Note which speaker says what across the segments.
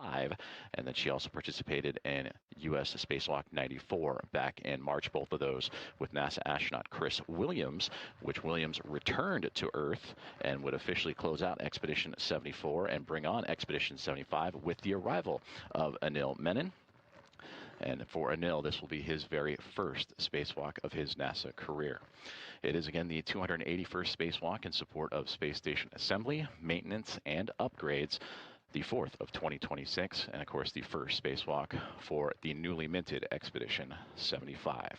Speaker 1: 95, and then she also participated in U.S. Spacewalk 94 back in March, both of those with NASA astronaut Chris Williams, which Williams returned to Earth and would officially close out Expedition 74 and bring on Expedition 75 with the arrival of Anil Menon. And for Anil, this will be his very first spacewalk of his NASA career. It is again the 281st spacewalk in support of space station assembly, maintenance, and upgrades, the fourth of 2026, and of course the first spacewalk for the newly minted Expedition 75.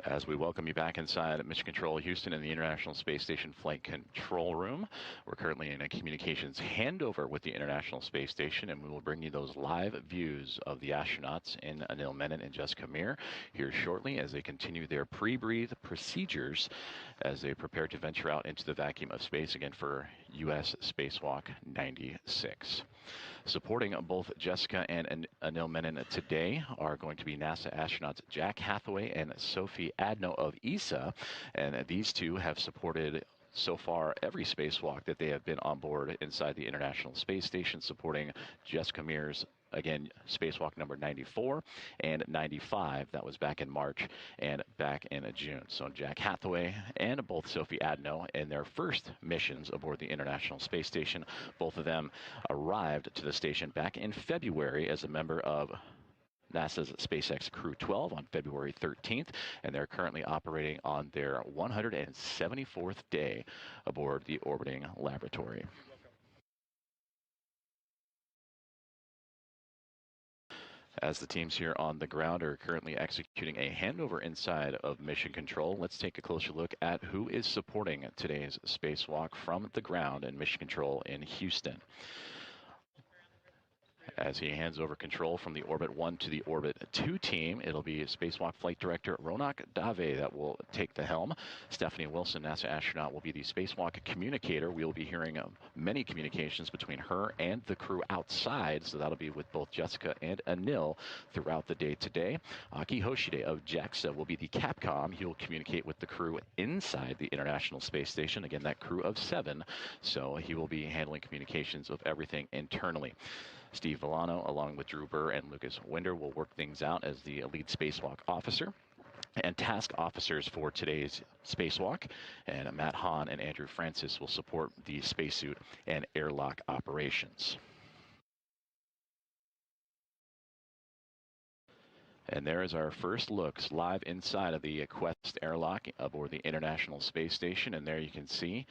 Speaker 1: As we welcome you back inside Mission Control Houston in the International Space Station Flight Control Room. We're currently in a communications handover with the International Space Station, and we will bring you those live views of the astronauts in Anil Menon and Jessica Meir here shortly as they continue their pre-breathe procedures as they prepare to venture out into the vacuum of space again for U.S. Spacewalk 96. Supporting both Jessica and Anil Menon today are going to be NASA astronauts Jack Hathaway and Sophie Adno of ESA, and these two have supported so far every spacewalk that they have been on board inside the International Space Station, supporting Jessica Meir's again, spacewalk number 94 and 95. That was back in March and back in June. So Jack Hathaway and both Sophie Adno in their first missions aboard the International Space Station. Both of them arrived to the station back in February as a member of NASA's SpaceX Crew 12 on February 13th, and they're currently operating on their 174th day aboard the orbiting laboratory. As the teams here on the ground are currently executing a handover inside of Mission Control, let's take a closer look at who is supporting today's spacewalk from the ground in Mission Control in Houston. As he hands over control from the Orbit 1 to the Orbit 2 team, it'll be Spacewalk Flight Director Ronak Dave that will take the helm. Stephanie Wilson, NASA astronaut, will be the Spacewalk Communicator. We'll be hearing many communications between her and the crew outside, so that'll be with both Jessica and Anil throughout the day today. Aki Hoshide of JAXA will be the Capcom. He will communicate with the crew inside the International Space Station. Again, that crew of 7, so he will be handling communications of everything internally. Steve Villano, along with Drew Burr and Lucas Winder, will work things out as the lead spacewalk officer. And task officers for today's spacewalk, and Matt Hahn and Andrew Francis will support the spacesuit and airlock operations. And there is our first looks live inside of the Quest airlock aboard the International Space Station, and there you can see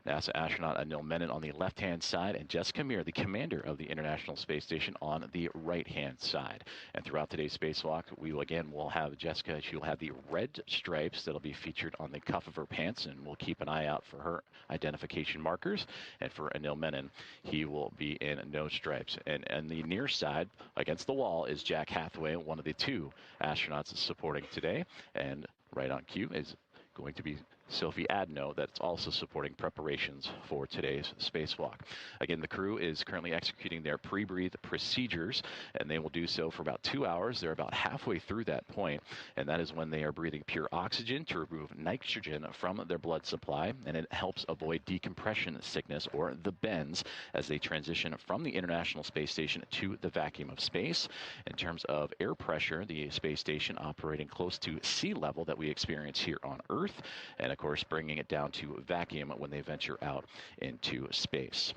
Speaker 1: NASA astronaut Anil Menon on the left-hand side, and Jessica Meir, the commander of the International Space Station, on the right-hand side. And throughout today's spacewalk, we will have Jessica. She will have the red stripes that'll be featured on the cuff of her pants, and we'll keep an eye out for her identification markers. And for Anil Menon, he will be in no stripes. And on the near side, against the wall, is Jack Hathaway, one of the 2 astronauts supporting today. And right on cue is going to be Sophie Adno, that's also supporting preparations for today's spacewalk. Again, the crew is currently executing their pre-breathe procedures, and they will do so for about 2 hours. They're about halfway through that point, and that is when they are breathing pure oxygen to remove nitrogen from their blood supply, and it helps avoid decompression sickness, or the bends, as they transition from the International Space Station to the vacuum of space. In terms of air pressure, the space station operating close to sea level that we experience here on Earth, and of course bringing it down to vacuum when they venture out into space.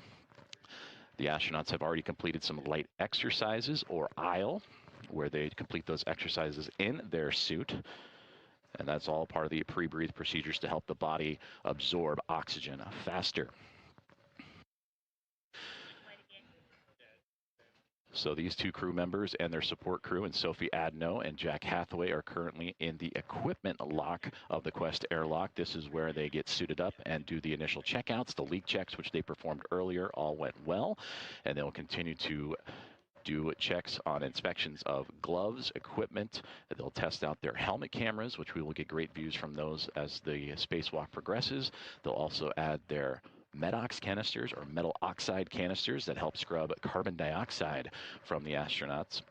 Speaker 1: The astronauts have already completed some light exercises, or ISLE, where they complete those exercises in their suit. And that's all part of the pre-breathe procedures to help the body absorb oxygen faster. So these 2 crew members and their support crew, and Sophie Adno and Jack Hathaway, are currently in the equipment lock of the Quest airlock. This is where they get suited up and do the initial checkouts. The leak checks, which they performed earlier, all went well, and they'll continue to do checks on inspections of gloves, equipment. They'll test out their helmet cameras, which we will get great views from those as the spacewalk progresses. They'll also add their MEDOX canisters, or metal oxide canisters, that help scrub carbon dioxide from the astronauts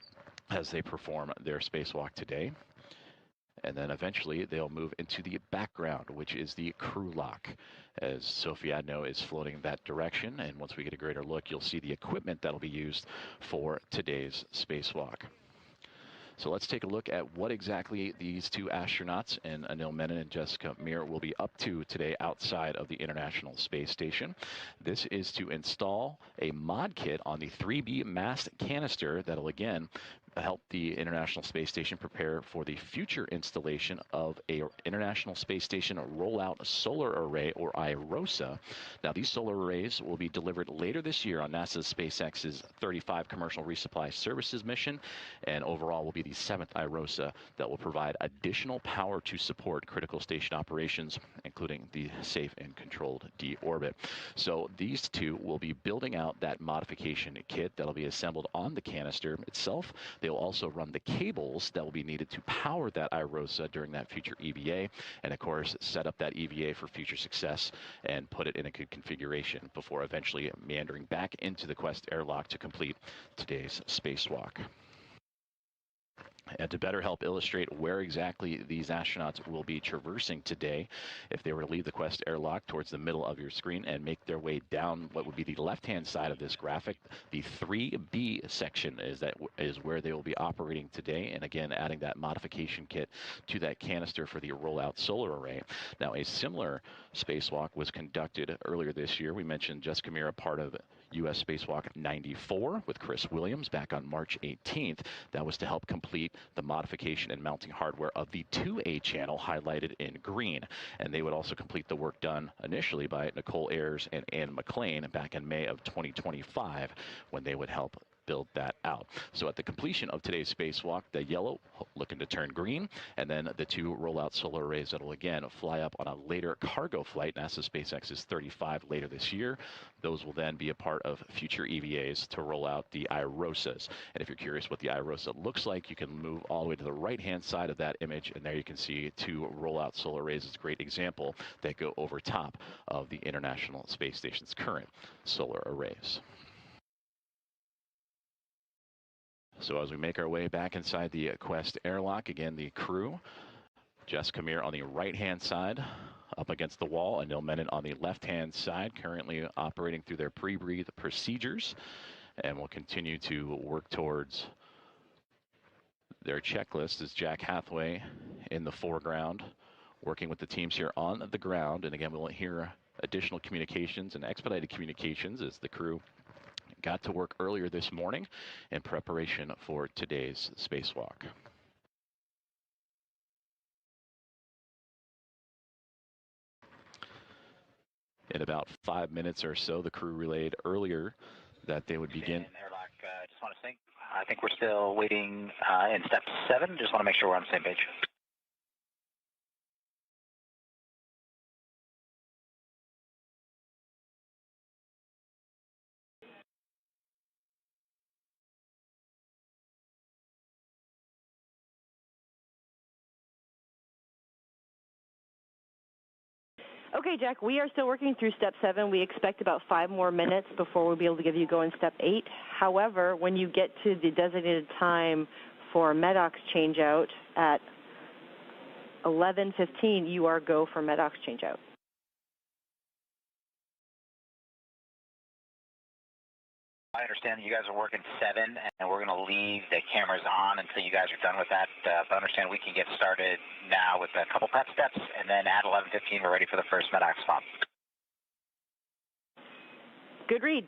Speaker 1: as they perform their spacewalk today. And then eventually they'll move into the background, which is the crew lock, as Sophie Adno is floating that direction. And once we get a greater look, you'll see the equipment that'll be used for today's spacewalk. So let's take a look at what exactly these two astronauts, and Anil Menon and Jessica Meir, will be up to today outside of the International Space Station. This is to install a mod kit on the 3B mast canister that'll again help the International Space Station prepare for the future installation of a International Space Station rollout solar array, or IROSA. Now, these solar arrays will be delivered later this year on NASA's SpaceX's 35 commercial resupply services mission, and overall will be the 7th IROSA that will provide additional power to support critical station operations, including the safe and controlled deorbit. So these two will be building out that modification kit that'll be assembled on the canister itself. They'll also run the cables that will be needed to power that IROSA during that future EVA, and of course set up that EVA for future success and put it in a good configuration before eventually meandering back into the Quest airlock to complete today's spacewalk. And to better help illustrate where exactly these astronauts will be traversing today, if they were to leave the Quest airlock towards the middle of your screen and make their way down what would be the left-hand side of this graphic, the 3B section is where they will be operating today, and again adding that modification kit to that canister for the rollout solar array. Now, a similar spacewalk was conducted earlier this year. We mentioned Jessica Meir, part of U.S. Spacewalk 94 with Chris Williams back on March 18th. That was to help complete the modification and mounting hardware of the 2A channel highlighted in green. And they would also complete the work done initially by Nicole Ayers and Ann McLean back in May of 2025 when they would help build that out. So at the completion of today's spacewalk, the yellow looking to turn green, and then the two rollout solar arrays that will again fly up on a later cargo flight, NASA SpaceX's 35 later this year. Those will then be a part of future EVAs to roll out the IROSAs. And if you're curious what the IROSA looks like, you can move all the way to the right-hand side of that image, and there you can see two rollout solar arrays. It's a great example that go over top of the International Space Station's current solar arrays. So as we make our way back inside the Quest airlock, again, the crew, Jessica Meir on the right-hand side, up against the wall, Anil Menon on the left-hand side, currently operating through their pre-breathe procedures, and will continue to work towards their checklist as Jack Hathaway in the foreground, working with the teams here on the ground. And again, we'll hear additional communications and expedited communications as the crew got to work earlier this morning in preparation for today's spacewalk. In about 5 minutes or so, the crew relayed earlier that they would begin.
Speaker 2: Airlock, just want to think. I think we're still waiting in step 7. Just want to make sure we're on the same page.
Speaker 3: Okay, Jack, we are still working through step 7. We expect about 5 more minutes before we'll be able to give you go in step 8. However, when you get to the designated time for MEDOX changeout at 11:15, you are go for MEDOX changeout.
Speaker 2: I understand you guys are working 7, and we're going to leave the cameras on until you guys are done with that. But I understand we can get started now with a couple prep steps, and then at 11:15, we're ready for the first MEDOX swap.
Speaker 3: Good read.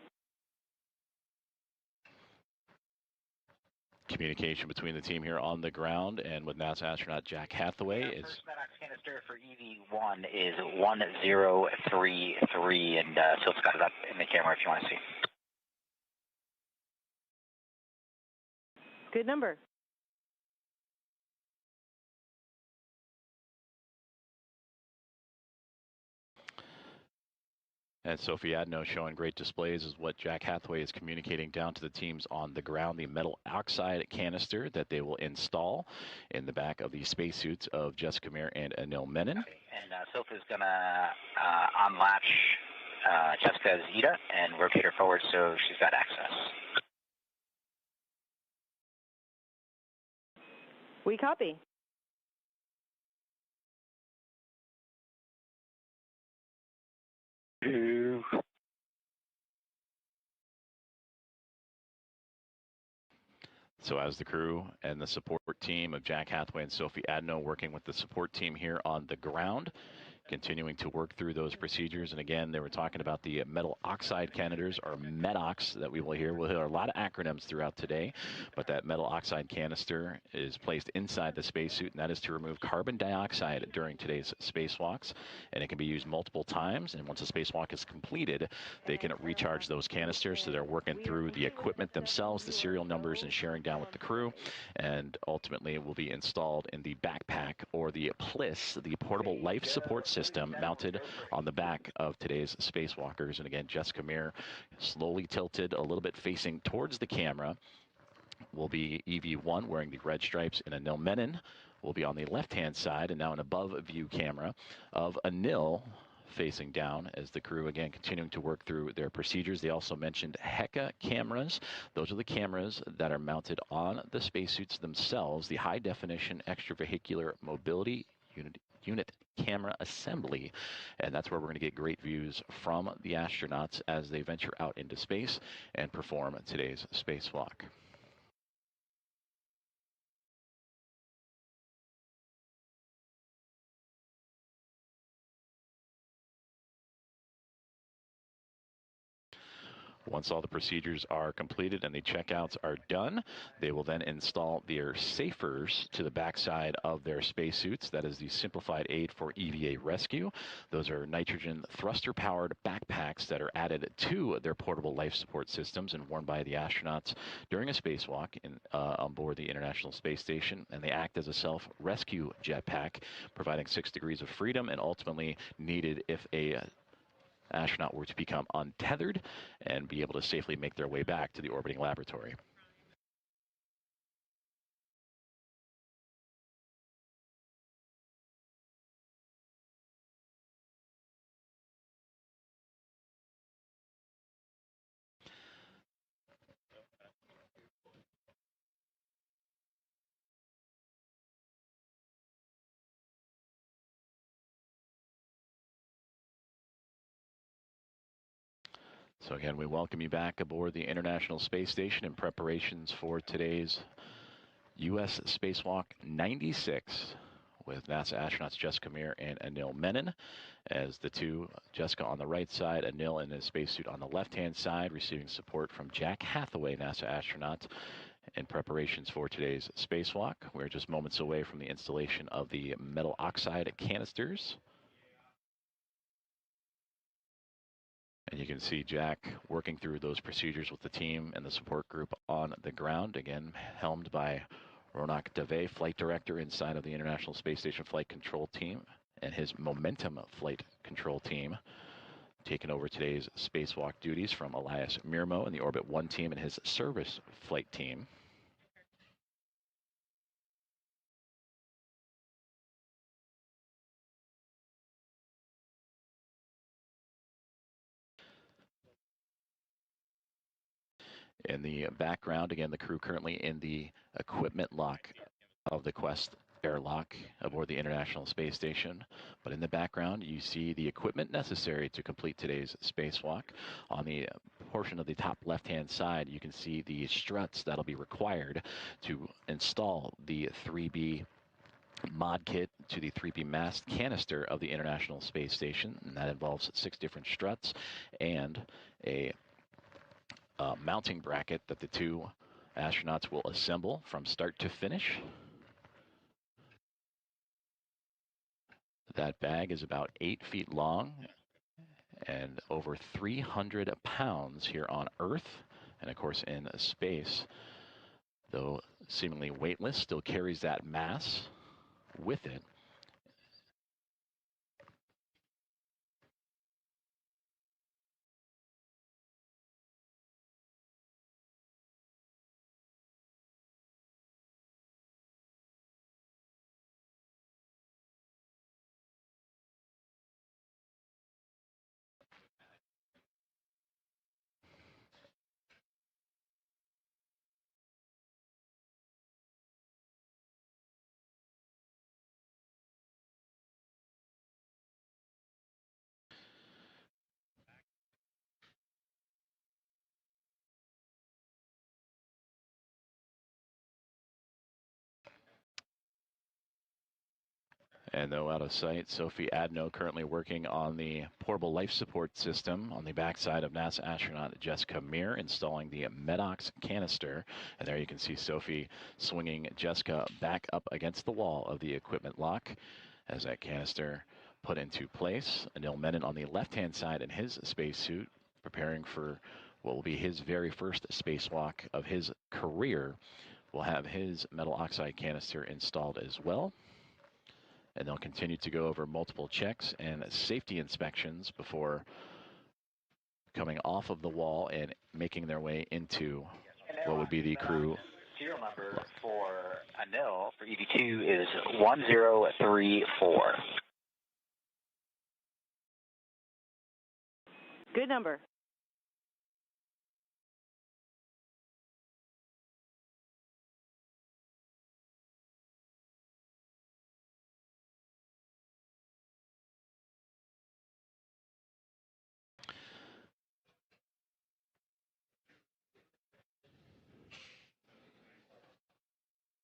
Speaker 1: Communication between the team here on the ground and with NASA astronaut Jack Hathaway is.
Speaker 2: First MEDOX canister for EV1 is 1033, and so it's got it up in the camera if you want to see.
Speaker 3: Good number.
Speaker 1: And Sophie Adno showing great displays is what Jack Hathaway is communicating down to the teams on the ground, the metal oxide canister that they will install in the back of the spacesuits of Jessica Meir and Anil Menon.
Speaker 2: Okay. And Sophie's going to unlatch Jessica's ETA and rotate her forward so she's got access.
Speaker 3: We copy.
Speaker 1: So as the crew and the support team of Jack Hathaway and Sophie Adno working with the support team here on the ground, continuing to work through those procedures. And again, they were talking about the metal oxide canisters, or MEDOX, that we will hear. We'll hear a lot of acronyms throughout today, but that metal oxide canister is placed inside the spacesuit, and that is to remove carbon dioxide during today's spacewalks. And it can be used multiple times, and once a spacewalk is completed, they can recharge those canisters. So they're working through the equipment themselves, the serial numbers, and sharing down with the crew. And ultimately, it will be installed in the backpack, or the PLIS, the portable life support system, mounted on the back of today's spacewalkers. And again, Jessica Meir slowly tilted a little bit facing towards the camera will be EV1 wearing the red stripes, and Anil Menon will be on the left-hand side, and now an above view camera of Anil facing down as the crew again continuing to work through their procedures. They also mentioned HECA cameras. Those are the cameras that are mounted on the spacesuits themselves, the high definition extravehicular mobility unit camera assembly, and that's where we're going to get great views from the astronauts as they venture out into space and perform today's spacewalk. Once all the procedures are completed and the checkouts are done, they will then install their safers to the backside of their spacesuits. That is the simplified aid for EVA rescue. Those are nitrogen thruster-powered backpacks that are added to their portable life support systems and worn by the astronauts during a spacewalk on board the International Space Station. And they act as a self-rescue jetpack, providing 6 degrees of freedom and ultimately needed if a astronaut were to become untethered and be able to safely make their way back to the orbiting laboratory. So again, we welcome you back aboard the International Space Station in preparations for today's U.S. Spacewalk 96 with NASA astronauts Jessica Meir and Anil Menon, as the two, Jessica on the right side, Anil in his spacesuit on the left-hand side, receiving support from Jack Hathaway, NASA astronaut, in preparations for today's spacewalk. We're just moments away from the installation of the metal oxide canisters. And you can see Jack working through those procedures with the team and the support group on the ground, again, helmed by Ronak Dave, flight director inside of the International Space Station Flight Control Team, and his Momentum Flight Control Team, taking over today's spacewalk duties from Elias Mirmo and the Orbit 1 team and his service flight team. In the background, again, the crew currently in the equipment lock of the Quest airlock aboard the International Space Station. But in the background, you see the equipment necessary to complete today's spacewalk. On the portion of the top left-hand side, you can see the struts that'll be required to install the 3B mod kit to the 3B mast canister of the International Space Station. And that involves 6 different struts and a mounting bracket that the two astronauts will assemble from start to finish. That bag is about 8 feet long and over 300 pounds here on Earth, and of course in space, though seemingly weightless, still carries that mass with it. And though out of sight, Sophie Adno currently working on the portable life support system on the backside of NASA astronaut Jessica Meir, installing the MEDOX canister. And there you can see Sophie swinging Jessica back up against the wall of the equipment lock as that canister put into place. Anil Menon on the left-hand side in his spacesuit, preparing for what will be his very first spacewalk of his career. Will have his metal oxide canister installed as well. And they'll continue to go over multiple checks and safety inspections before coming off of the wall and making their way into what would be the crew.
Speaker 2: Serial number for Anil for EV2 is 1034.
Speaker 3: Good number.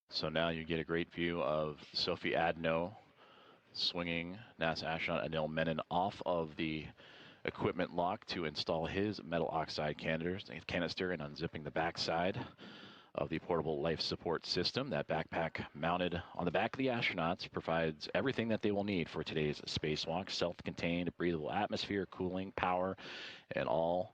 Speaker 1: So now you get a great view of Sophie Adno swinging NASA astronaut Anil Menon off of the equipment lock to install his metal oxide canister and unzipping the backside of the portable life support system. That backpack mounted on the back of the astronauts provides everything that they will need for today's spacewalk: self-contained, breathable atmosphere, cooling, power, and all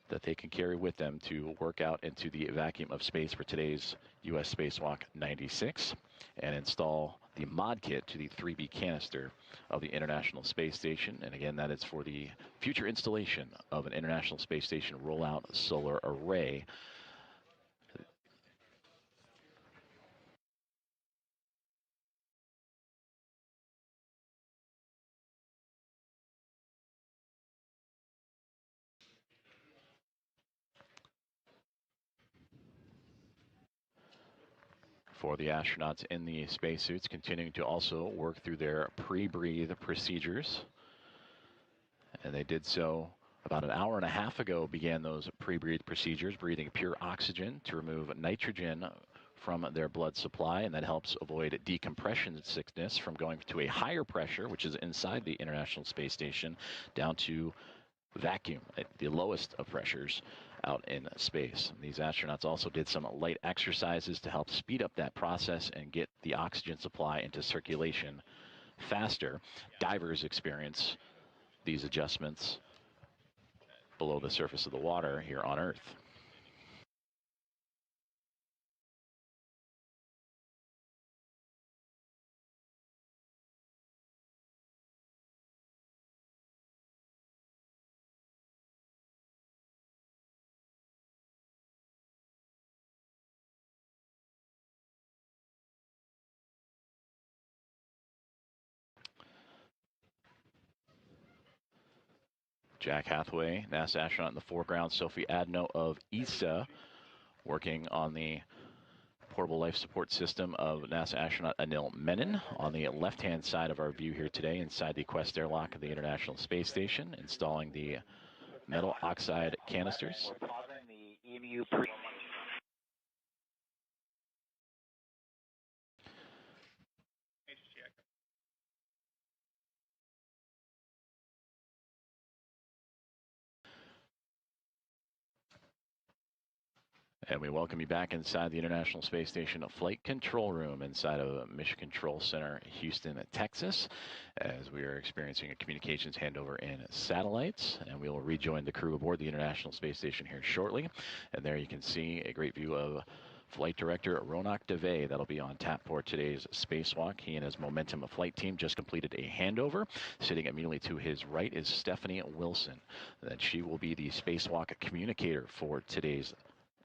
Speaker 1: that they can carry with them to work out into the vacuum of space for today's U.S. Spacewalk 96 and install the mod kit to the 3B canister of the International Space Station. And again, that is for the future installation of an International Space Station rollout solar array. For the astronauts in the spacesuits, continuing to also work through their pre-breathe procedures. And they did so about an hour and a half ago, began those pre-breathe procedures, breathing pure oxygen to remove nitrogen from their blood supply, and that helps avoid decompression sickness from going to a higher pressure, which is inside the International Space Station, down to vacuum at the lowest of pressures out in space. These astronauts also did some light exercises to help speed up that process and get the oxygen supply into circulation faster. Divers experience these adjustments below the surface of the water here on Earth. Jack Hathaway, NASA astronaut in the foreground. Sophie Adno of ESA working on the portable life support system of NASA astronaut Anil Menon on the left-hand side of our view here today inside the Quest airlock of the International Space Station, installing the metal oxide canisters. And we welcome you back inside the International Space Station Flight Control Room inside of Mission Control Center, Houston, Texas, as we are experiencing a communications handover in satellites. And we will rejoin the crew aboard the International Space Station here shortly. And there you can see a great view of Flight Director Ronak Dave. That'll be on tap for today's spacewalk. He and his Momentum flight team just completed a handover. Sitting immediately to his right is Stephanie Wilson. Then she will be the spacewalk communicator for today's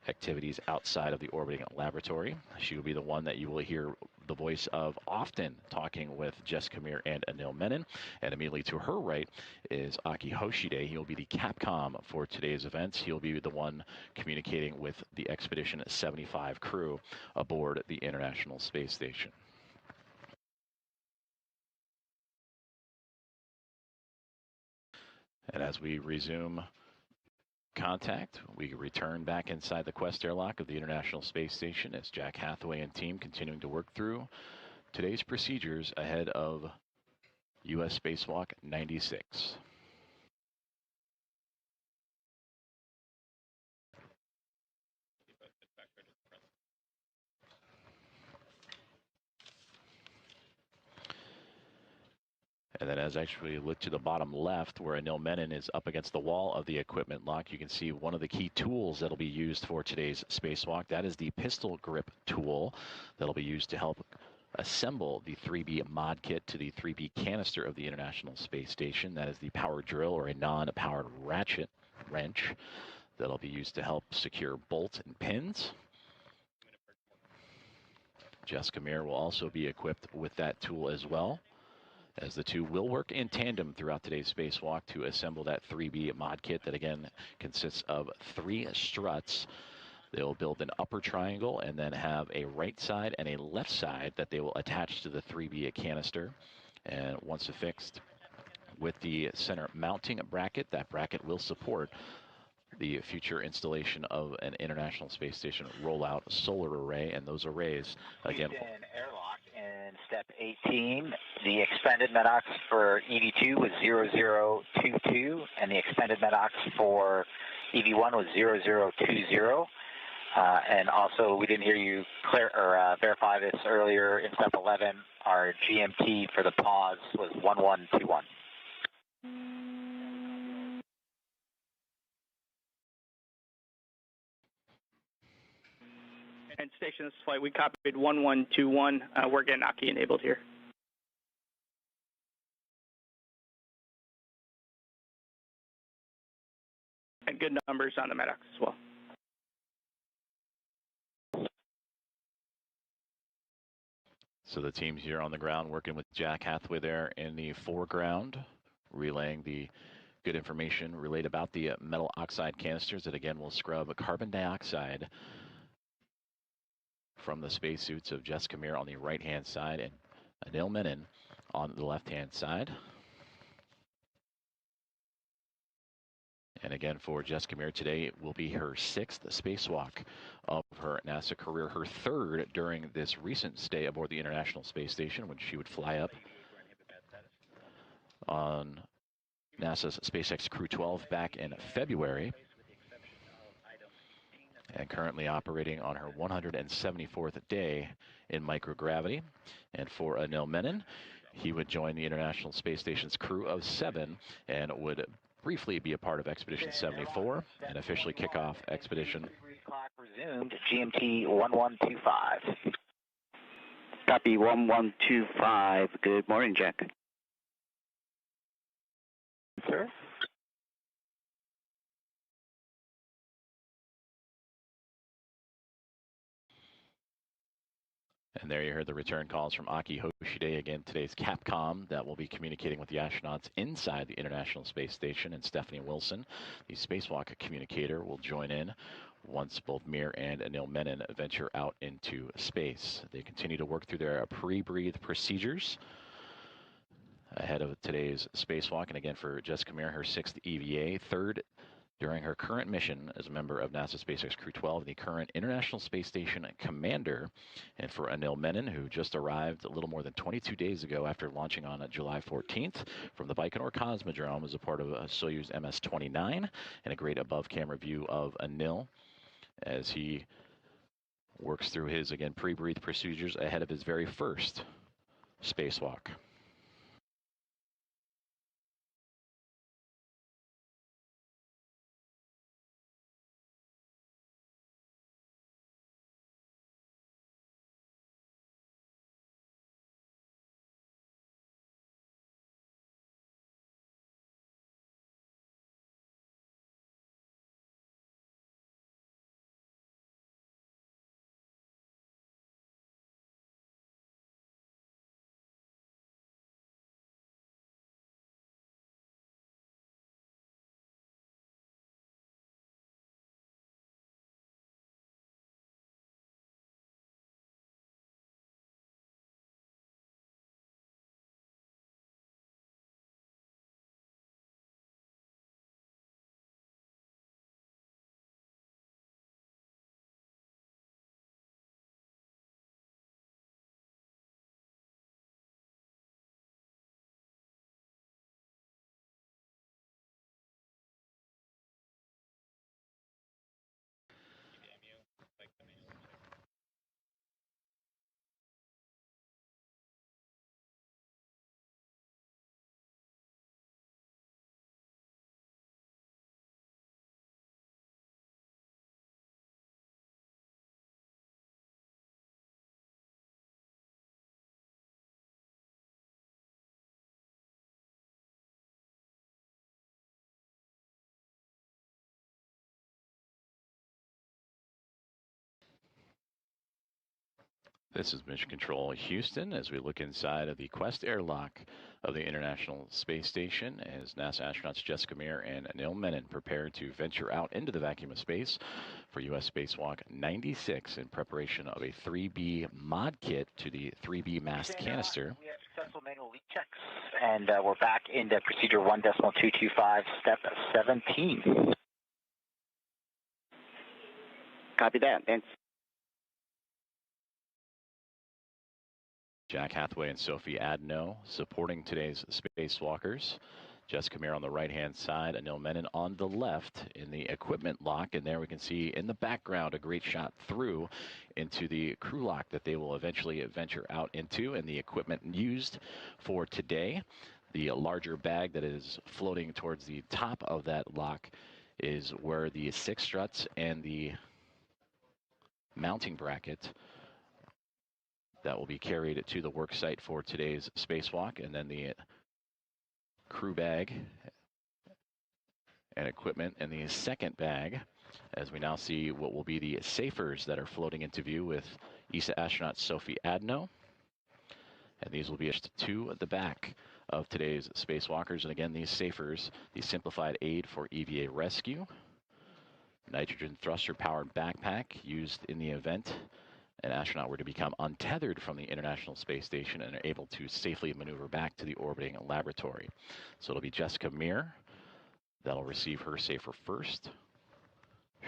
Speaker 1: activities outside of the orbiting laboratory. She will be the one that you will hear the voice of often talking with Jessica Meir and Anil Menon. And immediately to her right is Aki Hoshide. He will be the Capcom for today's events. He'll be the one communicating with the Expedition 75 crew aboard the International Space Station. And as we resume contact, we return back inside the Quest airlock of the International Space Station as Jack Hathaway and team continuing to work through today's procedures ahead of U.S. Spacewalk 96. And then as actually look to the bottom left where Anil Menon is up against the wall of the equipment lock, you can see one of the key tools that'll be used for today's spacewalk. That is the pistol grip tool that'll be used to help assemble the 3B mod kit to the 3B canister of the International Space Station. That is the power drill or a non-powered ratchet wrench that'll be used to help secure bolts and pins. Jessica Meir will also be equipped with that tool as well, as the two will work in tandem throughout today's spacewalk to assemble that 3B mod kit that again consists of 3 struts. They'll build an upper triangle and then have a right side and a left side that they will attach to the 3B canister. And once affixed with the center mounting bracket, that bracket will support the future installation of an International Space Station rollout solar array. And those arrays, again,
Speaker 2: airlock in step 18. The expended MEDOX for EV2 was 0022, and the expended MEDOX for EV1 was 0020. And also, we didn't hear you verify this earlier in step 11. Our GMT for the pause was 1121.
Speaker 4: And station, this is flight. We copied 1121. We're getting Aki enabled here. And good numbers on the MEDOX as well.
Speaker 1: So the teams here on the ground working with Jack Hathaway there in the foreground, relaying the good information relayed about the metal oxide canisters that again will scrub carbon dioxide from the spacesuits of Jessica Meir on the right-hand side and Anil Menon on the left-hand side. And again, for Jessica Meir today, it will be her 6th spacewalk of her NASA career, her 3rd during this recent stay aboard the International Space Station when she would fly up on NASA's SpaceX Crew 12 back in February. And currently operating on her 174th day in microgravity. And for Anil Menon, he would join the International Space Station's crew of 7 and would briefly be a part of Expedition 74 and officially kick off Expedition.
Speaker 2: Clock resumed, GMT 1125.
Speaker 5: Copy 1125. Good morning, Jack.
Speaker 2: Sir?
Speaker 1: And there you heard the return calls from Aki Hoshide, again, today's Capcom that will be communicating with the astronauts inside the International Space Station, and Stephanie Wilson, the spacewalk communicator, will join in once both Meir and Anil Menon venture out into space. They continue to work through their pre-breathe procedures ahead of today's spacewalk. And again, for Jessica Meir, her 6th EVA, 3rd during her current mission as a member of NASA SpaceX Crew 12, the current International Space Station commander. And for Anil Menon, who just arrived a little more than 22 days ago after launching on July 14th from the Baikonur Cosmodrome as a part of Soyuz MS-29, and a great above-camera view of Anil as he works through his, again, pre-breathe procedures ahead of his very first spacewalk. This is Mission Control Houston as we look inside of the Quest airlock of the International Space Station as NASA astronauts Jessica Meir and Anil Menon prepare to venture out into the vacuum of space for U.S. Spacewalk 96 in preparation of a 3B mod kit to the 3B mast canister.
Speaker 2: We have successful manual leak checks, and we're back into procedure 1.225, step 17.
Speaker 5: Copy that. Thanks.
Speaker 1: Jack Hathaway and Sophie Adno supporting today's spacewalkers. Jessica Meir on the right-hand side, Anil Menon on the left in the equipment lock. And there we can see in the background a great shot through into the crew lock that they will eventually venture out into, and the equipment used for today. The larger bag that is floating towards the top of that lock is where the 6 struts and the mounting bracket that will be carried to the work site for today's spacewalk, and then the crew bag and equipment in the second bag, as we now see what will be the safers that are floating into view with ESA astronaut Sophie Adno. And these will be to the back of today's spacewalkers. And again, these safers, the simplified aid for EVA rescue, nitrogen thruster powered backpack used in the event an astronaut were to become untethered from the International Space Station and are able to safely maneuver back to the orbiting laboratory. So it'll be Jessica Meir that'll receive her safer first,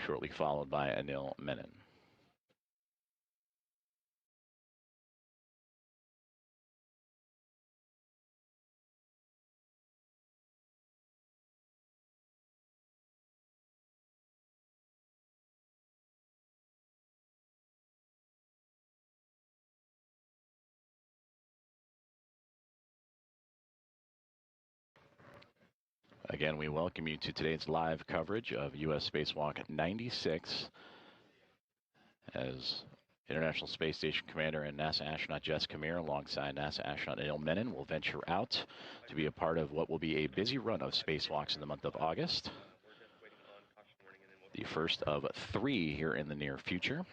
Speaker 1: shortly followed by Anil Menon. Again, we welcome you to today's live coverage of U.S. Spacewalk 96 as International Space Station Commander and NASA astronaut Jessica Meir alongside NASA astronaut Anil Menon will venture out to be a part of what will be a busy run of spacewalks in the month of August. The first of 3 here in the near future.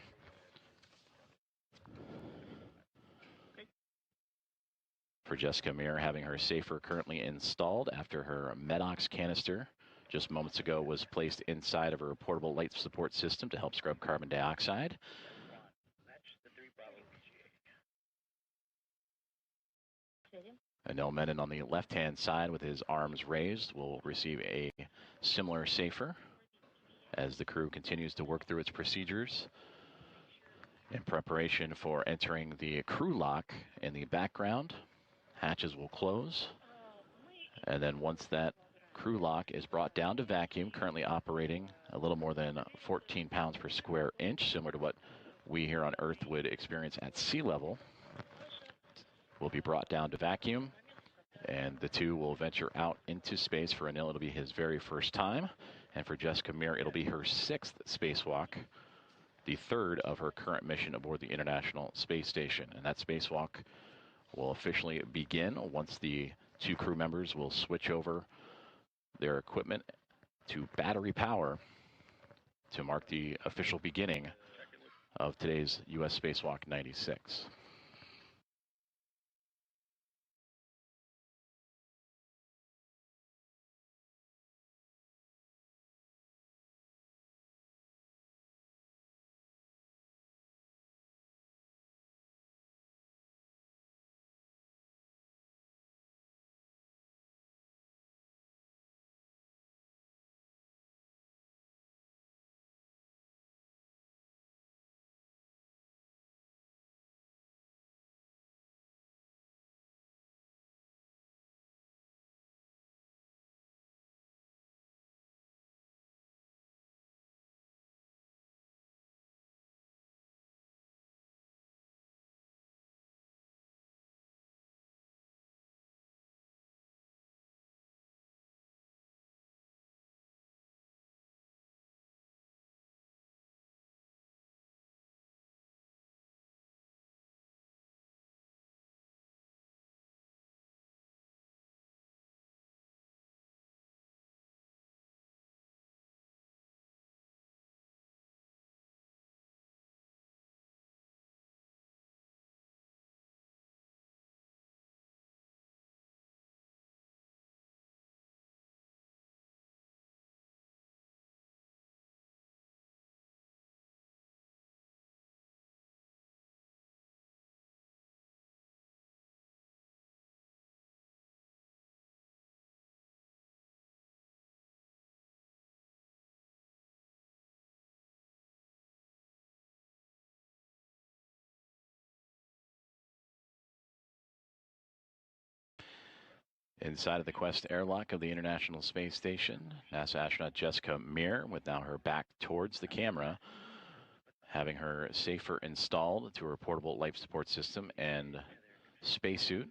Speaker 1: For Jessica Meir, having her safer currently installed after her MEDOX canister just moments ago was placed inside of her portable light support system to help scrub carbon dioxide. Anil Menon on the left-hand side with his arms raised will receive a similar safer as the crew continues to work through its procedures in preparation for entering the crew lock in the background. Hatches will close, and then once that crew lock is brought down to vacuum, currently operating a little more than 14 pounds per square inch, similar to what we here on Earth would experience at sea level, will be brought down to vacuum, and the two will venture out into space. For Anil, it'll be his very first time, and for Jessica Meir, it'll be her 6th spacewalk, the 3rd of her current mission aboard the International Space Station. And that spacewalk will officially begin once the 2 crew members will switch over their equipment to battery power to mark the official beginning of today's U.S. Spacewalk 96. Inside of the Quest airlock of the International Space Station, NASA astronaut Jessica Meir, with now her back towards the camera, having her safer installed to her portable life support system and spacesuit.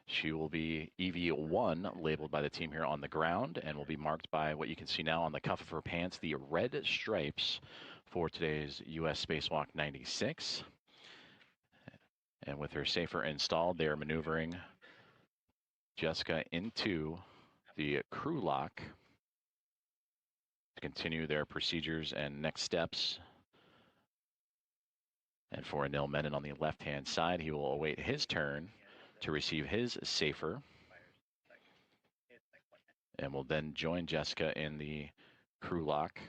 Speaker 1: She will be EV1, labeled by the team here on the ground, and will be marked by what you can see now on the cuff of her pants, the red stripes for today's U.S. Spacewalk 96. And with her safer installed, they are maneuvering Jessica into the crew lock to continue their procedures and next steps. And for Anil Menon on the left-hand side, he will await his turn to receive his safer, and will then join Jessica in the crew lock.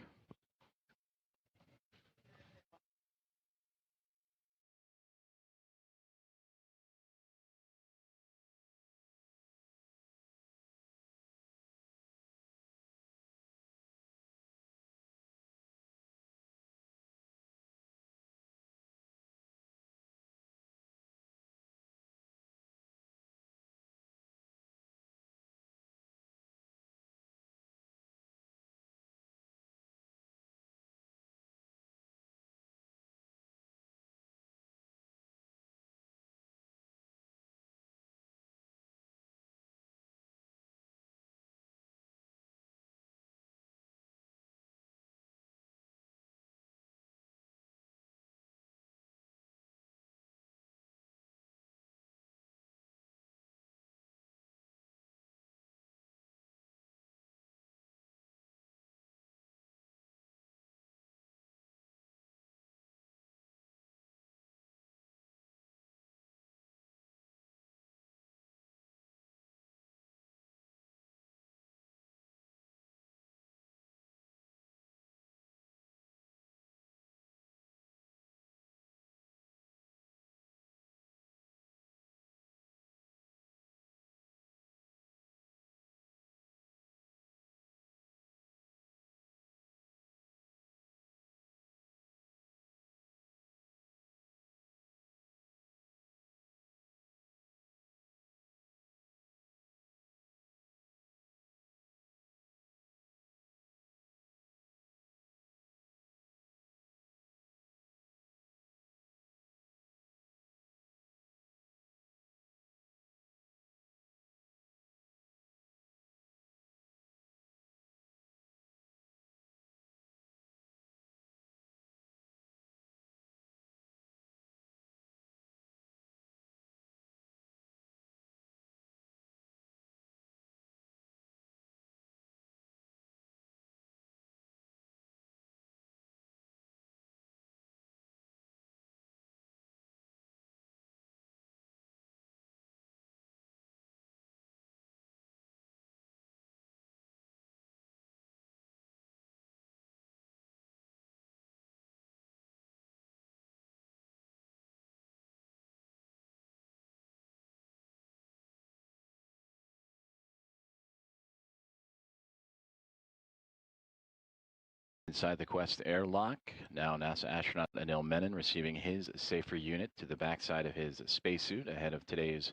Speaker 1: Inside the Quest airlock, now NASA astronaut Anil Menon receiving his safer unit to the backside of his spacesuit ahead of today's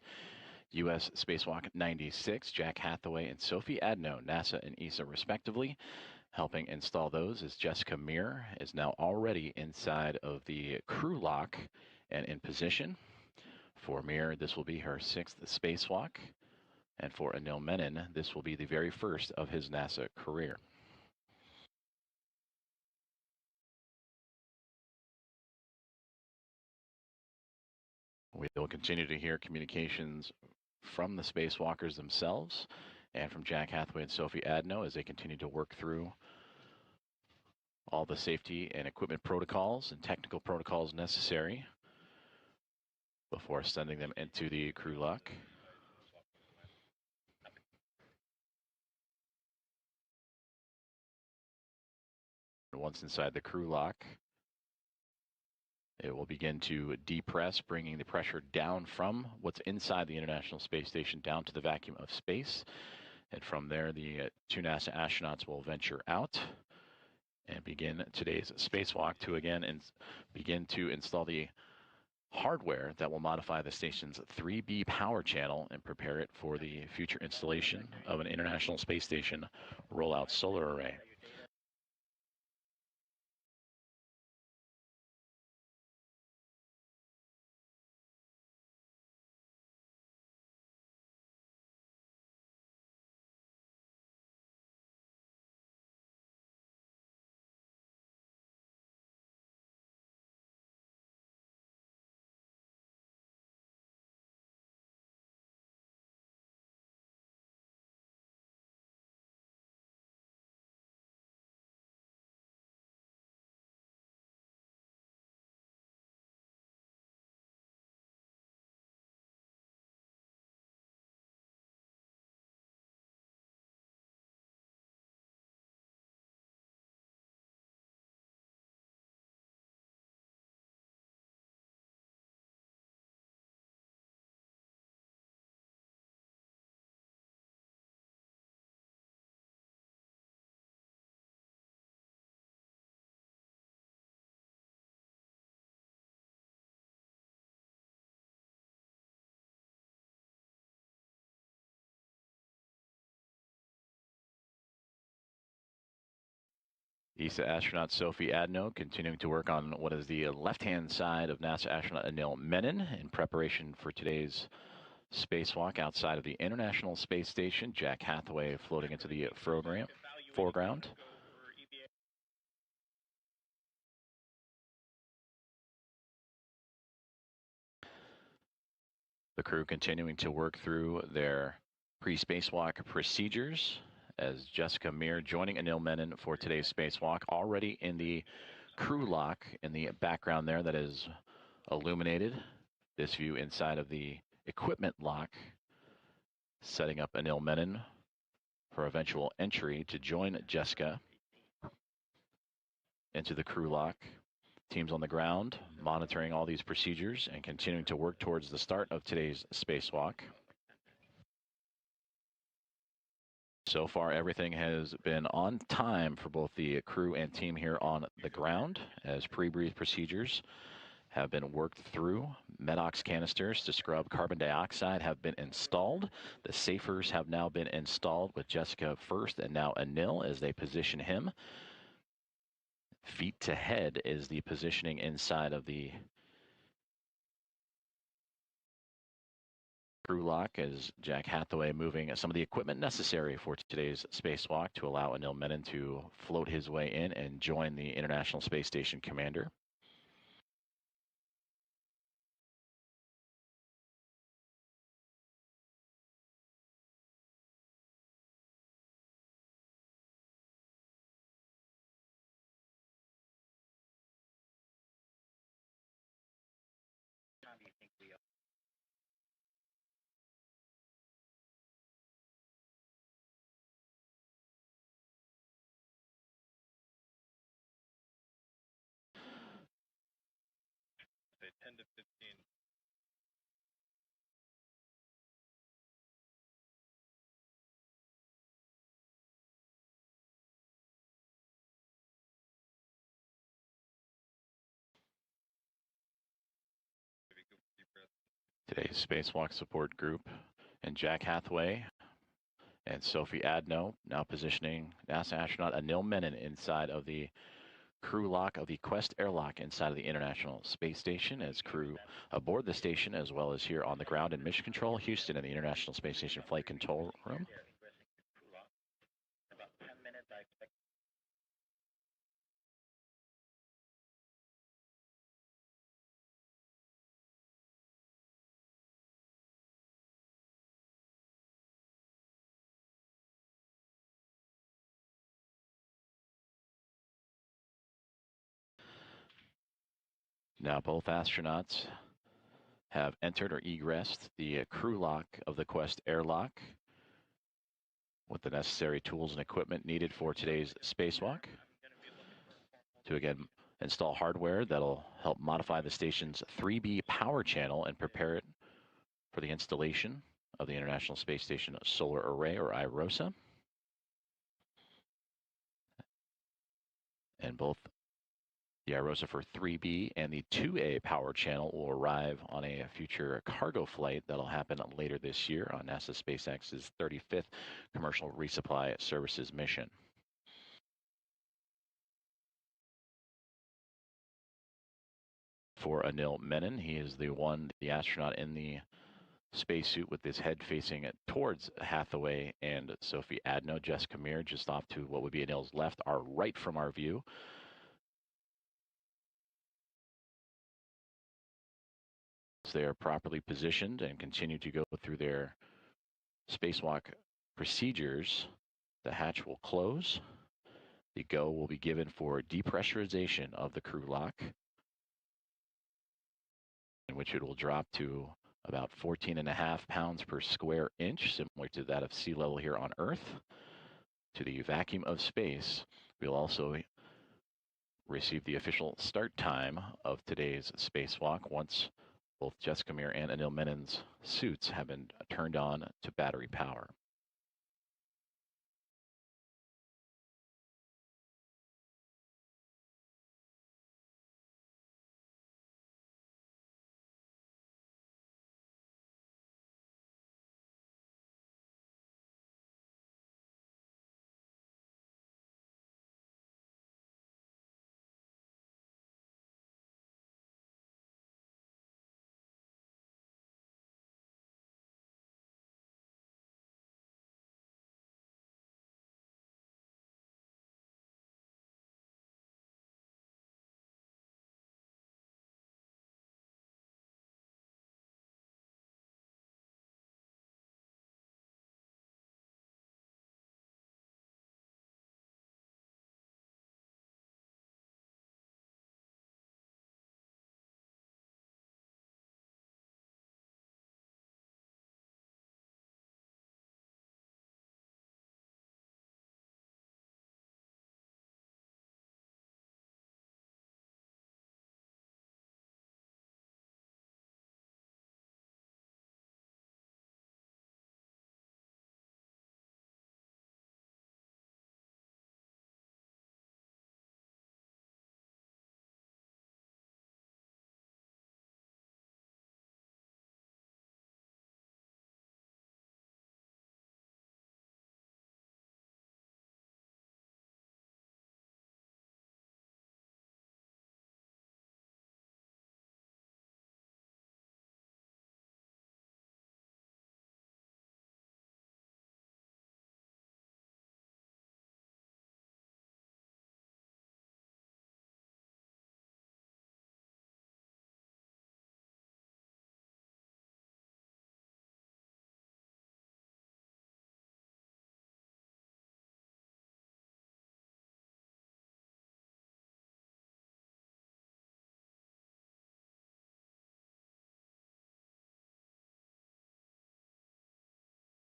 Speaker 1: U.S. Spacewalk 96. Jack Hathaway and Sophie Adno, NASA and ESA respectively, helping install those, as Jessica Meir is now already inside of the crew lock and in position. For Meir, this will be her 6th spacewalk, and for Anil Menon, this will be the very first of his NASA career. We will continue to hear communications from the spacewalkers themselves and from Jack Hathaway and Sophie Adno as they continue to work through all the safety and equipment protocols and technical protocols necessary before sending them into the crew lock. Once inside the crew lock, it will begin to depress, bringing the pressure down from what's inside the International Space Station down to the vacuum of space. And from there, the two NASA astronauts will venture out and begin today's spacewalk to again begin to install the hardware that will modify the station's 3B power channel and prepare it for the future installation of an International Space Station rollout solar array. ESA astronaut Sophie Adno continuing to work on what is the left-hand side of NASA astronaut Anil Menon in preparation for today's spacewalk outside of the International Space Station. Jack Hathaway floating into the foreground. The crew continuing to work through their pre-spacewalk procedures as Jessica Meir joining Anil Menon for today's spacewalk, already in the crew lock in the background there that is illuminated. This view inside of the equipment lock, setting up Anil Menon for eventual entry to join Jessica into the crew lock. Teams on the ground monitoring all these procedures and continuing to work towards the start of today's spacewalk. So far, everything has been on time for both the crew and team here on the ground, as pre-breathe procedures have been worked through. Medox canisters to scrub carbon dioxide have been installed. The safers have now been installed with Jessica first and now Anil as they position him. Feet to head is the positioning inside of the crew lock as Jack Hathaway moving some of the equipment necessary for today's spacewalk to allow Anil Menon to float his way in and join the International Space Station commander. Today's spacewalk support group and Jack Hathaway and Sophie Adno now positioning NASA astronaut Anil Menon inside of the crew lock of the Quest airlock inside of the International Space Station as crew aboard the station as well as here on the ground in Mission Control Houston in the International Space Station Flight Control Room. Now both astronauts have entered or egressed the crew lock of the Quest airlock with the necessary tools and equipment needed for today's spacewalk to again install hardware that'll help modify the station's 3B power channel and prepare it for the installation of the International Space Station Solar Array, or IROSA. And both The IROSA for 3B and the 2A power channel will arrive on a future cargo flight that'll happen later this year on NASA SpaceX's 35th Commercial Resupply Services mission. For Anil Menon, he is the astronaut in the spacesuit with his head facing towards Hathaway and Sophie Adno. Jessica Meir just off to what would be Anil's left, are right from our view. They are properly positioned and continue to go through their spacewalk procedures. The hatch will close. The go will be given for depressurization of the crew lock, in which it will drop to about 14.5 pounds per square inch, similar to that of sea level here on Earth. To the vacuum of space, we'll also receive the official start time of today's spacewalk once both Jessica Meir and Anil Menon's suits have been turned on to battery power.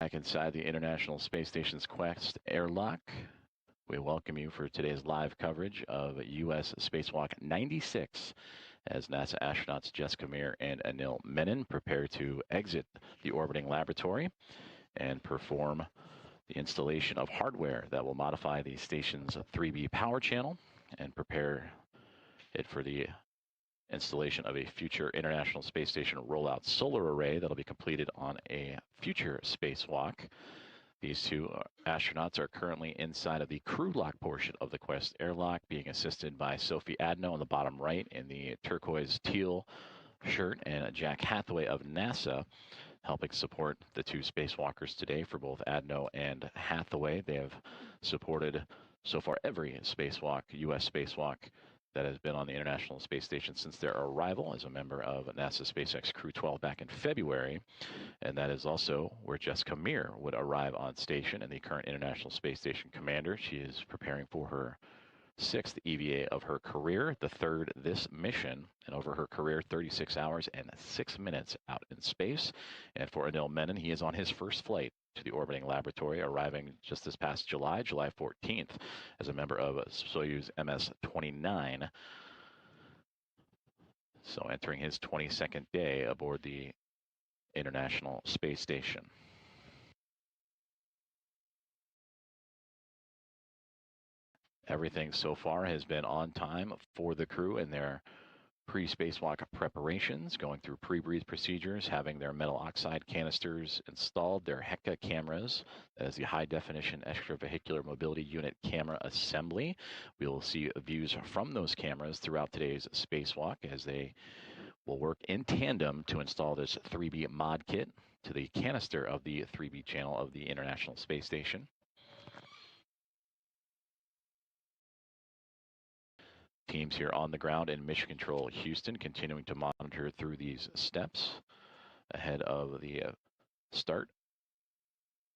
Speaker 1: Back inside the International Space Station's Quest airlock, we welcome you for today's live coverage of U.S. Spacewalk 96 as NASA astronauts Jessica Meir and Anil Menon prepare to exit the orbiting laboratory and perform the installation of hardware that will modify the station's 3B power channel and prepare it for the installation of a future International Space Station rollout solar array that'll be completed on a future spacewalk. These two astronauts are currently inside of the crew lock portion of the Quest airlock, being assisted by Sophie Adno on the bottom right in the turquoise teal shirt, and Jack Hathaway of NASA helping support the two spacewalkers today. For both Adno and Hathaway, they have supported so far every spacewalk, U.S. spacewalk, that has been on the International Space Station since their arrival as a member of NASA SpaceX Crew 12 back in February. And that is also where Jessica Meir would arrive on station, and the current International Space Station commander. She is preparing for her 6th EVA of her career, the 3rd this mission, and over her career, 36 hours and 6 minutes out in space. And for Anil Menon, he is on his first flight to the orbiting laboratory, arriving just this past July 14th, as a member of Soyuz MS-29. So entering his 22nd day aboard the International Space Station. Everything so far has been on time for the crew in their pre-spacewalk preparations, going through pre-breathe procedures, having their metal oxide canisters installed, their HECA cameras, that is the high-definition extravehicular mobility unit camera assembly. We will see views from those cameras throughout today's spacewalk as they will work in tandem to install this 3B mod kit to the canister of the 3B channel of the International Space Station. Teams here on the ground in Mission Control Houston continuing to monitor through these steps ahead of the start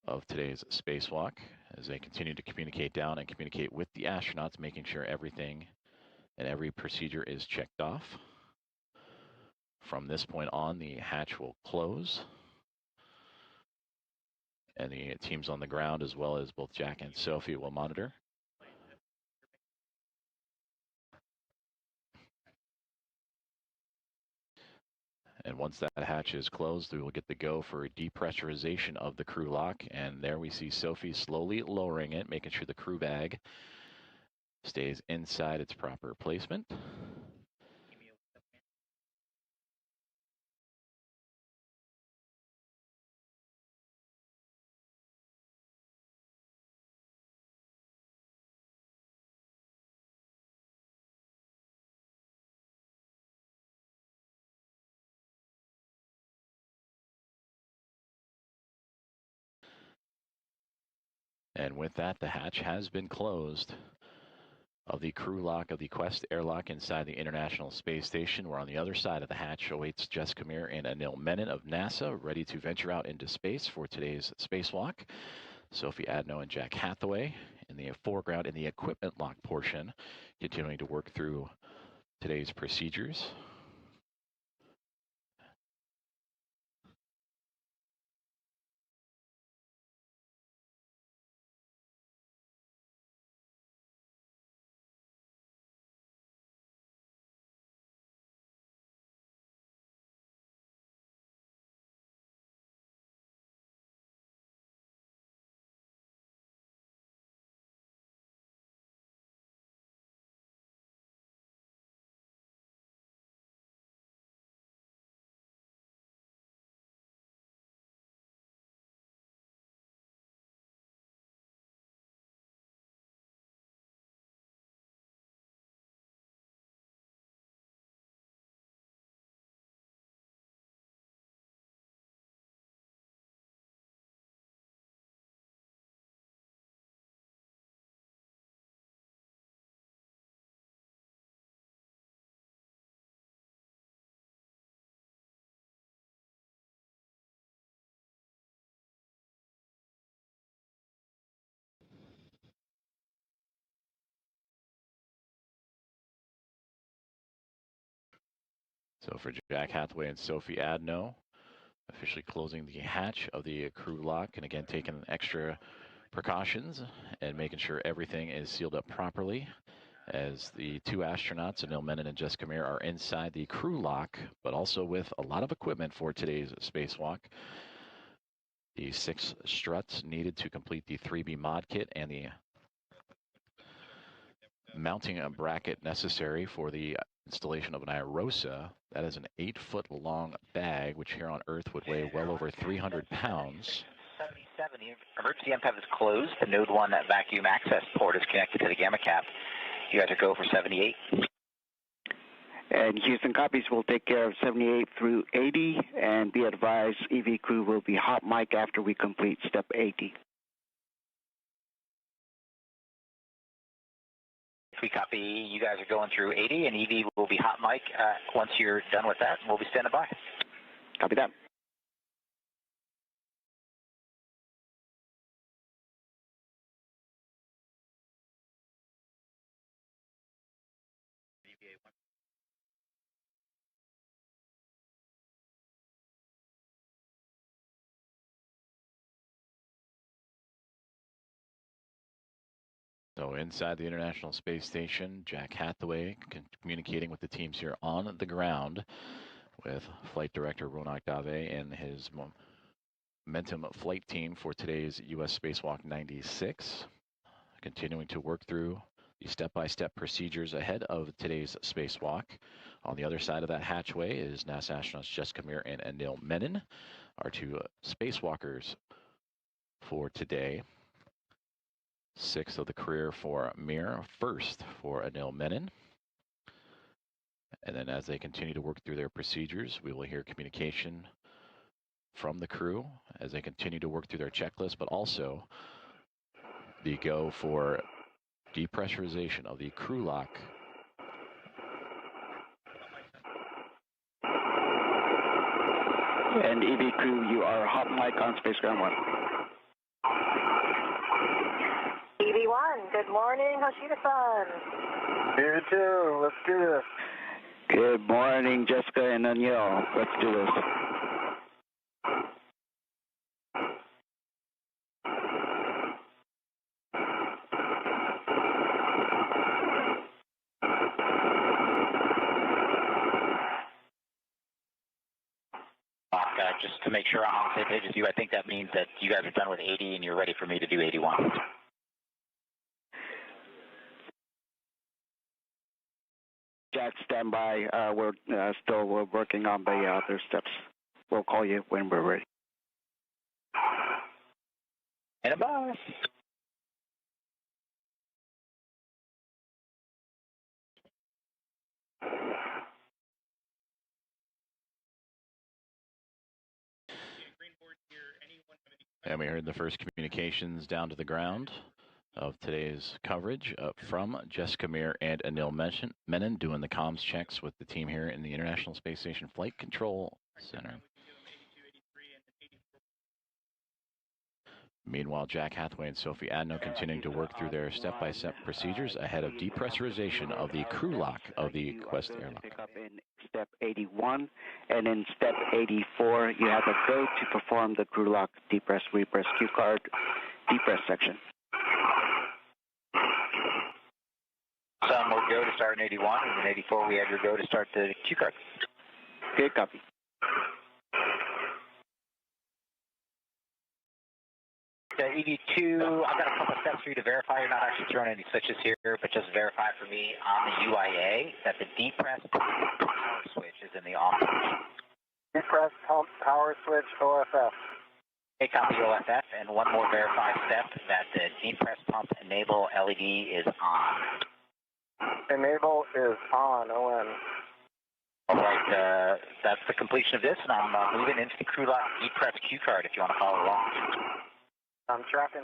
Speaker 1: of today's spacewalk as they continue to communicate down and communicate with the astronauts, making sure everything and every procedure is checked off. From this point on, the hatch will close, and the teams on the ground, as well as both Jack and Sophie, will monitor. And once that hatch is closed, we will get the go for depressurization of the crew lock. And there we see Sophie slowly lowering it, making sure the crew bag stays inside its proper placement. And with that, the hatch has been closed of the crew lock of the Quest airlock inside the International Space Station. We're on the other side of the hatch awaits Jessica Meir and Anil Menon of NASA, ready to venture out into space for today's spacewalk. Sophie Adno and Jack Hathaway in the foreground in the equipment lock portion, continuing to work through today's procedures. So for Jack Hathaway and Sophie Adno, officially closing the hatch of the crew lock, and again taking extra precautions and making sure everything is sealed up properly as the two astronauts, Anil Menon and Jessica Meir, are inside the crew lock, but also with a lot of equipment for today's spacewalk. The 6 struts needed to complete the 3B mod kit and the mounting a bracket necessary for the installation of an IROSA. That is an 8-foot-long bag, which here on Earth would weigh well over 300 pounds.
Speaker 2: 77, the emergency MPAP is closed. The Node 1 vacuum access port is connected to the gamma cap. You guys are go for 78.
Speaker 5: And Houston copies will take care of 78 through 80, and be advised, EV crew will be hot mic after we complete step 80.
Speaker 2: We copy. You guys are going through 80, and EV will be hot mic once you're done with that. We'll be standing by.
Speaker 5: Copy that.
Speaker 1: So inside the International Space Station, Jack Hathaway communicating with the teams here on the ground with Flight Director Ronak Dave and his Momentum flight team for today's U.S. Spacewalk 96. Continuing to work through the step-by-step procedures ahead of today's spacewalk. On the other side of that hatchway is NASA astronauts Jessica Meir and Anil Menon, our two spacewalkers for today. Sixth of the career for Meir, first for Anil Menon. And then as they continue to work through their procedures, we will hear communication from the crew as they continue to work through their checklist, but also the go for depressurization of the crew lock.
Speaker 5: And EV crew, you are hot mic on Space Ground 1.
Speaker 6: EV1, good morning, Hoshida-san.
Speaker 7: Here too, let's do this.
Speaker 5: Good morning, Jessica and Anil. Let's do this.
Speaker 2: Just to make sure I'm on the same page with you, I think that means that you guys are done with 80 and you're ready for me to do 81.
Speaker 5: Jack, stand by. We're still working on the other steps. We'll call you when we're ready.
Speaker 2: And a bye.
Speaker 1: And we heard the first communications down to the ground of today's coverage from Jessica Meir and Anil Menon doing the comms checks with the team here in the International Space Station Flight Control Center. Meanwhile, Jack Hathaway and Sophie Adno continuing to work through their step-by-step procedures ahead of depressurization of the crew lock of the Quest airlock.
Speaker 5: Pick up in step 81, and in step 84, you have a go to perform the crew lock depress, repress cue card depress section.
Speaker 2: Some will go to start in 81, and in 84 we have your go to start the cue card.
Speaker 5: Good copy.
Speaker 2: EV2, I've got a couple steps for you to verify. You're not actually throwing any switches here, but just verify for me on the UIA that the depress power switch is in the off.
Speaker 7: Depress pump power switch OFF.
Speaker 2: Okay, copy OFF, and one more verified step that the depress pump enable LED is on.
Speaker 7: Enable is on, ON.
Speaker 2: All right, that's the completion of this, and I'm moving into the crew lock depress cue card if you want to follow along.
Speaker 7: I'm tracking.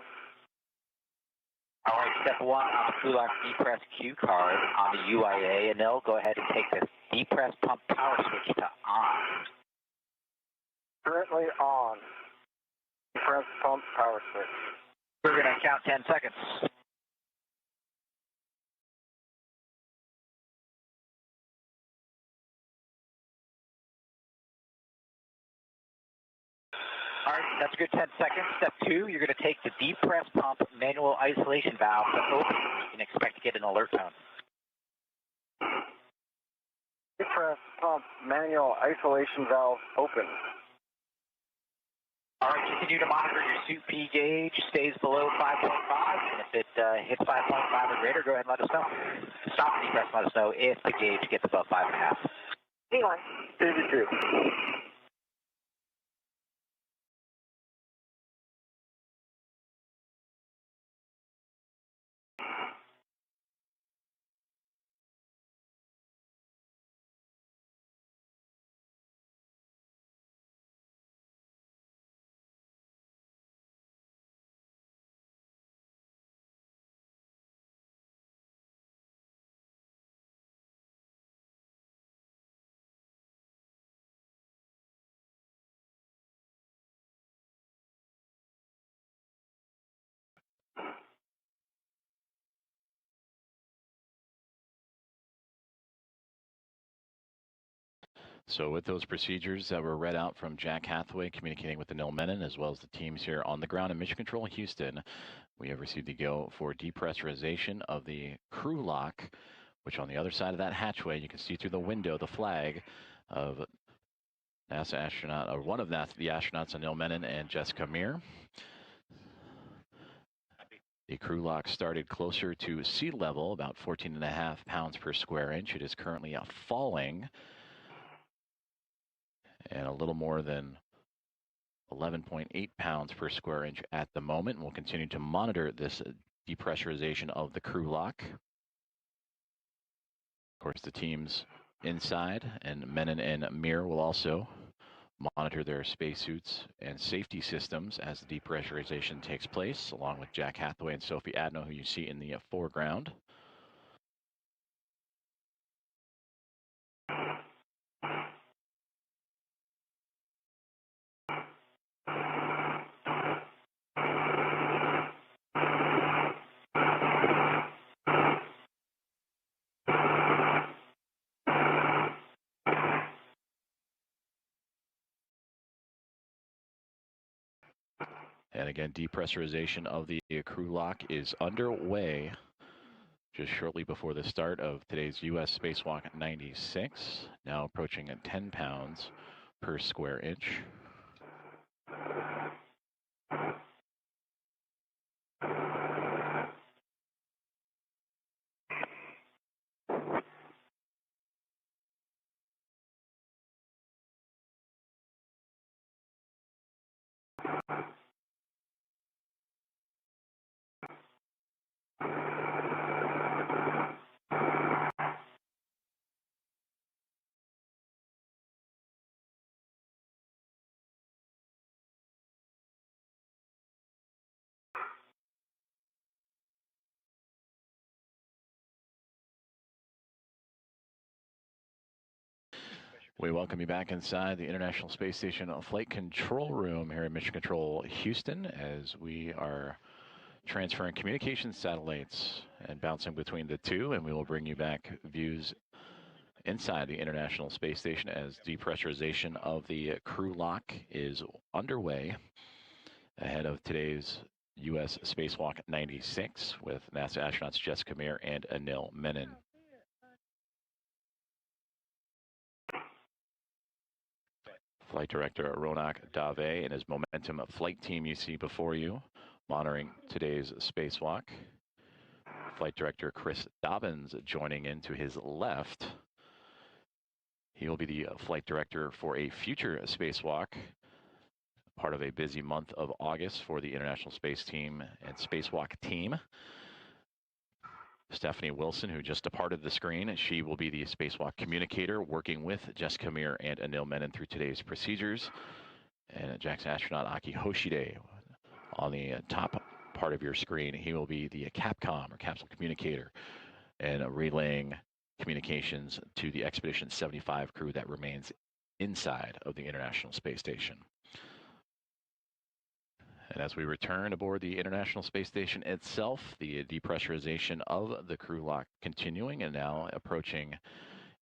Speaker 2: All right, step one on the crew lock depress cue card on the UIA, and they'll go ahead and take the depress pump power switch to on.
Speaker 7: Currently on. Depress pump power switch.
Speaker 2: We're going to count 10 seconds. All right, that's a good 10 seconds. Step two, you're going to take the depress pump manual isolation valve to open. You can expect to get an alert tone.
Speaker 7: Depress pump manual isolation valve open.
Speaker 2: All right, continue to monitor your suit P gauge, stays below 5.5, and if it hits 5.5 or greater, go ahead and let us know. Stop the depress and let us know if the gauge gets above 5.5.
Speaker 6: V1.
Speaker 7: 82.
Speaker 1: So with those procedures that were read out from Jack Hathaway communicating with Anil Menon, as well as the teams here on the ground in Mission Control Houston, we have received the go for depressurization of the crew lock, which on the other side of that hatchway, you can see through the window the flag of NASA astronaut, or one of the astronauts, Anil Menon and Jessica Meir. The crew lock started closer to sea level, about 14.5 pounds per square inch. It is currently falling, and a little more than 11.8 pounds per square inch at the moment. We'll continue to monitor this depressurization of the crew lock. Of course, the teams inside and Menon and Meir will also monitor their spacesuits and safety systems as the depressurization takes place, along with Jack Hathaway and Sophie Adno, who you see in the foreground. And again, depressurization of the crew lock is underway just shortly before the start of today's U.S. Spacewalk 96, now approaching 10 pounds per square inch. We welcome you back inside the International Space Station Flight Control Room here in Mission Control, Houston, as we are transferring communication satellites and bouncing between the two, and we will bring you back views inside the International Space Station as depressurization of the crew lock is underway ahead of today's U.S. Spacewalk 96 with NASA astronauts Jessica Meir and Anil Menon. Flight Director Ronak Dave and his Momentum flight team you see before you, monitoring today's spacewalk. Flight Director Chris Dobbins joining in to his left. He will be the flight director for a future spacewalk, part of a busy month of August for the International Space Team and Spacewalk team. Stephanie Wilson, who just departed the screen, she will be the spacewalk communicator, working with Jessica Meir and Anil Menon through today's procedures. And JAXA astronaut Aki Hoshide on the top part of your screen, he will be the Capcom or capsule communicator and relaying communications to the Expedition 75 crew that remains inside of the International Space Station. And as we return aboard the International Space Station itself, the depressurization of the crew lock continuing and now approaching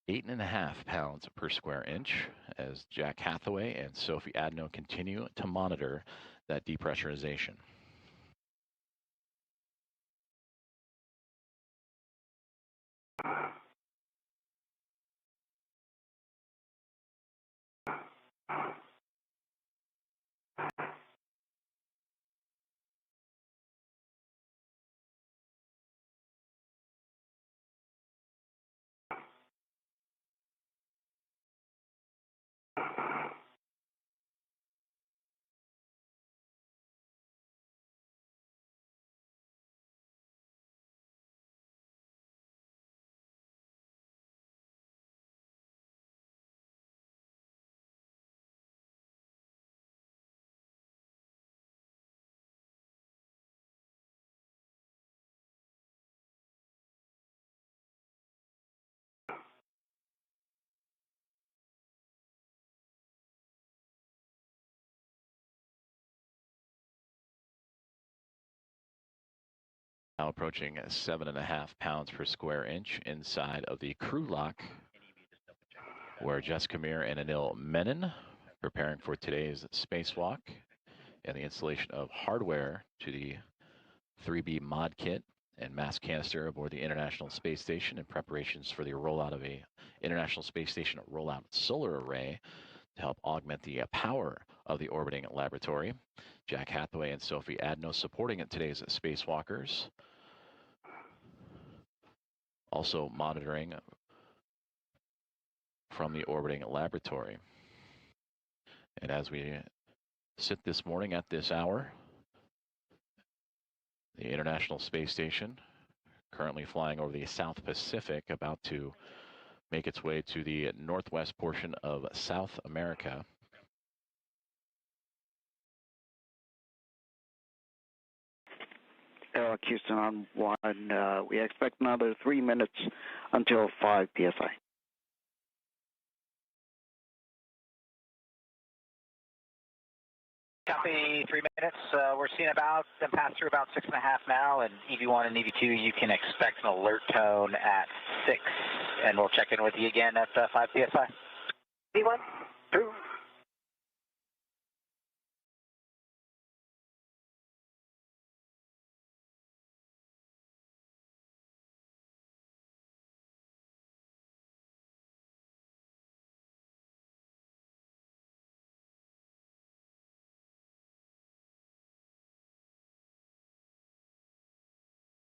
Speaker 1: 8.5 pounds per square inch as Jack Hathaway and Sophie Adno continue to monitor that depressurization. Now approaching 7.5 pounds per square inch inside of the crew lock, where Jessica Meir and Anil Menon preparing for today's spacewalk and the installation of hardware to the 3B mod kit and mass canister aboard the International Space Station in preparations for the rollout of a International Space Station rollout solar array to help augment the power of the orbiting laboratory. Jack Hathaway and Sophie Adno supporting today's spacewalkers. Also monitoring from the orbiting laboratory. And as we sit this morning at this hour, the International Space Station currently flying over the South Pacific, about to make its way to the northwest portion of South America.
Speaker 5: Houston on 1. We expect another 3 minutes until 5 psi.
Speaker 2: Copy, 3 minutes. We're seeing about them pass through about 6.5 now, and EV1 and EV2, you can expect an alert tone at 6, and we'll check in with you again at 5 psi.
Speaker 6: EV1, 2.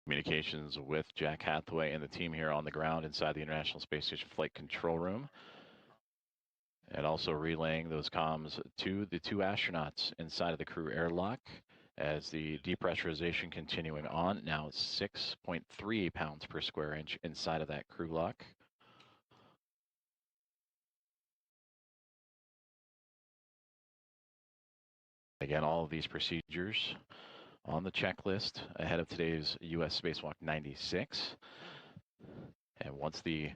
Speaker 1: Communications with Jack Hathaway and the team here on the ground inside the International Space Station Flight Control Room. And also relaying those comms to the 2 astronauts inside of the crew airlock as the depressurization continuing on. Now 6.3 pounds per square inch inside of that crew lock. Again, all of these procedures on the checklist ahead of today's U.S. Spacewalk 96. And once the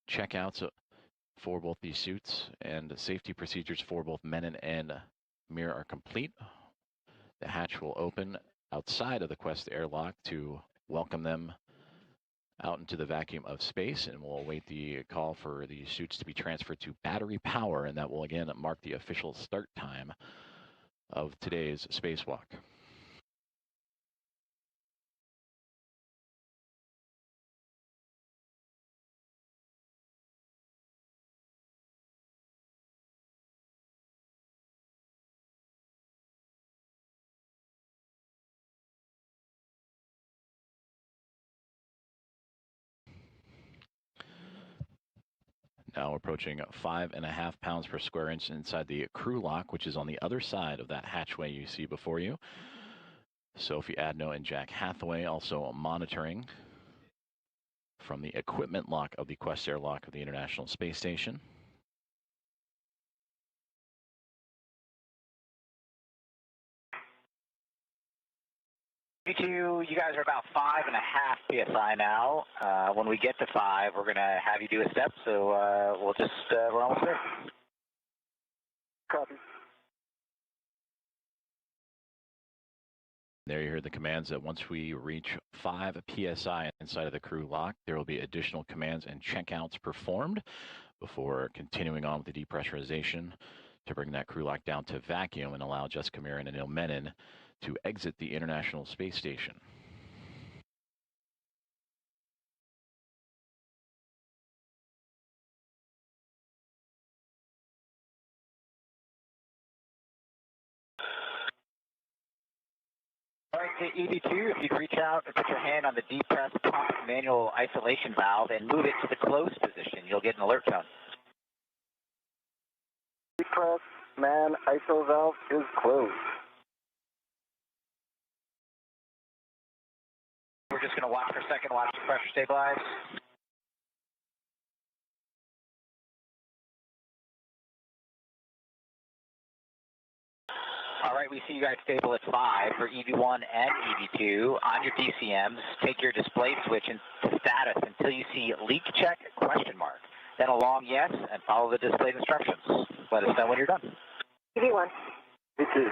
Speaker 1: checkouts for both these suits and safety procedures for both Menon and Meir are complete, the hatch will open outside of the Quest airlock to welcome them out into the vacuum of space, and we'll await the call for the suits to be transferred to battery power, and that will again mark the official start time of today's spacewalk. Now approaching 5.5 pounds per square inch inside the crew lock, which is on the other side of that hatchway you see before you. Sophie Adno and Jack Hathaway also monitoring from the equipment lock of the Quest airlock of the International Space Station.
Speaker 2: You guys are about 5.5 psi now. When we get to 5, we're going to have you do a step, so we'll just, we're almost there.
Speaker 7: Copy.
Speaker 1: There you heard the commands that once we reach 5 psi inside of the crew lock, there will be additional commands and checkouts performed before continuing on with the depressurization to bring that crew lock down to vacuum and allow Jessica Meir and Anil Menon to exit the International Space Station.
Speaker 2: All right, to EV2, if you'd reach out and put your hand on the depressed pump manual isolation valve and move it to the closed position, you'll get an alert tone.
Speaker 7: Depress man ISO valve is closed.
Speaker 2: We're just going to watch for a second, watch the pressure stabilize. All right, we see you guys stable at 5 for EV1 and EV2. On your DCMs, take your display switch into status until you see leak check ? Then a long yes, and follow the displayed instructions. Let us know when you're done.
Speaker 6: EV1.
Speaker 7: EV2.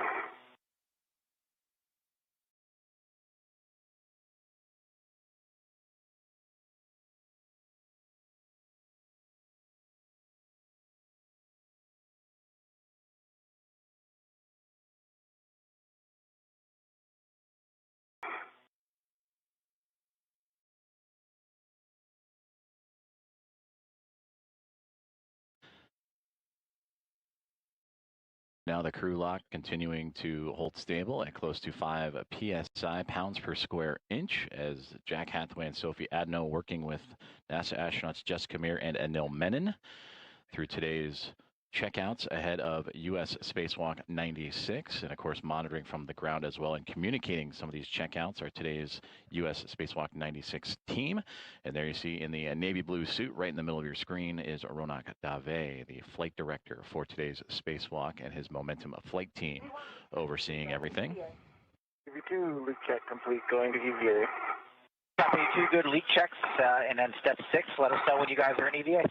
Speaker 1: Now the crew lock continuing to hold stable at close to 5 psi, pounds per square inch, as Jack Hathaway and Sophie Adno working with NASA astronauts Jessica Meir and Anil Menon through today's checkouts ahead of U.S. Spacewalk 96, and of course monitoring from the ground as well and communicating some of these checkouts are today's U.S. Spacewalk 96 team. And there you see in the navy blue suit right in the middle of your screen is Ronak Dave, the flight director for today's spacewalk, and his Momentum flight team overseeing everything.
Speaker 7: EV2 leak check complete, going to EVA.
Speaker 2: Copy, 2 good leak checks, and then step 6, let us know when you guys are in EVA.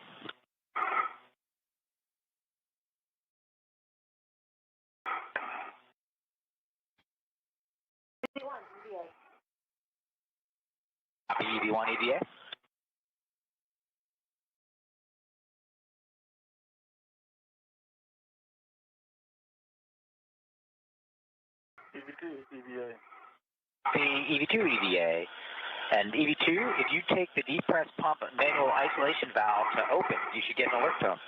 Speaker 2: Copy, EV1 EVA.
Speaker 7: EV2 EVA.
Speaker 2: The EV2 EVA. And EV2, if you take the depress pump manual isolation valve to open, you should get an alert tone.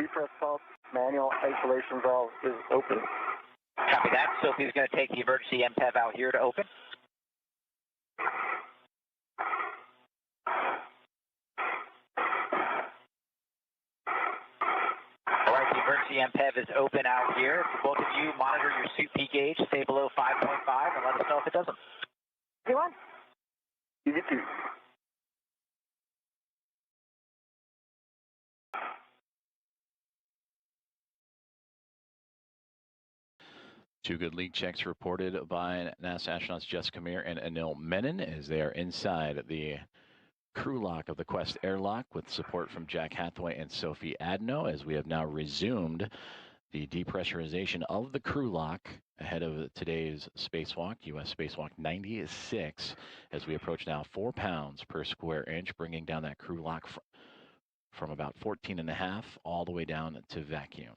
Speaker 7: Depress pump manual isolation valve is open.
Speaker 2: Copy that. Sophie's going to take the emergency MPEV out here to open. All right, the emergency MPEV is open out here. Both of you monitor your suit P gauge, stay below 5.5, and let us know if it doesn't.
Speaker 6: EV1.
Speaker 7: EV2.
Speaker 1: Two good leak checks reported by NASA astronauts Jessica Meir and Anil Menon as they are inside the crew lock of the Quest airlock with support from Jack Hathaway and Sophie Adno, as we have now resumed the depressurization of the crew lock ahead of today's spacewalk, U.S. Spacewalk 96, as we approach now 4 pounds per square inch, bringing down that crew lock from about 14.5 all the way down to vacuum.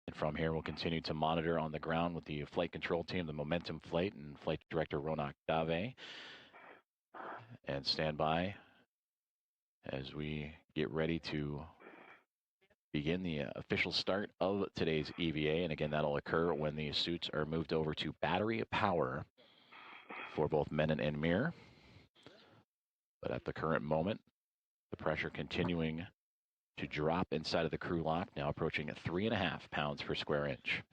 Speaker 1: And from here, we'll continue to monitor on the ground with the flight control team, the Momentum Flight, and Flight Director Ronak Dave. And stand by as we get ready to begin the official start of today's EVA. And again, that'll occur when the suits are moved over to battery power for both Menon and Meir. But at the current moment, the pressure continuing to drop inside of the crew lock, now approaching 3.5 pounds per square inch.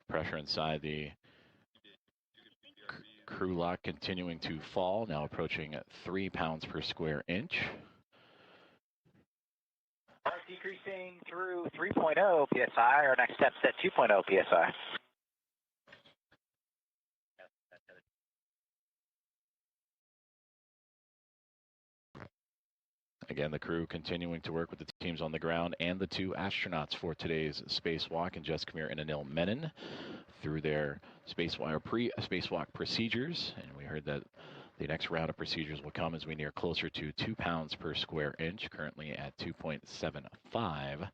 Speaker 1: Pressure inside the crew lock continuing to fall, now approaching 3 pounds per square inch.
Speaker 2: All right, decreasing through 3.0 psi. Our next step's at 2.0 psi.
Speaker 1: Again, the crew continuing to work with the teams on the ground and the 2 astronauts for today's spacewalk, and Jessica Meir and Anil Menon through their pre-spacewalk procedures. And we heard that the next round of procedures will come as we near closer to 2 pounds per square inch, currently at 2.75.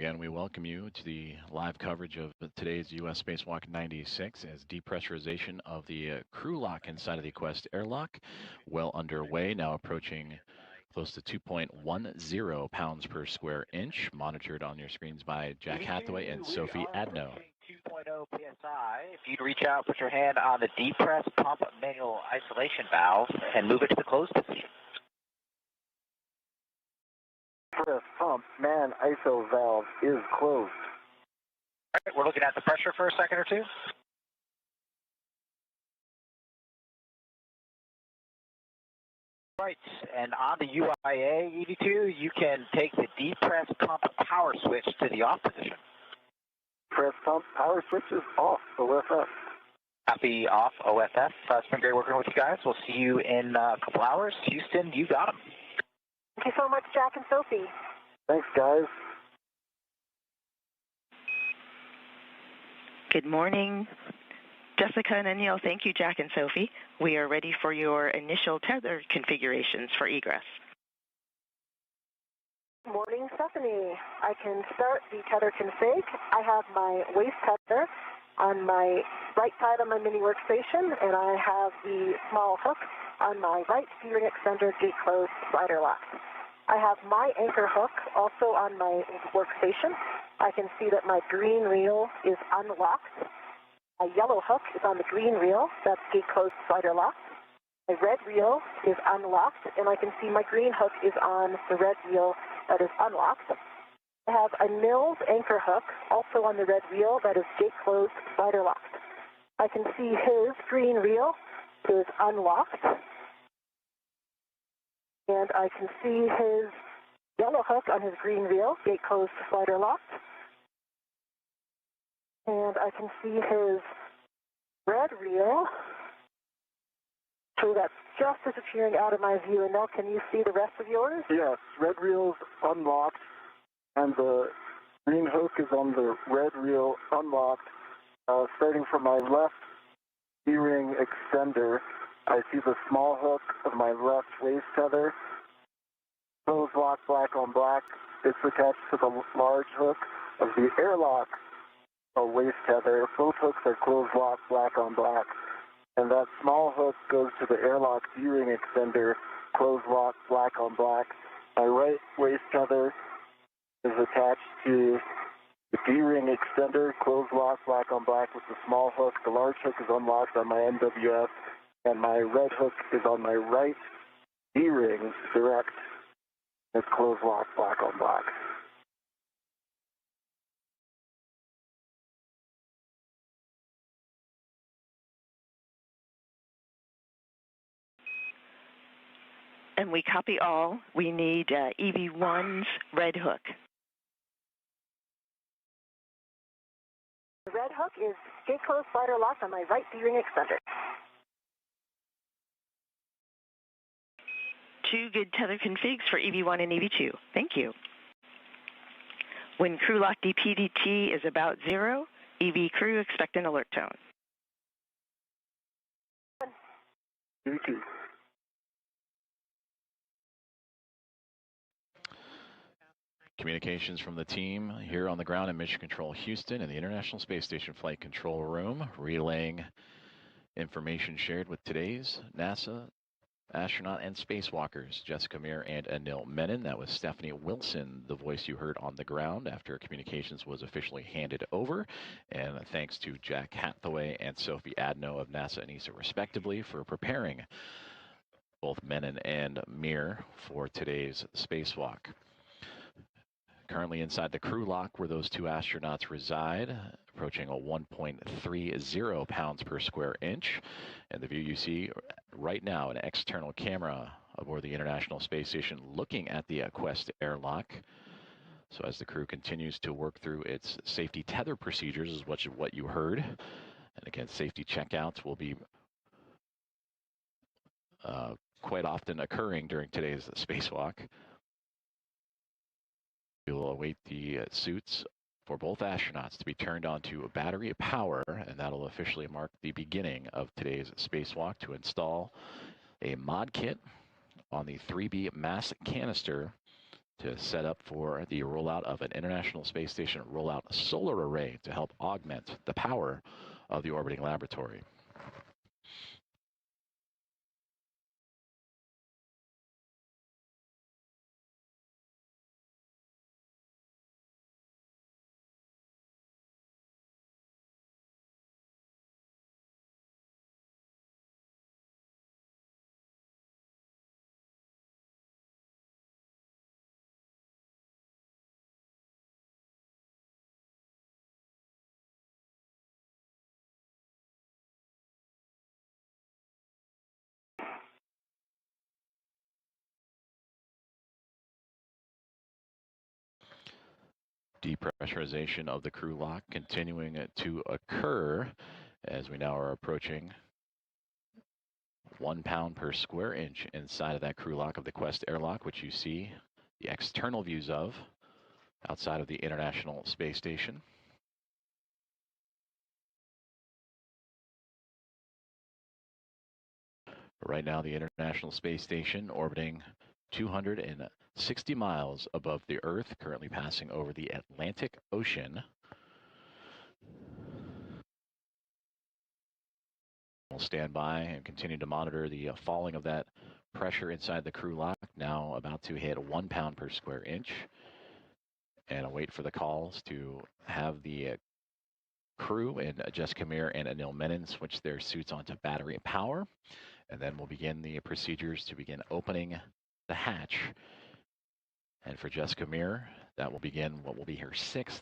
Speaker 1: Again, we welcome you to the live coverage of today's U.S. Spacewalk 96 as depressurization of the crew lock inside of the Quest airlock well underway, now approaching close to 2.10 pounds per square inch, monitored on your screens by Jack Hathaway and Sophie Adno.
Speaker 2: 2.0 PSI. If you'd reach out, put your hand on the depress pump manual isolation valve and move it to the closed position.
Speaker 7: Press pump man ISO valve is closed.
Speaker 2: All right, we're looking at the pressure for a second or two. Right, and on the UIA EV2, you can take the depress pump power switch to the off position.
Speaker 7: Press pump power switch is off. OFF.
Speaker 2: Copy off OFF. It's been great working with you guys. We'll see you in a couple hours. Houston, you got them.
Speaker 6: Thank you so much, Jack and Sophie.
Speaker 7: Thanks, guys.
Speaker 8: Good morning, Jessica and Anil. Thank you, Jack and Sophie. We are ready for your initial tether configurations for egress.
Speaker 6: Morning, Stephanie. I can start the tether config. I have my waist tether on my right side of my mini workstation, and I have the small hook on my right steering extender gate closed slider lock. I have my anchor hook also on my workstation. I can see that my green reel is unlocked. My yellow hook is on the green reel, that's gate closed slider lock. My red reel is unlocked, and I can see my green hook is on the red reel that is unlocked. I have a Mills anchor hook also on the red reel that is gate closed slider locked. I can see his green reel is unlocked, and I can see his yellow hook on his green reel, gate closed slider locked. And I can see his red reel. So that's just disappearing out of my view. And now can you see the rest of yours?
Speaker 7: Yes, red reel's unlocked, and the green hook is on the red reel unlocked. Starting from my left steering extender, I see the small hook of my left waist tether. Closed lock, black on black. It's attached to the large hook of the airlock waist tether. Both hooks are closed lock, black on black. And that small hook goes to the airlock steering extender, closed lock, black on black. My right waist tether is attached to the D-ring extender, closed lock, black on black with the small hook. The large hook is unlocked on my NWF, and my red hook is on my right D-ring direct. It's closed lock, black on black.
Speaker 8: And we copy all. We need EV1's red hook.
Speaker 6: The red hook is gate closed slider lock on my right D-ring extender.
Speaker 8: Two good tether configs for EV1 and EV2. Thank you. When crew lock DPDT is about 0, EV crew expect an alert tone.
Speaker 7: EV2.
Speaker 1: Communications from the team here on the ground in Mission Control Houston in the International Space Station Flight Control Room, relaying information shared with today's NASA astronaut and spacewalkers, Jessica Meir and Anil Menon. That was Stephanie Wilson, the voice you heard on the ground after communications was officially handed over. And thanks to Jack Hathaway and Sophie Adno of NASA and ESA, respectively, for preparing both Menon and Meir for today's spacewalk. Currently inside the crew lock where those two astronauts reside, approaching a 1.30 pounds per square inch. And the view you see right now, an external camera aboard the International Space Station looking at the Quest airlock. So as the crew continues to work through its safety tether procedures is what you heard. And again, safety checkouts will be quite often occurring during today's spacewalk. We will await the suits for both astronauts to be turned on to battery power, and that'll officially mark the beginning of today's spacewalk to install a mod kit on the 3B mass canister to set up for the rollout of an International Space Station rollout solar array to help augment the power of the orbiting laboratory. Depressurization of the crew lock continuing to occur as we now are approaching 1 pound per square inch inside of that crew lock of the Quest airlock, which you see the external views of outside of the International Space Station. Right now, the International Space Station orbiting 260 miles above the Earth, currently passing over the Atlantic Ocean. We'll stand by and continue to monitor the falling of that pressure inside the crew lock, now about to hit 1 pound per square inch, and await for the calls to have the crew and Jessica Meir and Anil Menon switch their suits onto battery power. And then we'll begin the procedures to begin opening the hatch. And for Jessica Meir, that will begin what will be her 6th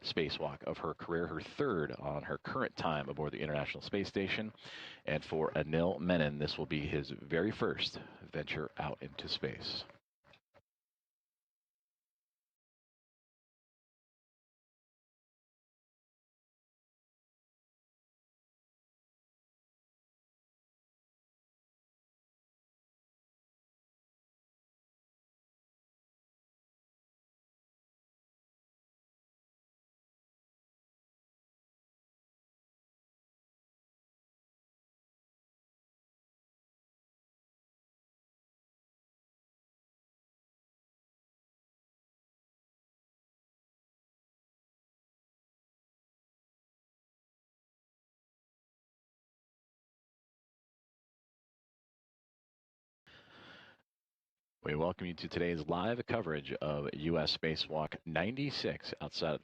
Speaker 1: spacewalk of her career, her 3rd on her current time aboard the International Space Station. And for Anil Menon, this will be his very first venture out into space. We welcome you to today's live coverage of U.S. Spacewalk 96 outside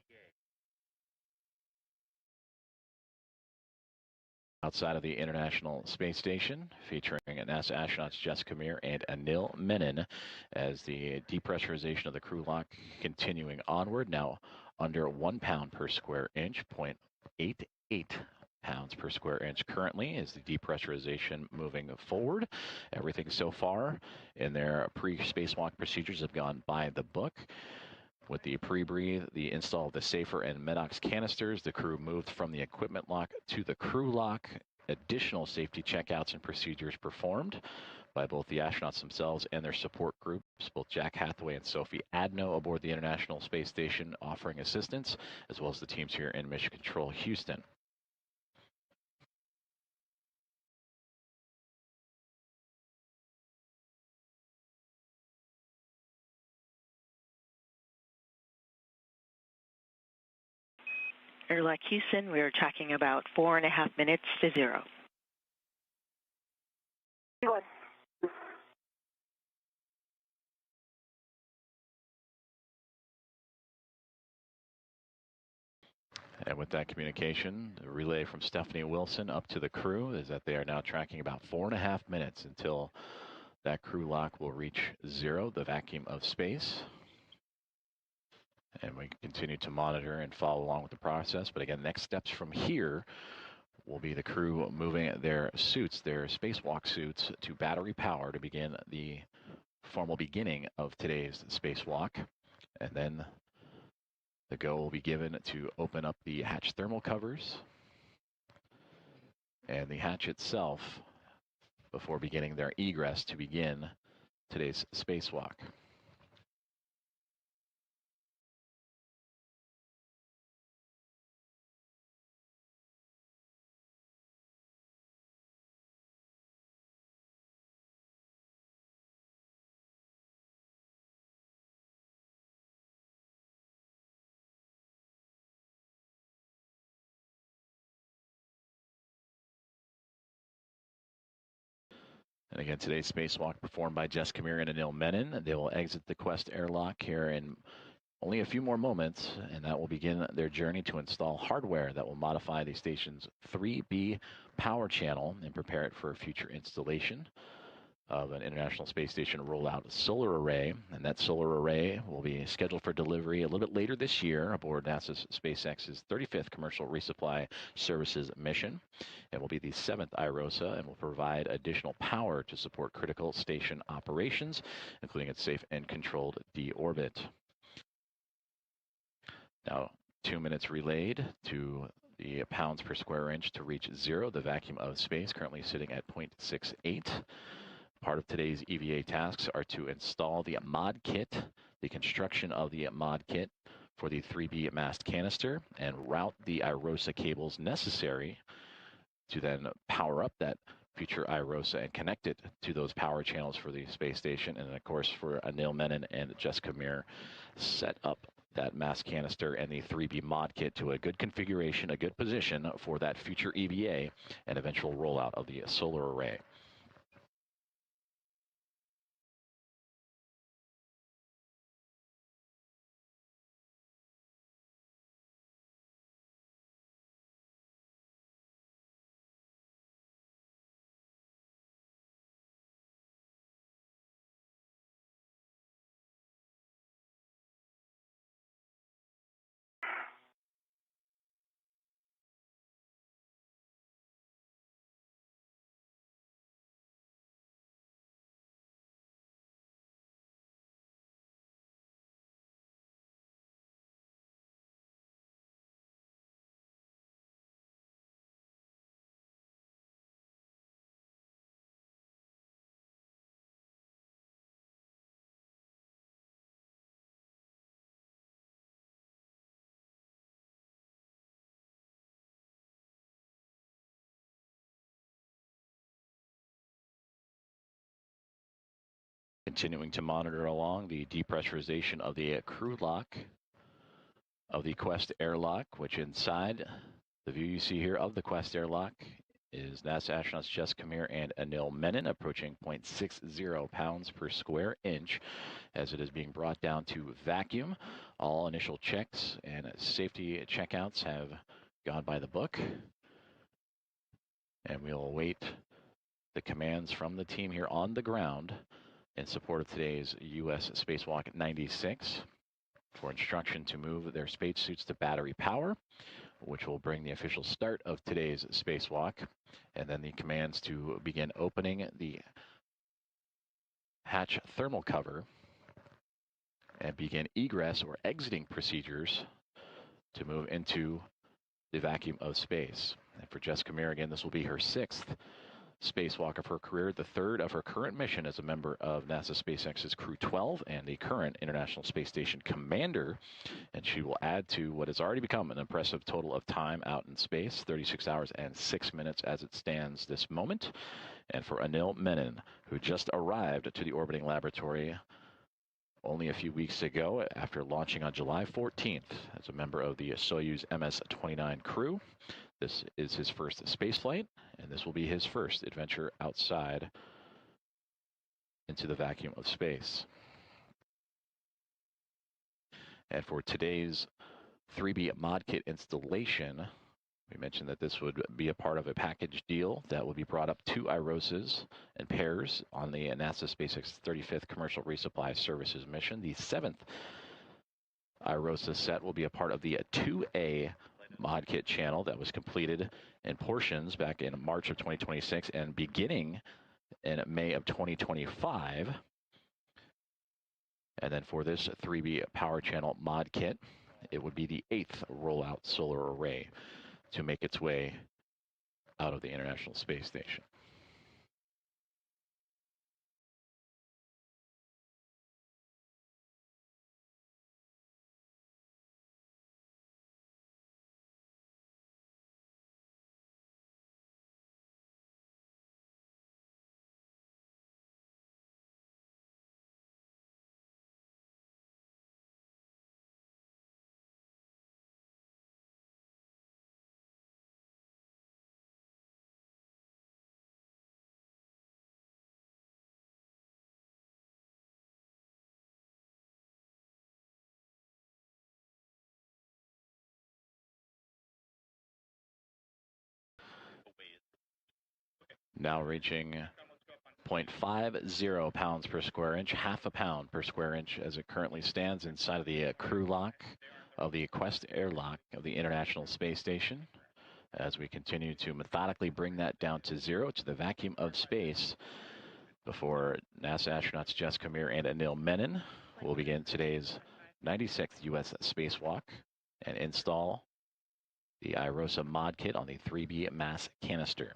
Speaker 1: of the International Space Station, featuring NASA astronauts Jessica Meir and Anil Menon as the depressurization of the crew lock continuing onward, now under 1 pound per square inch, 0.88 pounds per square inch currently is the depressurization moving forward. Everything so far in their pre-spacewalk procedures have gone by the book. With the pre-breathe, the install of the safer and Medox canisters, the crew moved from the equipment lock to the crew lock. Additional safety checkouts and procedures performed by both the astronauts themselves and their support groups, both Jack Hathaway and Sophie Adno aboard the International Space Station offering assistance, as well as the teams here in Mission Control Houston.
Speaker 8: Airlock Houston, we are tracking about 4.5 minutes to 0.
Speaker 6: Good.
Speaker 1: And with that communication, the relay from Stephanie Wilson up to the crew is that they are now tracking about 4.5 minutes until that crew lock will reach 0, the vacuum of space. And we continue to monitor and follow along with the process. But again, next steps from here will be the crew moving their suits, their spacewalk suits, to battery power to begin the formal beginning of today's spacewalk. And then the go will be given to open up the hatch thermal covers and the hatch itself before beginning their egress to begin today's spacewalk. Again, today's spacewalk performed by Jessica Meir and Anil Menon. They will exit the Quest airlock here in only a few more moments, and that will begin their journey to install hardware that will modify the station's 3B power channel and prepare it for future installation of an International Space Station rollout solar array. And that solar array will be scheduled for delivery a little bit later this year aboard NASA's SpaceX's 35th Commercial Resupply Services mission. It will be the 7th IROSA and will provide additional power to support critical station operations, including its safe and controlled deorbit. Now, 2 minutes relayed to the pounds per square inch to reach 0, the vacuum of space, currently sitting at 0.68. Part of today's EVA tasks are to install the mod kit, the construction of the mod kit for the 3B mast canister, and route the IROSA cables necessary to then power up that future IROSA and connect it to those power channels for the space station. And of course, for Anil Menon and Jessica Meir, set up that mast canister and the 3B mod kit to a good configuration, a good position for that future EVA and eventual rollout of the solar array. Continuing to monitor along the depressurization of the crew lock of the Quest airlock, which inside the view you see here of the Quest airlock is NASA astronauts Jessica Meir and Anil Menon, approaching 0.60 pounds per square inch as it is being brought down to vacuum. All initial checks and safety checkouts have gone by the book, and we'll await the commands from the team here on the ground in support of today's U.S. Spacewalk 96 for instruction to move their spacesuits to battery power, which will bring the official start of today's spacewalk, and then the commands to begin opening the hatch thermal cover and begin egress or exiting procedures to move into the vacuum of space. And for Jessica Meir, again, this will be her 6th spacewalk of her career, the 3rd of her current mission as a member of NASA SpaceX's Crew 12 and the current International Space Station commander. And she will add to what has already become an impressive total of time out in space, 36 hours and 6 minutes as it stands this moment. And for Anil Menon, who just arrived to the orbiting laboratory only a few weeks ago after launching on July 14th as a member of the Soyuz MS-29 crew. This is his first space flight, and this will be his first adventure outside into the vacuum of space. And for today's 3B mod kit installation, we mentioned that this would be a part of a package deal that will be brought up to IROSAs and pairs on the NASA SpaceX 35th Commercial Resupply Services mission. The 7th IROSA set will be a part of the 2A mod kit channel that was completed in portions back in March of 2026 and beginning in May of 2025. And then for this 3B power channel mod kit, it would be the 8th rollout solar array to make its way out of the International Space Station. Now reaching 0.50 pounds per square inch, half a pound per square inch as it currently stands inside of the crew lock of the Quest airlock of the International Space Station. As we continue to methodically bring that down to zero, to the vacuum of space, before NASA astronauts Jessica Meir and Anil Menon will begin today's 96th U.S. spacewalk and install the IROSA mod kit on the 3B mass canister.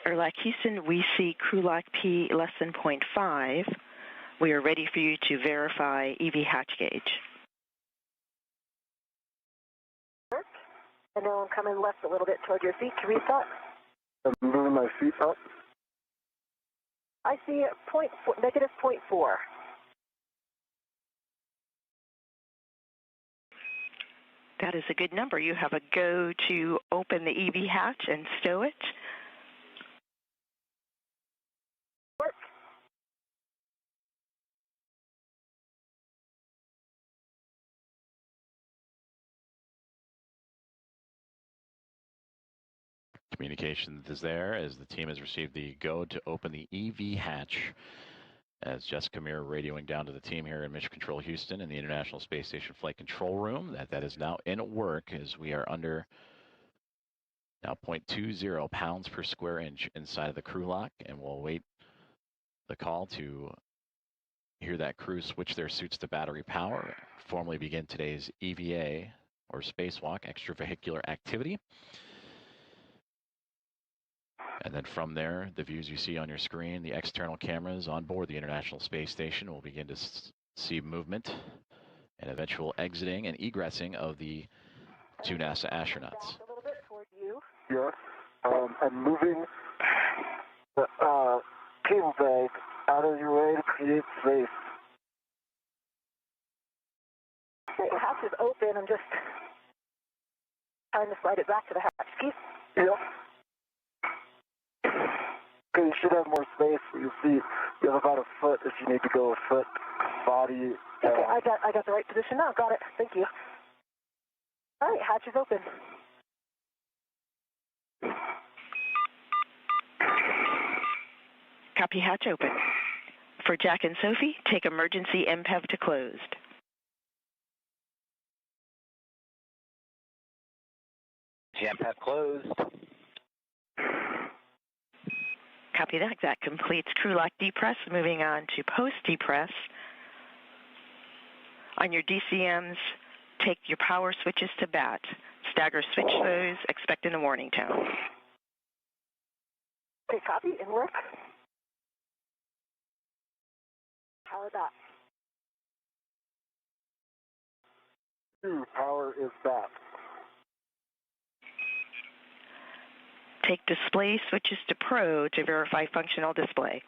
Speaker 8: Airlock Houston, we see crew lock P less than 0.5. We are ready for you to verify EV hatch gauge.
Speaker 6: And now I'm coming left a little bit toward your feet to reset.
Speaker 7: I'm moving my feet up.
Speaker 6: I see negative 0.4.
Speaker 8: That is a good number. You have a go to open the EV hatch and stow it.
Speaker 6: Work.
Speaker 1: Communication is there as the team has received the go to open the EV hatch. As Jessica Meir radioing down to the team here in Mission Control Houston in the International Space Station Flight Control Room. That is now in work as we are under now 0.20 pounds per square inch inside of the crew lock, and we'll await the call to hear that crew switch their suits to battery power, formally begin today's EVA or spacewalk, extravehicular activity. And then from there, the views you see on your screen, the external cameras on board the International Space Station will begin to see movement and eventual exiting and egressing of the two NASA astronauts.
Speaker 6: A little bit toward you.
Speaker 7: Yes. I'm moving the cable bag out of your way to create space.
Speaker 6: Okay, the hatch is open. I'm just trying to slide it back to the hatch. Keith?
Speaker 7: Yep. Okay, you should have more space for your feet. You have about a foot if you need to go a foot. Body.
Speaker 6: Okay, I got the right position now. Got it. Thank you. All right, hatch is open.
Speaker 8: Copy, hatch open. For Jack and Sophie, take emergency MPEV to closed.
Speaker 2: GMPAD closed.
Speaker 8: Copy that. That completes crew lock depress. Moving on to post depress. On your DCMs, take your power switches to bat. Stagger switch those, expecting a warning tone.
Speaker 6: Okay, copy, in work. Power that.
Speaker 7: Power is back.
Speaker 8: Take display switches to Pro to verify functional display.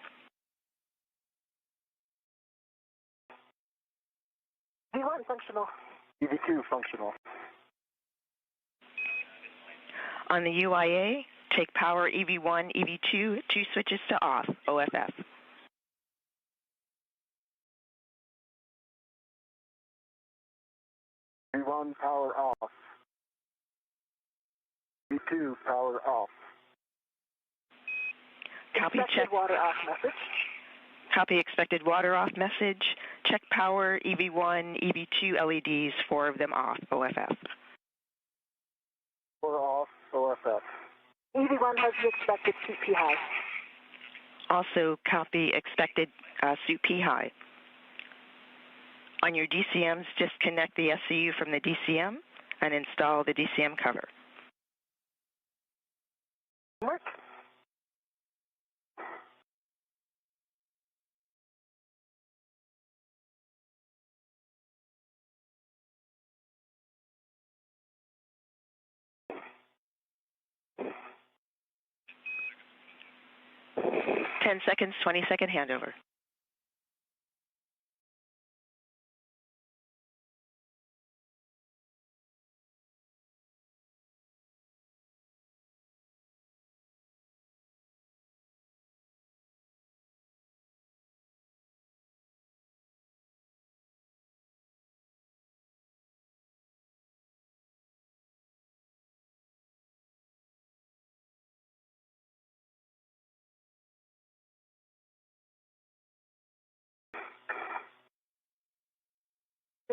Speaker 6: V1 functional.
Speaker 7: EV2 functional.
Speaker 8: On the UIA, take power EV1, EV2, two switches to off, OFF.
Speaker 7: V1 power off. V2 power off.
Speaker 8: Copy,
Speaker 6: Expected
Speaker 8: check.
Speaker 6: water off message.
Speaker 8: Copy expected water off message. Check power EV1, EV2 LEDs, 4 of them off, OFF.
Speaker 7: 4 off, OFF.
Speaker 6: EV1 has the expected CP high.
Speaker 8: Also copy expected suit P high. On your DCMs, disconnect the SCU from the DCM and install the DCM cover.
Speaker 6: Work.
Speaker 8: Ten seconds, 20-second handover.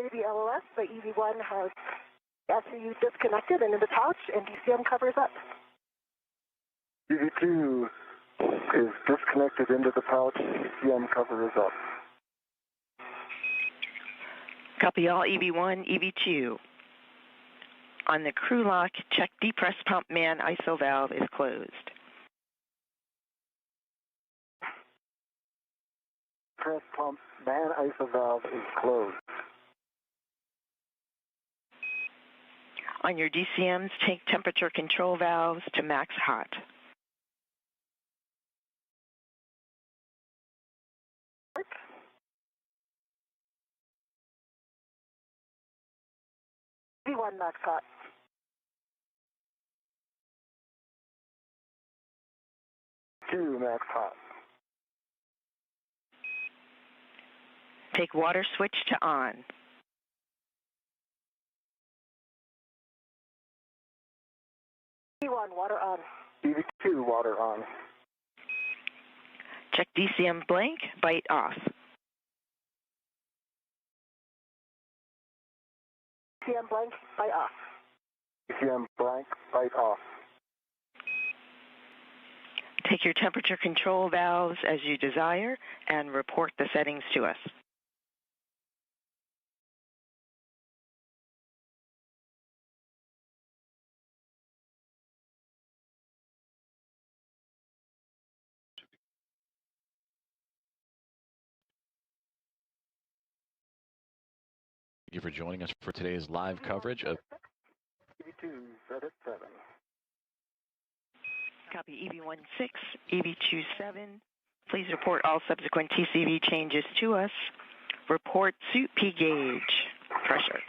Speaker 6: Baby LOS, the EV1 has SCU disconnected and in the pouch, and DCM covers up.
Speaker 7: EV2 is disconnected into the pouch, DCM cover is up.
Speaker 8: Copy all EV1, EV2. On the crew lock, check depress pump man ISO valve is closed.
Speaker 7: Press pump man ISO valve is closed.
Speaker 8: On your DCMs, take temperature control valves to max hot.
Speaker 6: EV1 max hot.
Speaker 7: Two max hot.
Speaker 8: Take water switch to on.
Speaker 6: EV1 water on.
Speaker 7: EV2 water on.
Speaker 8: Check DCM blank, bite off.
Speaker 6: DCM blank, bite off.
Speaker 7: DCM blank, bite off.
Speaker 8: Take your temperature control valves as you desire and report the settings to us.
Speaker 1: Thank you for joining us for today's live coverage of
Speaker 7: EV2 set at 7.
Speaker 8: Copy EV16, EV27. Please report all subsequent TCV changes to us. Report suit P gauge pressure.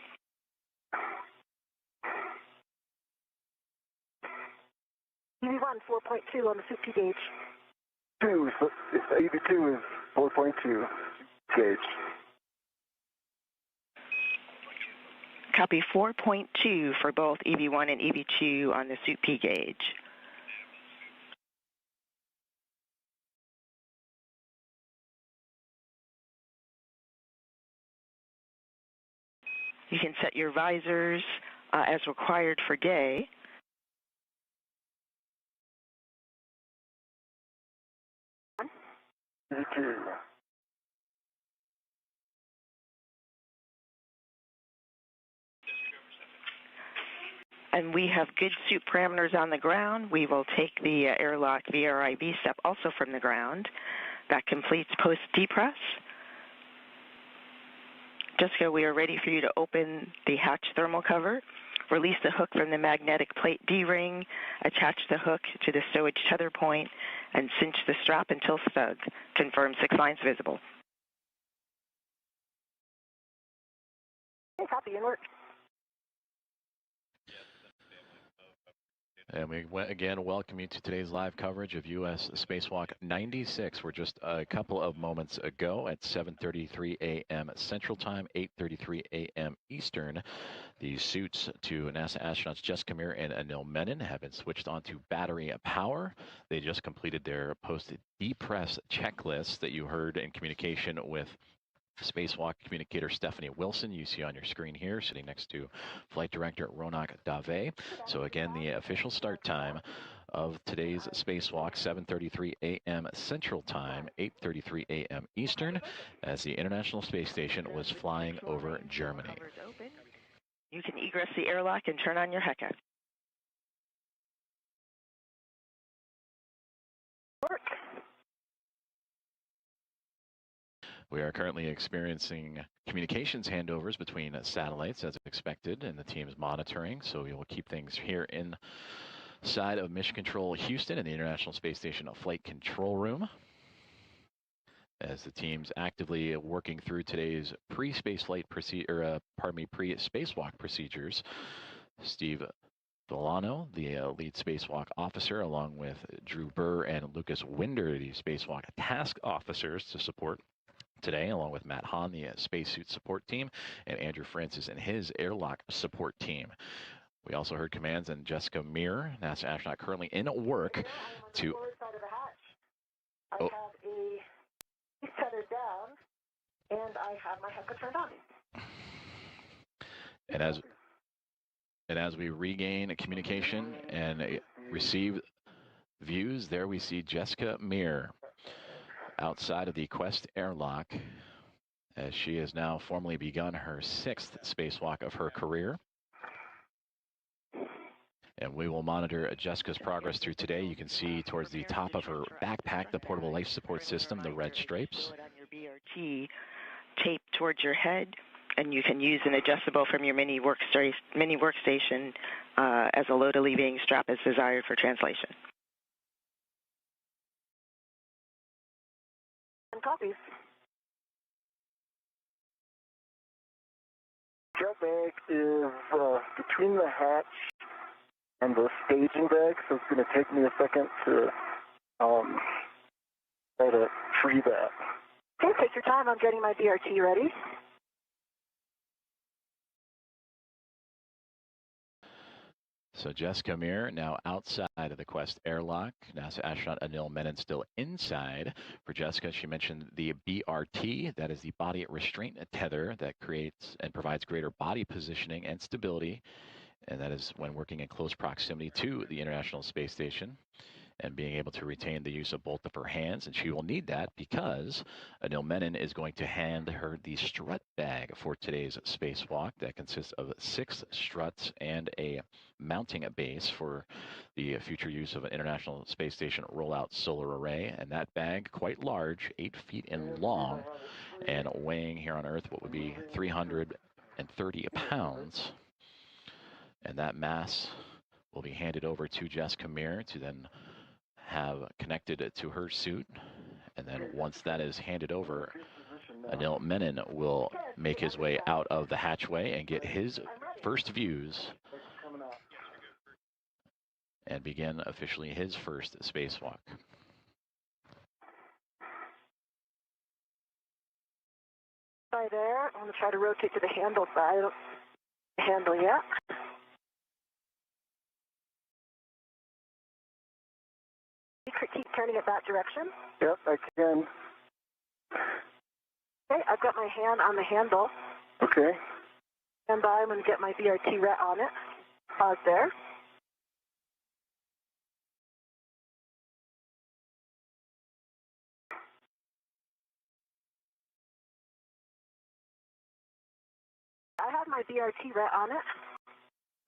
Speaker 6: EV1 4.2 on the suit P gauge.
Speaker 7: EV2 is 4.2 gauge.
Speaker 8: Copy 4.2 for both EV1 and EV2 on the suit P gauge. You can set your visors as required for day.
Speaker 7: EV2.
Speaker 8: And we have good suit parameters on the ground. We will take the airlock VRIV step also from the ground. That completes post-depress. Jessica, we are ready for you to open the hatch thermal cover. Release the hook from the magnetic plate D-ring, attach the hook to the stowage tether point, and cinch the strap until snug. Confirm 6 lines visible.
Speaker 6: Okay, copy, and work.
Speaker 1: And we again welcome you to today's live coverage of U.S. Spacewalk 96. We're just a couple of moments ago at 7:33 a.m. Central Time, 8:33 a.m. Eastern. The suits to NASA astronauts Jessica Meir and Anil Menon have been switched on to battery power. They just completed their post-depress checklist that you heard in communication with Spacewalk communicator Stephanie Wilson, you see on your screen here, sitting next to Flight Director Ronak Dave. So again, the official start time of today's Spacewalk, 7:33 a.m. Central Time, 8:33 a.m. Eastern, as the International Space Station was flying over Germany.
Speaker 8: You can egress the airlock and turn on your HECA.
Speaker 1: We are currently experiencing communications handovers between satellites as expected, and the team is monitoring, so we will keep things here inside of Mission Control Houston in the International Space Station Flight Control Room, as the team's actively working through today's pre-spacewalk procedures. Steve Delano, the lead spacewalk officer, along with Drew Burr and Lucas Winder, the spacewalk task officers to support today, along with Matt Hahn, the spacesuit support team, and Andrew Francis and his airlock support team. We also heard commands and Jessica Meir, NASA astronaut currently in work to...
Speaker 6: I have a tether down, and I have my HECA turned on.
Speaker 1: And as we regain communication and receive views, there we see Jessica Meir outside of the Quest airlock as she has now formally begun her 6th spacewalk of her career. And we will monitor Jessica's progress through today. You can see towards the top of her backpack the portable life support system, the red stripes.
Speaker 8: On your BRT taped towards your head, and you can use an adjustable from your mini workstation as a load alleviating strap as desired for translation.
Speaker 6: And copies.
Speaker 7: Jet bag is between the hatch and the staging bag, so it's going to take me a second to try to free that.
Speaker 6: Okay, take your time. I'm getting my BRT ready.
Speaker 1: So Jessica Meir now outside of the Quest airlock. NASA astronaut Anil Menon still inside. For Jessica, she mentioned the BRT, that is the body restraint tether that creates and provides greater body positioning and stability. And that is when working in close proximity to the International Space Station and being able to retain the use of both of her hands. And she will need that because Anil Menon is going to hand her the strut bag for today's spacewalk that consists of 6 struts and a mounting base for the future use of an International Space Station rollout solar array. And that bag, quite large, 8 feet in long, and weighing here on Earth what would be 330 pounds. And that mass will be handed over to Jessica Meir to then have connected to her suit. And then once that is handed over, Anil Menon will make his way out of the hatchway and get his first views and begin officially his first spacewalk.
Speaker 6: By there, I'm going to try to rotate to the handle side. Handle yet. Keep turning it that direction.
Speaker 7: Yep, I can.
Speaker 6: Okay, I've got my hand on the handle.
Speaker 7: Okay.
Speaker 6: Stand by, I'm going to get my BRT ret on it. Pause there. I have my BRT ret on it.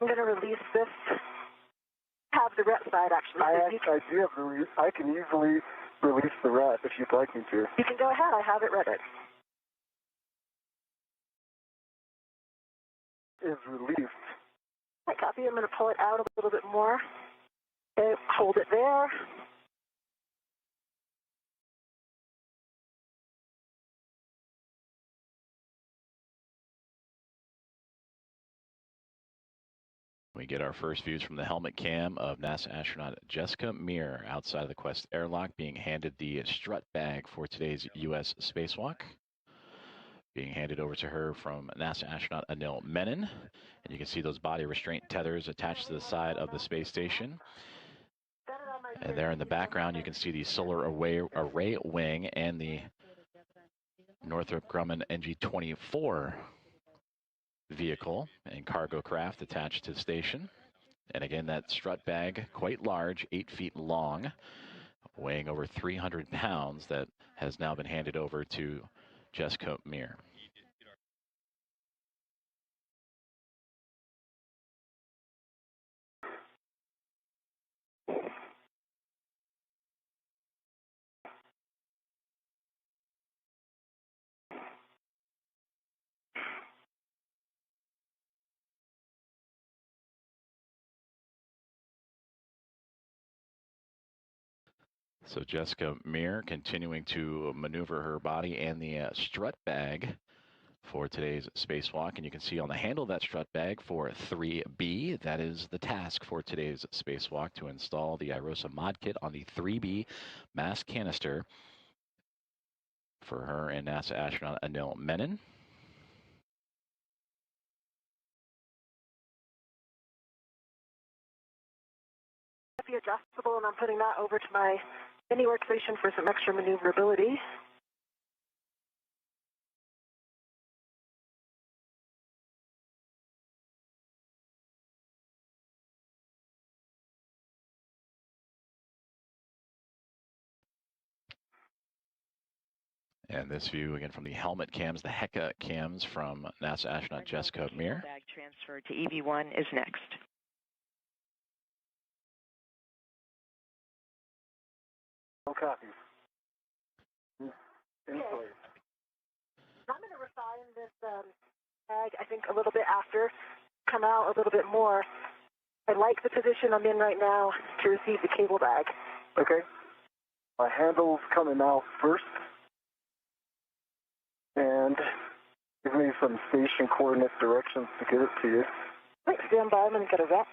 Speaker 6: I'm going to release this. Have the ret side actually.
Speaker 7: I do have release. I can easily release the ret if you'd like me to.
Speaker 6: You can go ahead. I have it retted.
Speaker 7: Is released.
Speaker 6: I copy. I'm going to pull it out a little bit more. Okay, hold it there.
Speaker 1: We get our first views from the helmet cam of NASA astronaut Jessica Meir outside of the Quest airlock being handed the strut bag for today's U.S. spacewalk. Being handed over to her from NASA astronaut Anil Menon. And you can see those body restraint tethers attached to the side of the space station. And there in the background, you can see the solar array wing and the Northrop Grumman NG-24 vehicle and cargo craft attached to the station. And again, that strut bag, quite large, 8 feet long, weighing over 300 pounds, that has now been handed over to Jessica Meir. So Jessica Meir continuing to maneuver her body and the strut bag for today's spacewalk. And you can see on the handle of that strut bag for 3B, that is the task for today's spacewalk, to install the IROSA mod kit on the 3B mass canister for her and NASA astronaut Anil Menon.
Speaker 6: Be adjustable, and I'm putting that over to my mini workstation for some extra maneuverability.
Speaker 1: And this view again from the helmet cams, the HECA cams from NASA astronaut Jessica Meir.
Speaker 8: Bag transfer to EV1 is next.
Speaker 7: No copies. In place.
Speaker 6: I'm going to refine this bag, I think, a little bit after, come out a little bit more. I like the position I'm in right now to receive the cable bag.
Speaker 7: Okay. My handle's coming out first. And give me some station coordinate directions to get it to you.
Speaker 6: Wait, stand by, I'm going to get a rep.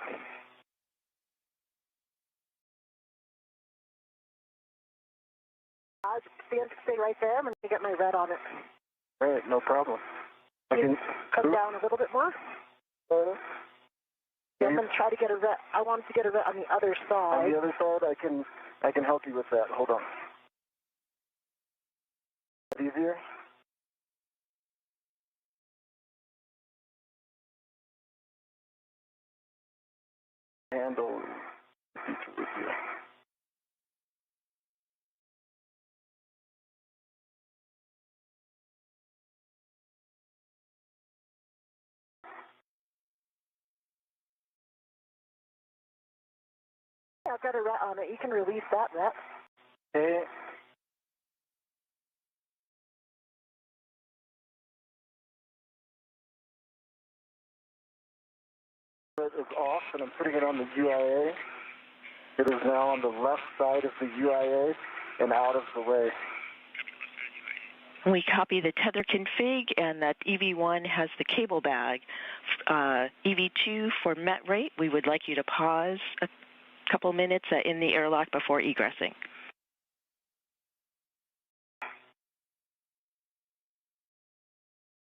Speaker 6: Stay right there, I'm going to get my red on it.
Speaker 7: All right, no problem. I can
Speaker 6: come down a little bit more. Yeah, I'm going to try to get a red. I wanted to get a red on the other side.
Speaker 7: On the other side, I can help you with that. Hold on. Easier? Handle feature with you.
Speaker 6: Yeah, I've got a ret on it. You can release that ret.
Speaker 7: Okay. It is off, and I'm putting it on the UIA. It is now on the left side of the UIA and out of the way.
Speaker 8: We copy the tether config, and that EV1 has the cable bag. EV2 for met rate, we would like you to pause a couple minutes in the airlock before egressing.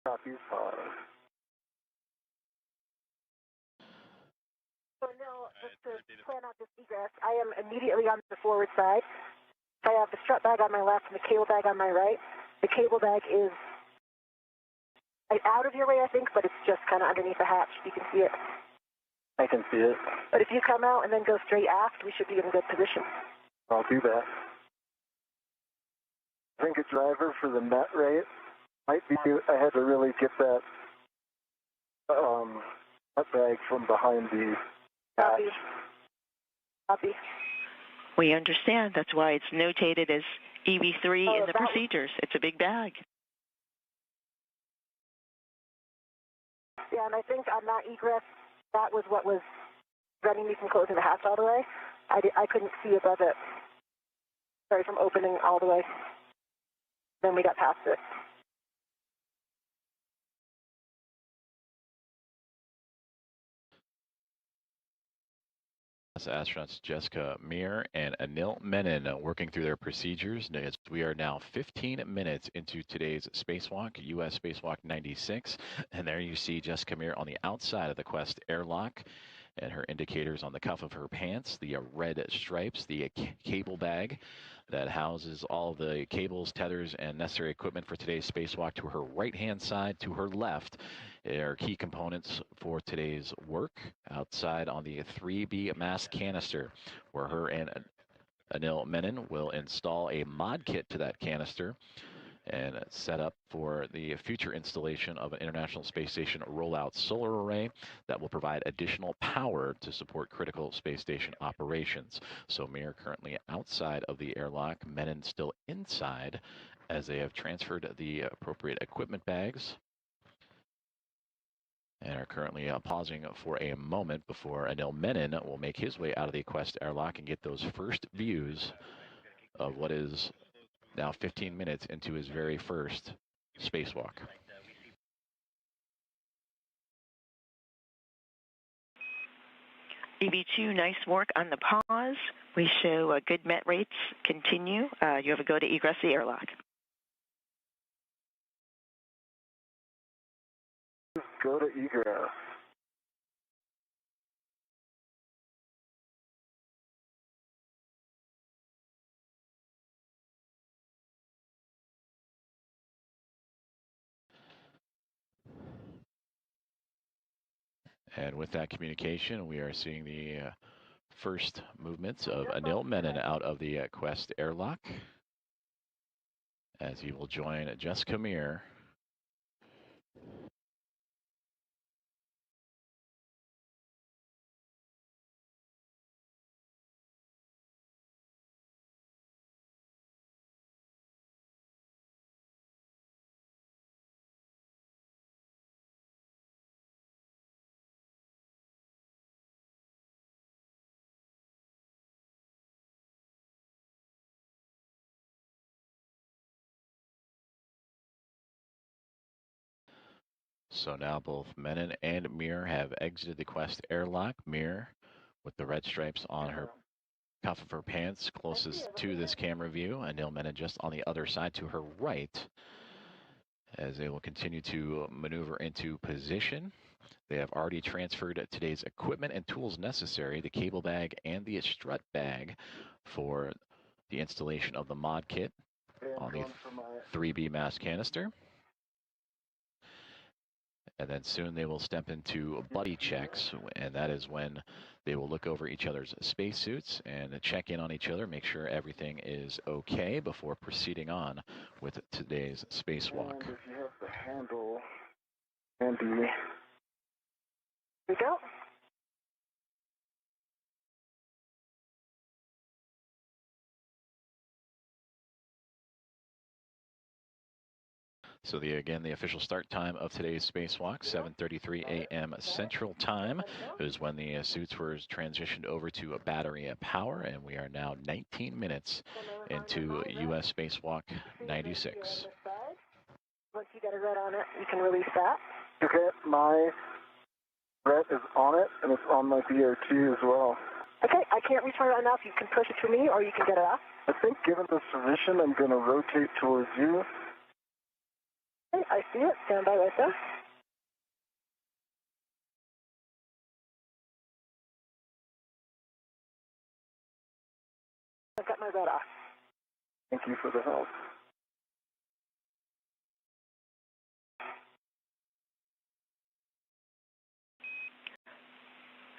Speaker 7: Copy, pause.
Speaker 6: So, no, just to plan out this egress, I am immediately on the forward side. So I have the strut bag on my left and the cable bag on my right. The cable bag is out of your way, I think, but it's just kind of underneath the hatch. You can see it.
Speaker 7: I can see it.
Speaker 6: But if you come out and then go straight aft, we should be in a good position.
Speaker 7: I'll do that. I think a driver for the net rate might be, I had to really get that net bag from behind the hatch.
Speaker 6: Copy. Copy.
Speaker 8: We understand. That's why it's notated as EV3 in the procedures. It's a big bag.
Speaker 6: Yeah, and I think on that egress, that was what was preventing me from closing the hatch all the way. I couldn't see above it. Sorry, from opening all the way. Then we got past it.
Speaker 1: Astronauts Jessica Meir and Anil Menon working through their procedures. We are now 15 minutes into today's spacewalk, U.S. Spacewalk 96. And there you see Jessica Meir on the outside of the Quest airlock and her indicators on the cuff of her pants, the red stripes, the cable bag that houses all the cables, tethers, and necessary equipment for today's spacewalk. To her right-hand side, to her left, are key components for today's work. Outside on the 3B mass canister, where her and Anil Menon will install a mod kit to that canister and set up for the future installation of an International Space Station rollout solar array that will provide additional power to support critical space station operations. So Meir currently outside of the airlock, Menon still inside as they have transferred the appropriate equipment bags and are currently pausing for a moment before Anil Menon will make his way out of the Quest airlock and get those first views of what is now 15 minutes into his very first spacewalk.
Speaker 8: EV2, nice work on the pause. We show good met rates continue. You have a go to egress the airlock.
Speaker 7: Go to egress.
Speaker 1: And with that communication, we are seeing the first movements of Anil Menon out of the Quest airlock. as he will join Jessica Meir. So now both Menon and Meir have exited the Quest airlock. Meir, with the red stripes on her cuff of her pants, closest to this camera view. Anil Menon just on the other side to her right, as they will continue to maneuver into position. They have already transferred today's equipment and tools necessary, the cable bag and the strut bag, for the installation of the mod kit on the 3B mass canister. And then soon they will step into buddy checks, and that is when they will look over each other's spacesuits and check in on each other, make sure everything is okay before proceeding on with today's spacewalk.
Speaker 7: And if you have the handle handy. Here we go.
Speaker 1: So the official start time of today's spacewalk, 7:33 a.m. Central Time, is when the suits were transitioned over to battery power, and we are now 19 minutes into U.S. Spacewalk 96.
Speaker 6: Once you get a red on it, you can release that.
Speaker 7: Okay, my red is on it, and it's on my BRT as well.
Speaker 6: Okay, I can't reach my right now, so you can push it to me, or you can get it off.
Speaker 7: I think given this position, I'm going to rotate towards you.
Speaker 6: Okay, I see it. Stand by right there. I've got my red off.
Speaker 7: Thank you for the help.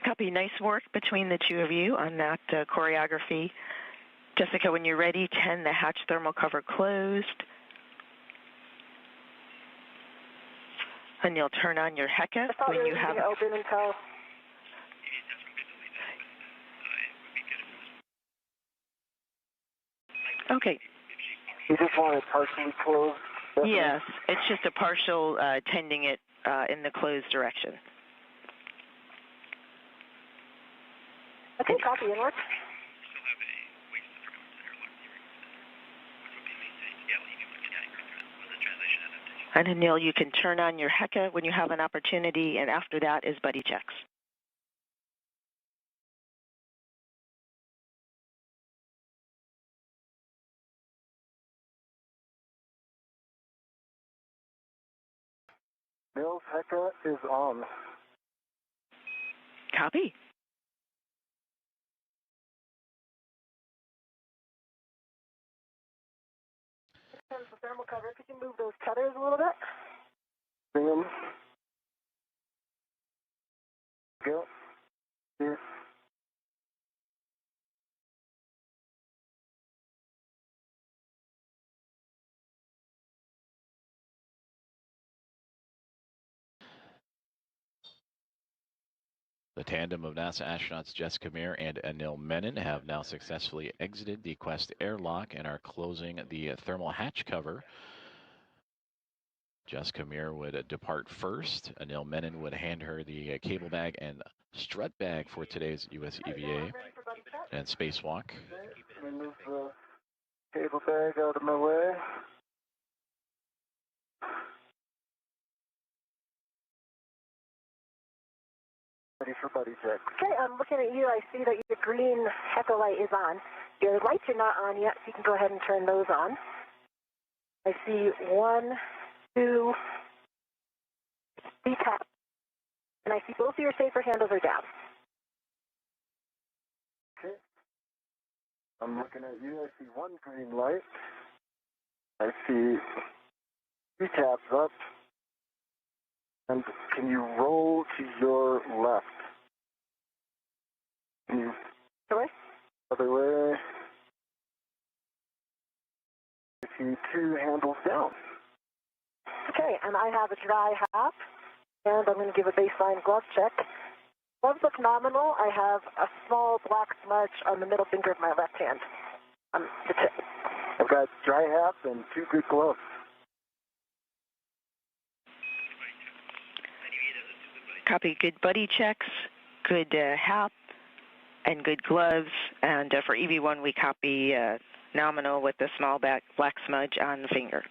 Speaker 8: Copy. Nice work between the two of you on that choreography. Jessica, when you're ready, 10, the hatch thermal cover closed. And you'll turn on your HECA when you have it
Speaker 6: open until.
Speaker 8: Okay.
Speaker 7: You just want it partially closed?
Speaker 8: Yes, it's just a partial tending it in the closed direction.
Speaker 6: Okay, copy, inward.
Speaker 8: And Anil, you can turn on your HECA when you have an opportunity, and after that is buddy checks.
Speaker 7: Bill's HECA is on.
Speaker 8: Copy.
Speaker 6: The thermal cover, could you move those tethers a little bit?
Speaker 7: Bring them. Go. Here.
Speaker 1: The tandem of NASA astronauts Jessica Meir and Anil Menon have now successfully exited the Quest airlock and are closing the thermal hatch cover. Jessica Meir would depart first. Anil Menon would hand her the cable bag and strut bag for today's US EVA and spacewalk.
Speaker 7: Let me move the cable bag out of my way. Ready for buddy check.
Speaker 6: Okay, I'm looking at you. I see that your green HECA light is on. Your lights are not on yet, so you can go ahead and turn those on. I see 1, 2, 3 taps. And I see both of your safer handles are down.
Speaker 7: Okay. I'm looking at you. I see one green light. I see 3 taps up. And can you roll to your left? Can you?
Speaker 6: Sorry?
Speaker 7: Other way. I the two handles down.
Speaker 6: Okay, and I have a dry half, and I'm going to give a baseline glove check. Gloves look nominal. I have a small black smudge on the middle finger of my left hand. The tip.
Speaker 7: I've got dry hats and two good gloves.
Speaker 8: Copy. Good buddy checks, good hat, and good gloves. And for EV1, we copy nominal with the small black smudge on the finger.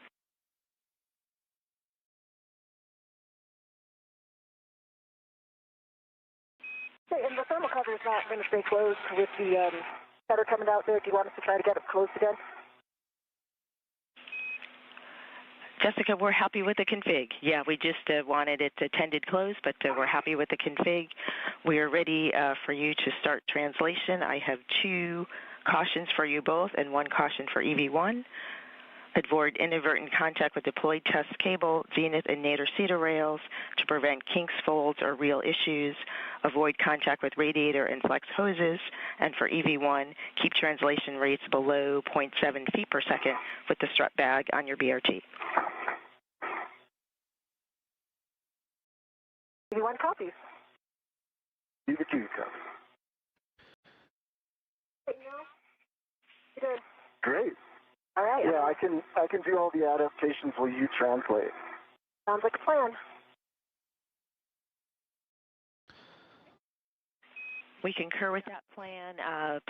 Speaker 6: Okay, and the thermal cover is not going to stay closed with the tether coming out there. Do you want us to try to get it closed again?
Speaker 8: Jessica, we're happy with the config. Yeah, we just wanted it tended closed, but we're happy with the config. We are ready for you to start translation. I have 2 cautions for you both and 1 caution for EV1. Avoid inadvertent contact with deployed test cable, zenith and nadir cedar rails to prevent kinks, folds, or real issues. Avoid contact with radiator and flex hoses. And for EV1, keep translation rates below 0.7 feet per second with the strut bag on your BRT.
Speaker 6: EV1 copies.
Speaker 7: EV2 copies.
Speaker 6: Hey, Neil. You good?
Speaker 7: Great.
Speaker 6: All right.
Speaker 7: Yeah, I can do all the adaptations while you translate.
Speaker 6: Sounds like a plan.
Speaker 8: We concur with that plan.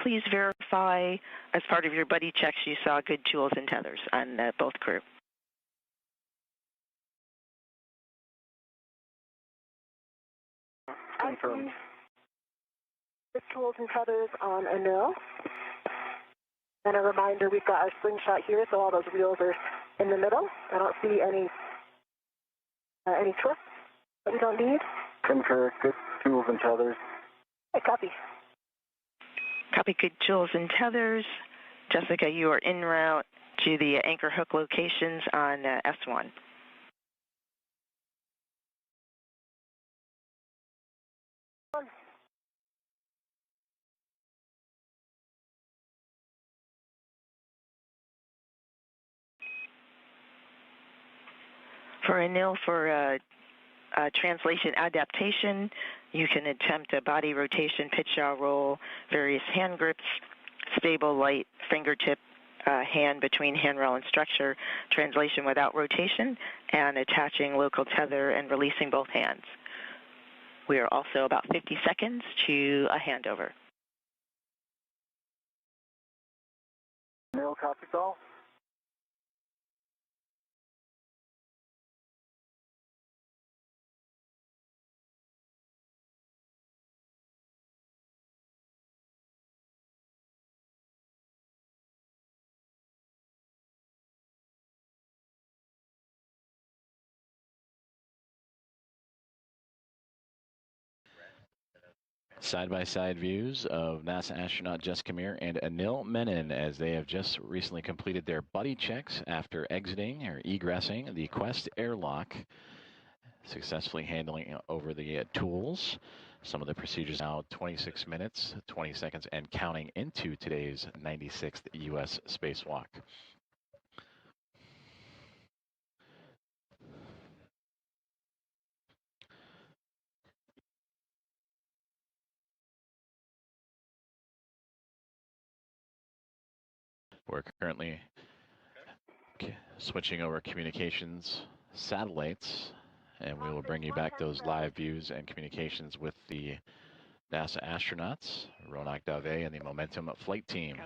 Speaker 8: Please verify as part of your buddy checks you saw good tools and tethers on both crew.
Speaker 7: Confirmed.
Speaker 6: The tools and tethers on Anil. And a reminder, we've got our slingshot here, so all those wheels are in the middle. I don't see any twists that we don't need.
Speaker 7: Concur. Good tools and tethers.
Speaker 6: Hey, copy.
Speaker 8: Copy. Good tools and tethers. Jessica, you are en route to the anchor hook locations on S1. For Anil, for translation adaptation, you can attempt a body rotation, pitch yaw roll, various hand grips, stable light fingertip hand between handrail and structure, translation without rotation, and attaching local tether and releasing both hands. We are also about 50 seconds to a handover.
Speaker 7: Neil, copy all.
Speaker 1: Side-by-side views of NASA astronaut Jessica Meir and Anil Menon as they have just recently completed their buddy checks after exiting or egressing the Quest airlock, successfully handling over the tools. Some of the procedures now 26 minutes, 20 seconds, and counting into today's 96th U.S. spacewalk. We're currently switching over communications satellites, and we will bring you back those live views and communications with the NASA astronauts, Ronak Dave and the Momentum flight team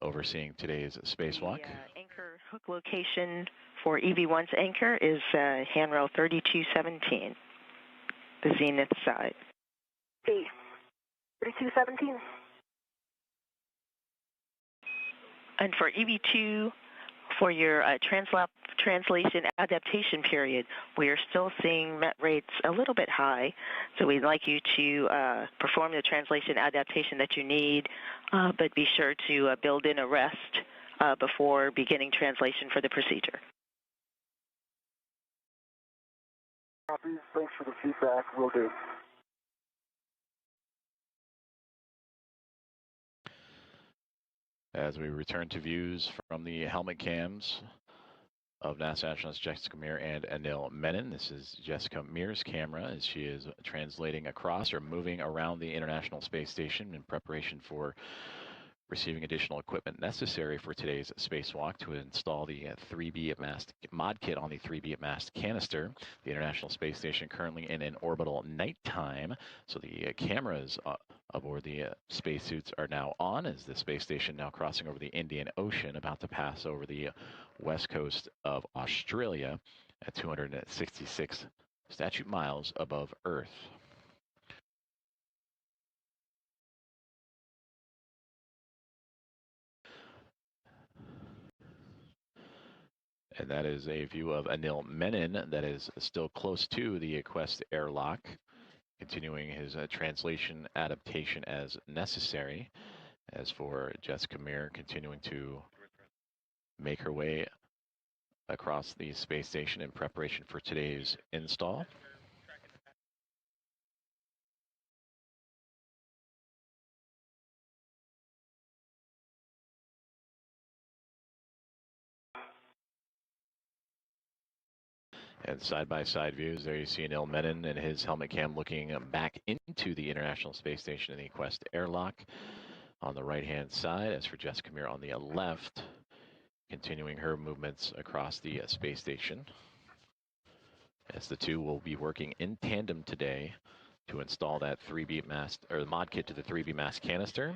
Speaker 1: overseeing today's spacewalk.
Speaker 8: The anchor hook location for EV1's anchor is handrail 3217, the zenith side.
Speaker 6: 3217.
Speaker 8: And for EV2, for your translation adaptation period, we are still seeing met rates a little bit high. So we'd like you to perform the translation adaptation that you need, but be sure to build in a rest before beginning translation for the procedure.
Speaker 7: Copies. Thanks for the feedback. Will do.
Speaker 1: As we return to views from the helmet cams of NASA astronauts Jessica Meir and Anil Menon. This is Jessica Meir's camera as she is translating across or moving around the International Space Station in preparation for receiving additional equipment necessary for today's spacewalk to install the 3B mast mod kit on the 3B mast canister. The International Space Station currently in an orbital nighttime, so the cameras aboard the spacesuits are now on as the space station now crossing over the Indian Ocean, about to pass over the west coast of Australia at 266 statute miles above Earth. And that is a view of Anil Menon that is still close to the Quest airlock, continuing his translation adaptation as necessary. As for Jessica Meir, continuing to make her way across the space station in preparation for today's install. And side-by-side views, there you see Anil Menon and his helmet cam looking back into the International Space Station in the Quest airlock on the right-hand side. As for Jessica Meir on the left, continuing her movements across the space station. As the two will be working in tandem today to install that 3B mast, or the mod kit to the 3B mast canister.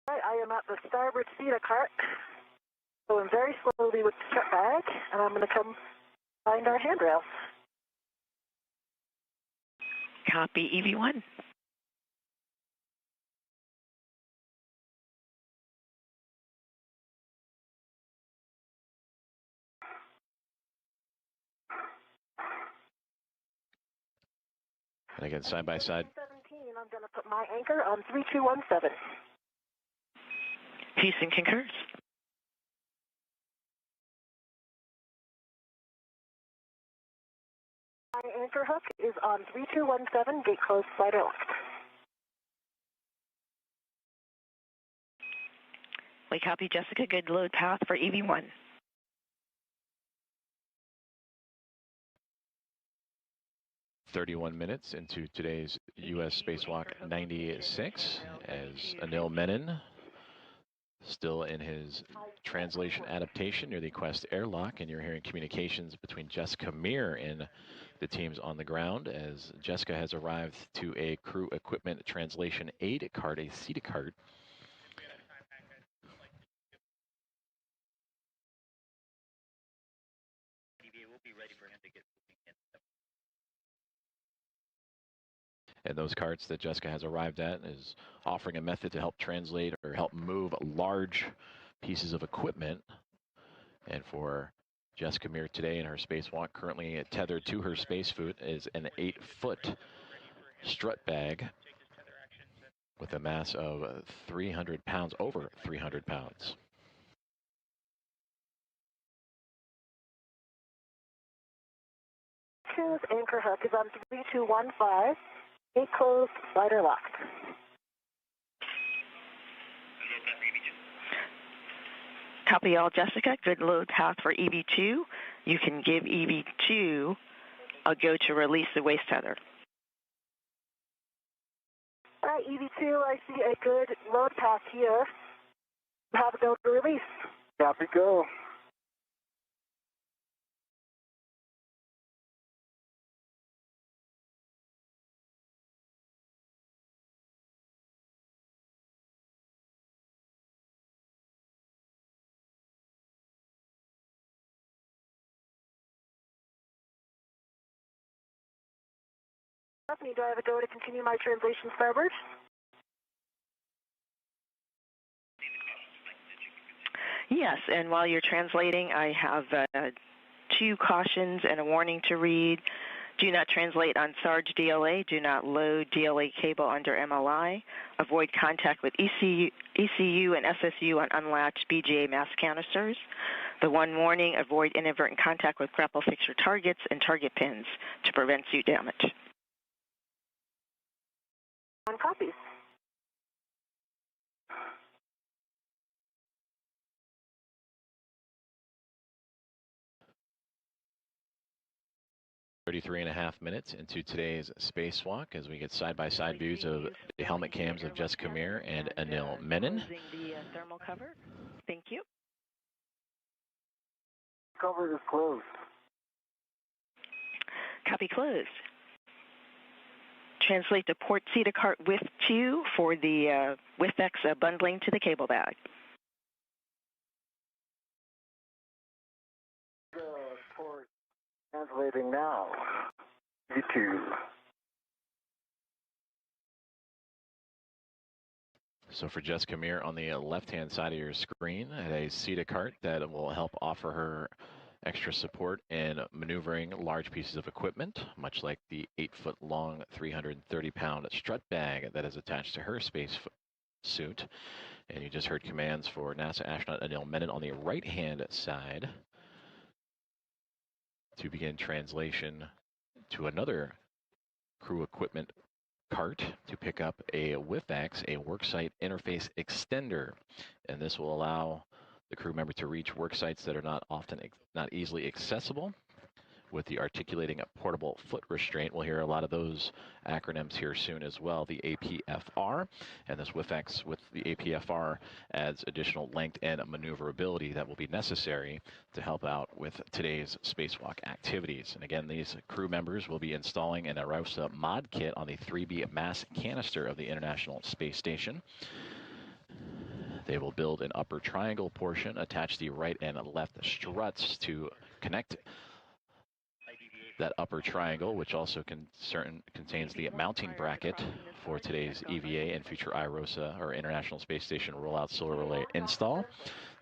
Speaker 6: I am at the starboard seat of cart, going very slowly with the strap bag, and I'm going to come find our handrails.
Speaker 8: Copy, EV1.
Speaker 1: And again, side by side.
Speaker 6: 17, I'm going to put my anchor on 3217.
Speaker 8: Houston concurs.
Speaker 6: My anchor hook is on 3217, gate closed, slider left.
Speaker 8: We copy, Jessica. Good load path for EV1.
Speaker 1: "31 minutes into today's U.S. Spacewalk 96 as Anil Menon, still in his translation adaptation near the Quest airlock, and you're hearing communications between Jessica Meir and the teams on the ground as Jessica has arrived to a crew equipment translation aid cart, a CETA cart. And those carts that Jessica has arrived at is offering a method to help translate or help move large pieces of equipment. And for Jessica Meir today in her spacewalk, currently tethered to her spacesuit is an 8-foot strut bag with a mass of 300 pounds, over 300 pounds.
Speaker 6: Anchor hook is on 3215. Gate closed, slider locked.
Speaker 8: Copy all, Jessica. Good load path for EV2. You can give EV2 a go to release the waist tether.
Speaker 6: All right, EV2, I see a good load path here. Have a go to release.
Speaker 7: Copy, go.
Speaker 6: Stephanie, do I have a go to continue my translation starboard?
Speaker 8: Yes, and while you're translating, I have 2 cautions and a warning to read. Do not translate on Sarge DLA. Do not load DLA cable under MLI. Avoid contact with ECU and SSU on unlatched BGA mass canisters. The one warning, avoid inadvertent contact with grapple fixture targets and target pins to prevent suit damage.
Speaker 6: On copies.
Speaker 1: 33.5 minutes into today's spacewalk as we get side-by-side views of the helmet cams of Jessica Meir and Anil Menon.
Speaker 8: Closing the thermal cover. Thank you.
Speaker 7: Cover is closed.
Speaker 8: Copy closed. Translate to port CETA cart with 2 for the WIFX bundling to the cable bag.
Speaker 7: Port translating now. V2.
Speaker 1: So for Jessica Meir on the left-hand side of your screen, a CETA cart that will help offer her extra support in maneuvering large pieces of equipment, much like the 8-foot-long, 330-pound strut bag that is attached to her space suit. And you just heard commands for NASA astronaut Anil Menon on the right-hand side to begin translation to another crew equipment cart to pick up a WIFX, a worksite interface extender. And this will allow the crew member to reach work sites that are not easily accessible with the articulating a portable foot restraint. We'll hear a lot of those acronyms here soon as well. The APFR, and this WIFX with the APFR adds additional length and maneuverability that will be necessary to help out with today's spacewalk activities. And again, these crew members will be installing an IROSA mod kit on the 3B mass canister of the International Space Station. They will build an upper triangle portion, attach the right and left struts to connect that upper triangle, which also contains the mounting bracket for today's EVA and future IROSA or International Space Station rollout solar relay install.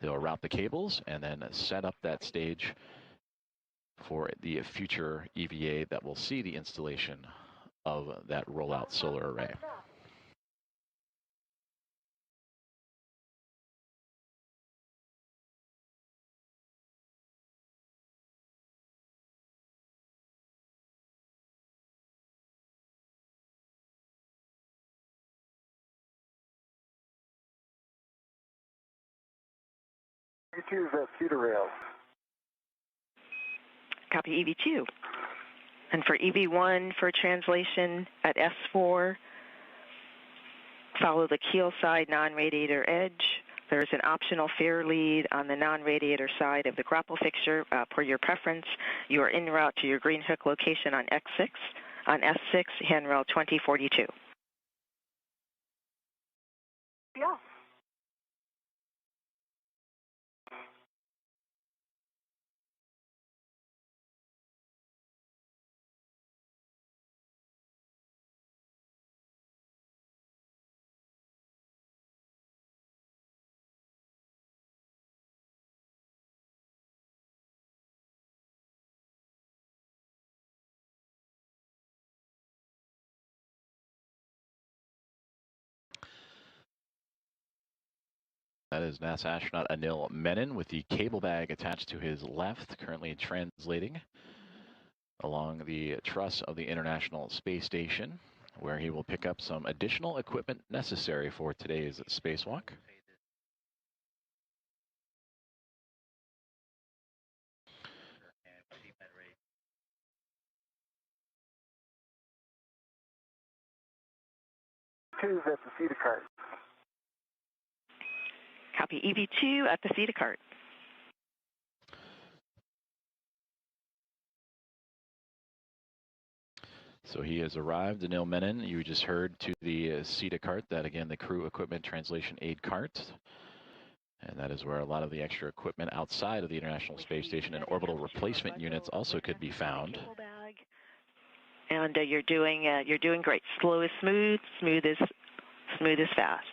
Speaker 1: They'll route the cables and then set up that stage for the future EVA that will see the installation of that rollout solar array.
Speaker 7: V2 is at feeder rail.
Speaker 8: Copy EV2. And for EV1 for translation at S4, follow the keel side non-radiator edge. There's an optional fair lead on the non-radiator side of the grapple fixture. Per your preference, you are en route to your green hook location on X6, on S6, handrail 2042.
Speaker 6: Yeah.
Speaker 1: That is NASA astronaut Anil Menon with the cable bag attached to his left, currently translating along the truss of the International Space Station, where he will pick up some additional equipment necessary for today's spacewalk.
Speaker 7: Two is at the feeder cart.
Speaker 8: Copy EV2 at the feeder cart.
Speaker 1: So he has arrived, Anil Menon. You just heard to the CETA cart, that again, the crew equipment translation aid cart. And that is where a lot of the extra equipment outside of the International Space Station and orbital replacement units also could be found.
Speaker 8: And you're doing great. Slow is smooth, smooth is fast.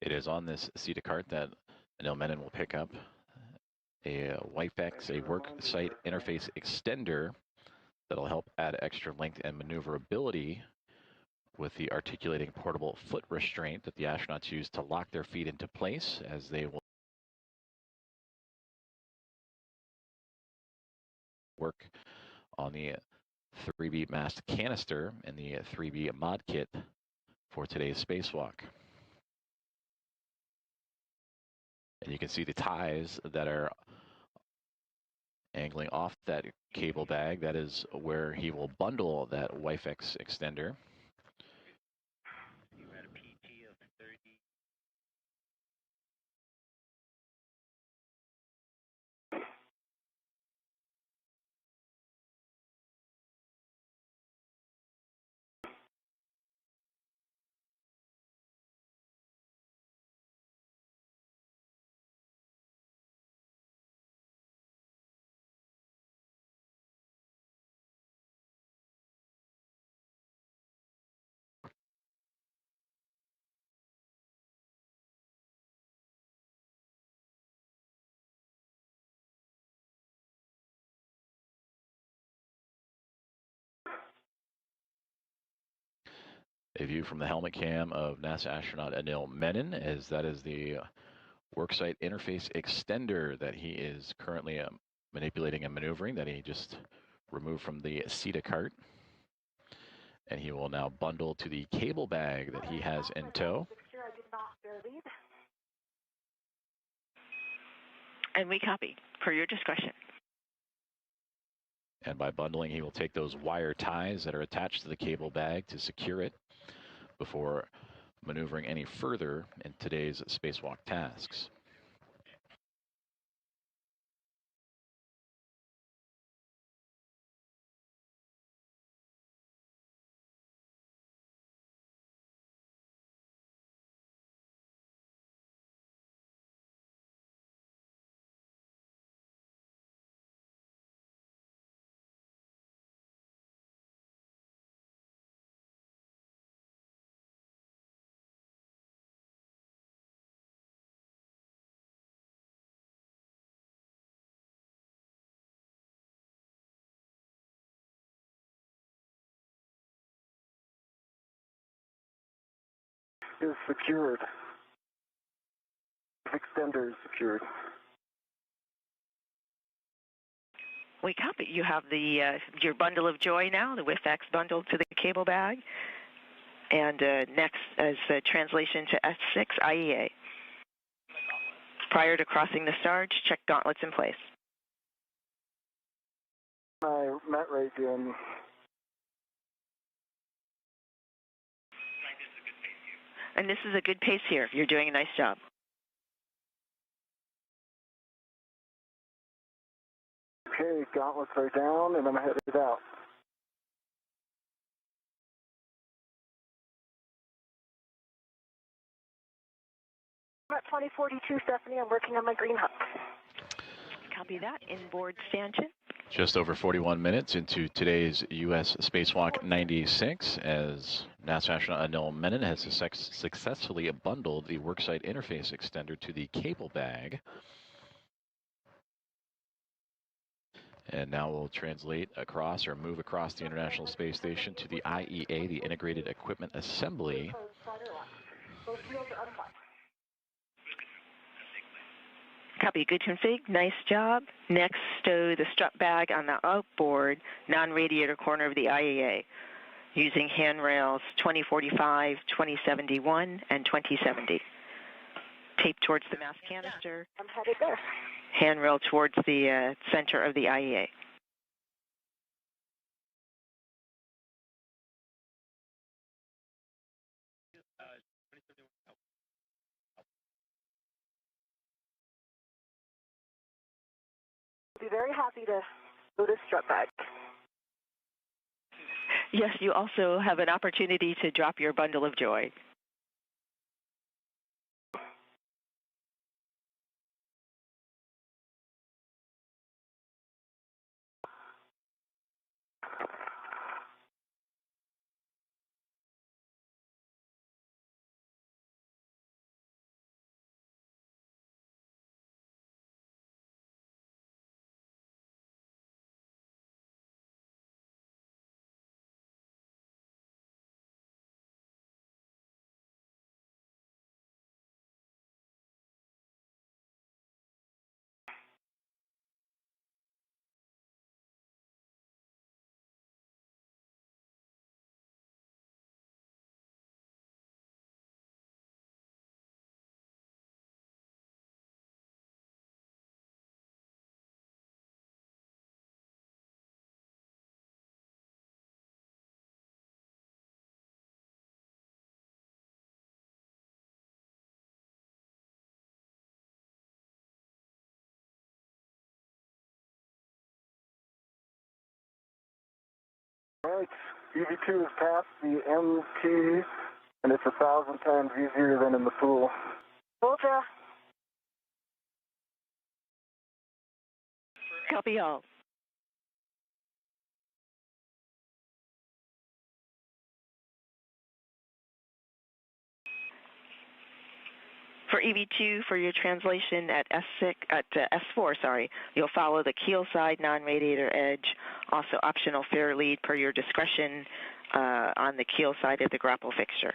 Speaker 1: It is on this CETA cart that Anil Menon will pick up a WIFEX, a work site interface extender that'll help add extra length and maneuverability with the articulating portable foot restraint that the astronauts use to lock their feet into place as they will work on the 3B mast canister and the 3B mod kit for today's spacewalk. And you can see the ties that are angling off that cable bag. That is where he will bundle that WIFEX extender. A view from the helmet cam of NASA astronaut Anil Menon, as that is the worksite interface extender that he is currently manipulating and maneuvering, that he just removed from the CETA cart. And he will now bundle to the cable bag that he has in tow.
Speaker 8: And we copy, per your discretion.
Speaker 1: And by bundling, he will take those wire ties that are attached to the cable bag to secure it before maneuvering any further in today's spacewalk tasks.
Speaker 7: Is secured. Extender is secured.
Speaker 8: We copy. You have the your bundle of joy now, the WIFEX bundle to the cable bag. And next is the translation to S6 IEA. Prior to crossing the Sarge, check gauntlets in place.
Speaker 7: My mat rate in.
Speaker 8: And this is a good pace here. You're doing a nice job.
Speaker 7: Okay, gauntlets are down, and I'm headed out.
Speaker 6: I'm at 2042, Stephanie. I'm working on my green hook.
Speaker 8: Copy that. Inboard stanchion.
Speaker 1: Just over 41 minutes into today's U.S. Spacewalk 96, as NASA astronaut Anil Menon has successfully bundled the worksite interface extender to the cable bag. And now we'll translate across or move across the International Space Station to the IEA, the Integrated Equipment Assembly.
Speaker 8: Copy. Good config. Nice job. Next, stow the strap bag on the outboard non-radiator corner of the IAA using handrails 2045, 2071, and 2070. Tape towards the mass canister.
Speaker 6: I'm headed there.
Speaker 8: Handrail towards the center of the IAA.
Speaker 6: Be very happy to go to strap bag.
Speaker 8: Yes, you also have an opportunity to drop your bundle of joy.
Speaker 7: right. EV2 has passed the MT, and it's 1,000 times easier than in the pool.
Speaker 6: Roger.
Speaker 8: Copy all. For EV2, for your translation at S4, you'll follow the keel side non-radiator edge. Also optional fair lead per your discretion on the keel side of the grapple fixture.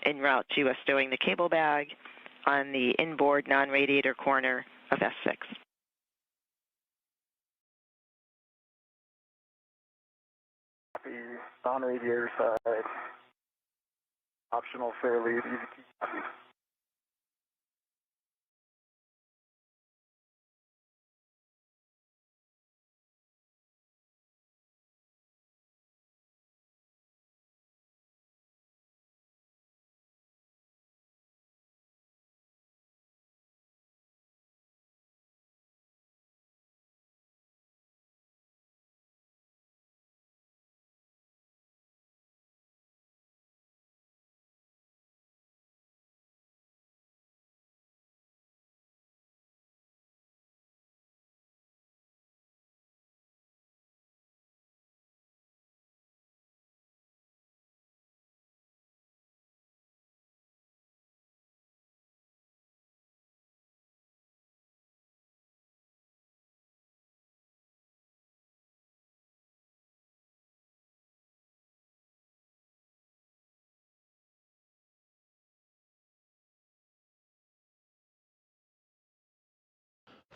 Speaker 8: En route to stowing the cable bag on the inboard non-radiator corner of S6.
Speaker 7: The non-radiator side. Optional fair lead, EV2 copy.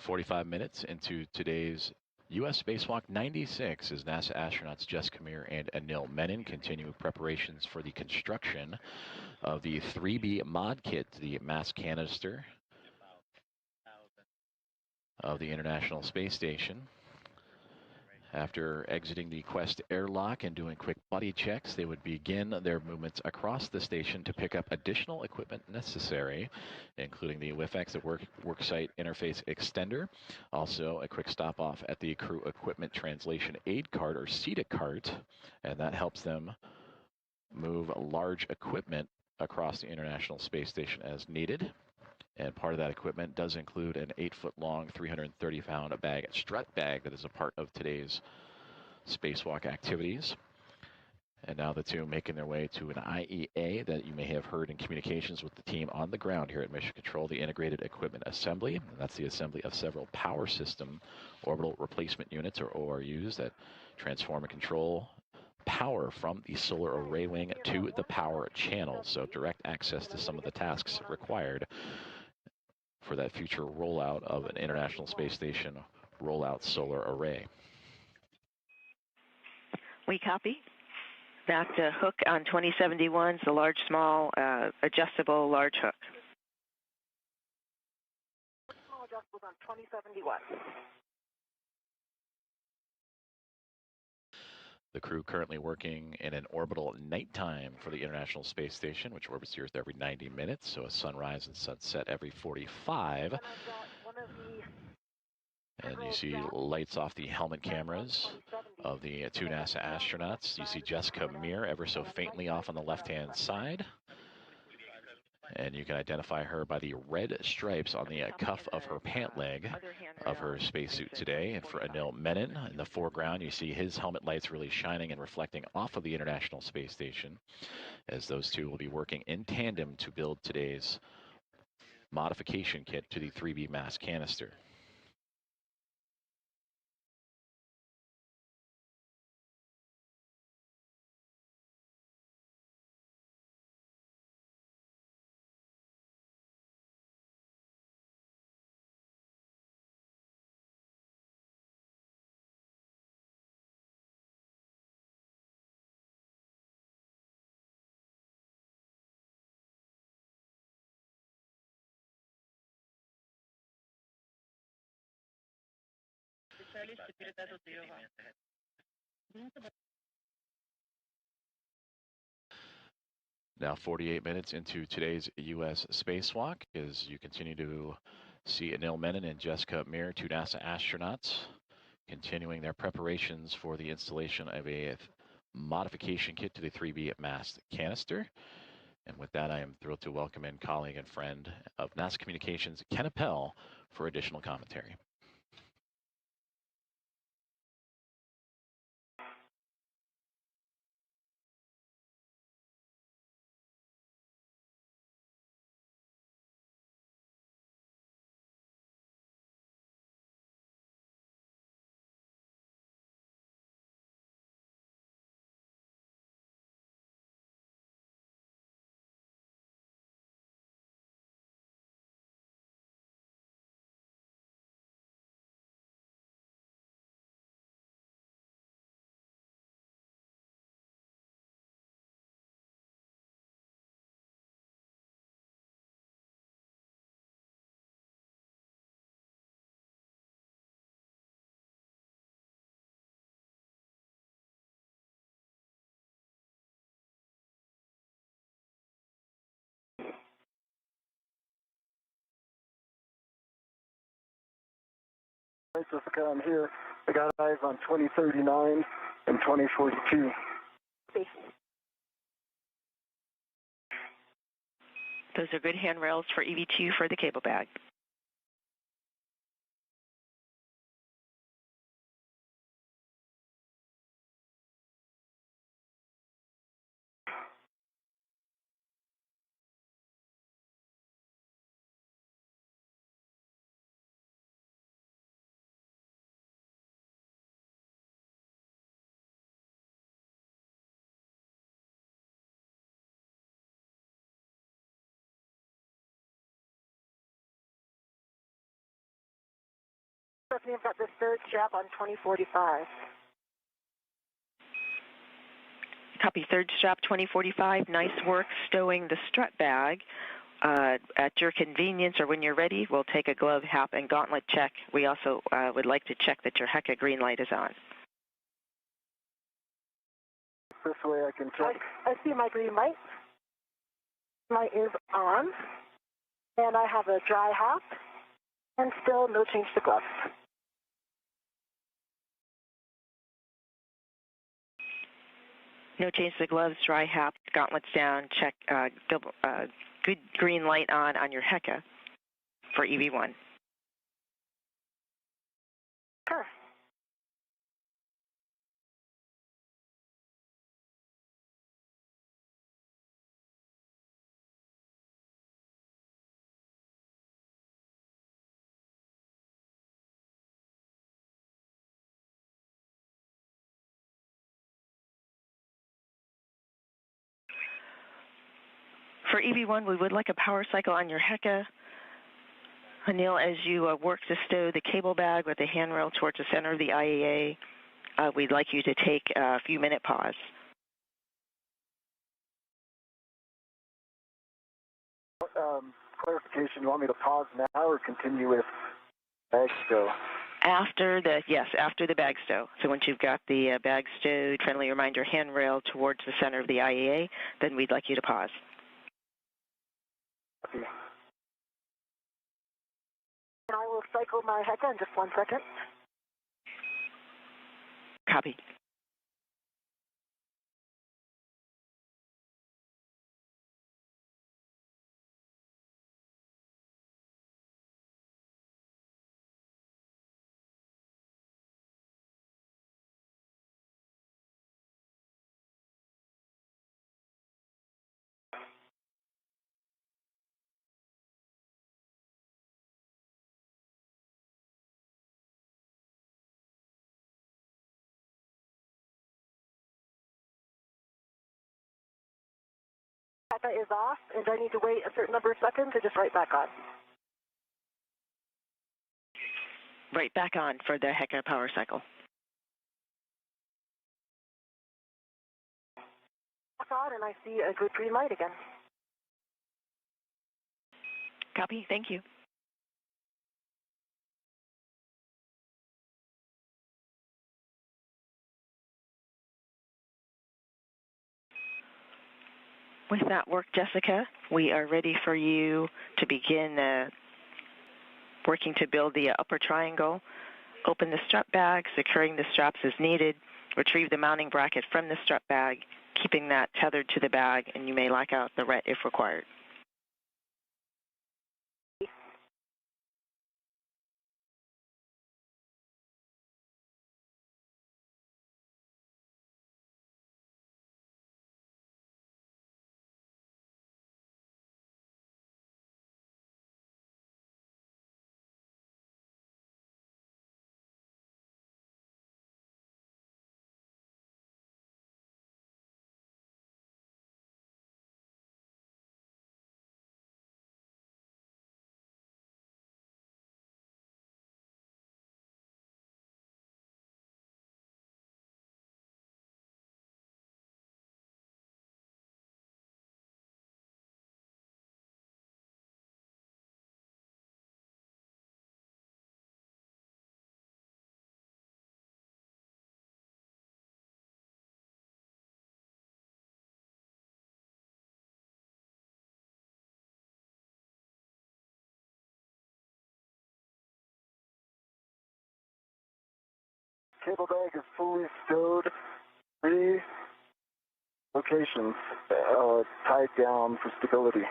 Speaker 1: "45 minutes into today's U.S. Spacewalk 96 as NASA astronauts Jessica Meir and Anil Menon continue preparations for the construction of the 3B mod kit, the mass canister of the International Space Station. After exiting the Quest airlock and doing quick body checks, they would begin their movements across the station to pick up additional equipment necessary, including the WIFX, the Worksite Interface Extender. Also, a quick stop off at the Crew Equipment Translation Aid Cart, or CETA cart, and that helps them move large equipment across the International Space Station as needed. And part of that equipment does include an 8-foot-long, 330-pound strut bag that is a part of today's spacewalk activities. And now the two making their way to an IEA that you may have heard in communications with the team on the ground here at Mission Control, the Integrated Equipment Assembly. And that's the assembly of several power system orbital replacement units, or ORUs, that transform and control power from the solar array wing to the power channel. So direct access to some of the tasks required for that future rollout of an International Space Station rollout solar array.
Speaker 8: We copy. Back to hook on 2071, the large, small, adjustable large hook.
Speaker 6: Small adjustables on 2071.
Speaker 1: The crew currently working in an orbital nighttime for the International Space Station, which orbits the Earth every 90 minutes, so a sunrise and sunset every 45. And you see lights off the helmet cameras of the two NASA astronauts. You see Jessica Meir ever so faintly off on the left-hand side. And you can identify her by the red stripes on the cuff of her pant leg of her spacesuit today. And for Anil Menon, in the foreground, you see his helmet lights really shining and reflecting off of the International Space Station, as those two will be working in tandem to build today's modification kit to the 3B mass canister. Now 48 minutes into today's U.S. spacewalk, as you continue to see Anil Menon and Jessica Meir, two NASA astronauts, continuing their preparations for the installation of a modification kit to the 3B mast canister. And with that, I am thrilled to welcome in colleague and friend of NASA Communications, Ken Appel, for additional commentary.
Speaker 7: Jessica, I'm here. I got eyes on 2039 and 2042.
Speaker 8: Those are good handrails for EV2 for the cable bag.
Speaker 6: Stephanie, I've got this third strap on 2045.
Speaker 8: Copy, third strap 2045. Nice work stowing the strut bag. At your convenience or when you're ready, we'll take a glove, hap, and gauntlet check. We also would like to check that your HECA green light is on.
Speaker 7: This way I can check.
Speaker 6: I see my green light. Light is on. And I have a dry hap. And still no change to gloves.
Speaker 8: No change to gloves, dry hap, gauntlets down, check, good green light on your HECA for EV1.
Speaker 6: Sure.
Speaker 8: For EV1, we would like a power cycle on your HECA. Anil, as you work to stow the cable bag with the handrail towards the center of the IAA, we'd like you to take a few-minute pause.
Speaker 7: Clarification, you want me to pause now or continue with bag stow?
Speaker 8: After the bag stow. So once you've got the bag stowed, friendly reminder handrail towards the center of the IAA, then we'd like you to pause.
Speaker 7: Okay.
Speaker 6: And I will cycle my HECA in just 1 second.
Speaker 8: Copy.
Speaker 6: HECA is off, and I need to wait a certain number of seconds or just right back on.
Speaker 8: Right back on for the HECA power cycle.
Speaker 6: Back on, and I see a good green light again.
Speaker 8: Copy, thank you. With that work, Jessica, we are ready for you to begin working to build the upper triangle. Open the strap bag, securing the straps as needed. Retrieve the mounting bracket from the strap bag, keeping that tethered to the bag, and you may lock out the RET if required.
Speaker 7: Cable bag is fully stowed. 3 locations tied down for stability.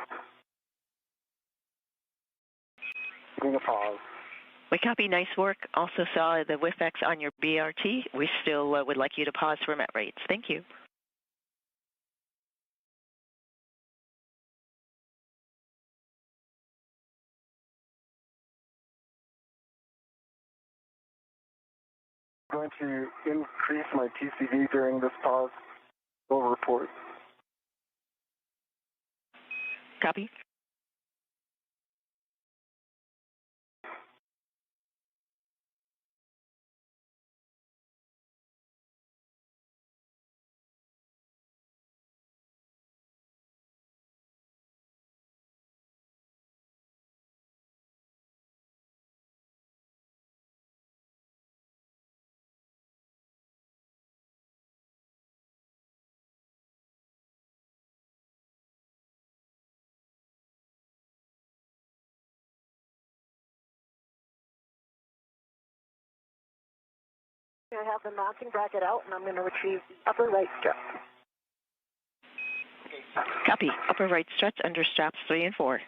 Speaker 7: Taking a pause.
Speaker 8: We copy. Nice work. Also saw the WIFX on your BRT. We still would like you to pause for MET rates. Thank you.
Speaker 7: I'm going to increase my TCV during this pause. We'll report.
Speaker 8: Copy.
Speaker 6: I have the mounting bracket out, and I'm going to retrieve the upper right strap.
Speaker 8: Copy. Upper right struts under straps 3 and 4.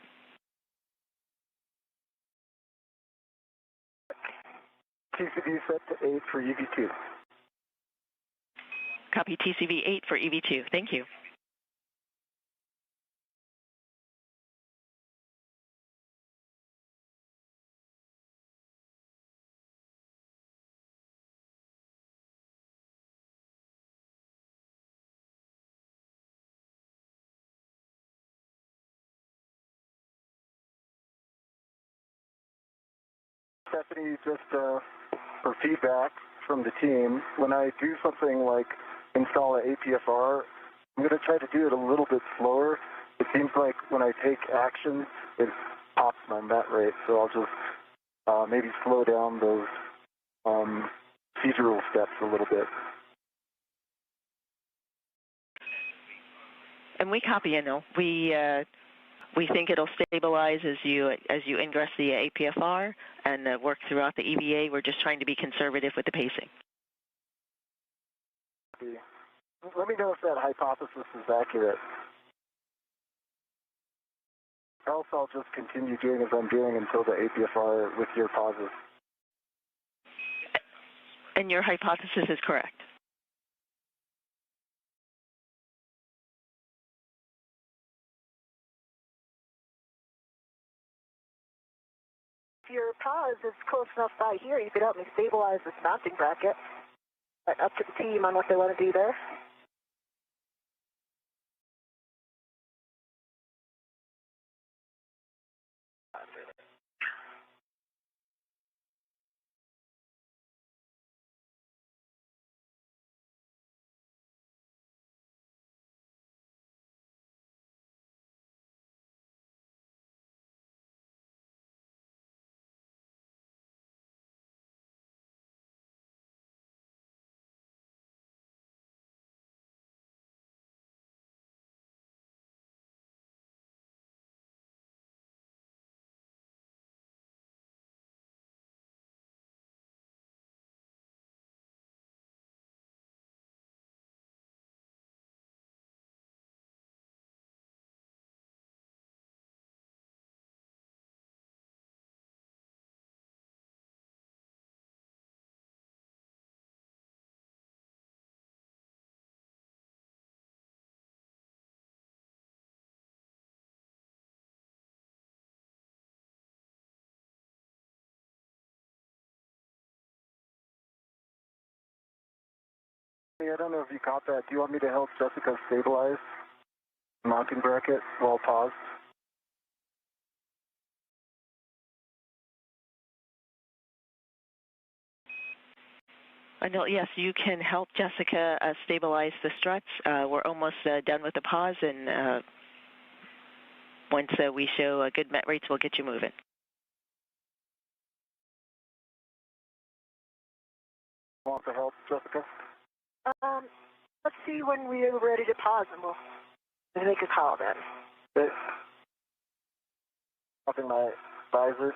Speaker 7: TCV set to 8 for EV2.
Speaker 8: Copy. TCV 8 for EV2. Thank you.
Speaker 7: Stephanie, just for feedback from the team, when I do something like install an APFR, I'm going to try to do it a little bit slower. It seems like when I take action, it pops my MET rate, so I'll just maybe slow down those procedural steps a little bit.
Speaker 8: And we copy, Anil. We think it'll stabilize as you ingress the APFR and work throughout the EVA. We're just trying to be conservative with the pacing.
Speaker 7: Let me know if that hypothesis is accurate. Else I'll just continue doing as I'm doing until the APFR with your pauses.
Speaker 8: And your hypothesis is correct.
Speaker 6: If your pause is close enough by here, you could help me stabilize this mounting bracket. Up to the team on what they want to do there.
Speaker 7: Stephanie, I don't know if you caught that. Do you want me to help Jessica stabilize the mounting bracket while paused?
Speaker 8: Anil, yes, you can help Jessica stabilize the struts. We're almost done with the pause, and once we show good met rates, we'll get you moving.
Speaker 7: Want to help, Jessica?
Speaker 6: Let's see when we're ready to pause, and we'll make a call then.
Speaker 7: Okay. Upping my visor.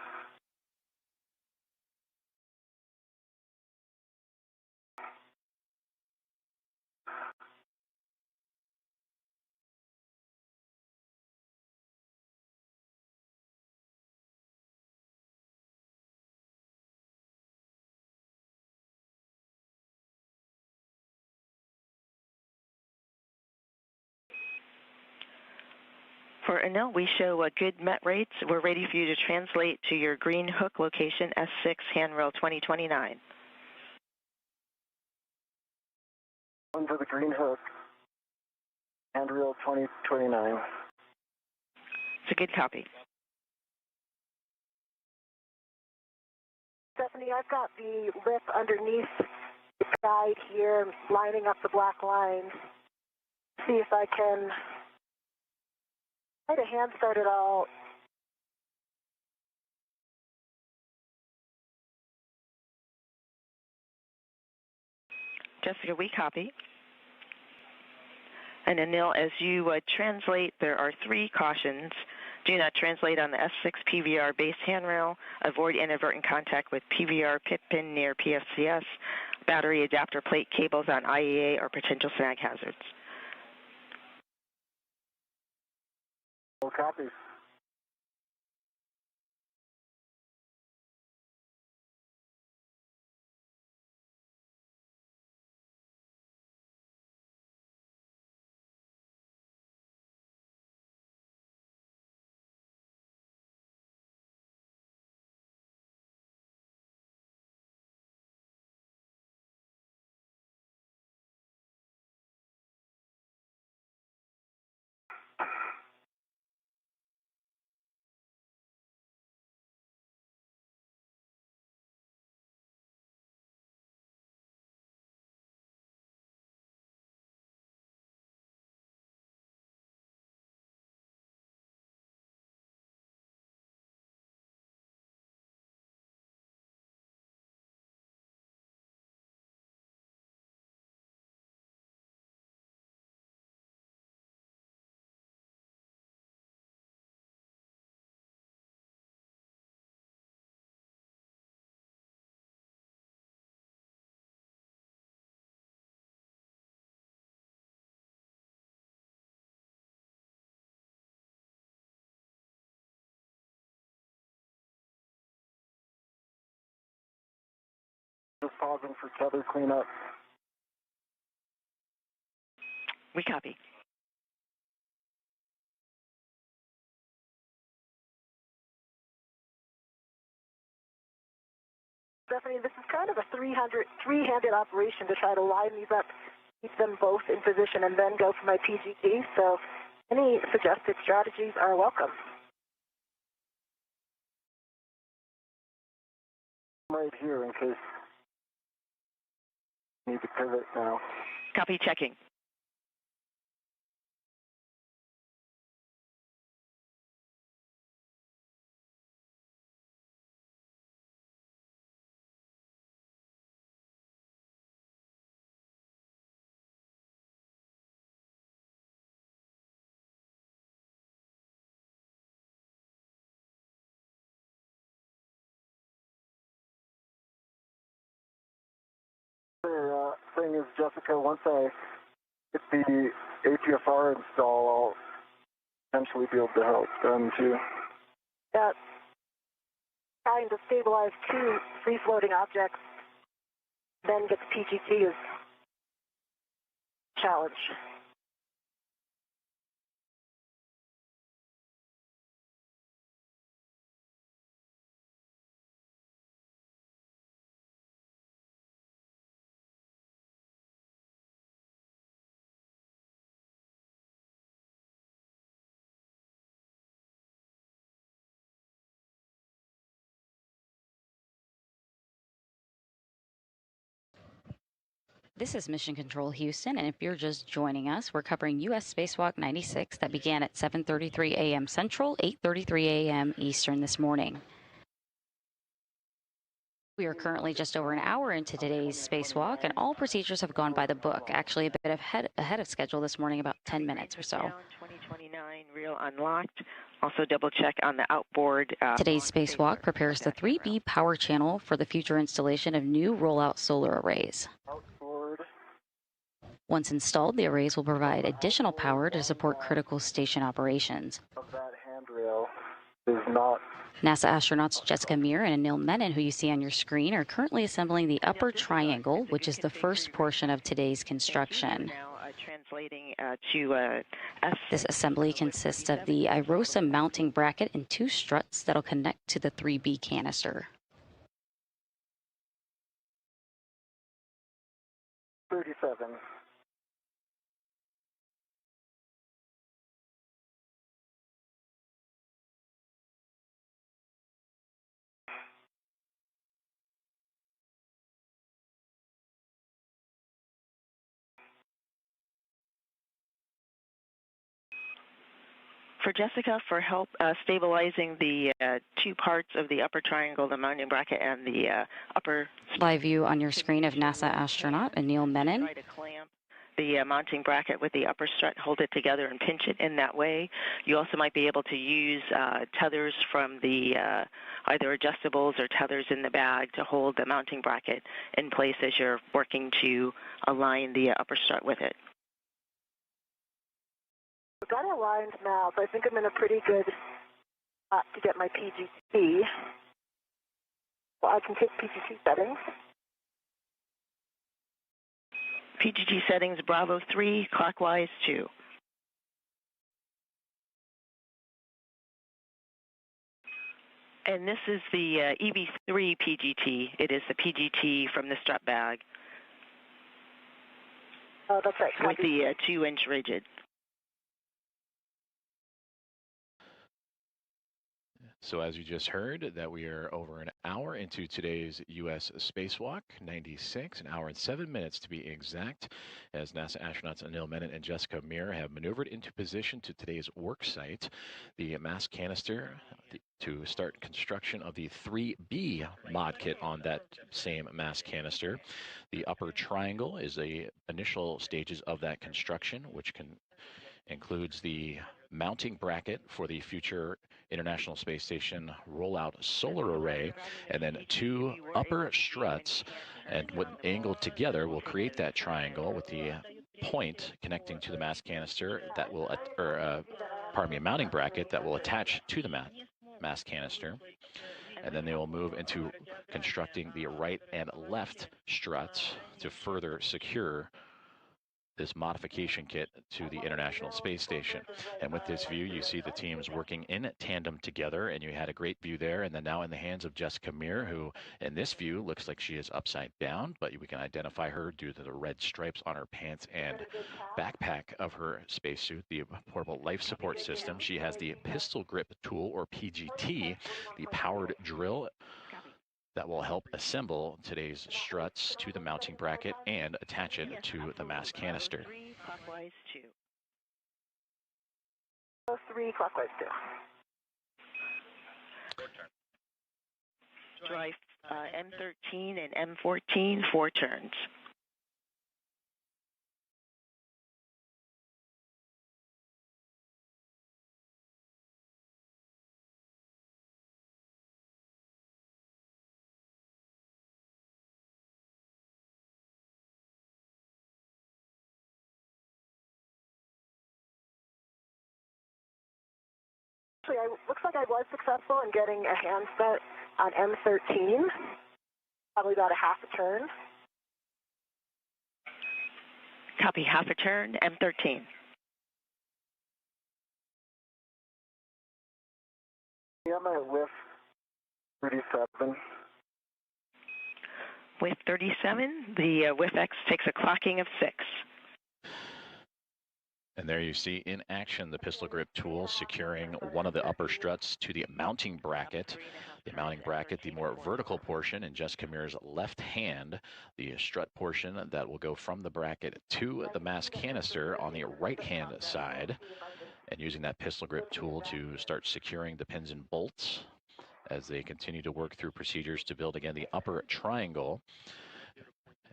Speaker 8: For Anil, we show good met rates. We're ready for you to translate to your green hook location, S6, handrail 2029.
Speaker 7: Under the green hook, handrail 2029.
Speaker 8: It's a good copy.
Speaker 6: Stephanie, I've got the lip underneath the guide here, lining up the black lines. See if I can try to hand start it all.
Speaker 8: Jessica, we copy. And Anil, as you translate, there are 3 cautions. Do not translate on the S6 PVR base handrail. Avoid inadvertent contact with PVR pit pin near PFCS, battery adapter plate cables on IEA, or potential snag hazards.
Speaker 7: No copies. Just pausing for tether cleanup.
Speaker 8: We copy.
Speaker 6: Stephanie, this is kind of a three-handed operation to try to line these up, keep them both in position, and then go for my PGD. So any suggested strategies are welcome.
Speaker 7: I'm right here in case you need to pivot now.
Speaker 8: Copy checking.
Speaker 7: The thing is, Jessica, once I get the APFR install, I'll eventually be able to help them too.
Speaker 6: That trying to stabilize 2 free-floating objects, then get the PGT is a challenge.
Speaker 9: This is Mission Control Houston, and if you're just joining us, we're covering U.S. Spacewalk 96 that began at 7:33 a.m. Central, 8:33 a.m. Eastern this morning. We are currently just over an hour into today's spacewalk, and all procedures have gone by the book. Actually, a bit ahead of schedule this morning, about 10 minutes or so.
Speaker 8: 2029 reel unlocked. Also double check on the outboard.
Speaker 9: Today's spacewalk prepares the 3B power channel for the future installation of new rollout solar arrays. Once installed, the arrays will provide additional power to support critical station operations.
Speaker 7: That handrail is not.
Speaker 9: NASA astronauts Jessica Meir and Anil Menon, who you see on your screen, are currently assembling the upper triangle, which is the first portion of today's construction. This assembly consists of the IROSA mounting bracket and two struts that'll connect to the 3B canister.
Speaker 7: 37.
Speaker 8: For Jessica, for help stabilizing the two parts of the upper triangle, the mounting bracket and the upper...
Speaker 9: Live view on your screen of NASA astronaut Anil Menon.
Speaker 8: Try to clamp the mounting bracket with the upper strut, hold it together and pinch it in that way. You also might be able to use tethers from the either adjustables or tethers in the bag to hold the mounting bracket in place as you're working to align the upper strut with it.
Speaker 6: I've got it aligned now, so I think I'm in a pretty good spot to get my PGT. Well, I can take PGT settings.
Speaker 8: PGT settings, Bravo 3, clockwise 2. And this is the EV3 PGT. It is the PGT from the strut bag.
Speaker 6: Oh, that's right.
Speaker 8: With the 2-inch rigid.
Speaker 1: So as you just heard, that we are over an hour into today's U.S. Spacewalk 96, an hour and 7 minutes to be exact, as NASA astronauts Anil Menon and Jessica Meir have maneuvered into position to today's work site, the mass canister, to start construction of the 3B mod kit on that same mass canister. The upper triangle is the initial stages of that construction, which includes the mounting bracket for the future International Space Station rollout solar array, and then two upper struts, and when angled together will create that triangle with the point connecting to the mass canister that will, a mounting bracket that will attach to the mass canister. And then they will move into constructing the right and left struts to further secure this modification kit to the International Space Station. And with this view, you see the teams working in tandem together, and you had a great view there. And then now in the hands of Jessica Meir, who in this view looks like she is upside down, but we can identify her due to the red stripes on her pants and backpack of her spacesuit, the portable life support system. She has the pistol grip tool, or PGT, the powered drill that will help assemble today's struts to the mounting bracket and attach it to the mass canister.
Speaker 8: 3 clockwise 2.
Speaker 6: 3 clockwise 2.
Speaker 8: Drive M13 and M14, 4 turns.
Speaker 6: Actually, looks like I was successful in getting a handset on M13, probably about a half a turn.
Speaker 8: Copy, half a turn, M13.
Speaker 7: Yeah, I'm at WIF 37.
Speaker 8: WIF 37, the WIF X takes a clocking of 6.
Speaker 1: And there you see in action the pistol grip tool securing one of the upper struts to the mounting bracket. The mounting bracket, the more vertical portion, in Jessica Meir's left hand. The strut portion that will go from the bracket to the mass canister on the right hand side. And using that pistol grip tool to start securing the pins and bolts as they continue to work through procedures to build again the upper triangle.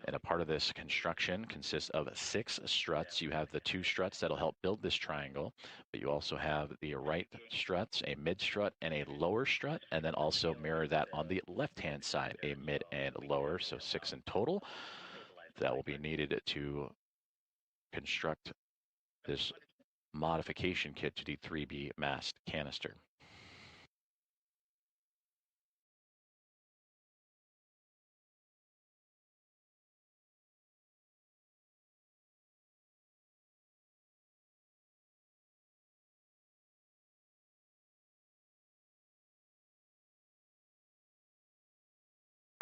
Speaker 1: And a part of this construction consists of 6 struts. You have the 2 struts that'll help build this triangle, but you also have the right struts, a mid strut and a lower strut, and then also mirror that on the left-hand side, a mid and lower, so 6 in total. That will be needed to construct this modification kit to the 3B mast canister.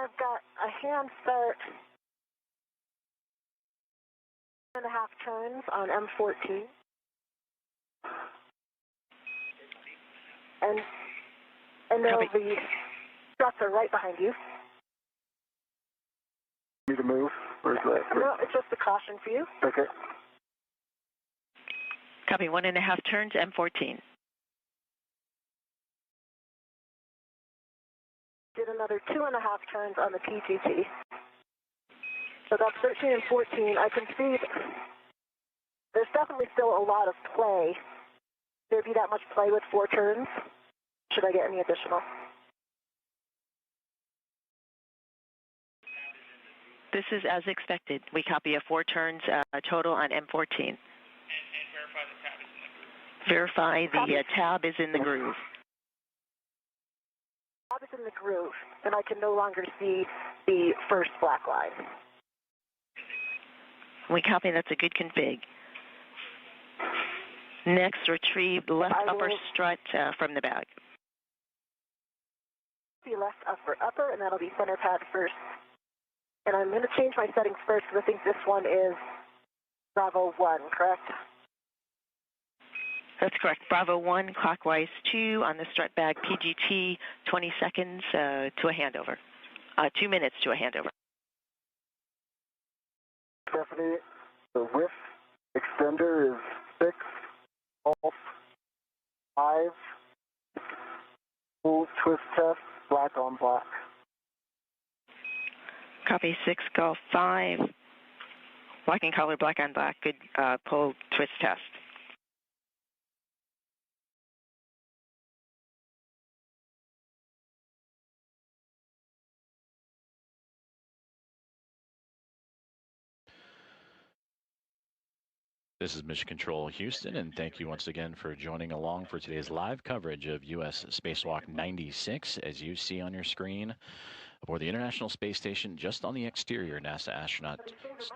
Speaker 6: I've got a hand start 1.5 turns on M14. And now the struts are right behind you.
Speaker 7: Me to move? Or is that?
Speaker 6: No, it's just a caution for you.
Speaker 7: Okay.
Speaker 8: Copy, 1.5 turns, M14.
Speaker 6: Did another 2.5 turns on the PGT. So that's 13 and 14. I can see there's definitely still a lot of play. There'd be that much play with 4 turns. Should I get any additional?
Speaker 8: This is as expected. We copy a 4 turns total on M14.
Speaker 4: And verify the tab is in the groove.
Speaker 8: Verify the tab is in the groove.
Speaker 6: Tab is in the groove, and I can no longer see the first black line.
Speaker 8: We copy, that's a good config. Next, retrieve the left upper strut from the bag.
Speaker 6: The left upper, and that'll be center pad first. And I'm going to change my settings first because I think this one is Bravo 1, correct?
Speaker 8: That's correct. Bravo 1, clockwise 2 on the strut bag, PGT, 20 seconds to a handover. 2 minutes to a handover.
Speaker 7: Stephanie, the width extender is 6, off, 5, full twist test, black on black.
Speaker 8: Copy 6, Golf 5, black and color, black on black, good pull twist test.
Speaker 1: This is Mission Control Houston, and thank you once again for joining along for today's live coverage of U.S. Spacewalk 96. As you see on your screen, aboard the International Space Station, just on the exterior, NASA astronaut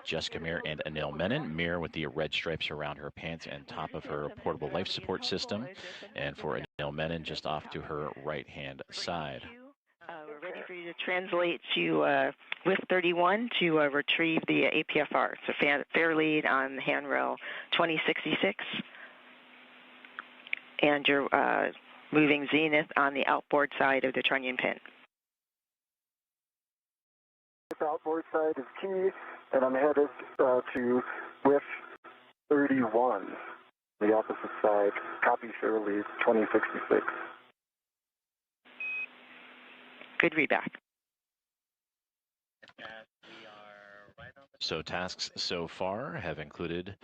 Speaker 1: Jessica Meir and Anil Menon. Meir with the red stripes around her pants and top of her portable life support system, and for Anil Menon, just off to her right-hand side.
Speaker 8: We're ready for you to translate to with 31 to retrieve the APFR. So fair lead on handrail 2066. And you're moving zenith on the outboard side of the trunnion pin.
Speaker 7: This outboard side is key, and I'm headed to with 31, the opposite side. Copy fair lead 2066.
Speaker 8: Good readback.
Speaker 1: So tasks so far have included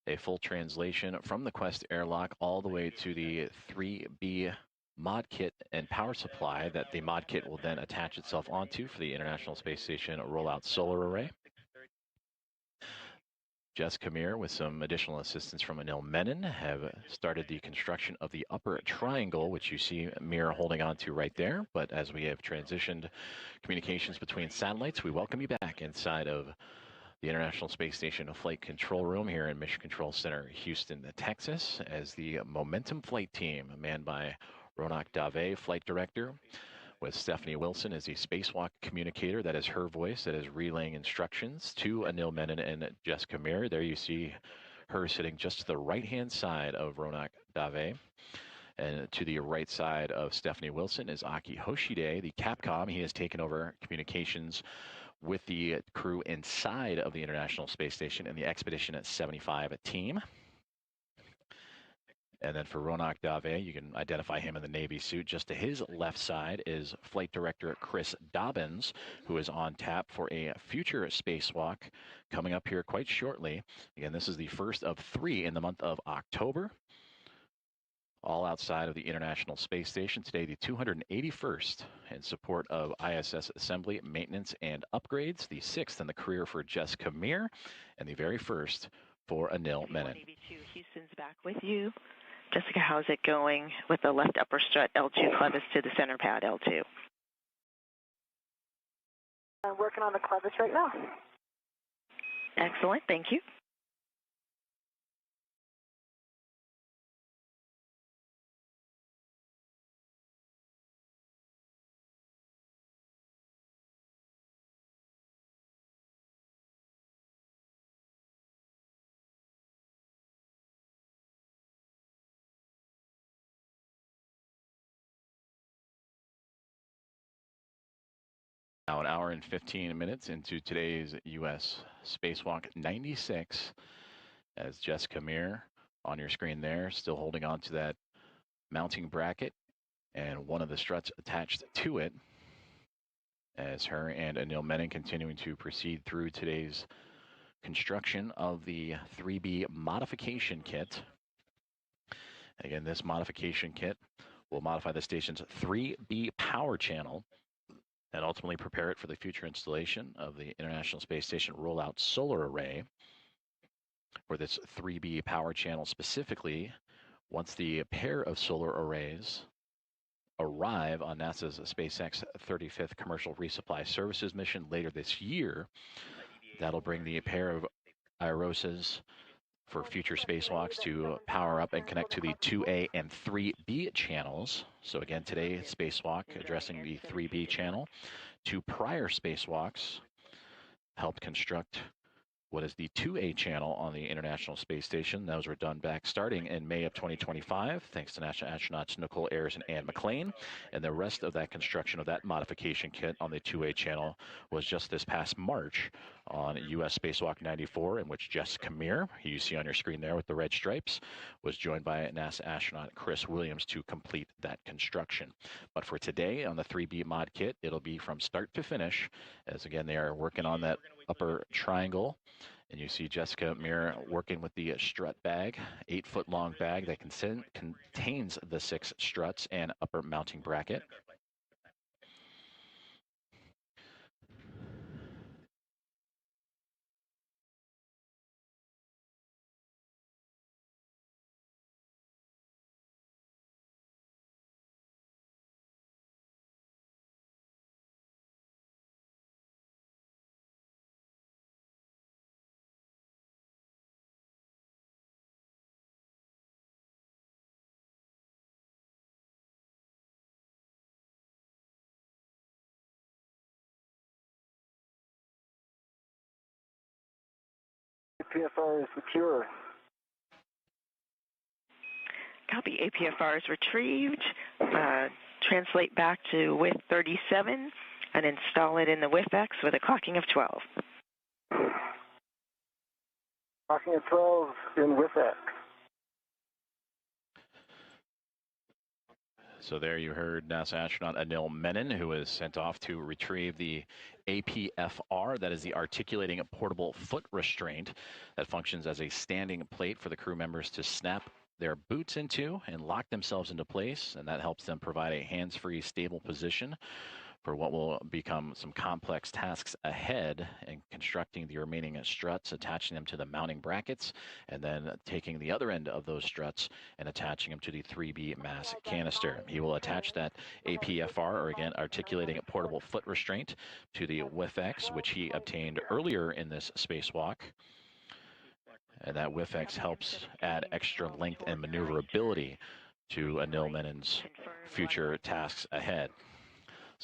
Speaker 1: a full translation from the Quest airlock all the way to the 3B mod kit and power supply that the mod kit will then attach itself onto for the International Space Station rollout solar array. Jessica Meir, with some additional assistance from Anil Menon, have started the construction of the upper triangle, which you see Meir holding on to right there. But as we have transitioned communications between satellites, we welcome you back inside of the International Space Station Flight Control Room here in Mission Control Center, Houston, Texas, as the Momentum Flight Team, manned by Ronak Dave, Flight Director, with Stephanie Wilson as the spacewalk communicator. That is her voice that is relaying instructions to Anil Menon and Jessica Meir. There you see her sitting just to the right-hand side of Ronak Dave. And to the right side of Stephanie Wilson is Aki Hoshide, the Capcom. He has taken over communications with the crew inside of the International Space Station and the Expedition 75 team. And then for Ronak Dave, you can identify him in the Navy suit. Just to his left side is Flight Director Chris Dobbins, who is on tap for a future spacewalk coming up here quite shortly. Again, this is the first of 3 in the month of October, all outside of the International Space Station. Today, the 281st in support of ISS assembly, maintenance, and upgrades. The 6th in the career for Jessica Meir, and the very first for Anil Menon.
Speaker 8: Houston's back with you. Jessica, how's it going with the left upper strut L2 clevis to the center pad L2?
Speaker 6: I'm working on the clevis right now.
Speaker 8: Excellent, thank you.
Speaker 1: Now an hour and 15 minutes into today's U.S. Spacewalk 96, as Jessica Meir on your screen there, still holding on to that mounting bracket and one of the struts attached to it, as her and Anil Menon continuing to proceed through today's construction of the 3B modification kit. Again, this modification kit will modify the station's 3B power channel and ultimately prepare it for the future installation of the International Space Station rollout solar array. For this 3B power channel specifically, once the pair of solar arrays arrive on NASA's SpaceX 35th Commercial Resupply Services mission later this year, that'll bring the pair of IROSAs for future spacewalks to power up and connect to the 2A and 3B channels. So again, today, spacewalk addressing the 3B channel. 2 prior spacewalks helped construct what is the 2A channel on the International Space Station. Those were done back starting in May of 2025, thanks to NASA astronauts Nicole Ayers and Ann McLean. And the rest of that construction of that modification kit on the 2A channel was just this past March on U.S. Spacewalk 94, in which Jessica Meir, who you see on your screen there with the red stripes, was joined by NASA astronaut Chris Williams to complete that construction. But for today on the 3B mod kit, it'll be from start to finish, as again, they are working on that upper triangle. And you see Jessica Meir working with the strut bag, 8-foot long bag that contains the 6 struts and upper mounting bracket.
Speaker 7: APFR is secure.
Speaker 8: Copy, APFR is retrieved. Translate back to width 37 and install it in the WIFX with a clocking of 12.
Speaker 7: Clocking at 12 in WIFX.
Speaker 1: So there you heard NASA astronaut Anil Menon, who was sent off to retrieve the APFR, that is the articulating portable foot restraint that functions as a standing plate for the crew members to snap their boots into and lock themselves into place, and that helps them provide a hands-free, stable position for what will become some complex tasks ahead in constructing the remaining struts, attaching them to the mounting brackets, and then taking the other end of those struts and attaching them to the 3B mass canister. He will attach that APFR, or again, articulating portable foot restraint, to the WIFX, which he obtained earlier in this spacewalk. And that WIFX helps add extra length and maneuverability to Anil Menon's future tasks ahead.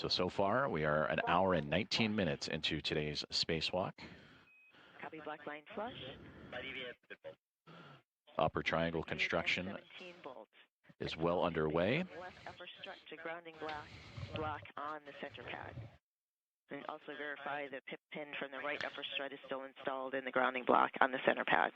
Speaker 1: So far, we are an hour and 19 minutes into today's spacewalk.
Speaker 8: Copy, black line flush.
Speaker 1: Upper triangle construction is well underway.
Speaker 8: Left upper strut to grounding block on the center pad. And also verify the pip pin from the right upper strut is still installed in the grounding block on the center pad.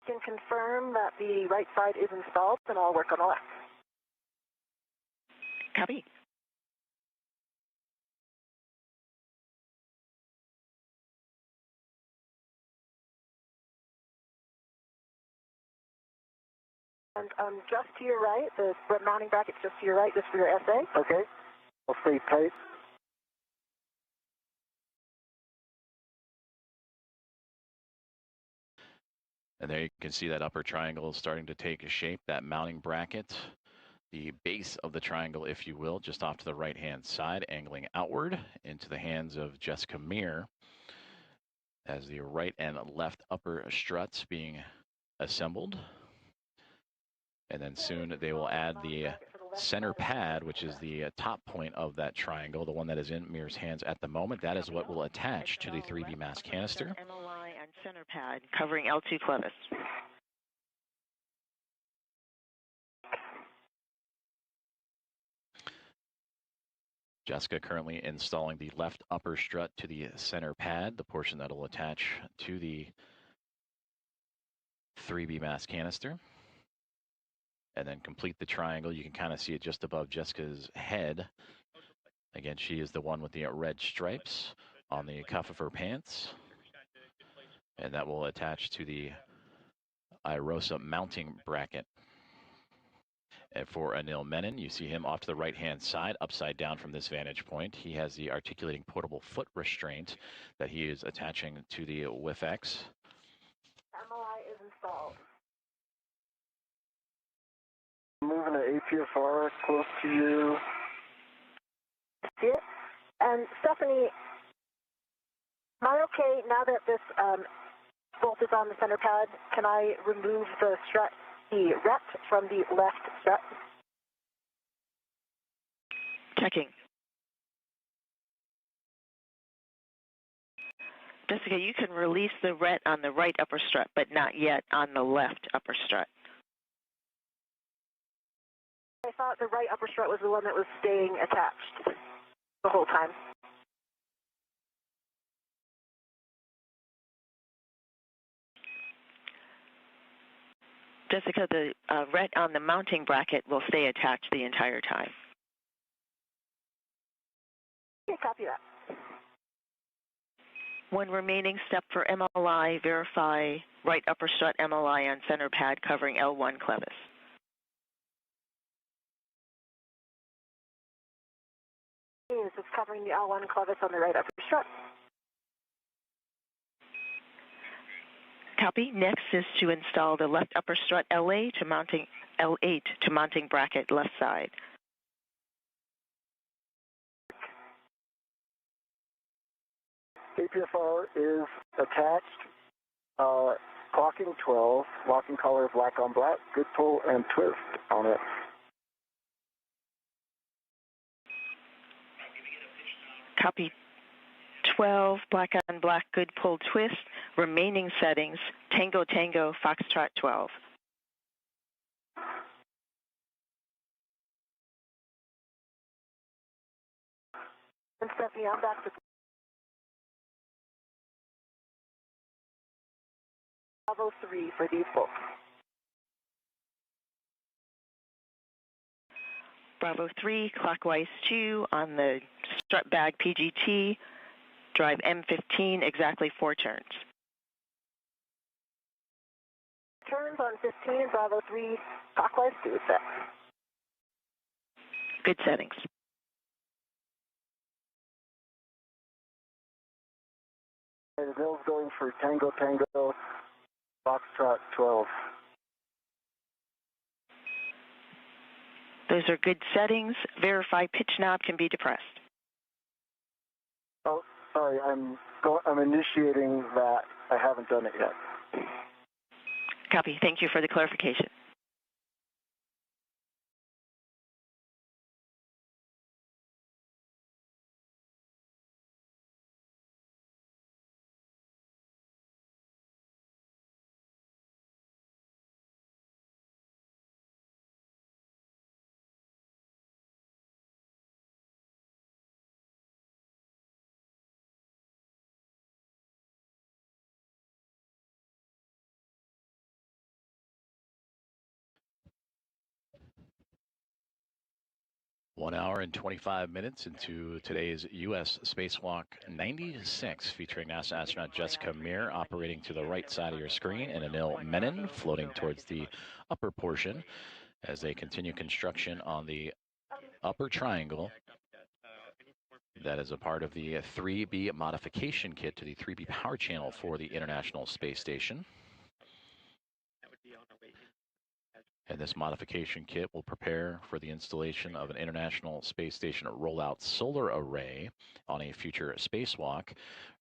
Speaker 6: Can confirm that the right side is installed, and I'll work on the left.
Speaker 8: Copy.
Speaker 6: And just to your right, the mounting bracket's just to your right, just for your SA.
Speaker 7: Okay. I'll stay tight.
Speaker 1: And there you can see that upper triangle is starting to take a shape, that mounting bracket, the base of the triangle, if you will, just off to the right-hand side, angling outward into the hands of Jessica Meir as the right and left upper struts being assembled. And then soon they will add the center pad, which is the top point of that triangle, the one that is in Meir's hands at the moment. That is what will attach to the 3B mass canister.
Speaker 8: MLI and center pad covering L2 clevis.
Speaker 1: Jessica currently installing the left upper strut to the center pad, the portion that will attach to the 3B mass canister. And then complete the triangle. You can kind of see it just above Jessica's head. Again, she is the one with the red stripes on the cuff of her pants. And that will attach to the IROSA mounting bracket. And for Anil Menon, you see him off to the right-hand side, upside down from this vantage point. He has the articulating portable foot restraint that he is attaching to the WIFX.
Speaker 6: MLI is installed.
Speaker 7: Moving an APFR close to you.
Speaker 6: See it? And Stephanie, am I okay now that this bolt is on the center pad? Can I remove the strut, the rep from the left strut?
Speaker 8: Checking. Jessica, you can release the ret on the right upper strut, but not yet on the left upper strut.
Speaker 6: I thought the right upper strut was the one that was staying attached the whole time.
Speaker 8: Jessica, the ret on the mounting bracket will stay attached the entire time.
Speaker 6: Okay, copy that.
Speaker 8: One remaining step for MLI, verify right upper strut MLI on center pad covering L1 clevis.
Speaker 6: It's covering the L1 clevis on the right upper strut.
Speaker 8: Copy. Next is to install the left upper strut LA to mounting L8 to mounting bracket left side.
Speaker 7: APFR is attached. Clocking 12. Locking color black on black. Good pull and twist on it.
Speaker 8: Copy. 12, black on black, good pull twist. Remaining settings, Tango Tango, Foxtrot 12.
Speaker 6: And Stephanie, I'm back to Bravo 3 for these bolts.
Speaker 8: Bravo 3, clockwise 2 on the strut bag PGT. Drive M15, exactly 4 turns.
Speaker 6: Turns on 15, Bravo 3, clockwise 2 is set.
Speaker 8: Good settings.
Speaker 7: The bill's going for Tango Tango, Foxtrot 12.
Speaker 8: Those are good settings. Verify pitch knob can be depressed.
Speaker 7: Oh, sorry, I'm initiating that. I haven't done it yet.
Speaker 8: Copy. Thank you for the clarification.
Speaker 1: One hour and 25 minutes into today's U.S. Spacewalk 96, featuring NASA astronaut Jessica Meir operating to the right side of your screen, and Anil Menon floating towards the upper portion as they continue construction on the upper triangle. That is a part of the 3B modification kit to the 3B power channel for the International Space Station. And this modification kit will prepare for the installation of an International Space Station rollout solar array on a future spacewalk.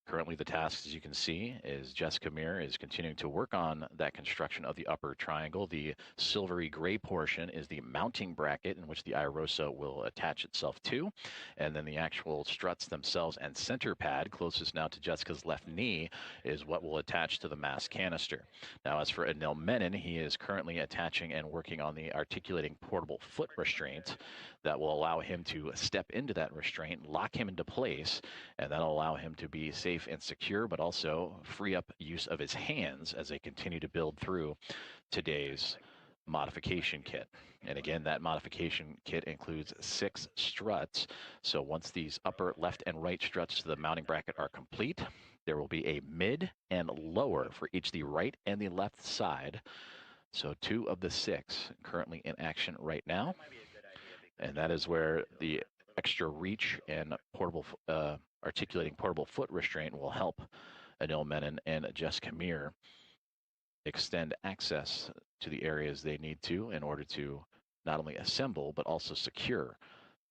Speaker 1: Currently, the task, as you can see, is Jessica Meir is continuing to work on that construction of the upper triangle. The silvery gray portion is the mounting bracket in which the IROSA will attach itself to. And then the actual struts themselves and center pad, closest now to Jessica's left knee, is what will attach to the mass canister. Now, as for Anil Menon, he is currently attaching and working on the articulating portable foot restraint that will allow him to step into that restraint, lock him into place, and that'll allow him to be safe and secure, but also free up use of his hands as they continue to build through today's modification kit. And again, that modification kit includes 6 struts. So once these upper left and right struts to the mounting bracket are complete, there will be a mid and lower for each the right and the left side. So 2 of the 6 currently in action right now. And that is where the extra reach and portable articulating portable foot restraint will help Anil Menon and Jessica Meir extend access to the areas they need to in order to not only assemble but also secure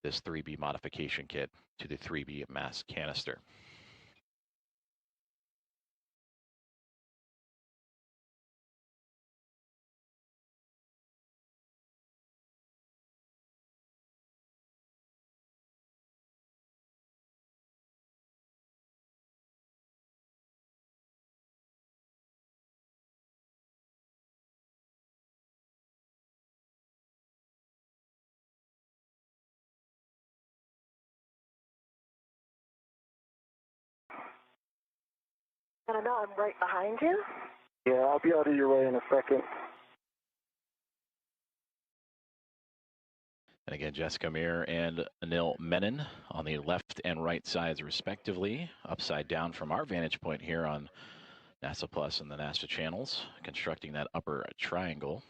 Speaker 1: this 3B modification kit to the 3B mass canister.
Speaker 6: And I know I'm right behind you.
Speaker 7: Yeah, I'll be out of your way in a second.
Speaker 1: And again, Jessica Meir and Anil Menon on the left and right sides respectively, upside down from our vantage point here on NASA Plus and the NASA channels, constructing that upper triangle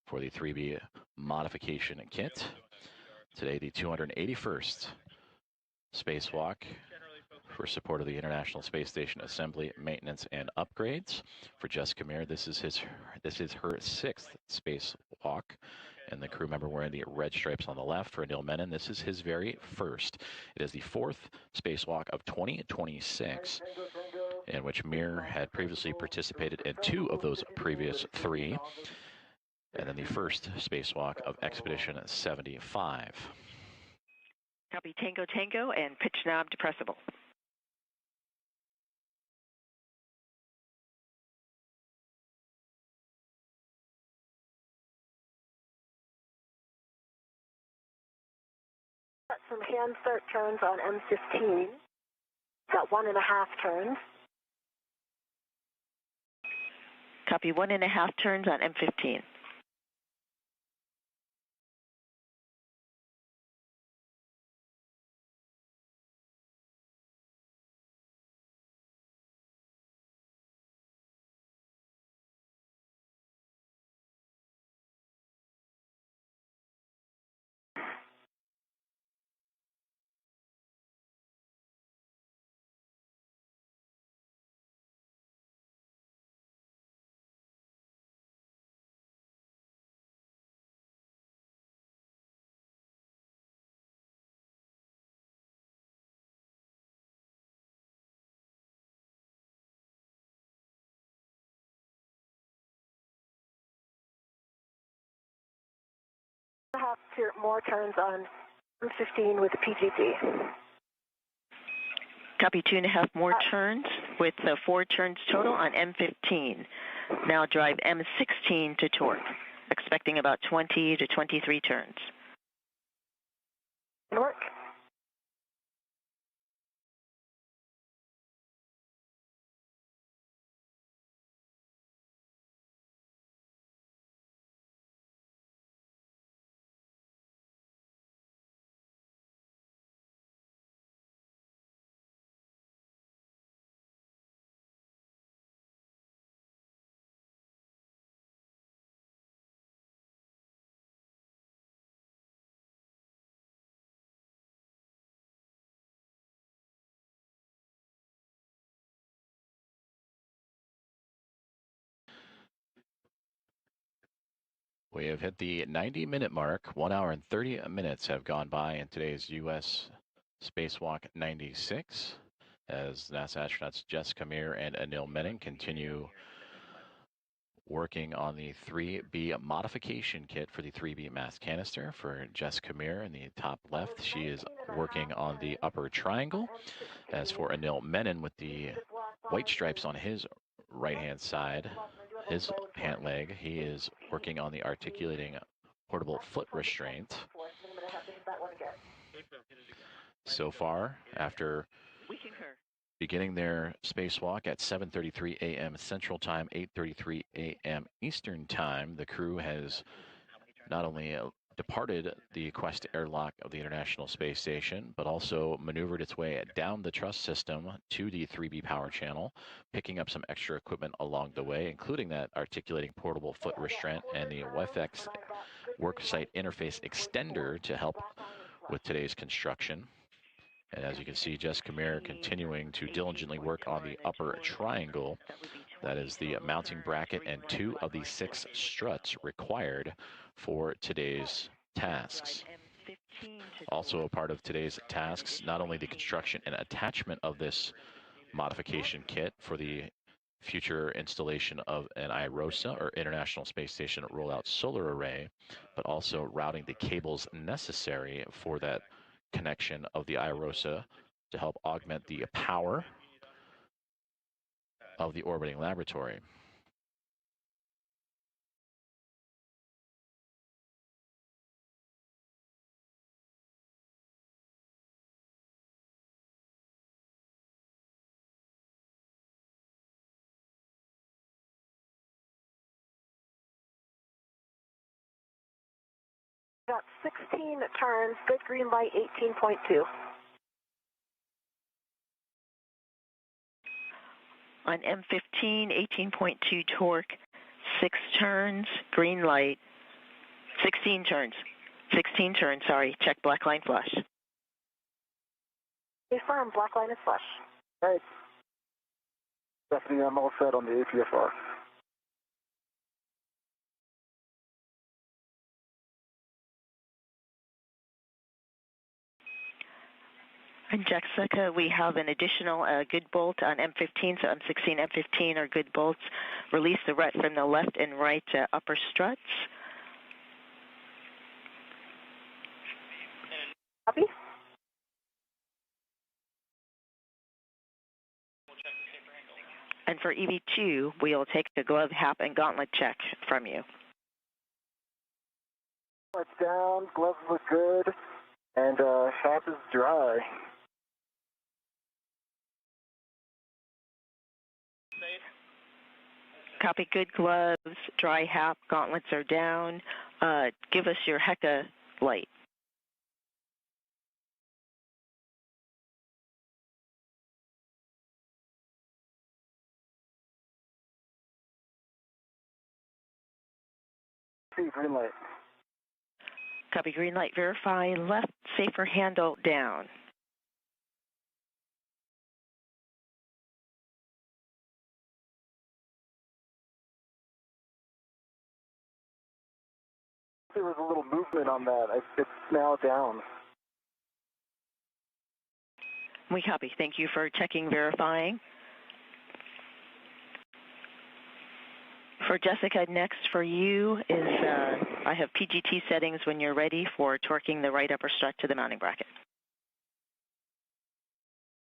Speaker 1: for the 3B modification kit. Today, the 281st spacewalk for support of the International Space Station assembly, maintenance, and upgrades. For Jessica Meir, this is her 6th spacewalk, and the crew member wearing the red stripes on the left. For Anil Menon, this is his very first. It is the 4th spacewalk of 2026, in which Meir had previously participated in 2 of those previous 3, and then the first spacewalk of Expedition 75.
Speaker 8: Copy Tango Tango and pitch knob depressible.
Speaker 6: Got some hand start turns on M15. Got 1.5 turns.
Speaker 8: Copy 1.5 turns on M15.
Speaker 6: more turns on M15 with the PGD.
Speaker 8: Copy, 2.5 more turns with 4 turns total on M15. Now drive M16 to torque, expecting about 20 to 23 turns.
Speaker 6: Work.
Speaker 1: We have hit the 90-minute mark. 1 hour and 30 minutes have gone by in today's U.S. Spacewalk 96 as NASA astronauts Jessica Meir and Anil Menon continue working on the 3B modification kit for the 3B mass canister. For Jessica Meir in the top left, she is working on the upper triangle. As for Anil Menon with the white stripes on his right-hand side, his pant leg, he is working on the articulating portable foot restraint. So far, after beginning their spacewalk at 7:33 a.m. Central Time, 8:33 a.m. Eastern Time, the crew has not only departed the Quest airlock of the International Space Station, but also maneuvered its way down the truss system to the 3B power channel, picking up some extra equipment along the way, including that articulating portable foot restraint and the WFX worksite interface extender to help with today's construction. And as you can see, Jessica Meir continuing to diligently work on the upper triangle. That is the mounting bracket and 2 of the 6 struts required for today's tasks. Also a part of today's tasks, not only the construction and attachment of this modification kit for the future installation of an IROSA, or International Space Station Rollout Solar Array, but also routing the cables necessary for that connection of the IROSA to help augment the power of the orbiting laboratory.
Speaker 6: Got 16 turns, good green light, 18.2.
Speaker 8: On M15, 18.2 torque, 6 turns, green light, 16 turns. 16 turns, sorry, check black line flush.
Speaker 6: Confirm, black line is flush.
Speaker 7: Right. Stephanie, I'm all set on the APFR.
Speaker 8: And Jessica, we have an additional good bolt on M15, so M16, M15 are good bolts. Release the rut from the left and right upper struts.
Speaker 6: Copy.
Speaker 8: And for EV2, we'll take the glove, hap, and gauntlet check from you.
Speaker 7: It's down, gloves look good, and hap is dry.
Speaker 8: Copy, good gloves, dry hap, gauntlets are down. Give us your HECA light.
Speaker 7: Green light.
Speaker 8: Copy, green light, verify, left safer handle down.
Speaker 7: There was a little movement on that. It's now down.
Speaker 8: We copy. Thank you for checking, verifying. For Jessica, next for you is I have PGT settings when you're ready for torquing the right upper strut to the mounting bracket.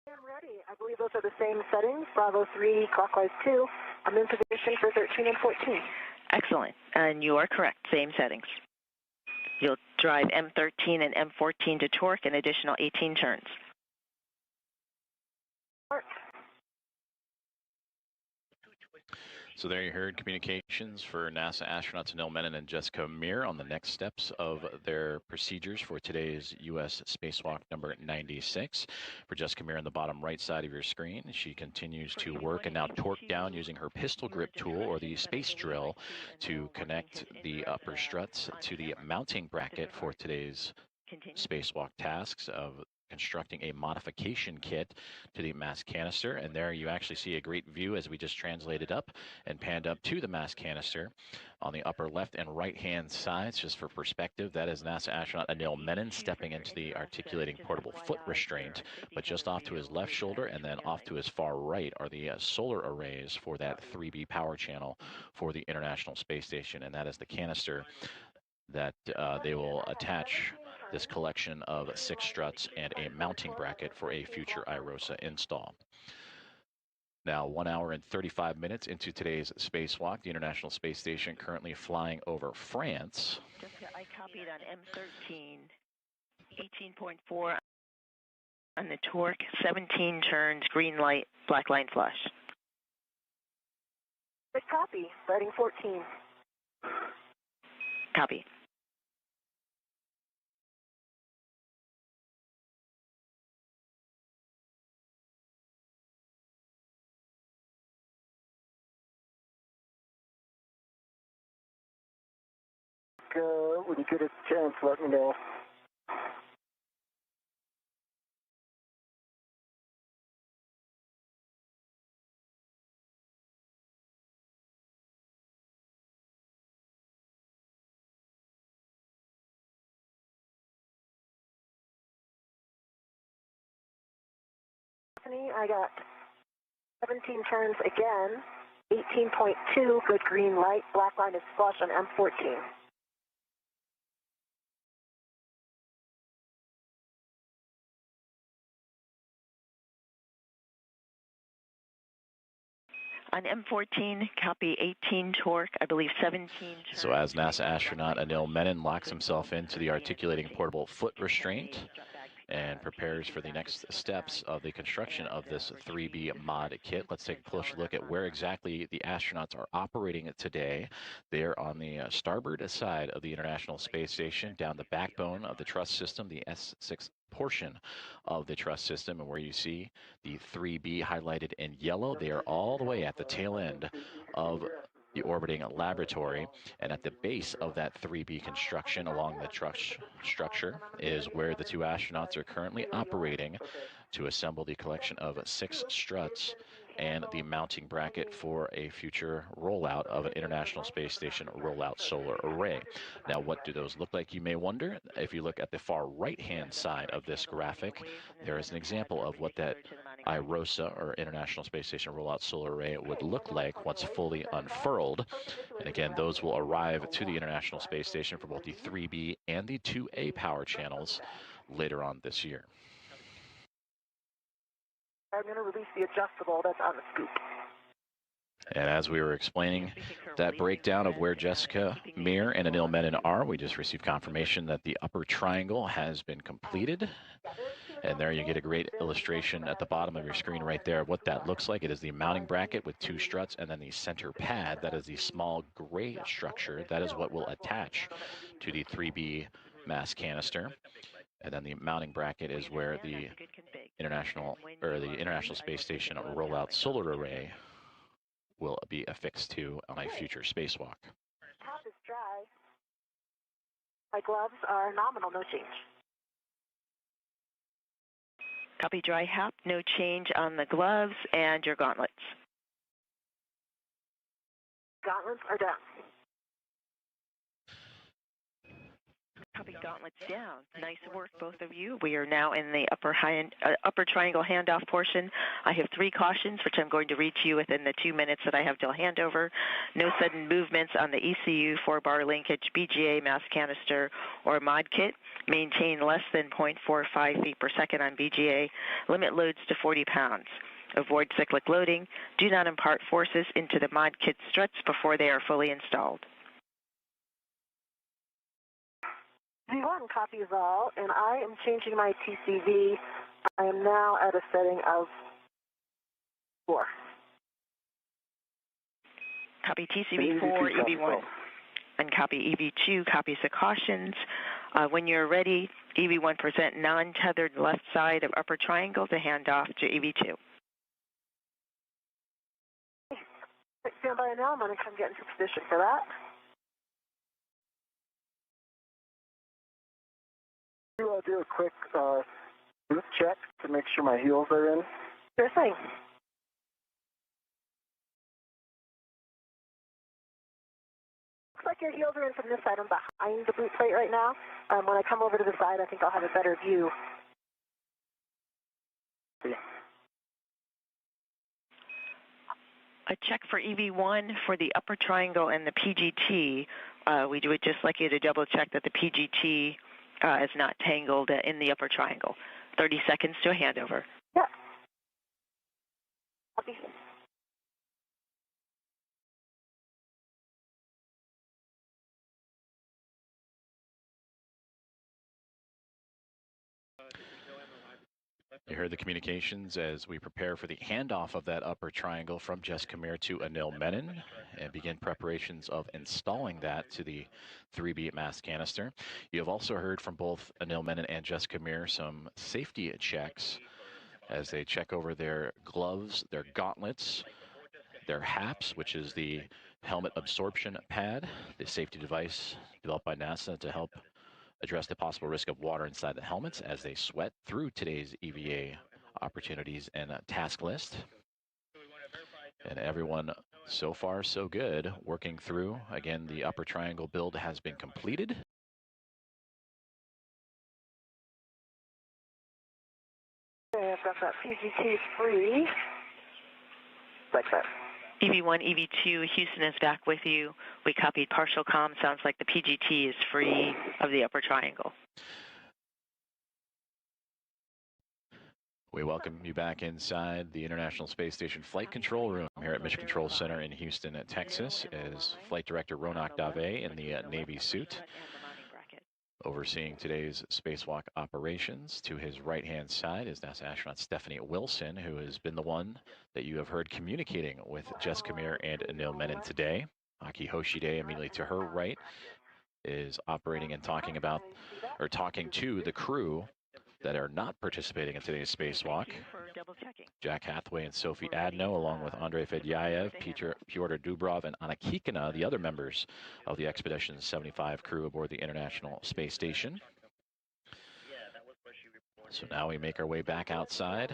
Speaker 6: I'm ready. I believe those are the same settings, Bravo 3, clockwise 2. I'm in position for 13 and 14.
Speaker 8: Excellent. And you are correct. Same settings. You'll drive M13 and M14 to torque an additional 18 turns.
Speaker 1: So there you heard communications for NASA astronauts Anil Menon and Jessica Meir on the next steps of their procedures for today's U.S. spacewalk number 96. For Jessica Meir on the bottom right side of your screen, she continues to work and now torque down using her pistol grip tool or the space drill to connect the upper struts to the mounting bracket for today's spacewalk tasks of constructing a modification kit to the mass canister. And there you actually see a great view as we just translated up and panned up to the mass canister. On the upper left and right hand sides, just for perspective, that is NASA astronaut Anil Menon stepping into the articulating portable foot restraint, but just off to his left shoulder and then off to his far right are the solar arrays for that 3B power channel for the International Space Station, and that is the canister that they will attach this collection of 6 struts and a mounting bracket for a future IROSA install. Now, 1 hour and 35 minutes into today's spacewalk, the International Space Station currently flying over France.
Speaker 8: Jessica, I copied on M13, 18.4 on the torque, 17 turns, green light, black line flash.
Speaker 6: Good copy. Starting 14.
Speaker 8: Copy.
Speaker 7: When you get a chance, let me know.
Speaker 6: I got 17 turns again, 18.2, good green light, black line is flush on M14.
Speaker 8: On M14, copy 18 torque, I believe 17 turns.
Speaker 1: So as NASA astronaut Anil Menon locks himself into the articulating portable foot restraint and prepares for the next steps of the construction of this 3B mod kit, let's take a closer look at where exactly the astronauts are operating today. They're on the starboard side of the International Space Station, down the backbone of the truss system, the S6 portion of the truss system, and where you see the 3B highlighted in yellow, they are all the way at the tail end of the orbiting laboratory, and at the base of that 3B construction along the truss structure is where the 2 astronauts are currently operating to assemble the collection of 6 struts and the mounting bracket for a future rollout of an International Space Station rollout solar array. Now, what do those look like, you may wonder? If you look at the far right-hand side of this graphic, there is an example of what that IROSA, or International Space Station Rollout Solar Array, would look like once fully unfurled. And again, those will arrive to the International Space Station for both the 3B and the 2A power channels later on this year.
Speaker 6: I'm going to release the adjustable that's on the scoop.
Speaker 1: And as we were explaining that breakdown of where Jessica Meir and Anil Menon are, we just received confirmation that the upper triangle has been completed. And there you get a great illustration at the bottom of your screen right there of what that looks like. It is the mounting bracket with 2 struts, and then the center pad, that is the small gray structure. That is what will attach to the 3B mass canister. And then the mounting bracket is where the International Space Station rollout solar array will be affixed to on a future spacewalk.
Speaker 6: Top is dry. My gloves are nominal, no change.
Speaker 8: Copy dry hap, no change on the gloves and your gauntlets.
Speaker 6: Gauntlets are done.
Speaker 8: Copy Gauntlets down. Nice work, both of you. We are now in the upper triangle handoff portion. I have 3 cautions, which I'm going to read to you within the 2 minutes that I have till handover. No sudden movements on the ECU, 4-bar linkage, BGA, mass canister, or mod kit. Maintain less than 0.45 feet per second on BGA. Limit loads to 40 pounds. Avoid cyclic loading. Do not impart forces into the mod kit struts before they are fully installed.
Speaker 6: V1 copies all, and I am changing my TCV. I am now at a setting of 4.
Speaker 8: Copy TCV4, EV1. And copy EV2, copies the cautions. When you're ready, EV1 present non-tethered left side of upper triangle to hand off to EV2.
Speaker 6: Stand by now. I'm going to come get into position for that. Do a quick boot check to make sure my heels are in. Sure thing. Looks like your heels are in from this side. I'm behind the boot plate right now. When I come over to the side, I think I'll have a better view.
Speaker 8: A check for EV1 for the upper triangle and the PGT. We would just like you to double check that the PGT is not tangled in the upper triangle. 30 seconds to a handover.
Speaker 6: Yeah. Copy.
Speaker 1: You heard the communications as we prepare for the handoff of that upper triangle from Jessica Meir to Anil Menon and begin preparations of installing that to the 3B mass canister. You have also heard from both Anil Menon and Jessica Meir some safety checks as they check over their gloves, their gauntlets, their HAPS, which is the helmet absorption pad, the safety device developed by NASA to help address the possible risk of water inside the helmets as they sweat through today's EVA opportunities and task list. And everyone, so far so good, working through. Again, the upper triangle build has been completed.
Speaker 6: Okay, I've got that PGT free. Like that.
Speaker 8: EV1, EV2, Houston is back with you. We copied partial comm. Sounds like the PGT is free of the upper triangle.
Speaker 1: We welcome you back inside the International Space Station Flight Control Room here at Mission Control Center in Houston, Texas, as Flight Director Ronak Dave in the Navy suit, overseeing today's spacewalk operations. To his right-hand side is NASA astronaut Stephanie Wilson, who has been the one that you have heard communicating with Jessica Meir and Anil Menon today. Aki Hoshide, immediately to her right, is operating and talking to the crew that are not participating in today's spacewalk. Jack Hathaway and Sophie Adno, along with Andrei Fedyayev, Pyotr Dubrov, and Anna Kikina, the other members of the Expedition 75 crew aboard the International Space Station. So now we make our way back outside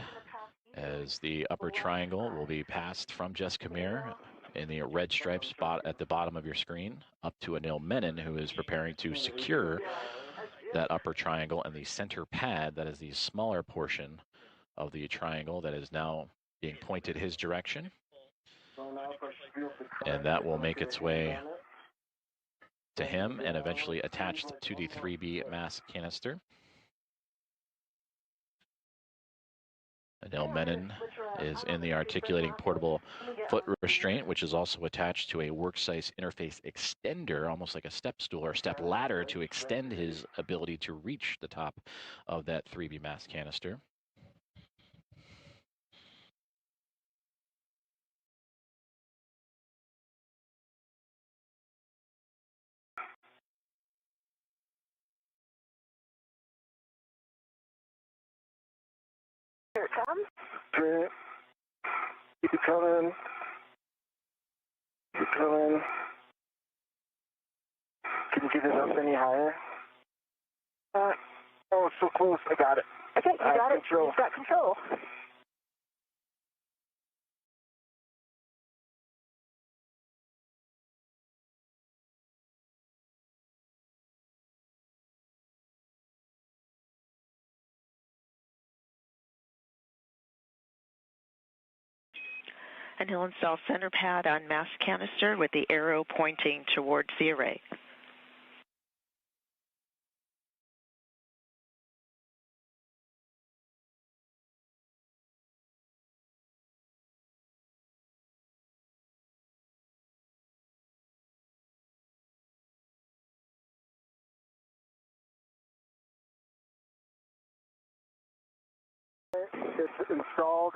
Speaker 1: as the upper triangle will be passed from Jessica Meir in the red striped spot at the bottom of your screen up to Anil Menon, who is preparing to secure that upper triangle and the center pad, that is the smaller portion of the triangle that is now being pointed his direction. And that will make its way to him and eventually attached to the 3B mass canister. Anil Menon is in the articulating portable foot restraint, which is also attached to a workspace interface extender, almost like a step stool or step ladder, to extend his ability to reach the top of that 3B mass canister.
Speaker 6: Here it comes.
Speaker 7: Great. Keep coming. Keep coming. Can you get it up any higher? Oh, it's so close. I got it.
Speaker 6: Okay, you got it.
Speaker 7: Control.
Speaker 6: You've got control.
Speaker 8: And he'll install center pad on mass canister with the arrow pointing towards the array.
Speaker 7: It's installed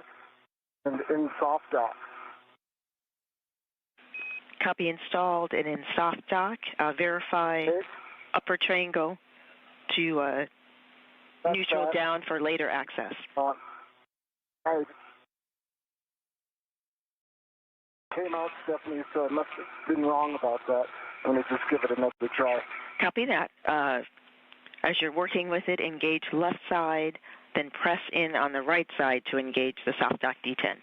Speaker 7: and in soft dock.
Speaker 8: Copy installed and in soft dock. Verify upper triangle to neutral down for later access.
Speaker 7: I came out, Stephanie, so I must have been wrong about that. I'm going to just give it another try.
Speaker 8: Copy that. As you're working with it, engage left side, then press in on the right side to engage the soft dock detents.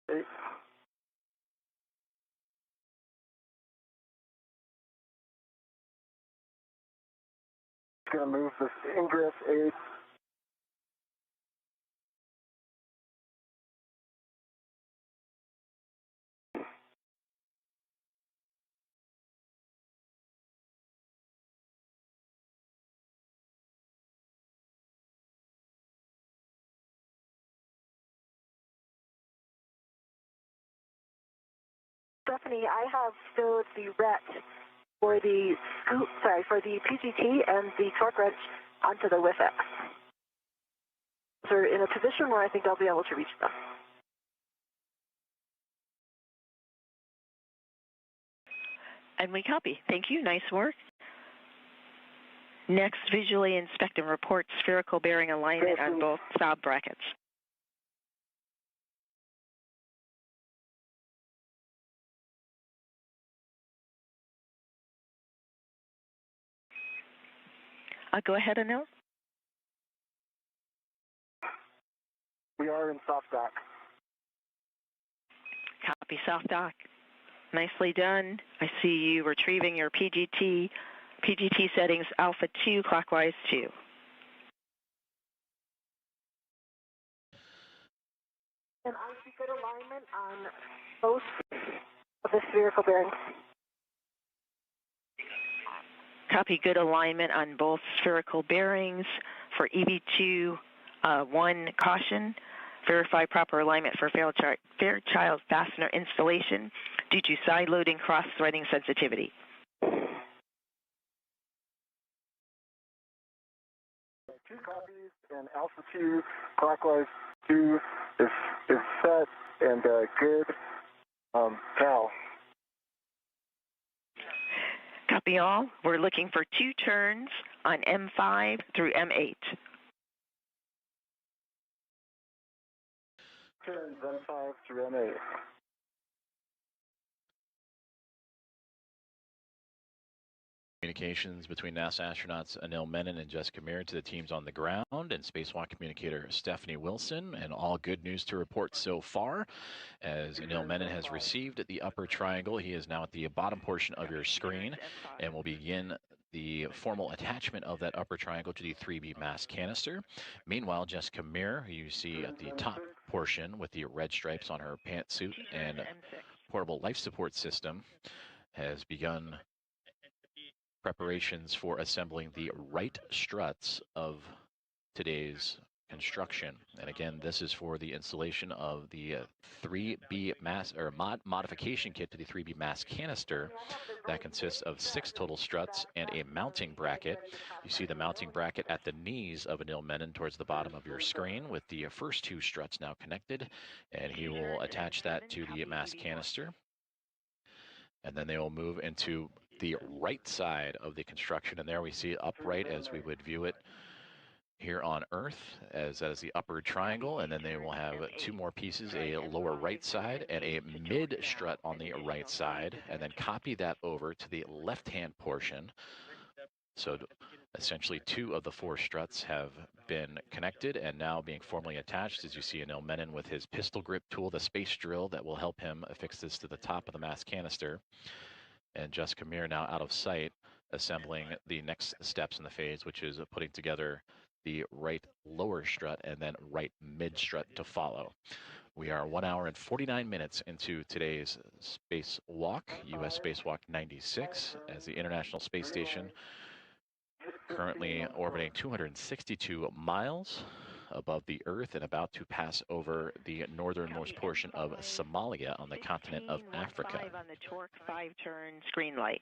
Speaker 7: Okay. Going to move this ingress aid.
Speaker 6: Stephanie, I have stowed the ret for the scoop, for the PGT and the torque wrench onto the WIFX. They're in a position where I think I'll be able to reach them.
Speaker 8: And we copy. Thank you. Nice work. Next, visually inspect and report spherical bearing alignment on both sob brackets. Go ahead, Anil.
Speaker 7: We are in soft dock.
Speaker 8: Copy soft dock. Nicely done. I see you retrieving your PGT settings alpha 2, clockwise 2.
Speaker 6: And I see good alignment on both of the spherical bearings.
Speaker 8: Copy good alignment on both spherical bearings. For EV2, 1 caution. Verify proper alignment for Fairchild fastener installation due to side loading cross-threading sensitivity.
Speaker 7: 2 copies and alpha 2, clockwise 2 is set and good. Cal.
Speaker 8: Copy all. We're looking for 2 turns on M5 through M8.
Speaker 7: Turns M5 through M8.
Speaker 1: Communications between NASA astronauts Anil Menon and Jessica Meir to the teams on the ground and spacewalk communicator Stephanie Wilson. And all good news to report so far, as Anil Menon has received the upper triangle. He is now at the bottom portion of your screen and will begin the formal attachment of that upper triangle to the 3B mass canister. Meanwhile, Jessica Meir, who you see at the top portion with the red stripes on her pantsuit and portable life support system, has begun preparations for assembling the right struts of today's construction. And again, this is for the installation of the 3B mass or modification kit to the 3B mass canister that consists of 6 total struts and a mounting bracket. You see the mounting bracket at the knees of Anil Menon towards the bottom of your screen with the first 2 struts now connected, and he will attach that to the mass canister. And then they will move into the right side of the construction, and there we see it upright as we would view it here on Earth, as that is the upper triangle. And then they will have 2 more pieces, a lower right side and a mid strut on the right side, and then copy that over to the left-hand portion. So essentially 2 of the 4 struts have been connected and now being formally attached, as you see Anil Menon with his pistol grip tool, the space drill that will help him affix this to the top of the mass canister. And Jessica Meir now out of sight, assembling the next steps in the phase, which is putting together the right lower strut, and then right mid strut to follow. We are 1 hour and 49 minutes into today's spacewalk, U.S. Spacewalk 96, as the International Space Station currently orbiting 262 miles above the Earth and about to pass over the northernmost portion of Somalia on the continent of Africa.
Speaker 8: 15 on the torque, 5 turns, green light.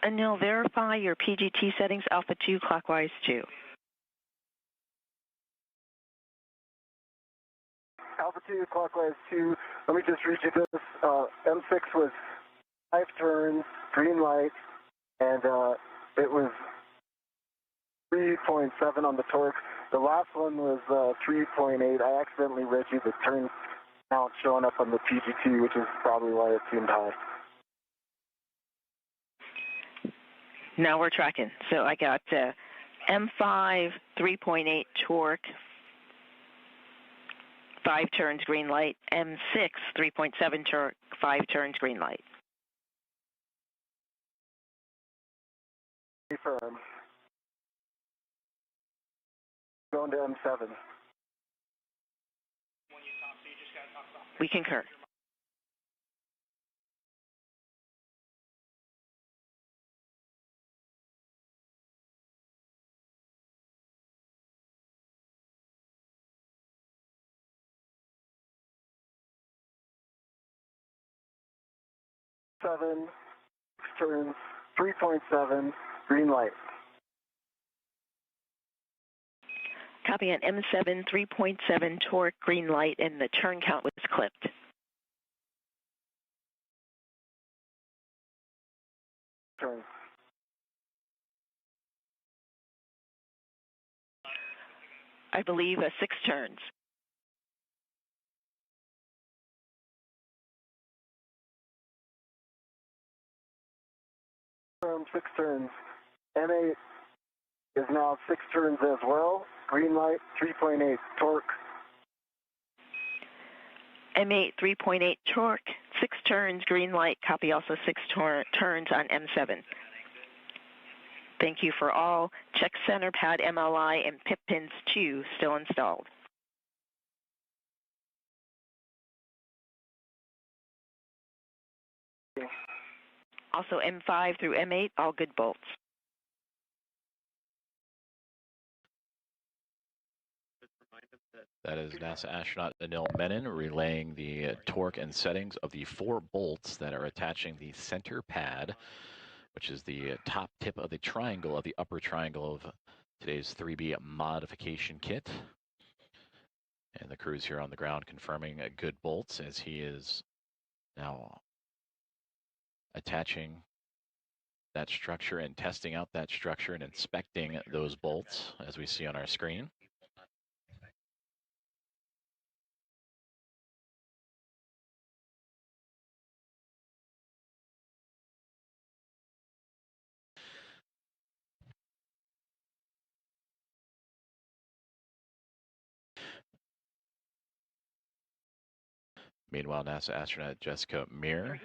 Speaker 8: Anil, verify your PGT settings, Alpha 2, clockwise 2.
Speaker 7: Alpha 2, clockwise 2. Let me just read you this. M6 was 5 turns, green light, and it was 3.7 on the torque. The last one was 3.8. I accidentally read you the turn count showing up on the PGT, which is probably why it seemed high.
Speaker 8: Now we're tracking. So I got M5, 3.8 torque, 5 turns, green light. M6, 3.7 torque, 5 turns, green light.
Speaker 7: Confirm. Going to M7.
Speaker 8: We concur.
Speaker 7: Seven turns, 3.7, green light.
Speaker 8: Copy on M7, 3.7 torque, green light, and the turn count was clipped.
Speaker 7: Turn.
Speaker 8: I believe 6 turns.
Speaker 7: Confirm 6 turns. M8 is now 6 turns as well. Green light, 3.8 torque.
Speaker 8: M8, 3.8 torque, 6 turns, green light. Copy also 6 turns on M7. Thank you for all. Check center pad MLI and PIP pins 2 still installed. Also M5 through M8, all good bolts.
Speaker 1: That is NASA astronaut Anil Menon relaying the torque and settings of the 4 bolts that are attaching the center pad, which is the top tip of the triangle, of the upper triangle of today's 3B modification kit. And the crew's here on the ground confirming good bolts as he is now attaching that structure and testing out that structure and inspecting those bolts as we see on our screen. Meanwhile, NASA astronaut Jessica Meir,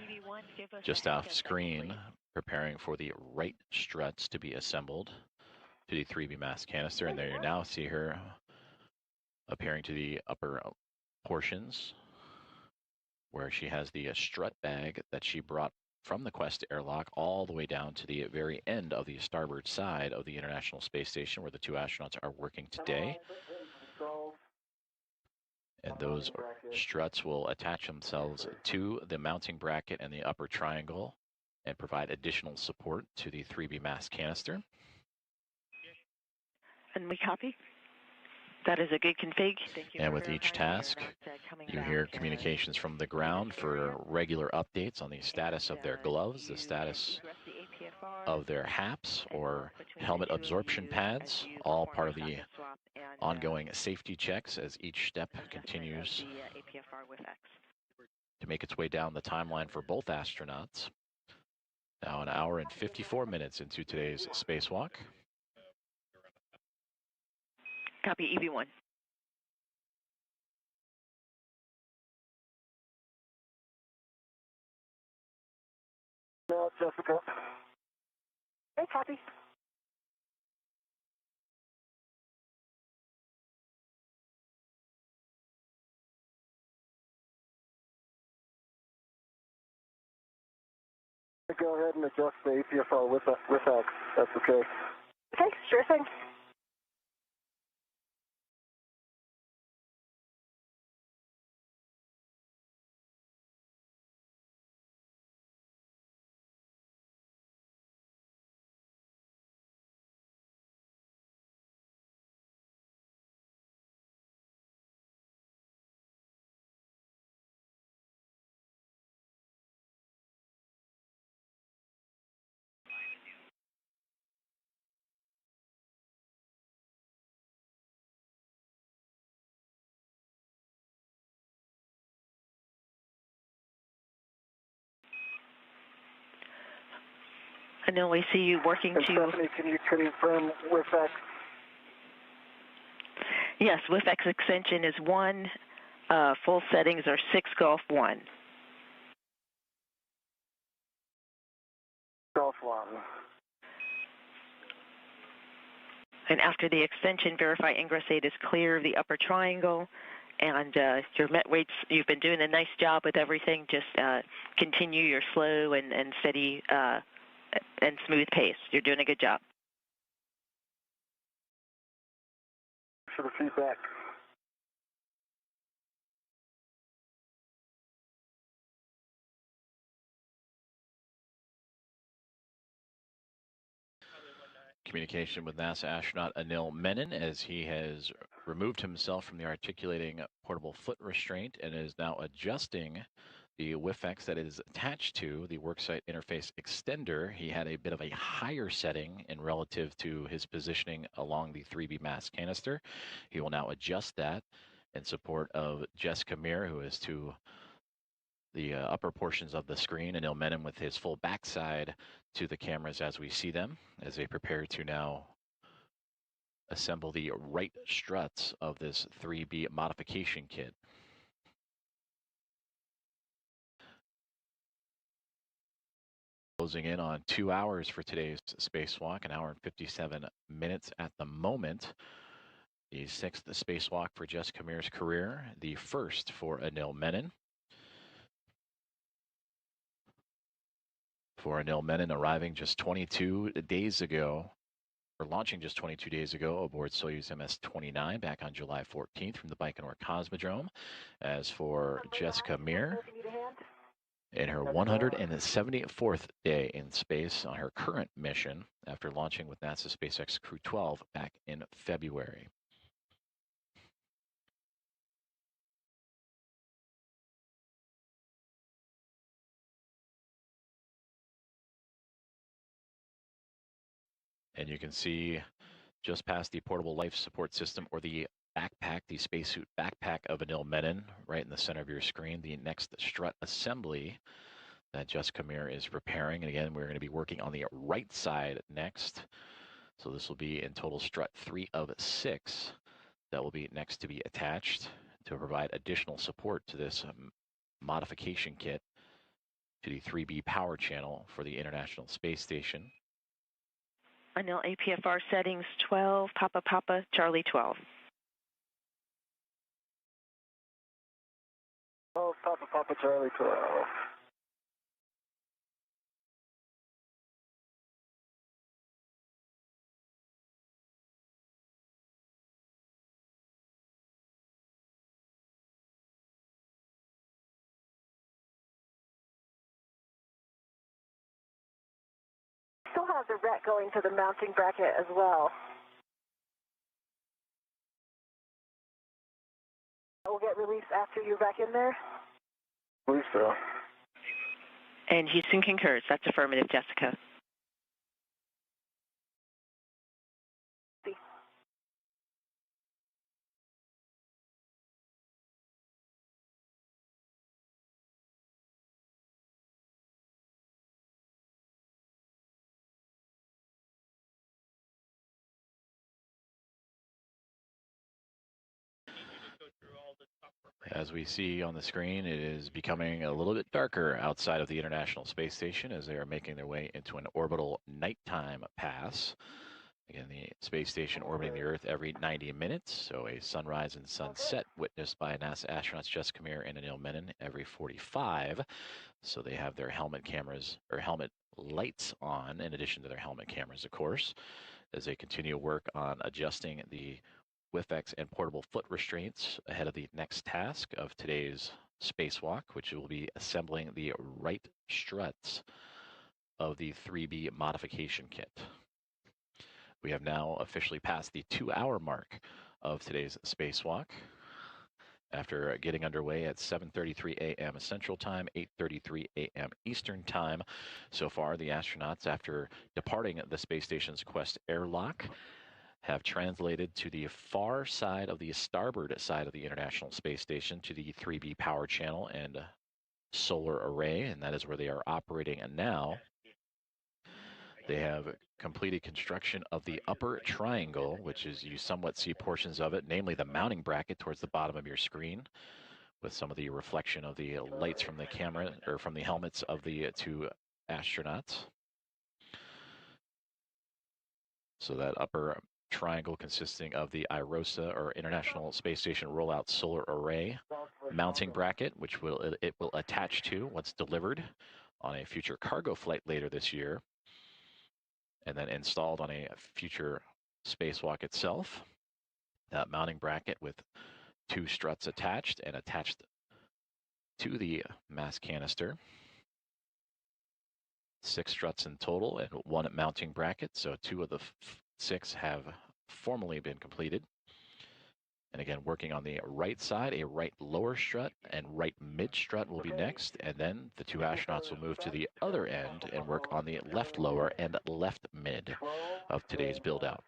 Speaker 1: just off screen, preparing for the right struts to be assembled to the 3B mass canister. And there you now see her appearing to the upper portions where she has the strut bag that she brought from the Quest airlock all the way down to the very end of the starboard side of the International Space Station where the 2 astronauts are working today. And those struts will attach themselves to the mounting bracket and the upper triangle and provide additional support to the 3B mass canister.
Speaker 8: And we copy. That is a good config. Thank you.
Speaker 1: And with each task, you hear communications from the ground for regular updates on the status of their gloves, the status of their HAPs or helmet absorption pads, all part of the ongoing safety checks as each step continues to make its way down the timeline for both astronauts. Now an hour and 54 minutes into today's spacewalk.
Speaker 8: Copy, EV1.
Speaker 7: Now, Jessica.
Speaker 6: Hey, copy.
Speaker 7: Go ahead and adjust the APFR with X. That's okay.
Speaker 6: Okay, sure thing.
Speaker 8: Anil, we see you working
Speaker 7: And
Speaker 8: to...
Speaker 7: Stephanie, can you confirm with X?
Speaker 8: Yes, with X extension is 1. Full settings are 6 Golf 1.
Speaker 7: Golf 1.
Speaker 8: And after the extension, verify ingress 8 is clear of the upper triangle. And your met weights, you've been doing a nice job with everything. Just continue your slow and steady and smooth pace. You're doing a good job.
Speaker 7: For the feedback.
Speaker 1: Communication with NASA astronaut Anil Menon as he has removed himself from the articulating portable foot restraint and is now adjusting the WIFX that is attached to the worksite interface extender. He had a bit of a higher setting in relative to his positioning along the 3B mass canister. He will now adjust that in support of Jessica Meir, who is to the upper portions of the screen, Anil Menon with his full backside to the cameras as we see them, as they prepare to now assemble the right struts of this 3B modification kit. Closing in on 2 hours for today's spacewalk, an hour and 57 minutes at the moment. The 6th spacewalk for Jessica Meir's career, the first for Anil Menon. For Anil Menon arriving just 22 days ago, or launching just 22 days ago aboard Soyuz MS-29 back on July 14th from the Baikonur Cosmodrome. As for Jessica Meir, in her 174th day in space on her current mission after launching with NASA SpaceX Crew 12 back in February. And you can see just past the portable life support system, or the backpack, the spacesuit backpack of Anil Menon, right in the center of your screen, the next strut assembly that Jessica Meir is preparing. And again, we're going to be working on the right side next. So this will be in total strut 3 of 6 that will be next to be attached to provide additional support to this modification kit to the 3B power channel for the International Space Station.
Speaker 8: Anil, APFR settings 12, Papa Papa, Charlie 12.
Speaker 7: Oh, Papa Papa Charlie 12.
Speaker 6: Still have the ret going to the mounting bracket as well. Will get released after you're back in there?
Speaker 7: I believe so.
Speaker 8: And Houston concurs. That's affirmative, Jessica.
Speaker 1: As we see on the screen, it is becoming a little bit darker outside of the International Space Station as they are making their way into an orbital nighttime pass. Again, the space station orbiting the Earth every 90 minutes, so a sunrise and sunset witnessed by NASA astronauts Jessica Meir and Anil Menon every 45. So they have their helmet cameras, or helmet lights on, in addition to their helmet cameras, of course, as they continue work on adjusting the WIFX and portable foot restraints ahead of the next task of today's spacewalk, which will be assembling the right struts of the 3B modification kit. We have now officially passed the 2-hour mark of today's spacewalk. After getting underway at 7:33 a.m. Central Time, 8:33 a.m. Eastern Time. So far, the astronauts, after departing the space station's Quest airlock, have translated to the far side of the starboard side of the International Space Station to the 3B power channel and solar array, and that is where they are operating now. They have completed construction of the upper triangle, which is, you somewhat see portions of it, namely the mounting bracket towards the bottom of your screen, with some of the reflection of the lights from the camera, or from the helmets of the two astronauts. So that upper triangle consisting of the IROSA, or International Space Station Rollout Solar Array mounting bracket, which it will attach to once delivered on a future cargo flight later this year, and then installed on a future spacewalk itself. That mounting bracket with 2 struts attached and attached to the mass canister. 6 struts in total and 1 mounting bracket, so 2 of the 6 have formally been completed. And again, working on the right side, a right lower strut and right mid strut will be next, and then the 2 astronauts will move to the other end and work on the left lower and left mid of today's build out.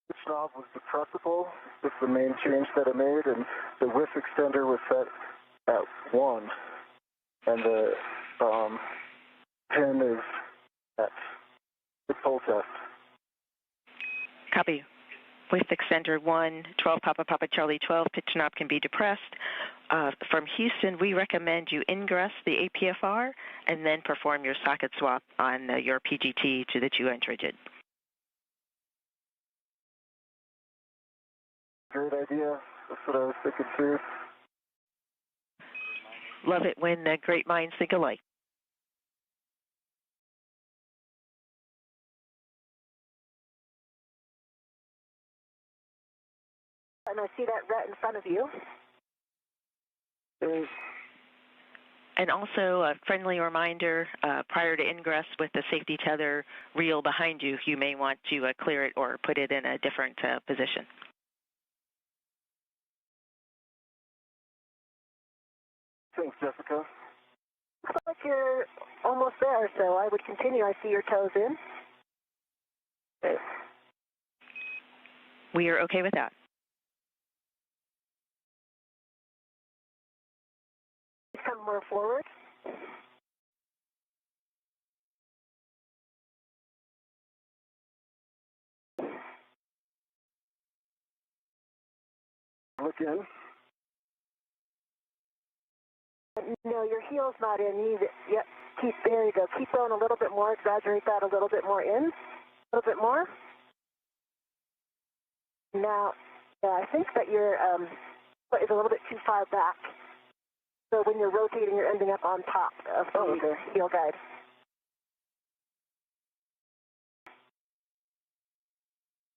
Speaker 7: This knob was depressible. This is the main change that I made, and the width extender was set at 1, and the pin is at the pole test.
Speaker 8: Copy. With extender 1, 12 Papa Papa Charlie 12, pitch knob can be depressed. From Houston, we recommend you ingress the APFR and then perform your socket swap on your PGT to the 2-inch rigid.
Speaker 7: Great idea. That's what I was thinking too.
Speaker 8: Love it when great minds think alike.
Speaker 6: And I see that right in front of you.
Speaker 8: And also a friendly reminder, prior to ingress with the safety tether reel behind you, you may want to clear it or put it in a different position.
Speaker 7: Thanks, Jessica.
Speaker 6: Looks like you're almost there, so I would continue. I see your toes in.
Speaker 8: Okay. We are okay with that.
Speaker 6: Come more forward.
Speaker 7: Look in.
Speaker 6: No, your heel's not in. You need it. Yep. There you go. Keep going a little bit more. Exaggerate that a little bit more in. A little bit more. Now, yeah, I think that your foot is a little bit too far back. So when you're rotating, you're ending up on top of the heel guide.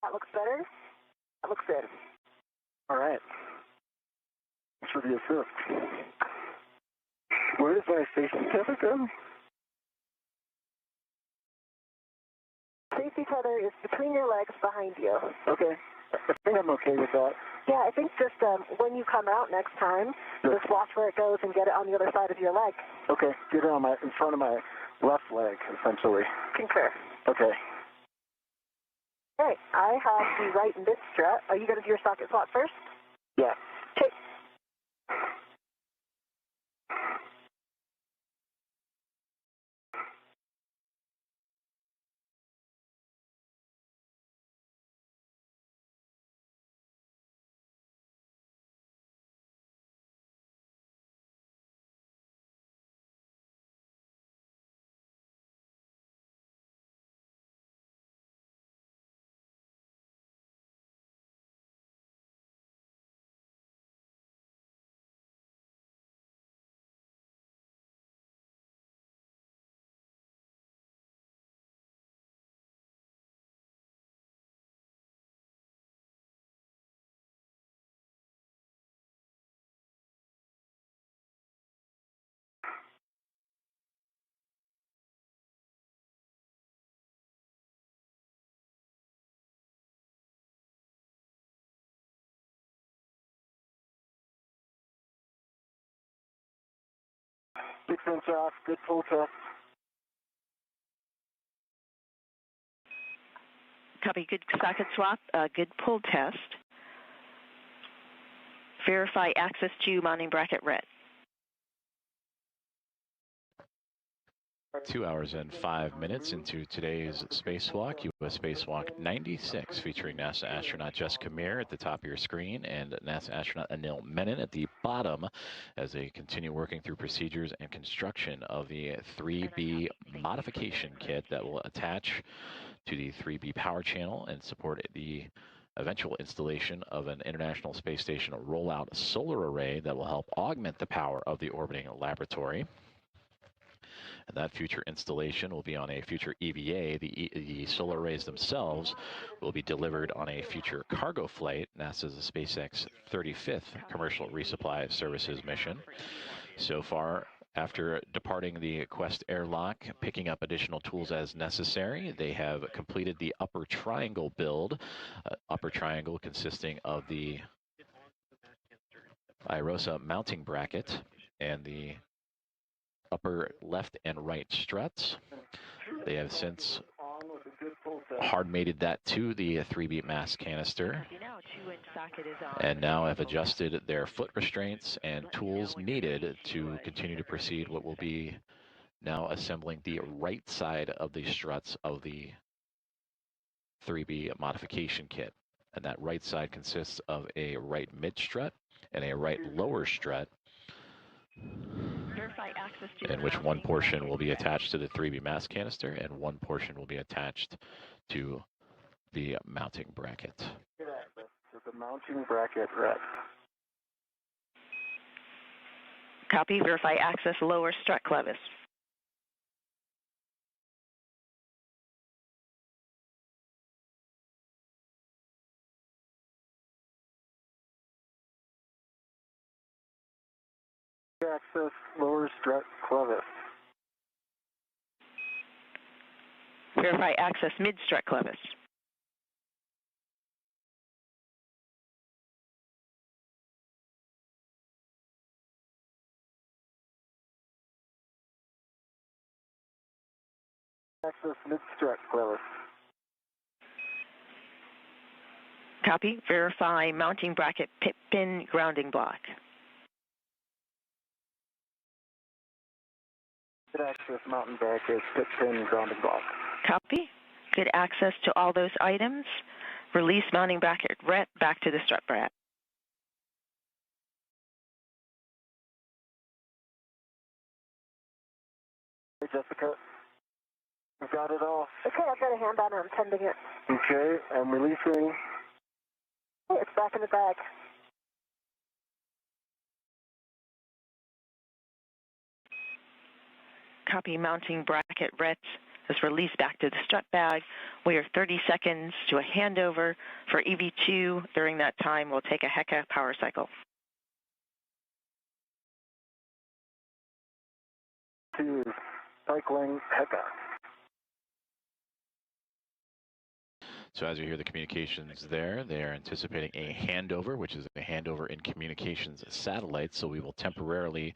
Speaker 6: That looks better. That looks good.
Speaker 7: All right. Thanks for the assist. Where does my safety tether go?
Speaker 6: Safety tether is between your legs behind you.
Speaker 7: Okay. I think I'm okay with that.
Speaker 6: Yeah, I think just when you come out next time, just watch where it goes and get it on the other side of your leg.
Speaker 7: Okay, get it on in front of my left leg, essentially.
Speaker 6: Concur.
Speaker 7: Okay.
Speaker 6: Okay, I have the right mid strut. Are you going to do your socket swap first?
Speaker 7: Yeah.
Speaker 6: Okay.
Speaker 7: 6-inch off, good pull test.
Speaker 8: Copy, good socket swap, good pull test. Verify access to mounting bracket red.
Speaker 1: 2 hours and 5 minutes into today's spacewalk, U.S. Spacewalk 96, featuring NASA astronaut Jessica Meir at the top of your screen and NASA astronaut Anil Menon at the bottom as they continue working through procedures and construction of the 3B modification kit that will attach to the 3B power channel and support the eventual installation of an International Space Station rollout solar array that will help augment the power of the orbiting laboratory. And that future installation will be on a future EVA. The solar arrays themselves will be delivered on a future cargo flight, NASA's SpaceX 35th Commercial Resupply Services mission. So far, after departing the Quest airlock, picking up additional tools as necessary, they have completed the upper triangle build. Upper triangle consisting of the IROSA mounting bracket and the upper left and right struts. They have since hard mated that to the 3B mass canister and now have adjusted their foot restraints and tools needed to continue to proceed what will be now assembling the right side of the struts of the 3B modification kit. And that right side consists of a right mid strut and a right lower strut, in which one portion will be attached to the 3B mass canister and one portion will be attached to the mounting bracket.
Speaker 7: So the mounting bracket red.
Speaker 8: Copy, verify access lower strut clevis.
Speaker 7: Access lower strut clevis.
Speaker 8: Verify access mid strut clevis.
Speaker 7: Access mid strut clevis.
Speaker 8: Copy, verify mounting bracket pin grounding block.
Speaker 7: Good access mountain bracket, pit pin grounding block.
Speaker 8: Copy. Good access to all those items. Release mounting bracket ret back to the strut bracket.
Speaker 7: Hey, Jessica. We got it all.
Speaker 6: Okay, I've got a hand on it. I'm tending it.
Speaker 7: Okay, I'm releasing.
Speaker 6: Hey, it's back in the bag.
Speaker 8: Copy, mounting bracket ret is released back to the strut bag. We are 30 seconds to a handover for EV2. During that time, we'll take a HECA power cycle.
Speaker 7: To cycling HECA.
Speaker 1: So as you hear the communications there, they are anticipating a handover, which is a handover in communications satellites. So we will temporarily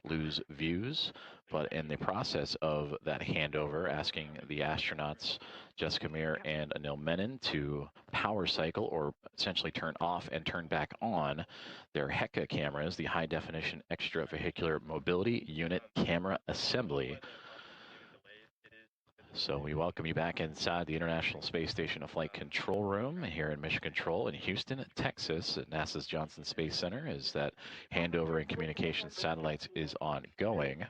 Speaker 1: lose views, but in the process of that handover, asking the astronauts Jessica Meir and Anil Menon to power cycle or essentially turn off and turn back on their HECA cameras, the high definition extravehicular mobility unit camera assembly. So we welcome you back inside the International Space Station Flight Control Room here in Mission Control in Houston, Texas at NASA's Johnson Space Center as that handover in communications satellites is ongoing.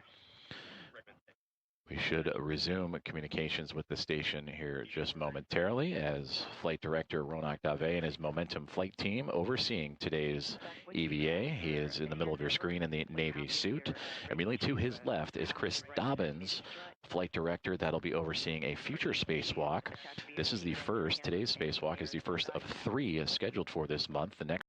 Speaker 1: We should resume communications with the station here just momentarily as Flight Director Ronak Dave and his Momentum flight team overseeing today's EVA. He is in the middle of your screen in the Navy suit. Immediately to his left is Chris Dobbins, Flight Director that'll be overseeing a future spacewalk. This is the first, today's spacewalk is the first of 3 scheduled for this month. The next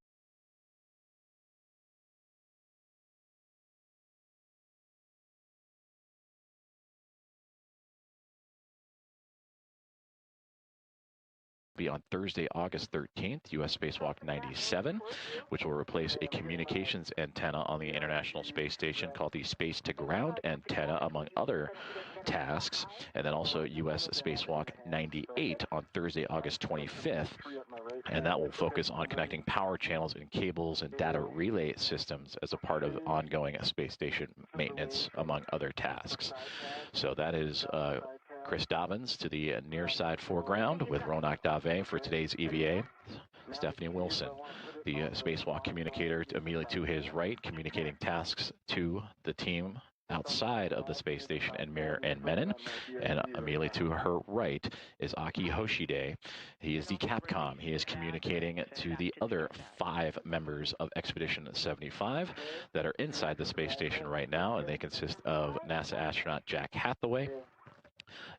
Speaker 1: be on Thursday, August 13th, U.S. Spacewalk 97, which will replace a communications antenna on the International Space Station called the Space-to-Ground Antenna, among other tasks. And then also U.S. Spacewalk 98 on Thursday, August 25th, and that will focus on connecting power channels and cables and data relay systems as a part of ongoing space station maintenance, among other tasks. So that is Chris Dobbins to the near side foreground with Ronak Dave for today's EVA. Stephanie Wilson, the spacewalk communicator, immediately to his right, communicating tasks to the team outside of the space station, and Meir and Menon. And immediately to her right is Aki Hoshide. He is the Capcom. He is communicating to the other 5 members of Expedition 75 that are inside the space station right now, and they consist of NASA astronaut Jack Hathaway,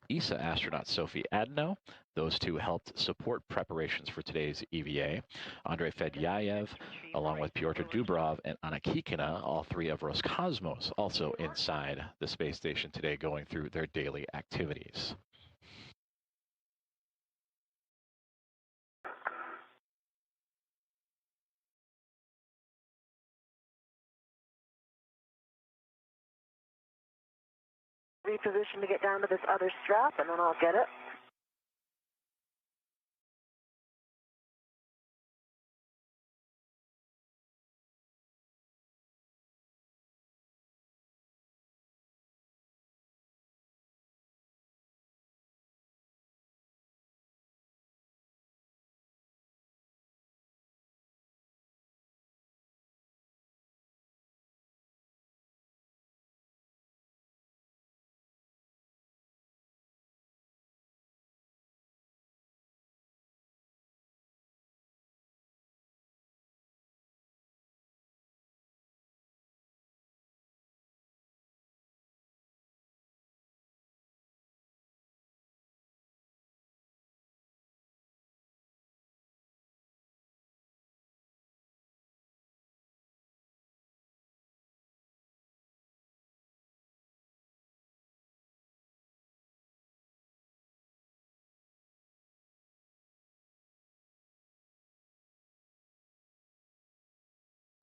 Speaker 1: ESA astronaut Sophie Adno. Those two helped support preparations for today's EVA. Andrei Fedyayev, along with Pyotr Dubrov and Anna Kikina, all 3 of Roscosmos, also inside the space station today, going through their daily activities.
Speaker 6: Reposition to get down to this other strap, and then I'll get it.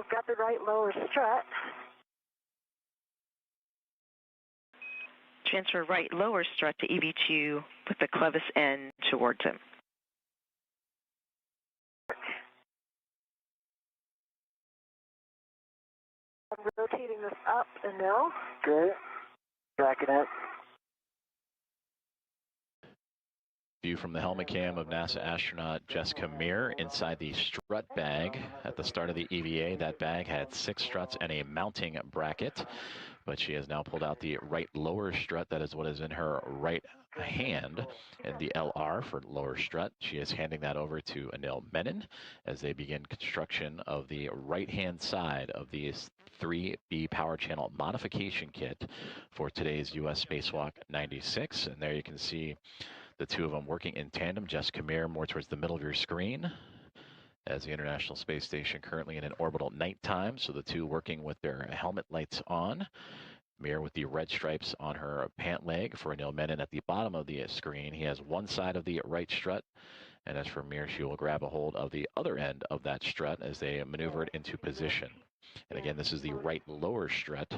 Speaker 6: I've got the right lower strut.
Speaker 8: Transfer right lower strut to EV2 with the clevis end towards him.
Speaker 6: I'm rotating this up and now.
Speaker 7: Okay. Tracking it.
Speaker 1: View from the helmet cam of NASA astronaut Jessica Meir inside the strut bag. At the start of the EVA, that bag had 6 struts and a mounting bracket, but she has now pulled out the right lower strut. That is what is in her right hand, and the LR for lower strut. She is handing that over to Anil Menon as they begin construction of the right-hand side of the 3B power channel modification kit for today's U.S. Spacewalk 96. And there you can see the 2 of them working in tandem. Jessica Meir more towards the middle of your screen, as the International Space Station currently in an orbital nighttime, so the 2 working with their helmet lights on. Meir with the red stripes on her pant leg. For Anil Menon at the bottom of the screen, he has one side of the right strut, and as for Meir, she will grab a hold of the other end of that strut as they maneuver it into position. And again, this is the right lower strut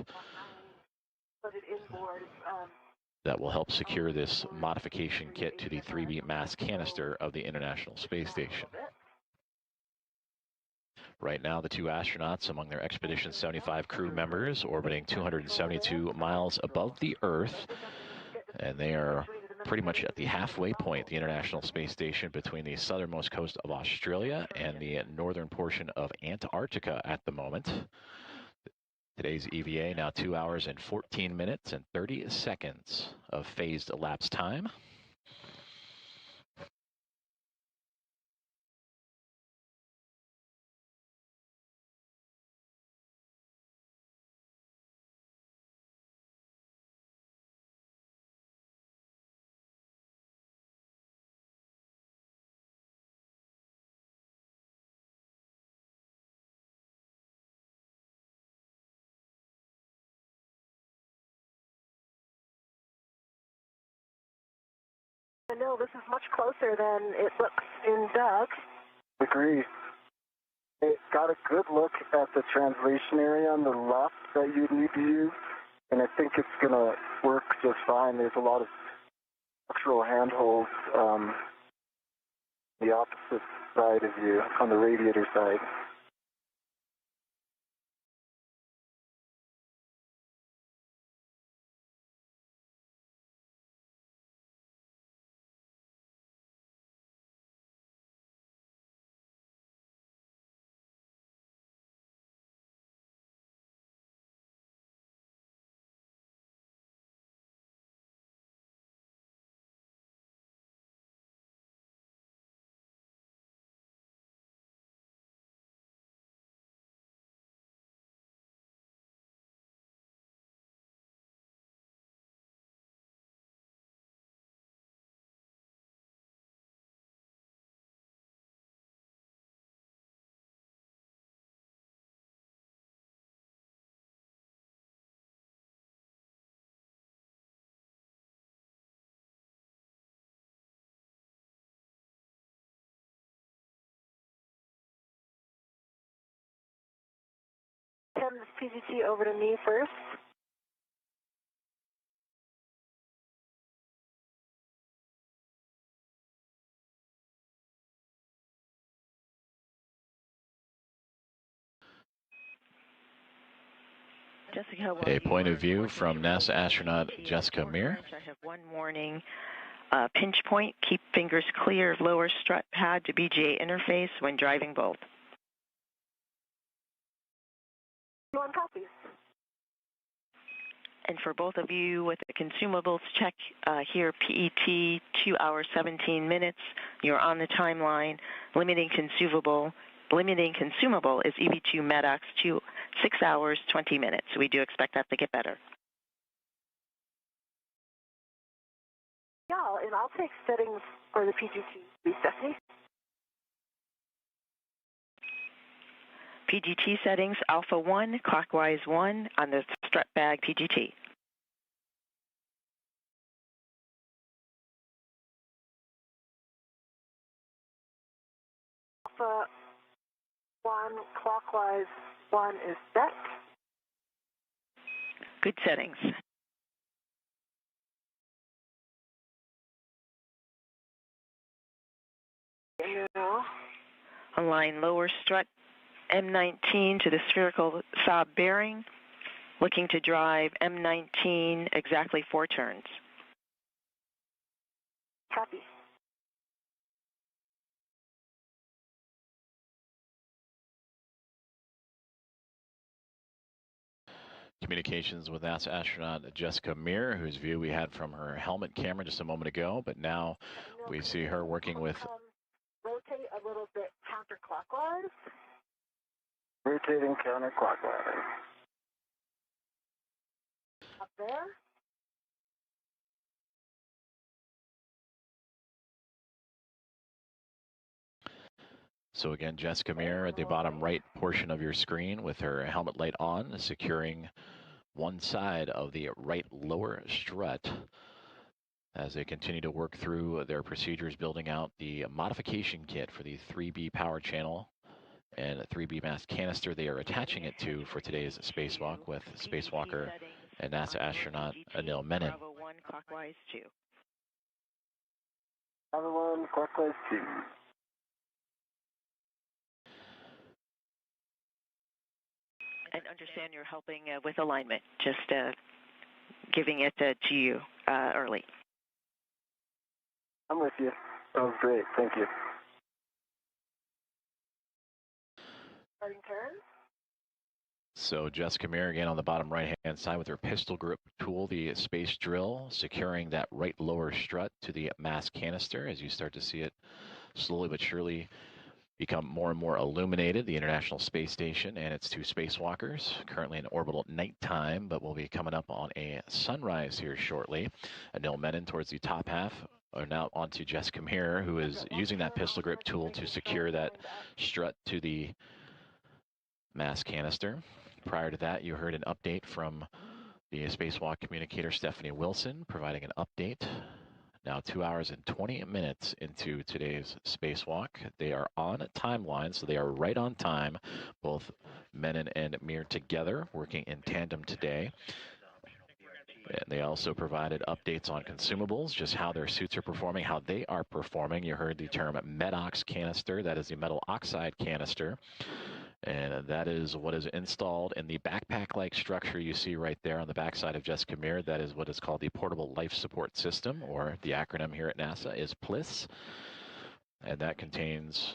Speaker 1: that will help secure this modification kit to the 3B mass canister of the International Space Station. Right now, the 2 astronauts among their Expedition 75 crew members orbiting 272 miles above the Earth, and they are pretty much at the halfway point, the International Space Station, between the southernmost coast of Australia and the northern portion of Antarctica at the moment. Today's EVA now 2 hours and 14 minutes and 30 seconds of phased elapsed time.
Speaker 6: Anil, this is much closer than it looks in Doug.
Speaker 7: Agree. It got a good look at the translation area on the left that you need to use, and I think it's going to work just fine. There's a lot of structural handholds the opposite side of you, on the radiator side.
Speaker 6: Send this PGT over to me first.
Speaker 8: Jessica,
Speaker 1: A point of view from NASA astronaut Jessica Meir.
Speaker 8: I have one warning. Pinch point, keep fingers clear of lower strut pad to BGA interface when driving both.
Speaker 6: One copy.
Speaker 8: And for both of you with the consumables check, here PET 2 hours 17 minutes. You're on the timeline. Limiting consumable is EV2 MEDOX 6 hours 20 minutes. We do expect that to get better.
Speaker 6: Yeah, and I'll take settings for the PGT, Stephanie.
Speaker 8: PGT settings, alpha 1, clockwise 1 on the strut bag PGT.
Speaker 6: Alpha 1, clockwise 1 is set.
Speaker 8: Good settings.
Speaker 6: Yeah.
Speaker 8: Align lower strut M19 to the spherical Saab bearing. Looking to drive M19 exactly 4 turns.
Speaker 6: Copy.
Speaker 1: Communications with NASA astronaut Jessica Meir, whose view we had from her helmet camera just a moment ago, but now we see her working with...
Speaker 6: Rotate a little bit counterclockwise.
Speaker 7: Rotating counterclockwise.
Speaker 6: Up there.
Speaker 1: So again, Jessica Meir at the bottom right portion of your screen with her helmet light on, securing one side of the right lower strut as they continue to work through their procedures, building out the modification kit for the 3B power channel and a 3B mass canister they are attaching it to for today's spacewalk with spacewalker and NASA astronaut Anil Menon.
Speaker 8: Bravo 1, clockwise 2.
Speaker 7: Bravo 1, clockwise 2.
Speaker 8: And understand you're helping with alignment, just giving it to you early.
Speaker 7: I'm with you. That was great. Thank you.
Speaker 6: Starting turn.
Speaker 1: So Jessica Meir again on the bottom right-hand side with her pistol grip tool, the space drill, securing that right lower strut to the mass canister as you start to see it slowly but surely become more and more illuminated, the International Space Station and its 2 spacewalkers, currently in orbital nighttime, but will be coming up on a sunrise here shortly. Anil Menon towards the top half, are now onto Jessica Meir, who is using that pistol grip tool to secure that strut to the mass canister. Prior to that, you heard an update from the spacewalk communicator Stephanie Wilson, providing an update Now 2 hours and 20 minutes into today's spacewalk. They are on a timeline, so they are right on time. Both Menon and Meir together, working in tandem today. And they also provided updates on consumables, just how their suits are performing, how they are performing. You heard the term MEDOX canister. That is the metal oxide canister. And that is what is installed in the backpack-like structure you see right there on the backside of Jessica Meir. That is what is called the Portable Life Support System, or the acronym here at NASA is PLIS. And that contains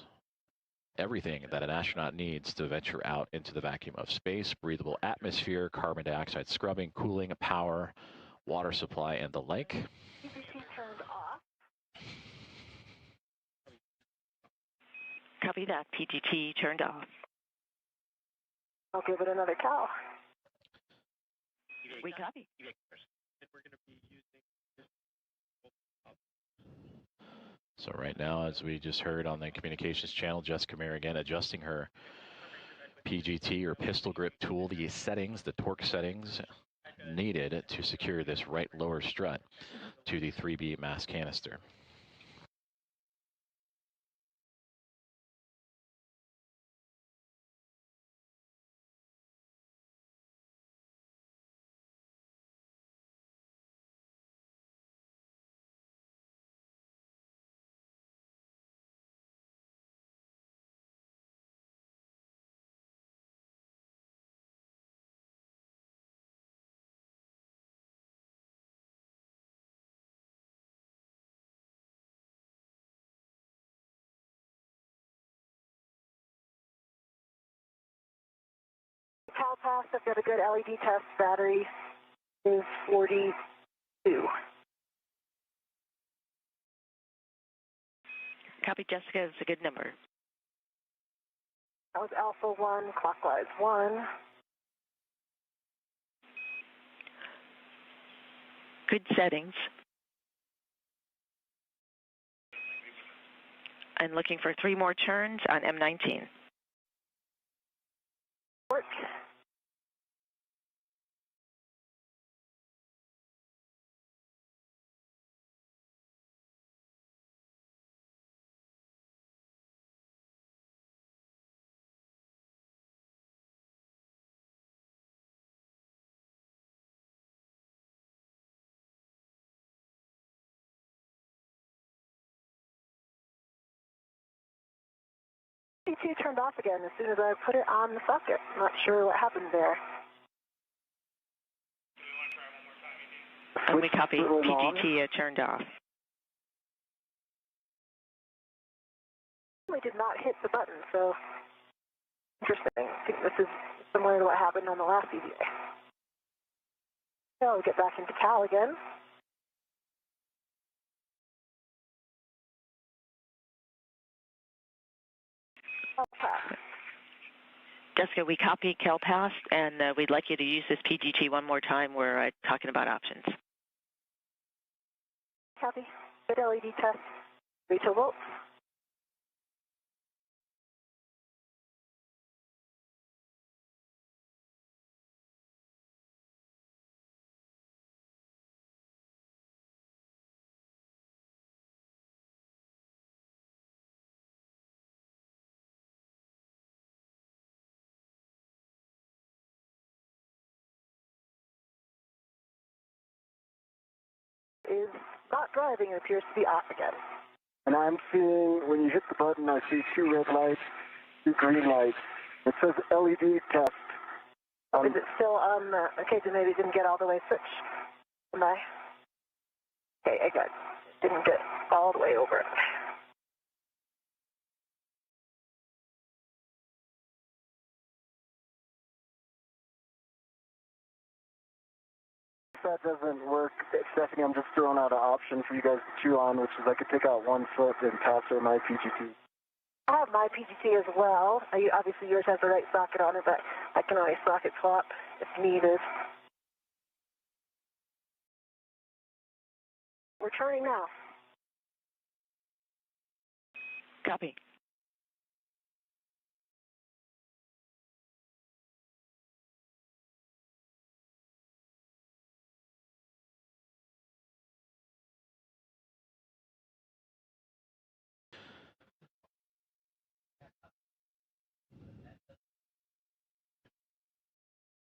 Speaker 1: everything that an astronaut needs to venture out into the vacuum of space: breathable atmosphere, carbon dioxide scrubbing, cooling, power, water supply, and the like.
Speaker 6: PGT turned off.
Speaker 8: Copy that. PGT turned off.
Speaker 6: I'll give it another cow.
Speaker 8: We copy.
Speaker 1: So right now, as we just heard on the communications channel, Jessica Meir again adjusting her PGT or pistol grip tool, the settings, the torque settings needed to secure this right lower strut to the 3B mass canister.
Speaker 6: Cow pass, I've got a good LED test. Battery is 42.
Speaker 8: Copy, Jessica. It's a good number.
Speaker 6: That was Alpha 1, clockwise 1.
Speaker 8: Good settings. I'm looking for 3 more turns on M19.
Speaker 6: Work. PGT turned off again as soon as I put it on the socket. Not sure what happened there.
Speaker 8: And we copy. PGT turned off.
Speaker 6: We did not hit the button, so interesting. I think this is similar to what happened on the last EVA. So we'll get back into Cal again.
Speaker 8: Jessica, we copy CalPass, and we'd like you to use this PGT one more time. We're talking about options.
Speaker 6: Copy. Good LED test. 3 volts. Is not driving. It appears to be off again.
Speaker 7: And I'm seeing, when you hit the button, I see 2 red lights, 2 green lights. It says LED test.
Speaker 6: Is it still on the... Okay, so maybe it didn't get all the way switched. Am I? Okay, I got it. Didn't get all the way over it.
Speaker 7: If that doesn't work, Stephanie, I'm just throwing out an option for you guys to chew on, which is I could take out 1 foot and pass her my PGT.
Speaker 6: I have my PGT as well. Obviously, yours has the right socket on it, but I can always socket swap if needed. We're turning now.
Speaker 8: Copy.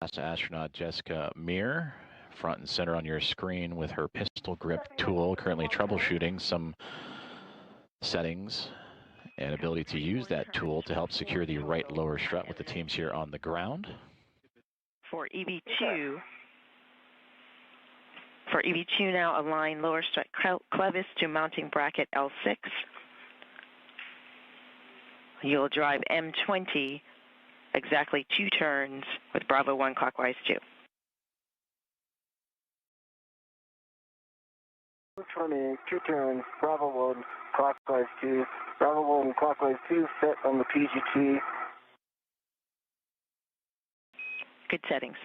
Speaker 1: NASA astronaut Jessica Meir, front and center on your screen with her pistol grip tool, currently troubleshooting some settings and ability to use that tool to help secure the right lower strut with the teams here on the ground.
Speaker 8: For EV2 now, align lower strut clevis to mounting bracket L6. You'll drive M20 exactly 2 turns with Bravo 1 clockwise 2.
Speaker 7: 20, 2 turns, Bravo 1, clockwise 2, Bravo 1, clockwise 2, set on the PGT.
Speaker 8: Good settings.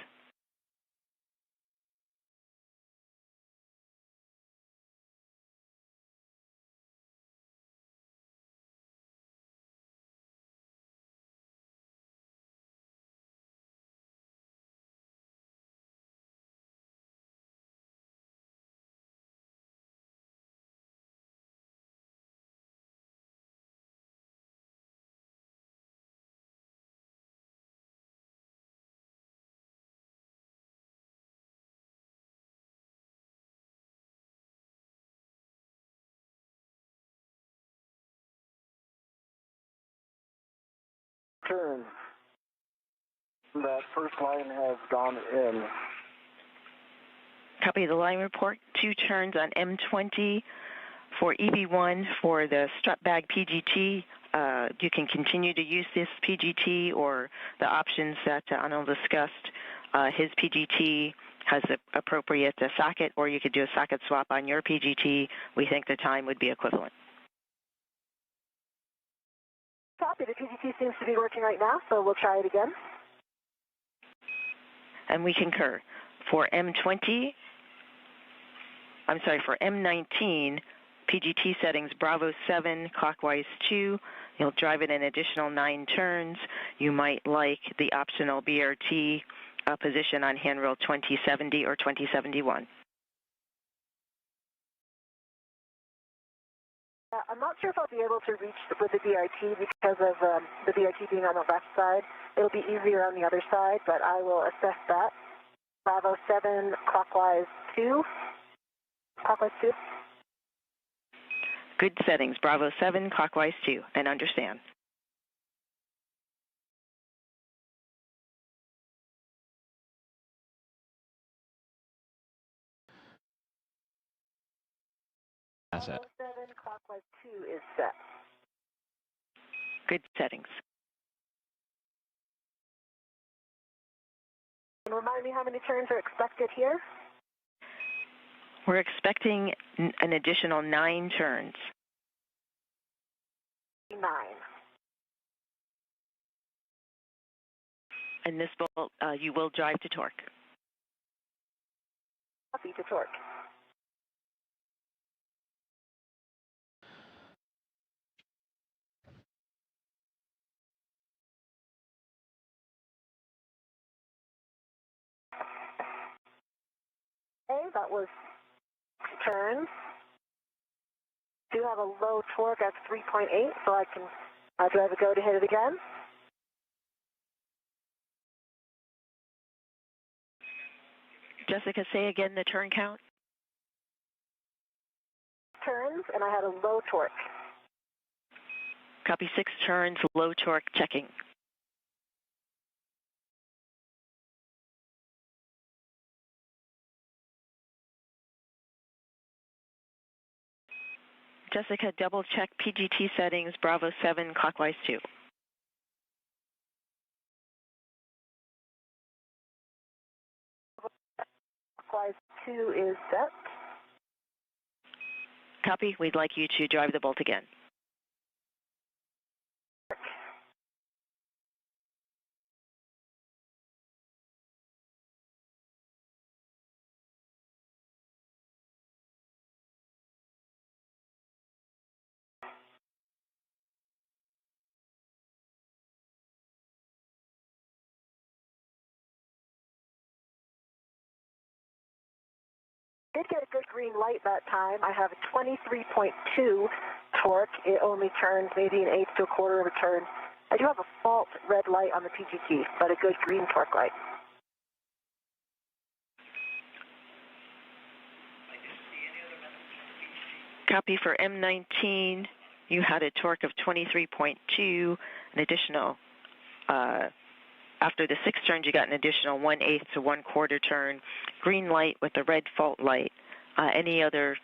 Speaker 7: Turn. That first line has gone in.
Speaker 8: Copy the line report. 2 turns on M20 for EV1 for the strut bag PGT. You can continue to use this PGT or the options that Anil discussed. His PGT has the appropriate socket, or you could do a socket swap on your PGT. We think the time would be equivalent.
Speaker 6: Copy. The PGT seems to be working right now, so we'll try it again.
Speaker 8: And we concur. For M19, PGT settings, Bravo 7, clockwise 2. You'll drive it an additional 9 turns. You might like the optional BRT position on handrail 2070 or 2071.
Speaker 6: I'm not sure if I'll be able to reach with the BRT because of the BRT being on the left side. It'll be easier on the other side, but I will assess that. Bravo 7, clockwise 2. Clockwise 2.
Speaker 8: Good settings. Bravo 7, clockwise 2, and understand.
Speaker 6: Bravo 7, clockwise 2 is set.
Speaker 8: Good settings.
Speaker 6: And remind me how many turns are expected here?
Speaker 8: We're expecting an additional 9 turns.
Speaker 6: 9.
Speaker 8: And this will, you will drive to torque.
Speaker 6: Copy to torque. Okay, that was 2 turns. Do have a low torque at 3.8, so I can, do I have a go to hit it again?
Speaker 8: Jessica, say again the turn count.
Speaker 6: Turns, and I had a low torque.
Speaker 8: Copy 6 turns, low torque, checking. Jessica, double check PGT settings, Bravo 7, clockwise 2.
Speaker 6: Clockwise 2 is set.
Speaker 8: Copy, we'd like you to drive the bolt again.
Speaker 6: Did get a good green light that time. I have a 23.2 torque. It only turns maybe an eighth to a quarter of a turn. I do have a fault red light on the PGT, but a good green torque light.
Speaker 8: Copy for M19. You had a torque of 23.2, an additional, after the 6 turns, you got an additional 1/8 to 1/4 turn. Green light with the red fault light. Any other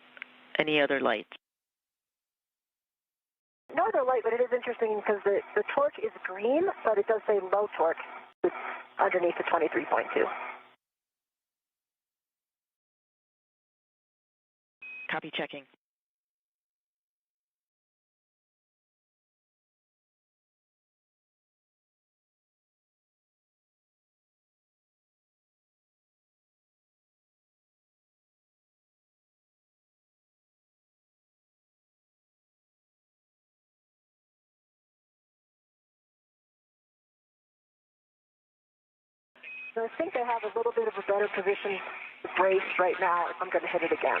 Speaker 8: lights?
Speaker 6: No other light, but it is interesting because the torque is green, but it does say low torque underneath the 23.2.
Speaker 8: Copy, checking.
Speaker 6: So I think they have a little bit of a better position to brace right now if I'm going to hit it again.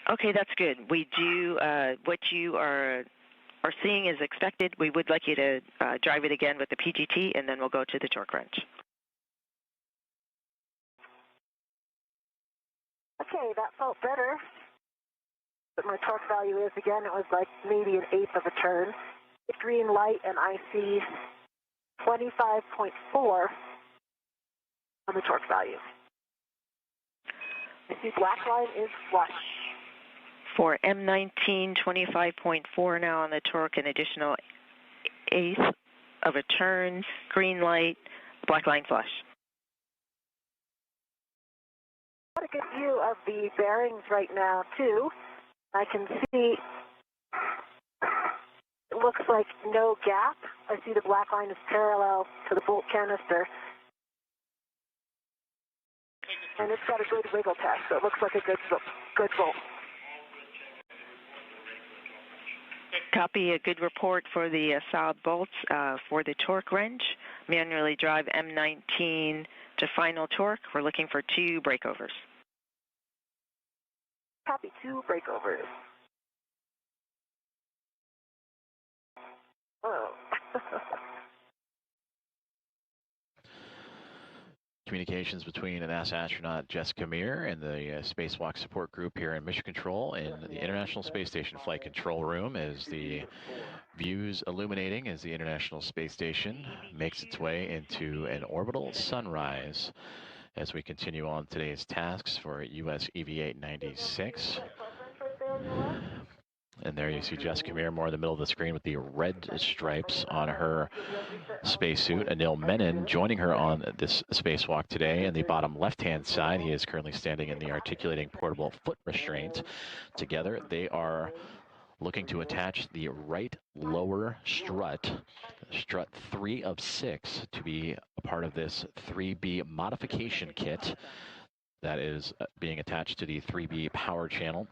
Speaker 8: Okay, that's good. We do what you are seeing is expected. We would like you to drive it again with the PGT, and then we'll go to the torque wrench.
Speaker 6: Okay, that felt better. But my torque value is, again, it was like maybe 1/8 of a turn. It's green light, and I see 25.4 on the torque value. I see black line is flush.
Speaker 8: For M19, 25.4 now on the torque, an additional 1/8 of a turn, green light, black line flush.
Speaker 6: Got a good view of the bearings right now, too. I can see it looks like no gap. I see the black line is parallel to the bolt canister. And it's got a good wiggle test, so it looks like a good bolt.
Speaker 8: Copy, a good report for the solid bolts for the torque wrench. Manually drive M19 to final torque. We're looking for 2 breakovers.
Speaker 6: Copy, 2 breakovers. Oh.
Speaker 1: Communications between NASA astronaut Jessica Meir and the Spacewalk Support Group here in Mission Control in the International Space Station Flight Control Room as the views illuminating as the International Space Station makes its way into an orbital sunrise as we continue on today's tasks for US EV-896. And there you see Jessica Meir more in the middle of the screen with the red stripes on her spacesuit. Anil Menon joining her on this spacewalk today. In the bottom left-hand side, he is currently standing in the articulating portable foot restraint. Together, they are looking to attach the right lower strut 3 of 6, to be a part of this 3B modification kit that is being attached to the 3B power channel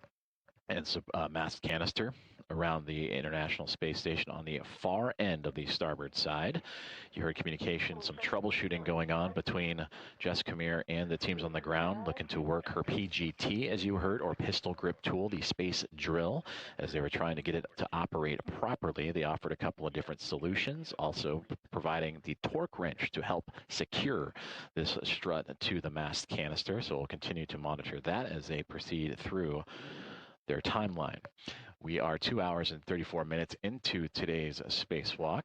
Speaker 1: and mast canister around the International Space Station on the far end of the starboard side. You heard communication, some troubleshooting going on between Jessica Meir and the teams on the ground, looking to work her PGT, as you heard, or pistol grip tool, the space drill, as they were trying to get it to operate properly. They offered a couple of different solutions, also providing the torque wrench to help secure this strut to the mast canister. So we'll continue to monitor that as they proceed through their timeline. We are 2 hours and 34 minutes into today's spacewalk.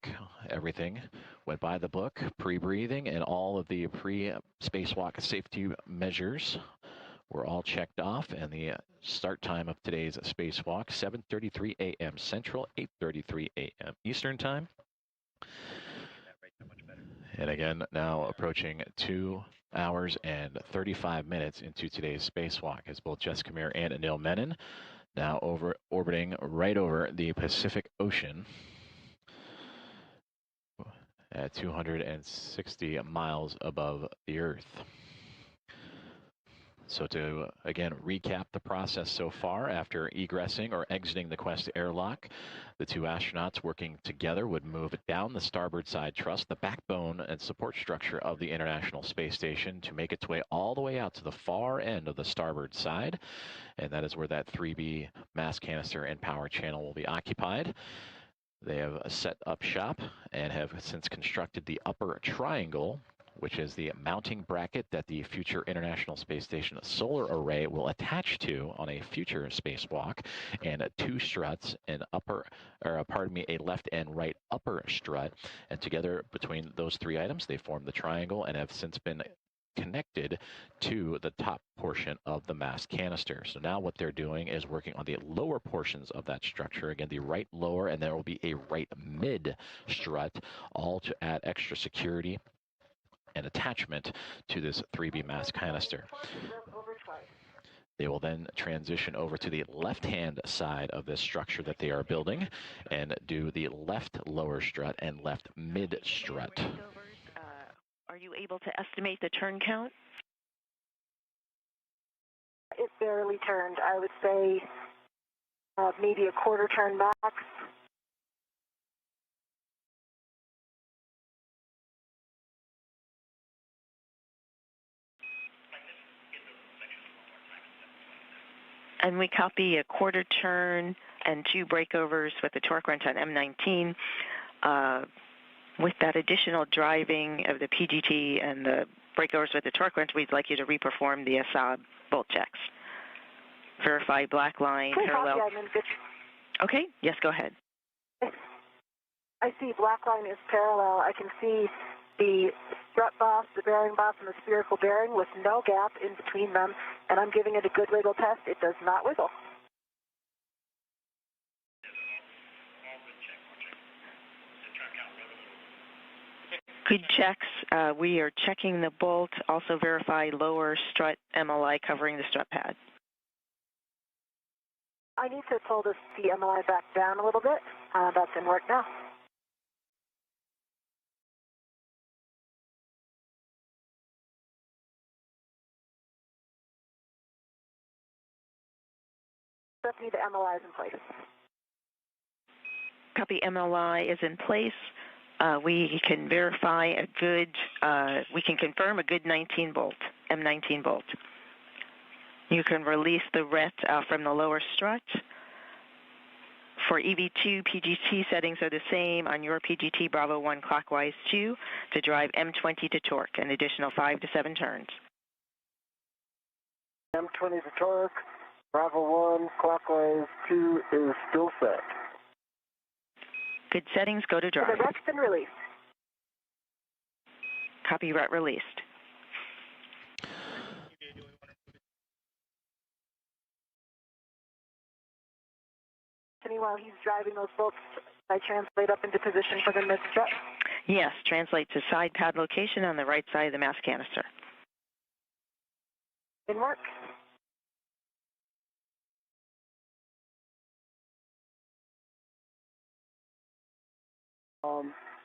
Speaker 1: Everything went by the book, pre-breathing, and all of the pre-spacewalk safety measures were all checked off. And the start time of today's spacewalk, 7:33 a.m. Central, 8:33 a.m. Eastern Time. And again, now approaching 2 hours and 35 minutes into today's spacewalk as both Jessica Meir and Anil Menon now orbiting right over the Pacific Ocean at 260 miles above the Earth. So to, again, recap the process so far, after egressing or exiting the Quest airlock, the 2 astronauts working together would move down the starboard side truss, the backbone and support structure of the International Space Station, to make its way all the way out to the far end of the starboard side. And that is where that 3B mast canister and power channel will be occupied. They have set up shop and have since constructed the upper triangle which is the mounting bracket that the future International Space Station solar array will attach to on a future spacewalk, and two struts, a left and right upper strut. And together between those three items, they form the triangle and have since been connected to the top portion of the mass canister. So now what they're doing is working on the lower portions of that structure. Again, the right lower, and there will be a right mid strut, all to add extra security and attachment to this 3B mass canister. They will then transition over to the left-hand side of this structure that they are building and do the left lower strut and left mid strut.
Speaker 8: Are you able to estimate the turn count?
Speaker 6: It barely turned. I would say maybe a quarter turn max.
Speaker 8: And we copy a quarter turn and two breakovers with the torque wrench on M19. With that additional driving of the PGT and the breakovers with the torque wrench, we'd like you to reperform the ASAB bolt checks. Verify black line parallel. Okay, yes, go ahead.
Speaker 6: I see black line is parallel. I can see the strut boss, the bearing boss, and the spherical bearing with no gap in between them, and I'm giving it a good wiggle test. It does not wiggle.
Speaker 8: Good checks. We are checking the bolt. Also verify lower strut MLI covering the strut pad.
Speaker 6: I need to pull the MLI back down a little bit. That's in work now. Stephanie, the MLI is in place.
Speaker 8: Copy, MLI is in place. We can verify a good, we can confirm a good 19 volt, M19 bolt. You can release the RET from the lower strut. For EV2, PGT settings are the same on your PGT Bravo 1 clockwise 2 to drive M20 to torque, an additional 5 to 7 turns.
Speaker 7: M20 to torque, Bravo 1 clockwise 2 is still set.
Speaker 8: Good settings, go to drive.
Speaker 6: The RET's been released.
Speaker 8: Copy, RET released.
Speaker 6: While he's driving those bolts, I translate up into position for the mid-strut?
Speaker 8: Yes, translate to side pad location on the right side of the mass canister.
Speaker 6: In work.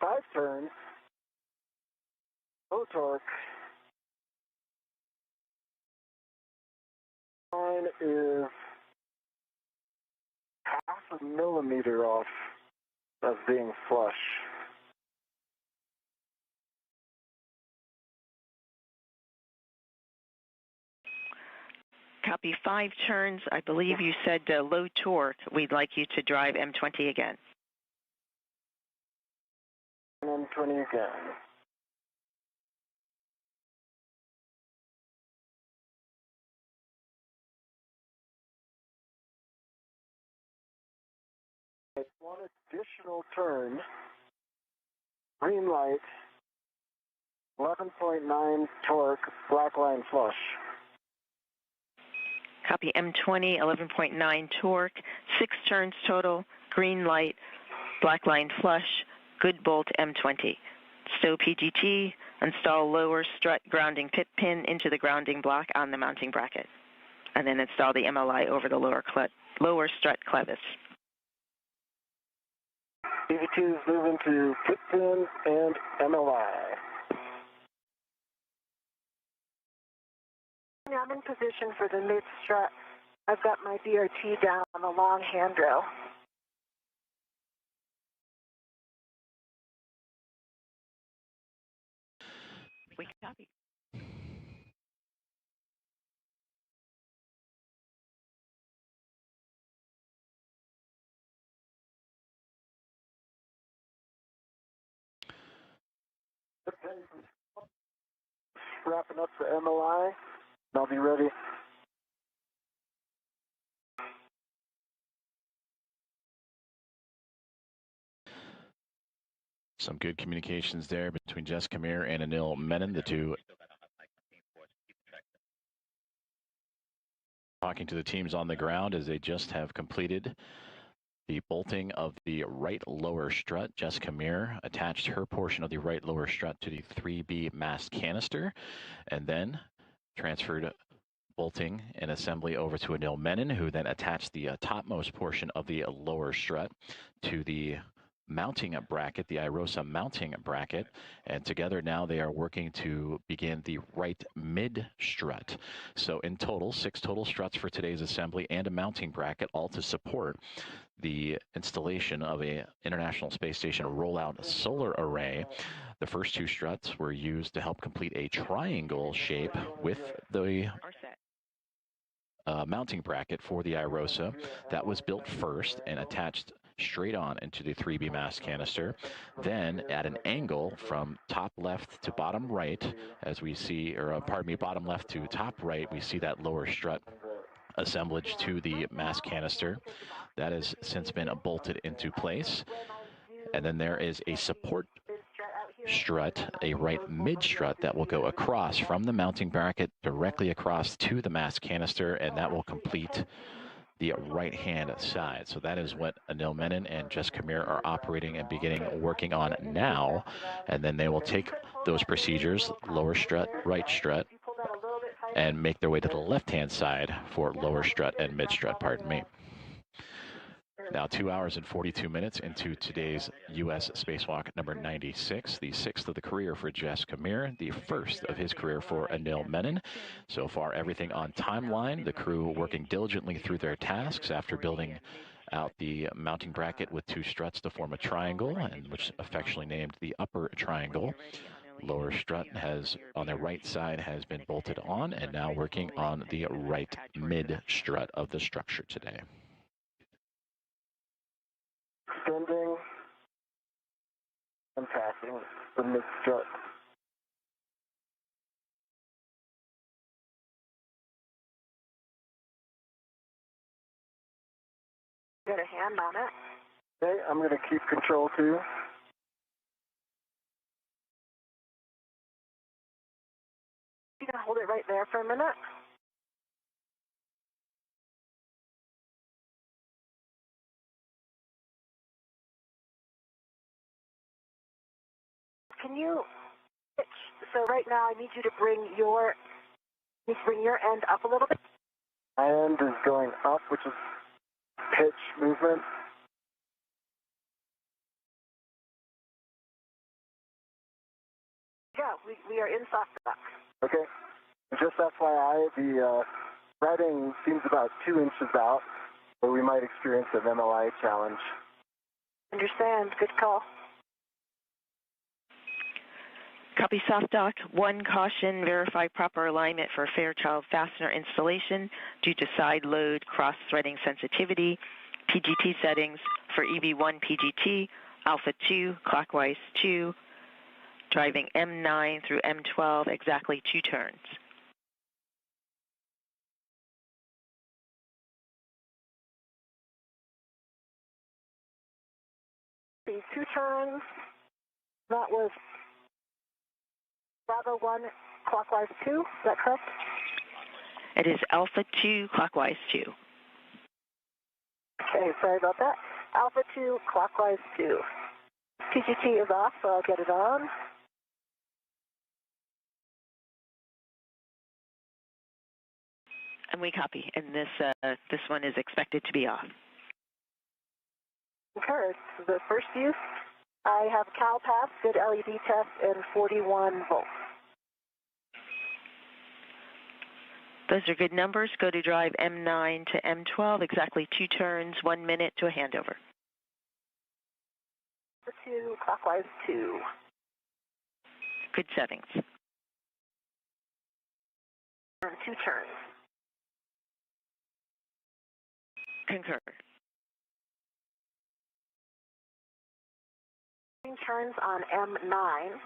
Speaker 7: Five turns, low torque. Line is half a millimeter off of being flush.
Speaker 8: Copy, 5 turns. I believe you said low torque. We'd like you to drive M20 again.
Speaker 7: M20 again. One additional turn, green light, 11.9 torque, black line flush.
Speaker 8: Copy, M20, 11.9 torque, 6 turns total, green light, black line flush, good bolt M20. Stow PGT, install lower strut grounding pit pin into the grounding block on the mounting bracket, and then install the MLI over the lower strut clevis.
Speaker 7: EV2 is moving to pit pin and MLI.
Speaker 6: I'm in position for the mid-strut. I've got my DRT down on the long handrail.
Speaker 8: We copy.
Speaker 7: wrapping up the MLI, and I'll be ready.
Speaker 1: Some good communications there between Jessica Meir and Anil Menon, the two talking to the teams on the ground as they just have completed the bolting of the right lower strut. Jessica Meir attached her portion of the right lower strut to the 3B mast canister and then transferred bolting and assembly over to Anil Menon, who then attached the topmost portion of the lower strut to the mounting bracket, the IROSA mounting bracket, and together now they are working to begin the right mid strut. So in total, 6 total struts for today's assembly and a mounting bracket, all to support the installation of a International Space Station rollout solar array. The first 2 struts were used to help complete a triangle shape with the mounting bracket for the IROSA. That was built first and attached straight on into the 3B mast canister. Then at an angle from top left to bottom right, as we see, or pardon me, bottom left to top right, we see that lower strut assemblage to the mast canister. That has since been bolted into place. And then there is a support strut, a right mid strut that will go across from the mounting bracket directly across to the mast canister, and that will complete the right hand side. So that is what Anil Menon and Jessica Meir are operating and beginning working on now. And then they will take those procedures, lower strut, right strut, and make their way to the left hand side for lower strut and mid strut, pardon me. Now 2 hours and 42 minutes into today's U.S. spacewalk number 96, the 6th of the career for Jessica Meir, the 1st of his career for Anil Menon. So far, everything on timeline, the crew working diligently through their tasks after building out the mounting bracket with 2 struts to form a triangle, and which affectionately named the upper triangle. Lower strut has, on the right side, has been bolted on, and now working on the right mid strut of the structure today.
Speaker 7: Extending and packing the mid strut.
Speaker 6: Got a hand on it.
Speaker 7: Okay, I'm going to keep control too.
Speaker 6: You can hold it right there for a minute. Can you pitch? So right now, I need you to bring your end up a little bit.
Speaker 7: My end is going up, which is pitch movement.
Speaker 6: Yeah, we are in soft duck.
Speaker 7: Okay. Just FYI, the writing seems about 2 inches out, so we might experience an MLI challenge.
Speaker 6: Understand. Good call.
Speaker 8: Copy soft dock. 1 caution, verify proper alignment for Fairchild fastener installation due to side load cross-threading sensitivity. PGT settings for EV1 PGT, Alpha 2, clockwise 2, driving M9 through M12, exactly 2 turns.
Speaker 6: These 2 turns, that was Bravo 1, clockwise 2, is that correct?
Speaker 8: It is Alpha 2, clockwise 2.
Speaker 6: Okay, sorry about that. Alpha 2, clockwise 2. PGT is off, so I'll get it on.
Speaker 8: And we copy, and this one is expected to be off.
Speaker 6: Okay, the first use, I have CalPath, good LED test, and 41 volts.
Speaker 8: Those are good numbers. Go to drive M9 to M12, exactly 2 turns, 1 minute to a handover.
Speaker 6: 2, clockwise 2.
Speaker 8: Good settings.
Speaker 6: And 2 turns.
Speaker 8: Concur.
Speaker 6: Turns on M9.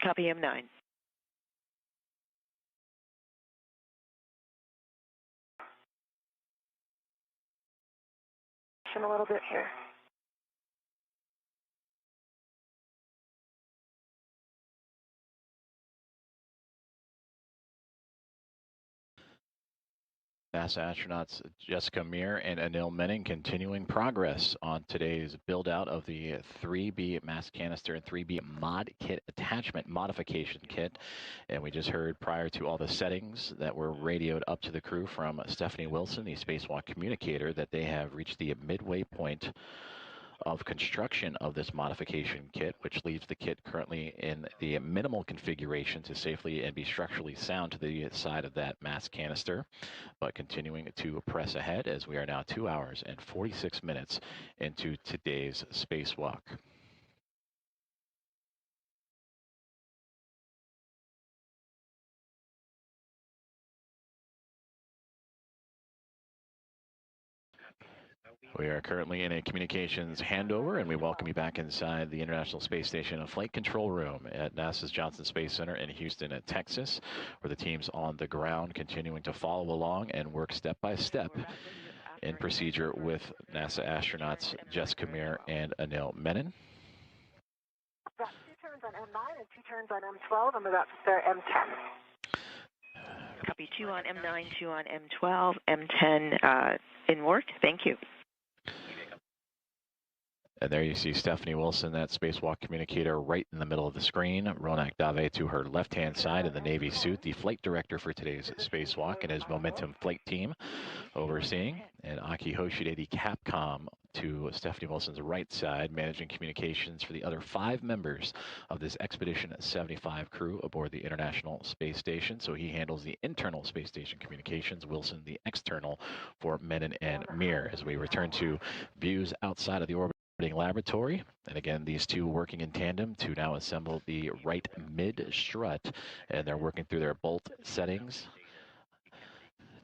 Speaker 8: Copy M9.
Speaker 6: A little bit here.
Speaker 1: NASA astronauts Jessica Meir and Anil Menon continuing progress on today's build-out of the 3B mass canister and 3B mod kit attachment modification kit. And we just heard prior to all the settings that were radioed up to the crew from Stephanie Wilson, the spacewalk communicator, that they have reached the midway point of construction of this modification kit, which leaves the kit currently in the minimal configuration to safely and be structurally sound to the side of that mass canister, but continuing to press ahead as we are now 2 hours and 46 minutes into today's spacewalk. We are currently in a communications handover, and we welcome you back inside the International Space Station Flight Control Room at NASA's Johnson Space Center in Houston, Texas, where the team's on the ground continuing to follow along and work step by step in procedure with NASA astronauts Jessica Meir and Anil Menon.
Speaker 6: Got 2 turns on M9 and 2 turns on M12. I'm about to start M10.
Speaker 8: Copy 2 on M9, 2 on M12, M10 in work. Thank you.
Speaker 1: And there you see Stephanie Wilson, that spacewalk communicator, right in the middle of the screen. Ronak Dave to her left-hand side in the Navy suit, the flight director for today's spacewalk and his Momentum flight team overseeing. And Aki Hoshide, the Capcom, to Stephanie Wilson's right side, managing communications for the other 5 members of this Expedition 75 crew aboard the International Space Station. So he handles the internal space station communications, Wilson the external for Menon and Meir, as we return to views outside of the orbit laboratory. And again, these two working in tandem to now assemble the right mid strut, and they're working through their bolt settings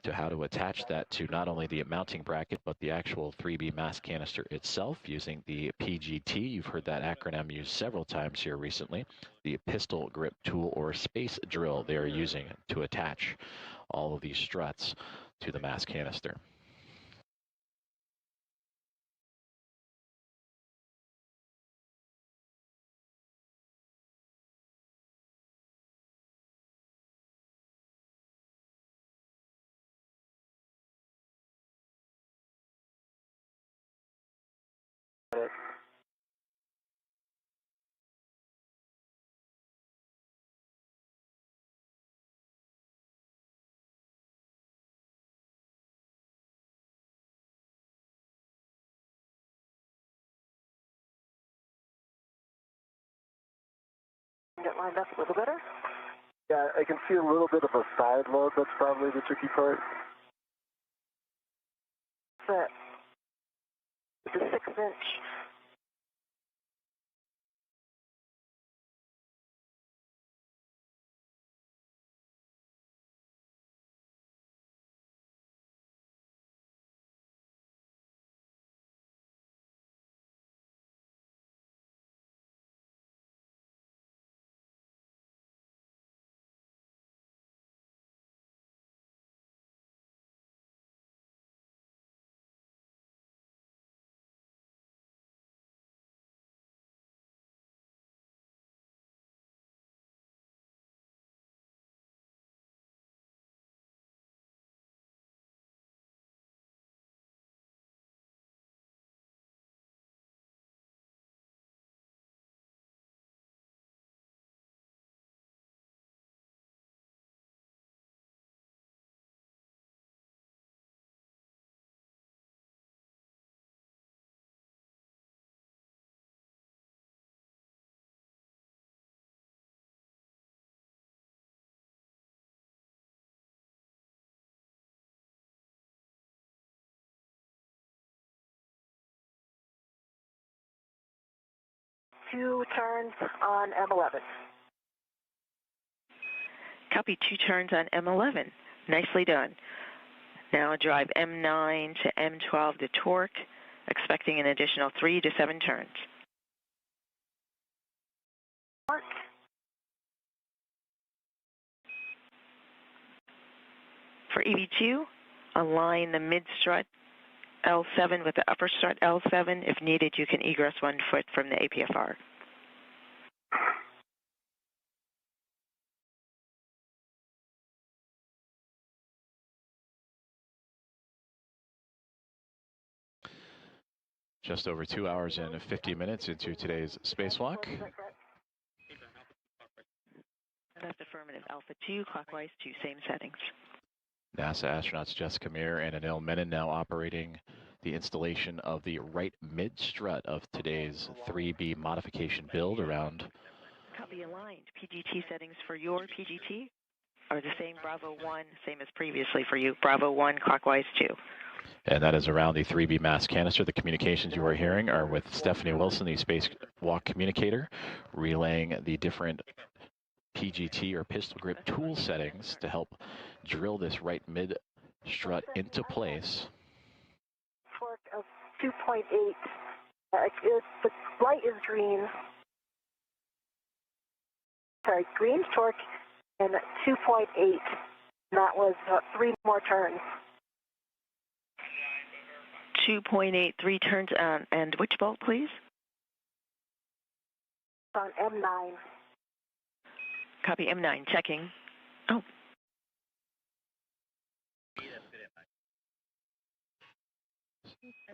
Speaker 1: to how to attach that to not only the mounting bracket but the actual 3B mass canister itself using the PGT. You've heard that acronym used several times here recently. The pistol grip tool or space drill they are using to attach all of these struts to the mass canister.
Speaker 6: Get lined up a little better.
Speaker 7: Yeah, I can see a little bit of a side load. That's probably the tricky part.
Speaker 6: Set. It's a 6-inch. Two turns on M11.
Speaker 8: Copy 2 turns on M11. Nicely done. Now drive M9 to M12 to torque, expecting an additional 3 to 7 turns. For EV2, align the mid-strut L7 with the upper strut L7. If needed, you can egress 1 foot from the APFR.
Speaker 1: Just over 2 hours and 50 minutes into today's spacewalk.
Speaker 8: That's affirmative. Alpha 2, clockwise to same settings.
Speaker 1: NASA astronauts Jessica Meir and Anil Menon now operating the installation of the right mid-strut of today's 3B modification build around.
Speaker 8: Copy aligned. PGT settings for your PGT are the same. Bravo 1, same as previously for you. Bravo 1, clockwise 2.
Speaker 1: And that is around the 3B mass canister. The communications you are hearing are with Stephanie Wilson, the spacewalk communicator, relaying the different PGT or pistol grip tool settings to help drill this right mid strut into place.
Speaker 6: Torque of 2.8. The light is green. Sorry, green torque and 2.8. That was 3 more turns.
Speaker 8: 2.8, 3 turns on, and which bolt, please?
Speaker 6: On M9.
Speaker 8: Copy M9, checking. Oh.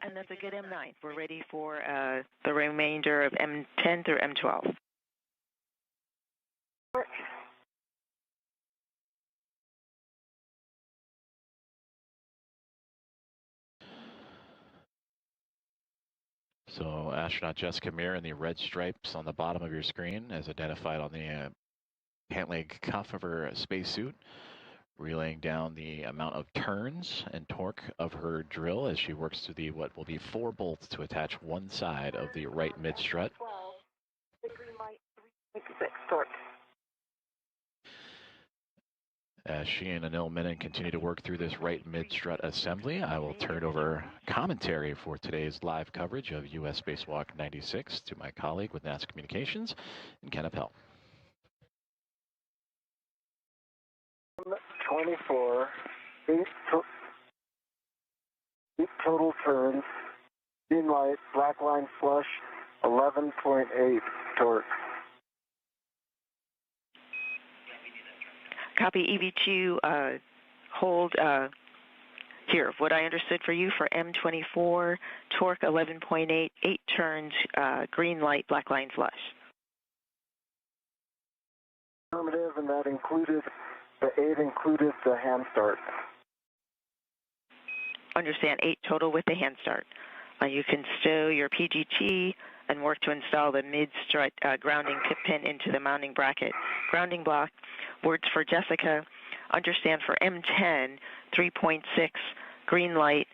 Speaker 8: And that's a good M9. We're ready for the remainder of M10 through M12.
Speaker 1: So astronaut Jessica Meir in the red stripes on the bottom of your screen as identified on the pant leg cuff of her spacesuit, relaying down the amount of turns and torque of her drill as she works through the what will be 4 bolts to attach one side of the right mid strut.
Speaker 6: 12. The green light 3.6 torque.
Speaker 1: As she and Anil Menon continue to work through this right mid-strut assembly, I will turn over commentary for today's live coverage of U.S. Spacewalk 96 to my colleague with NASA Communications, Kenneth Hell.
Speaker 7: 24, 8 total turns, green light, black line flush, 11.8 torque.
Speaker 8: Copy EV2, hold here. What I understood for you for M24, torque 11.8, 8 turns, green light, black line flush.
Speaker 7: Affirmative, and that included, the 8 included the hand start.
Speaker 8: Understand, 8 total with the hand start. You can stow your PGT and work to install the mid-strut grounding tip pin into the mounting bracket. Grounding block, words for Jessica, understand for M10, 3.6, green light,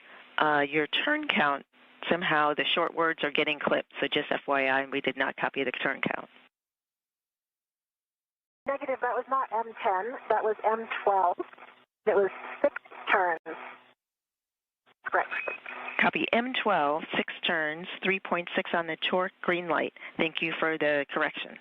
Speaker 8: your turn count, somehow the short words are getting clipped, so just FYI, we did not copy the turn count.
Speaker 6: Negative, that was not M10, that was M12. It was 6 turns. Correct.
Speaker 8: Copy M12, 6 turns, 3.6 on the torque, green light. Thank you for the correction.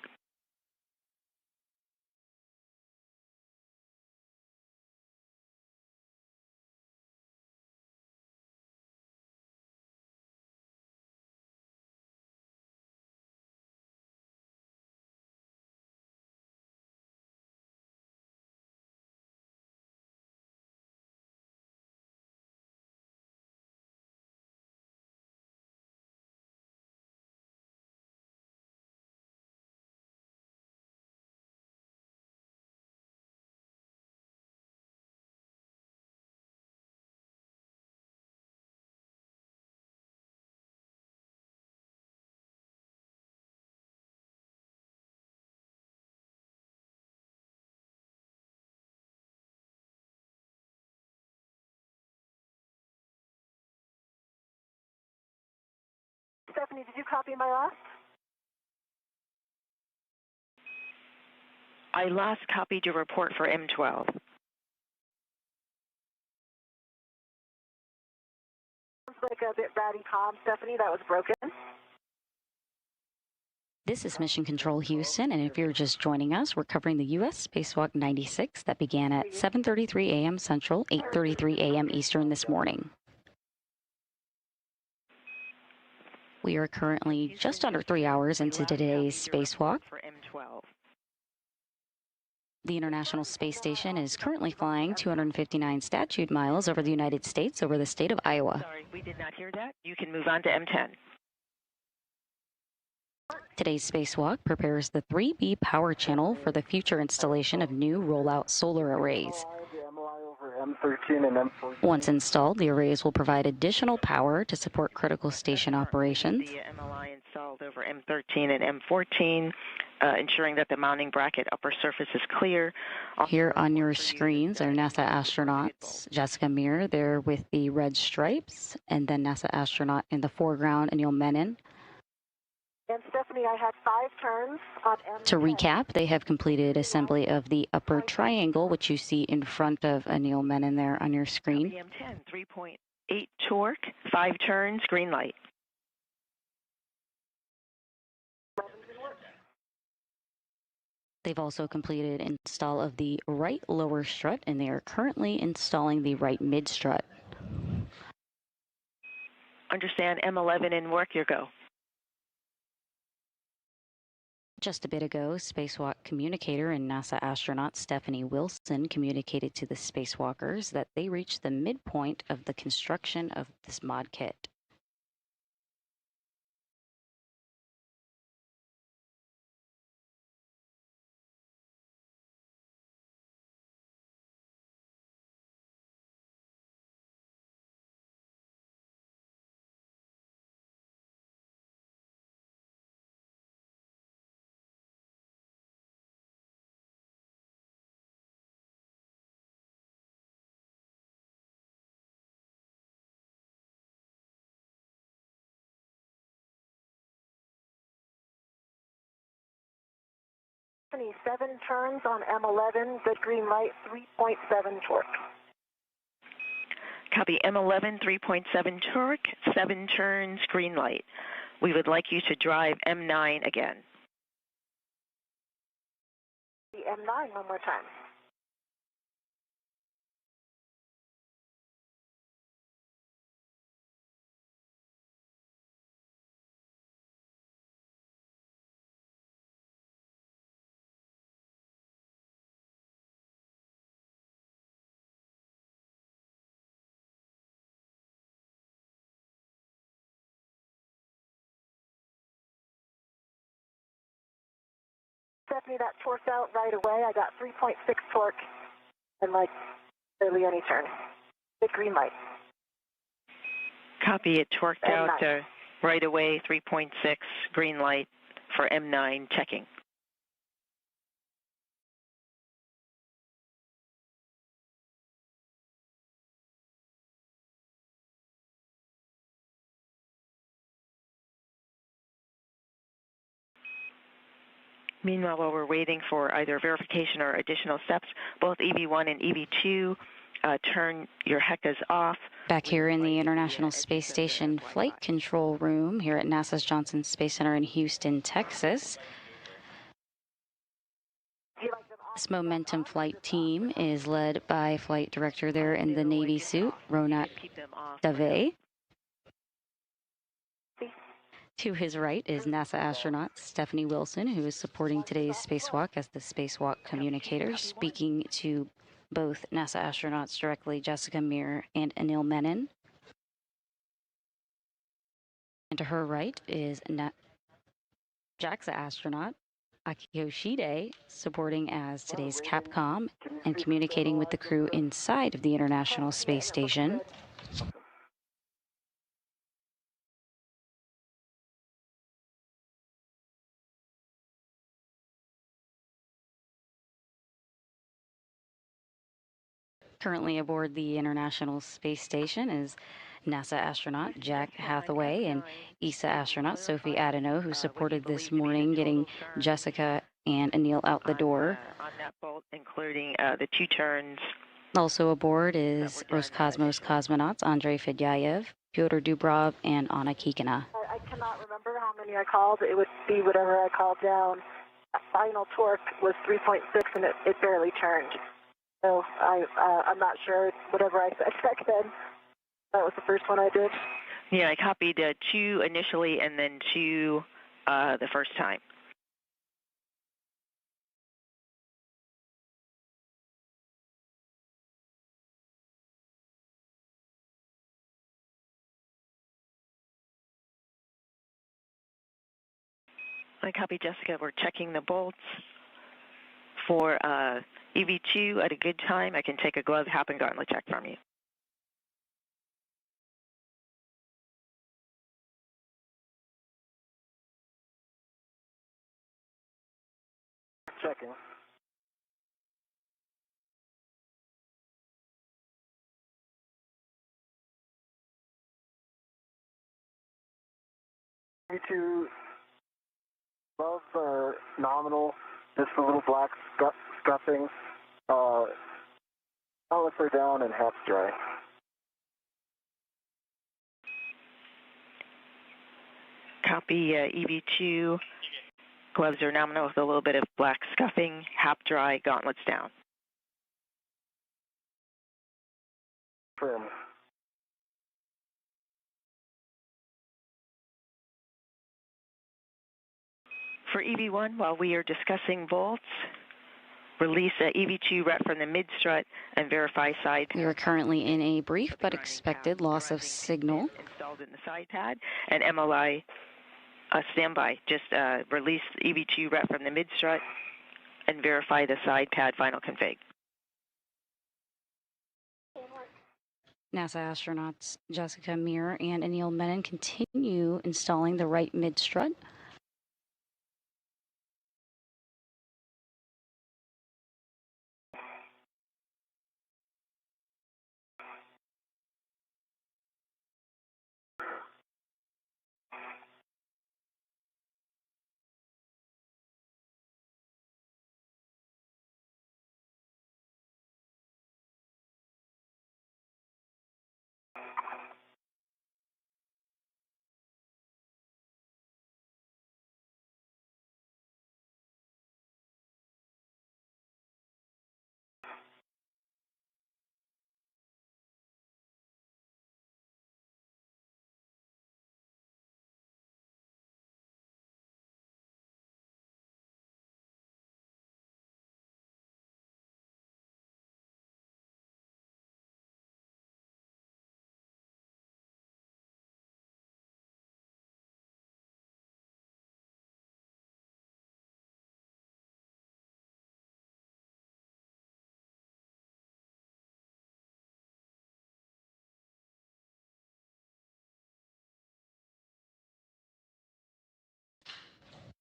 Speaker 6: Stephanie, did you copy my last?
Speaker 8: I last copied your report for M12.
Speaker 6: Sounds like a bit ratty comm, Stephanie. That was broken.
Speaker 9: This is Mission Control Houston, and if you're just joining us, we're covering the U.S. Spacewalk 96 that began at 7:33 a.m. Central, 8:33 a.m. Eastern this morning. We are currently just under 3 hours into today's spacewalk. The International Space Station is currently flying 259 statute miles over the United States over the state of Iowa.
Speaker 8: Sorry, we did not hear that. You can move on to M10.
Speaker 9: Today's spacewalk prepares the 3B power channel for the future installation of new rollout solar arrays. Once installed, the arrays will provide additional power to support critical station operations.
Speaker 8: The MLI installed over M13 and M14, ensuring that the mounting bracket upper surface is clear.
Speaker 9: Here on your screens are NASA astronauts. Jessica Meir there with the red stripes, and then NASA astronaut in the foreground, Anil Menon.
Speaker 6: And Stephanie, I had 5 turns on M10.
Speaker 9: To recap, they have completed assembly of the upper triangle, which you see in front of Anil Menon there on your screen.
Speaker 8: M10, 3.8 torque, 5 turns, green light.
Speaker 9: They've also completed install of the right lower strut, and they are currently installing the right mid strut.
Speaker 8: Understand M11 in work, your go.
Speaker 9: Just a bit ago, spacewalk communicator and NASA astronaut Stephanie Wilson communicated to the spacewalkers that they reached the midpoint of the construction of this mod kit.
Speaker 6: Stephanie, 7 turns on M11, good green light, 3.7 torque.
Speaker 8: Copy M11, 3.7 torque, 7 turns, green light. We would like you to drive M9 again.
Speaker 6: The M9 one more time. Stephanie, that torqued out right away. I got 3.6 torque and like barely any turn. Big green light.
Speaker 8: Copy it, torqued
Speaker 6: M9.
Speaker 8: out right away, 3.6, green light for M9 checking. Meanwhile, while we're waiting for either verification or additional steps, both EV1 and EV2, turn your HECAs off.
Speaker 9: Back here in the International Space Station Flight Control Room here at NASA's Johnson Space Center in Houston, Texas. This Momentum flight team is led by Flight Director there in the Navy suit, Ronat Dave. To his right is NASA astronaut Stephanie Wilson, who is supporting today's spacewalk as the spacewalk communicator, speaking to both NASA astronauts directly, Jessica Meir and Anil Menon. And to her right is JAXA astronaut Akio Shide, supporting as today's Capcom and communicating with the crew inside of the International Space Station. Currently aboard the International Space Station is NASA astronaut Jack Hathaway and ESA astronaut Sophie Adeno, who supported this morning getting Jessica and Anil out the door.
Speaker 8: On that bolt, including the 2 turns.
Speaker 9: Also aboard is Roscosmos cosmonauts Andrei Fedyayev, Pyotr Dubrov, and Anna Kikina.
Speaker 6: I cannot remember how many I called. It would be whatever I called down. Final torque was 3.6, and it barely turned. So I'm not sure. Whatever I said back then, that was the first one I did.
Speaker 8: Yeah, I copied 2 initially and then 2 the first time. I copied Jessica. We're checking the bolts. For EV2 at a good time, I can take a glove, hap, and gauntlet check from you.
Speaker 7: Checking. EV2 above the nominal, just the little black scuffing. Outlets are down and hap's dry.
Speaker 8: Copy EV2. Gloves are nominal with a little bit of black scuffing. Hap dry, gauntlets down.
Speaker 7: Firm.
Speaker 8: For EV1, while we are discussing volts, release EV2 rep from the mid-strut and verify side pad.
Speaker 9: We are currently in a brief but expected loss of signal.
Speaker 8: Installed in the side pad and MLI standby. Just release EV2 rep from the mid-strut and verify the side pad final config.
Speaker 9: NASA astronauts Jessica Meir and Anil Menon continue installing the right mid-strut.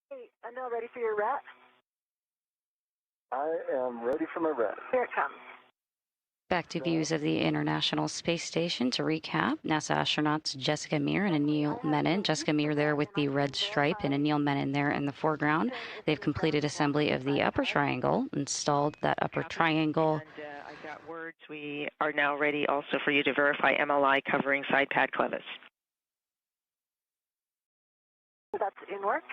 Speaker 6: Hey, Anil, ready for your rat?
Speaker 7: I am ready for my rat.
Speaker 6: Here it comes.
Speaker 9: Back to views of the International Space Station. To recap, NASA astronauts Jessica Meir and Anil Menon. Jessica Meir there with the red stripe and Anil Menon there in the foreground. They've completed assembly of the upper triangle, installed that upper triangle.
Speaker 8: And I got words. We are now ready also for you to verify MLI covering side pad clevis.
Speaker 6: That's in work.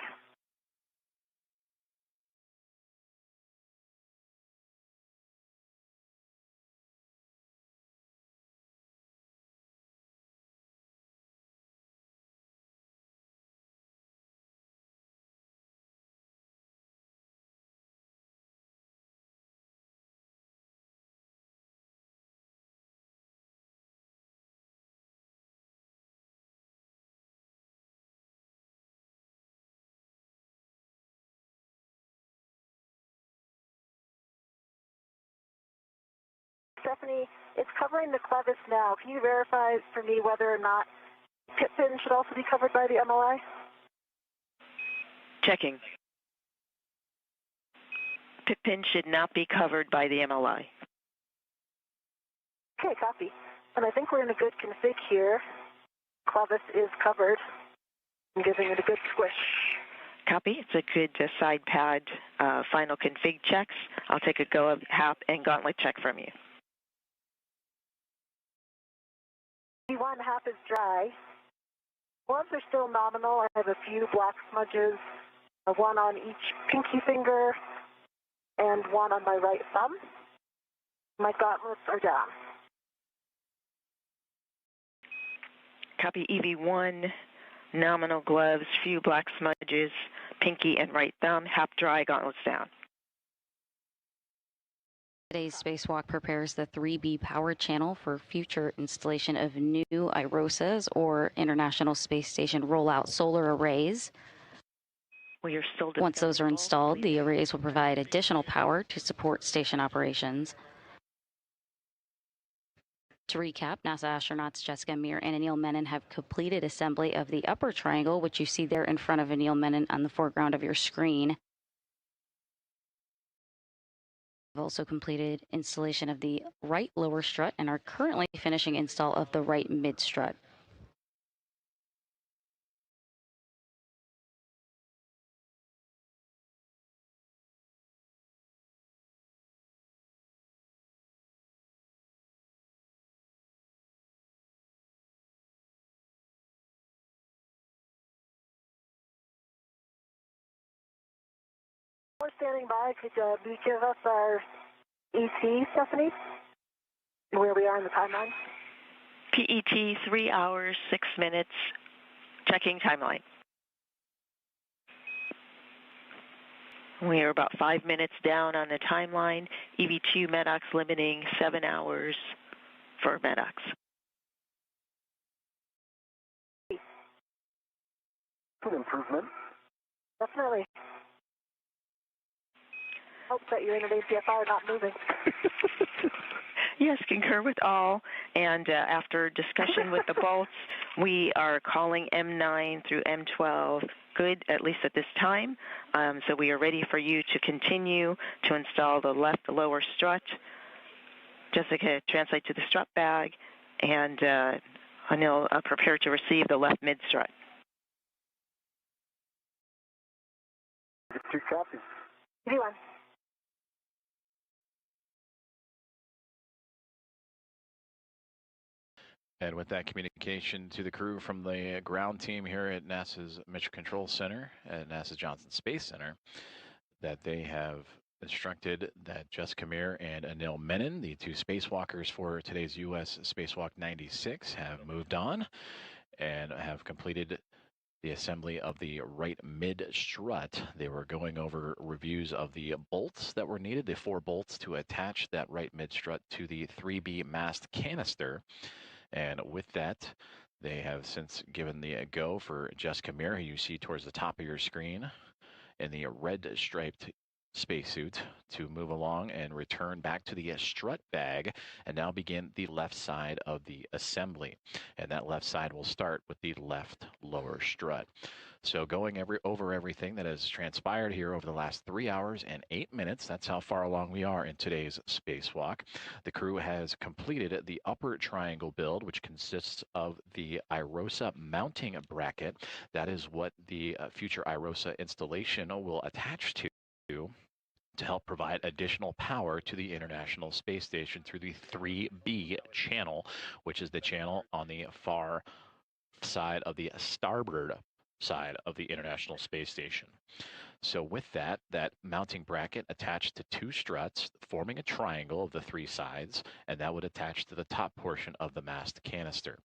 Speaker 6: Stephanie, it's covering the clevis now. Can you verify for me whether or not pit pin should also be covered by the MLI?
Speaker 8: Checking. Pit pin should not be covered by the MLI.
Speaker 6: Okay, copy. And I think we're in a good config here. Clevis is covered. I'm giving it a good squish.
Speaker 8: Copy. It's a good side pad final config checks. I'll take a go of hap and gauntlet check from you.
Speaker 6: V1 hap is dry. Gloves are still nominal. I have a few black smudges, one on each pinky finger and one on my right thumb. My gauntlets are down.
Speaker 8: Copy EV1, nominal gloves, few black smudges, pinky and right thumb, half dry, gauntlets down.
Speaker 9: Today's spacewalk prepares the 3B power channel for future installation of new IROSAs, or International Space Station Rollout Solar Arrays.
Speaker 8: We are still
Speaker 9: Once those are installed, the arrays will provide additional power to support station operations. To recap, NASA astronauts Jessica, Meir, and Anil Menon have completed assembly of the upper triangle, which you see there in front of Anil Menon on the foreground of your screen. We've also completed installation of the right lower strut and are currently finishing install of the right mid strut.
Speaker 6: We're standing by. Could you give us our ET, Stephanie? Where we are in the timeline?
Speaker 8: PET 3 hours, 6 minutes, checking timeline. We are about 5 minutes down on the timeline. EV2 MEDOX limiting 7 hours for MEDOX.
Speaker 7: Good improvement.
Speaker 6: Definitely. Hope that you're in an APFR not moving.
Speaker 8: Yes, concur with all. And after discussion with the bolts, we are calling M9 through M12 good, at least at this time. So we are ready for you to continue to install the left lower strut. Jessica, translate to the strut bag. And Anil, prepare to receive the left mid strut.
Speaker 7: 2 copies.
Speaker 6: EV1.
Speaker 1: And with that communication to the crew from the ground team here at NASA's Mission Control Center at NASA Johnson Space Center, that they have instructed that Jessica Meir and Anil Menon, the 2 spacewalkers for today's U.S. Spacewalk 96, have moved on and have completed the assembly of the right mid strut. They were going over reviews of the bolts that were needed, the 4 bolts to attach that right mid strut to the 3B mast canister. And with that, they have since given the go for Jessica Meir, who you see towards the top of your screen in the red striped spacesuit, to move along and return back to the strut bag and now begin the left side of the assembly. And that left side will start with the left lower strut. So going over everything that has transpired here over the last 3 hours and 8 minutes, that's how far along we are in today's spacewalk. The crew has completed the upper triangle build, which consists of the IROSA mounting bracket. That is what the future IROSA installation will attach to help provide additional power to the International Space Station through the 3B channel, which is the channel on the far side of the starboard side of the International Space Station. So with that mounting bracket attached to 2 struts, forming a triangle of the 3 sides, and that would attach to the top portion of the mast canister.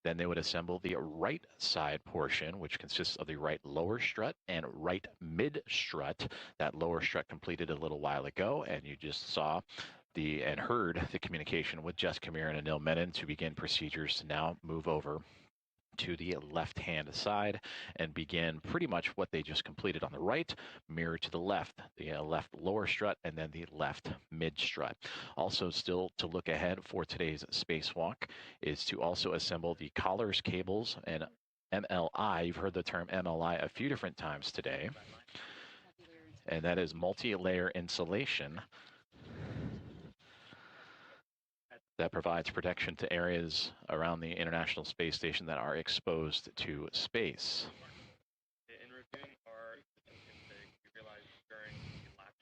Speaker 1: Then they would assemble the right side portion, which consists of the right lower strut and right mid strut. That lower strut completed a little while ago, and you just saw and heard the communication with Jessica Meir and Anil Menon to begin procedures to now move over to the left-hand side and begin pretty much what they just completed on the right, mirror to the left left lower strut and then the left mid strut. Also, still to look ahead for today's spacewalk is to also assemble the collars, cables, and MLI. You've heard the term MLI a few different times today, and that is multi-layer insulation that provides protection to areas around the International Space Station that are exposed to space.
Speaker 10: In reviewing our system config, we realized during the last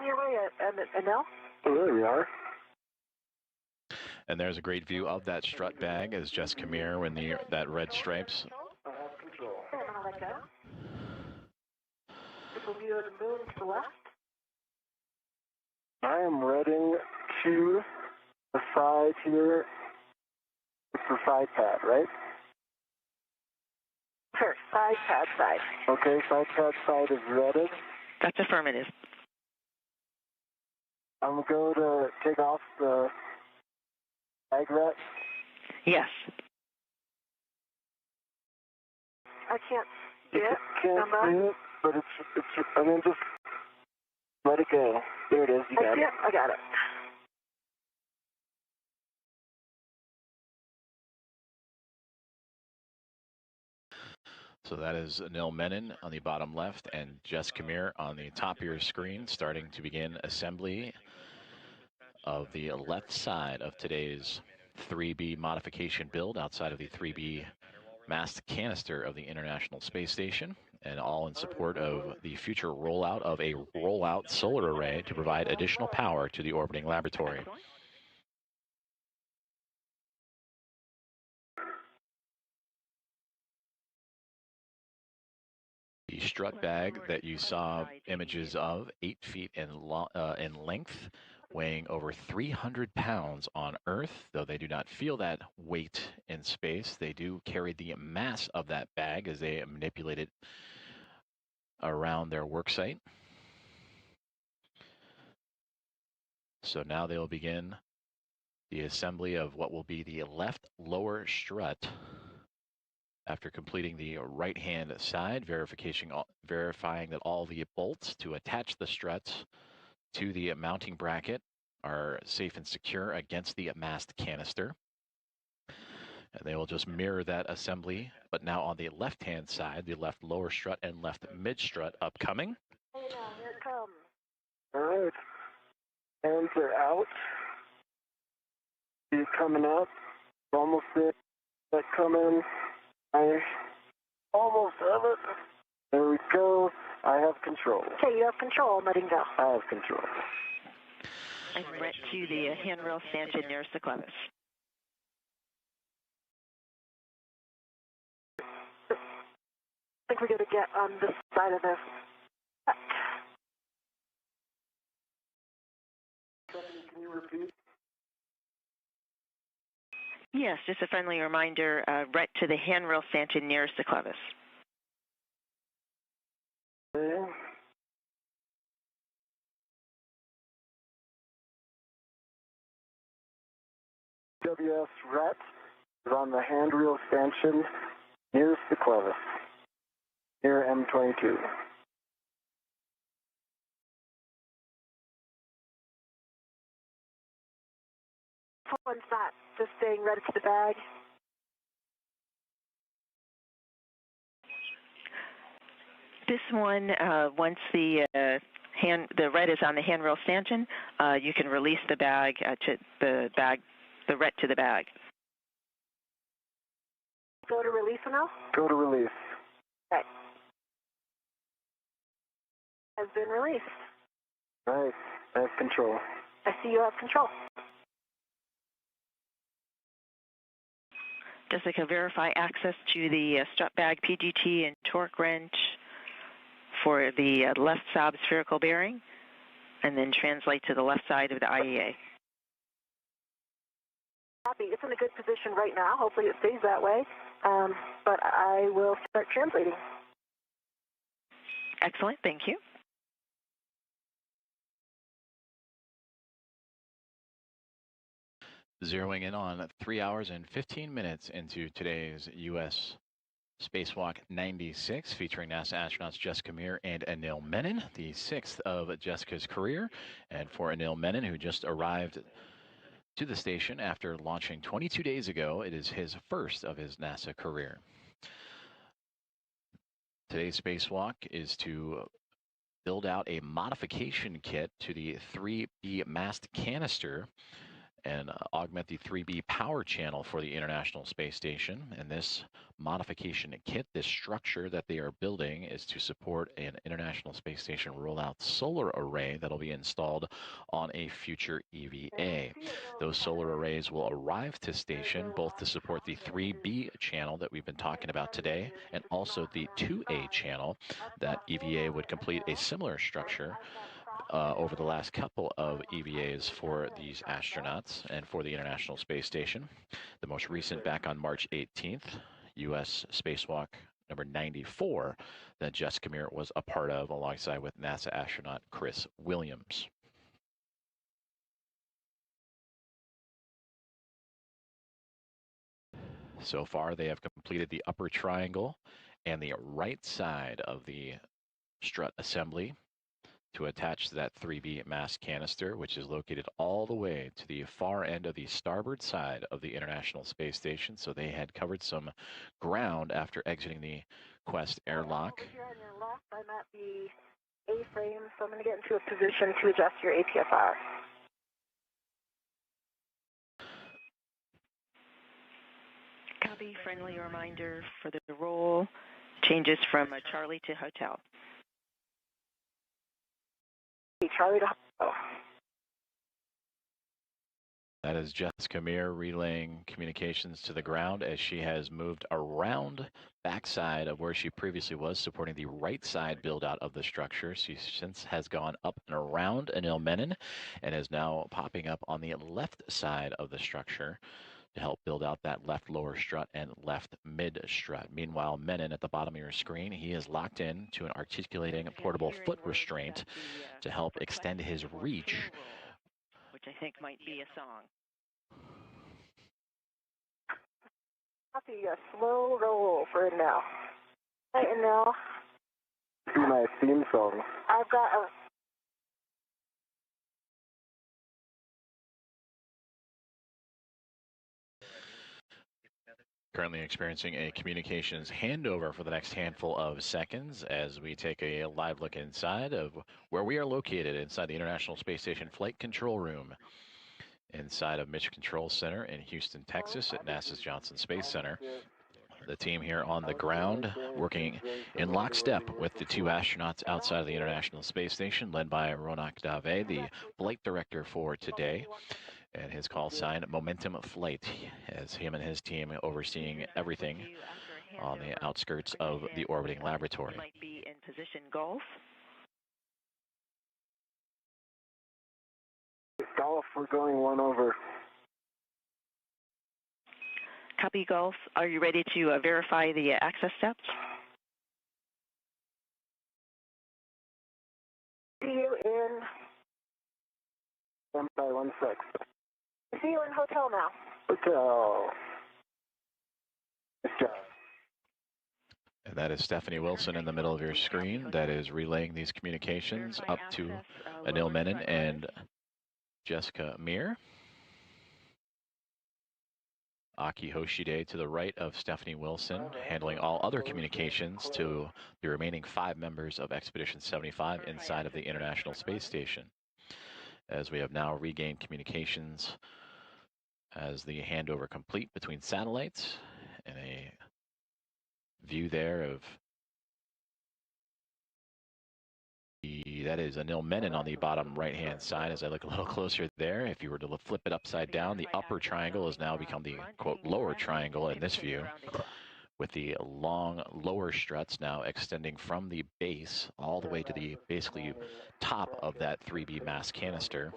Speaker 10: year,
Speaker 6: your way, Anil?
Speaker 7: Oh, there we are.
Speaker 1: And there's a great view of that strut bag as Jessica Meir when that red stripes.
Speaker 7: I have control.
Speaker 6: Okay, I'm gonna let go. This will be the moon to the left.
Speaker 7: I am reading to the side here. It's the side pad, right?
Speaker 6: Sure, side, pad, side.
Speaker 7: Okay, side pad side is readed.
Speaker 8: That's affirmative.
Speaker 7: I'm going to take off the bag rat.
Speaker 8: Yes.
Speaker 6: I can't see it.
Speaker 7: Can't see it, but it's. I mean, just let it go. There it is. You got it.
Speaker 6: I got it.
Speaker 1: So that is Anil Menon on the bottom left and Jessica Meir on the top of your screen, starting to begin assembly of the left side of today's 3B modification build outside of the 3B mast canister of the International Space Station, and all in support of the future rollout of a rollout solar array to provide additional power to the orbiting laboratory. The strut bag that you saw images of, 8 feet in length, weighing over 300 pounds on Earth. Though they do not feel that weight in space, they do carry the mass of that bag as they manipulate it around their work site. So now they'll begin the assembly of what will be the left lower strut. After completing the right-hand side, verifying that all the bolts to attach the struts to the mounting bracket are safe and secure against the mast canister. And they will just mirror that assembly, but now on the left-hand side, the left lower strut and left mid-strut upcoming.
Speaker 6: Hey now, here it comes.
Speaker 7: All right. Hands are out. He's coming up. Almost there. That coming. I almost have it. There we go. I have control.
Speaker 6: Okay, you have control. I'm letting go.
Speaker 7: I have control.
Speaker 8: I'm right to the handrail stanchion nearest the clevis.
Speaker 6: I think we're going to get on this side of this.
Speaker 7: Can you repeat?
Speaker 8: Yes, just a friendly reminder, right to the handrail stanchion nearest the clevis.
Speaker 7: Okay. WS Rat is on the handrail stanchion nearest the clevis, near M22.
Speaker 6: One's not just staying ready to the bag.
Speaker 8: This one, once the red is on the handrail stanchion, you can release the bag to the red to the bag.
Speaker 6: Go to release now?
Speaker 7: Go to release.
Speaker 6: Okay. Has been released.
Speaker 7: Right. I have control.
Speaker 6: I see you have control.
Speaker 8: Jessica, verify access to the strut bag PGT and torque wrench for the left sob spherical bearing, and then translate to the left side of the IEA.
Speaker 6: Happy. It's in a good position right now. Hopefully it stays that way. But I will start translating.
Speaker 8: Excellent. Thank you.
Speaker 1: Zeroing in on 3 hours and 15 minutes into today's U.S. Spacewalk 96, featuring NASA astronauts Jessica Meir and Anil Menon, the 6th of Jessica's career. And for Anil Menon, who just arrived to the station after launching 22 days ago, it is his first of his NASA career. Today's spacewalk is to build out a modification kit to the 3B mast canister, and augment the 3B power channel for the International Space Station. And this modification kit, this structure that they are building, is to support an International Space Station rollout solar array that'll be installed on a future EVA. Those solar arrays will arrive to station both to support the 3B channel that we've been talking about today and also the 2A channel that EVA would complete a similar structure over the last couple of EVAs for these astronauts and for the International Space Station. The most recent back on March 18th, U.S. Spacewalk number 94 that Jessica Meir was a part of alongside with NASA astronaut Chris Williams. So far, they have completed the upper triangle and the right side of the strut assembly to attach to that 3B mass canister, which is located all the way to the far end of the starboard side of the International Space Station. So they had covered some ground after exiting the Quest airlock.
Speaker 6: If you're on your left, I'm at the A-frame, so I'm going to get into a position to adjust your APFR.
Speaker 8: Copy. Friendly reminder for the roll changes from Charlie to Hotel.
Speaker 6: Charlie to Hotel.
Speaker 1: That is Jessica Meir relaying communications to the ground as she has moved around backside of where she previously was, supporting the right side build out of the structure. She since has gone up and around Anil Menon and is now popping up on the left side of the structure to help build out that left lower strut and left mid strut. Meanwhile, Menon at the bottom of your screen, he is locked in to an articulating portable foot restraint to help extend his reach.
Speaker 8: Which I think might be a song.
Speaker 6: Copy, a slow roll for now. Right, and now.
Speaker 7: Be my theme song.
Speaker 6: I've got a.
Speaker 1: Currently experiencing a communications handover for the next handful of seconds as we take a live look inside of where we are located inside the International Space Station Flight Control Room inside of Mission Control Center in Houston, Texas at NASA's Johnson Space Center. The team here on the ground working in lockstep with the two astronauts outside of the International Space Station, led by Ronak Dave, the flight director for today, and his call sign Momentum Flight, as him and his team overseeing everything on the outskirts of the orbiting laboratory.
Speaker 8: Might be in position golf.
Speaker 7: Golf, we're going one over.
Speaker 8: Copy golf. Are you ready to verify the access steps?
Speaker 6: See you in.
Speaker 7: 1 sec.
Speaker 6: See you in hotel now.
Speaker 7: Hotel. Nice job.
Speaker 1: And that is Stephanie Wilson in the middle of your screen that is relaying these communications up to Anil Menon and Jessica Meir. Aki Hoshide to the right of Stephanie Wilson, handling all other communications to the remaining 5 members of Expedition 75 inside of the International Space Station. As we have now regained communications as the handover complete between satellites, and a view there of that is Anil Menon on the bottom right-hand side. As I look a little closer there, if you were to flip it upside down, the upper triangle has now become the, quote, lower triangle in this view, with the long lower struts now extending from the base all the way to the basically top of that 3B mass canister.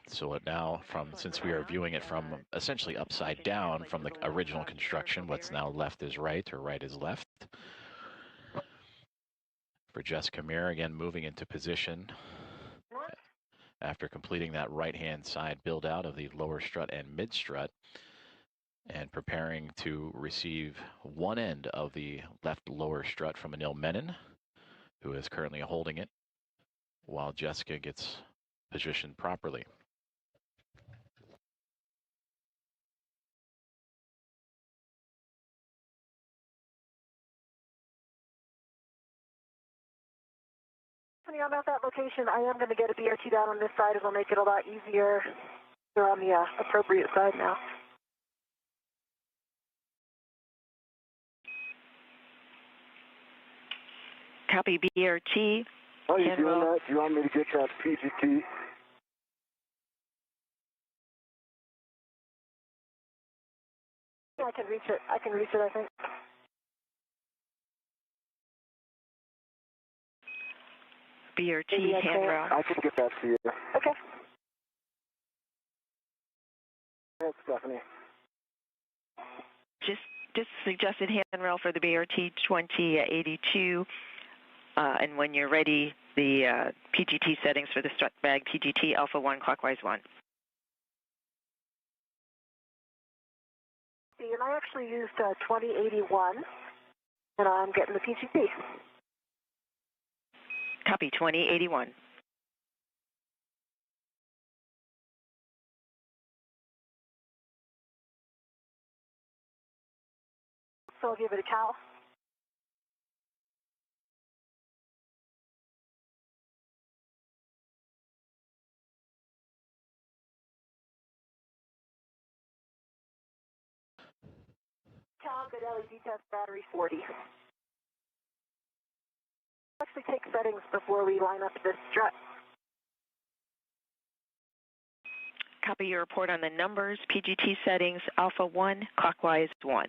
Speaker 1: So it now, since we are viewing it from essentially upside down from the original construction, what's now left is right or right is left. For Jessica Meir, again, moving into position after completing that right-hand side build out of the lower strut and mid strut and preparing to receive one end of the left lower strut from Anil Menon, who is currently holding it while Jessica gets positioned properly.
Speaker 6: Stephanie, I'm at that location. I am going to get a BRT down on this side. It'll make it a lot easier. They're on the appropriate side now.
Speaker 8: Copy BRT.
Speaker 7: While you're doing that, do you want me to get that PGT?
Speaker 6: I can reach it. I can reach it, I think.
Speaker 8: BRT handrail.
Speaker 7: I can get that to you.
Speaker 6: Okay.
Speaker 7: Thanks, Stephanie.
Speaker 8: Just suggested handrail for the BRT 2082. And when you're ready, the PGT settings for the strut bag PGT Alpha 1 clockwise 1.
Speaker 6: And I actually used 2081, and I'm getting the PGT.
Speaker 8: Copy 2081.
Speaker 6: So I'll give it a Cal. Cal, good LED test battery 40. Actually take settings before we line up this strut.
Speaker 8: Copy your report on the numbers, PGT settings, Alpha 1, clockwise 1.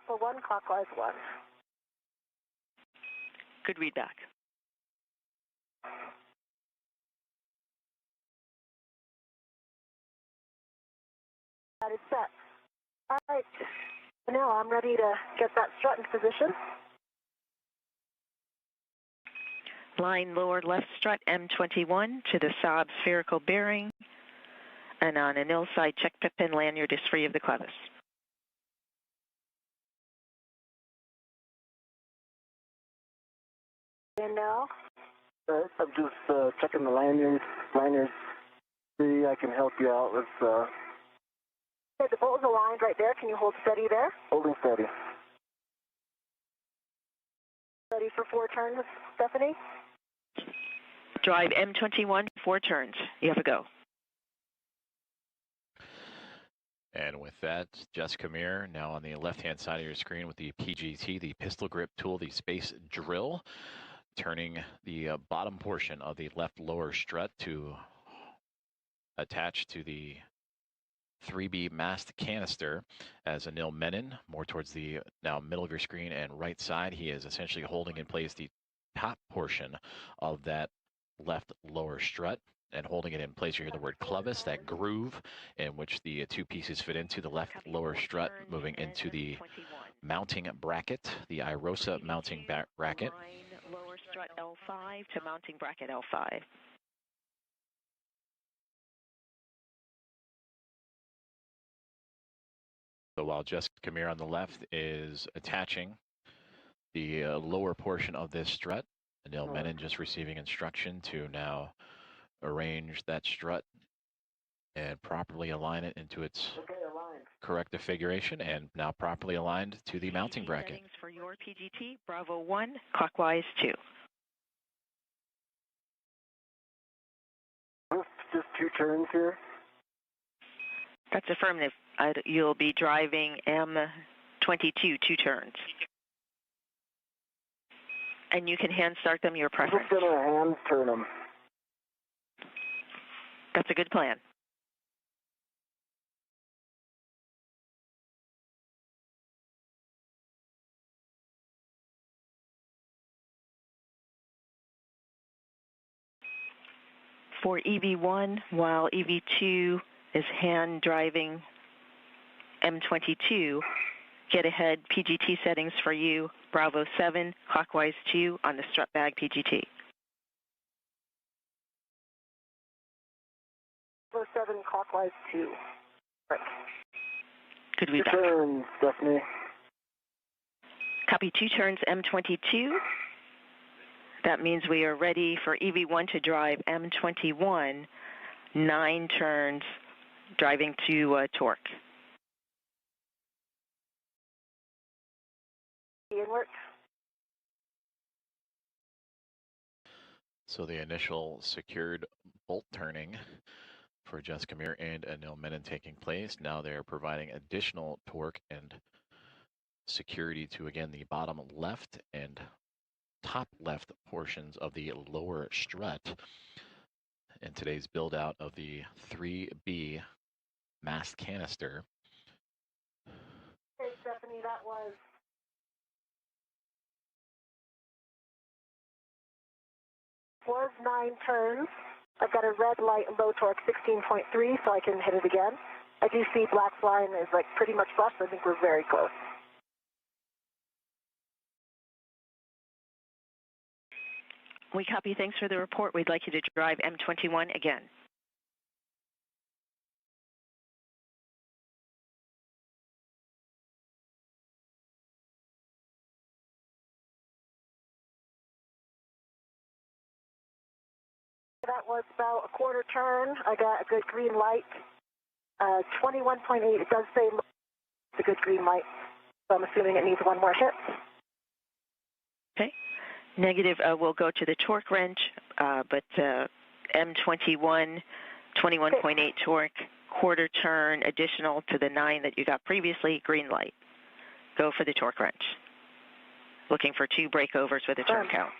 Speaker 6: Alpha 1, clockwise 1.
Speaker 8: Good readback.
Speaker 6: That is set. All right. Now I'm ready to get that strut in position.
Speaker 8: Line lower left strut M21 to the Saab spherical bearing. And on Anil side, check pin lanyard is free of the clevis.
Speaker 6: And now?
Speaker 7: I'm just checking the lanyard. See, I can help you out with...
Speaker 6: Okay, the bolt is aligned right there. Can you hold steady there?
Speaker 7: Holding steady.
Speaker 6: Ready for 4 turns, Stephanie?
Speaker 8: Drive M21, 4 turns. You have a go.
Speaker 1: And with that, Jessica Meir now on the left-hand side of your screen with the PGT, the pistol grip tool, the space drill, turning the bottom portion of the left lower strut to attach to the 3B mast canister as Anil Menon, more towards the now middle of your screen and right side. He is essentially holding in place the top portion of that left lower strut and holding it in place. You hear the word clevis, that groove in which the two pieces fit into the left lower strut, moving into the mounting bracket, the IROSA mounting bracket.
Speaker 8: Lower strut L5 to mounting bracket L5.
Speaker 1: So while Jessica Meir on the left is attaching the lower portion of this strut, Anil Menon just receiving instruction to now arrange that strut and properly align it into its correct configuration, and now properly aligned to the mounting bracket.
Speaker 8: Settings for your PGT, Bravo 1, clockwise 2.
Speaker 7: Just 2 turns here.
Speaker 8: That's affirmative. You'll be driving M22, 2 turns. And you can hand start them, your preference.
Speaker 7: I'm just going to hand turn them.
Speaker 8: That's a good plan. For EV1, while EV2 is hand driving M22, get ahead PGT settings for you, Bravo 7, clockwise 2 on the strut bag PGT.
Speaker 6: Bravo 7, clockwise 2. Right.
Speaker 8: Good readback.
Speaker 7: 2 turns, Stephanie.
Speaker 8: Copy 2 turns M22. That means we are ready for EV1 to drive M21, 9 turns, driving to torque.
Speaker 6: Inward.
Speaker 1: So the initial secured bolt turning for Jessica Meir and Anil Menon taking place. Now they're providing additional torque and security to, again, the bottom left and top left portions of the lower strut in today's build out of the 3B mast canister.
Speaker 6: Okay, Stephanie, that was 9 turns. I've got a red light, low torque 16.3, so I can hit it again. I do see black line is like pretty much flush, so I think we're very close.
Speaker 8: We copy. Thanks for the report. We'd like you to drive M21 again.
Speaker 6: That was about a quarter turn. I got a good green light. 21.8, it does say it's a good green light. So I'm assuming it needs one more hit.
Speaker 8: Okay. Negative will go to the torque wrench, but M21, 21.8 torque, quarter turn, additional to the 9 that you got previously, green light. Go for the torque wrench. Looking for 2 breakovers with a turn count.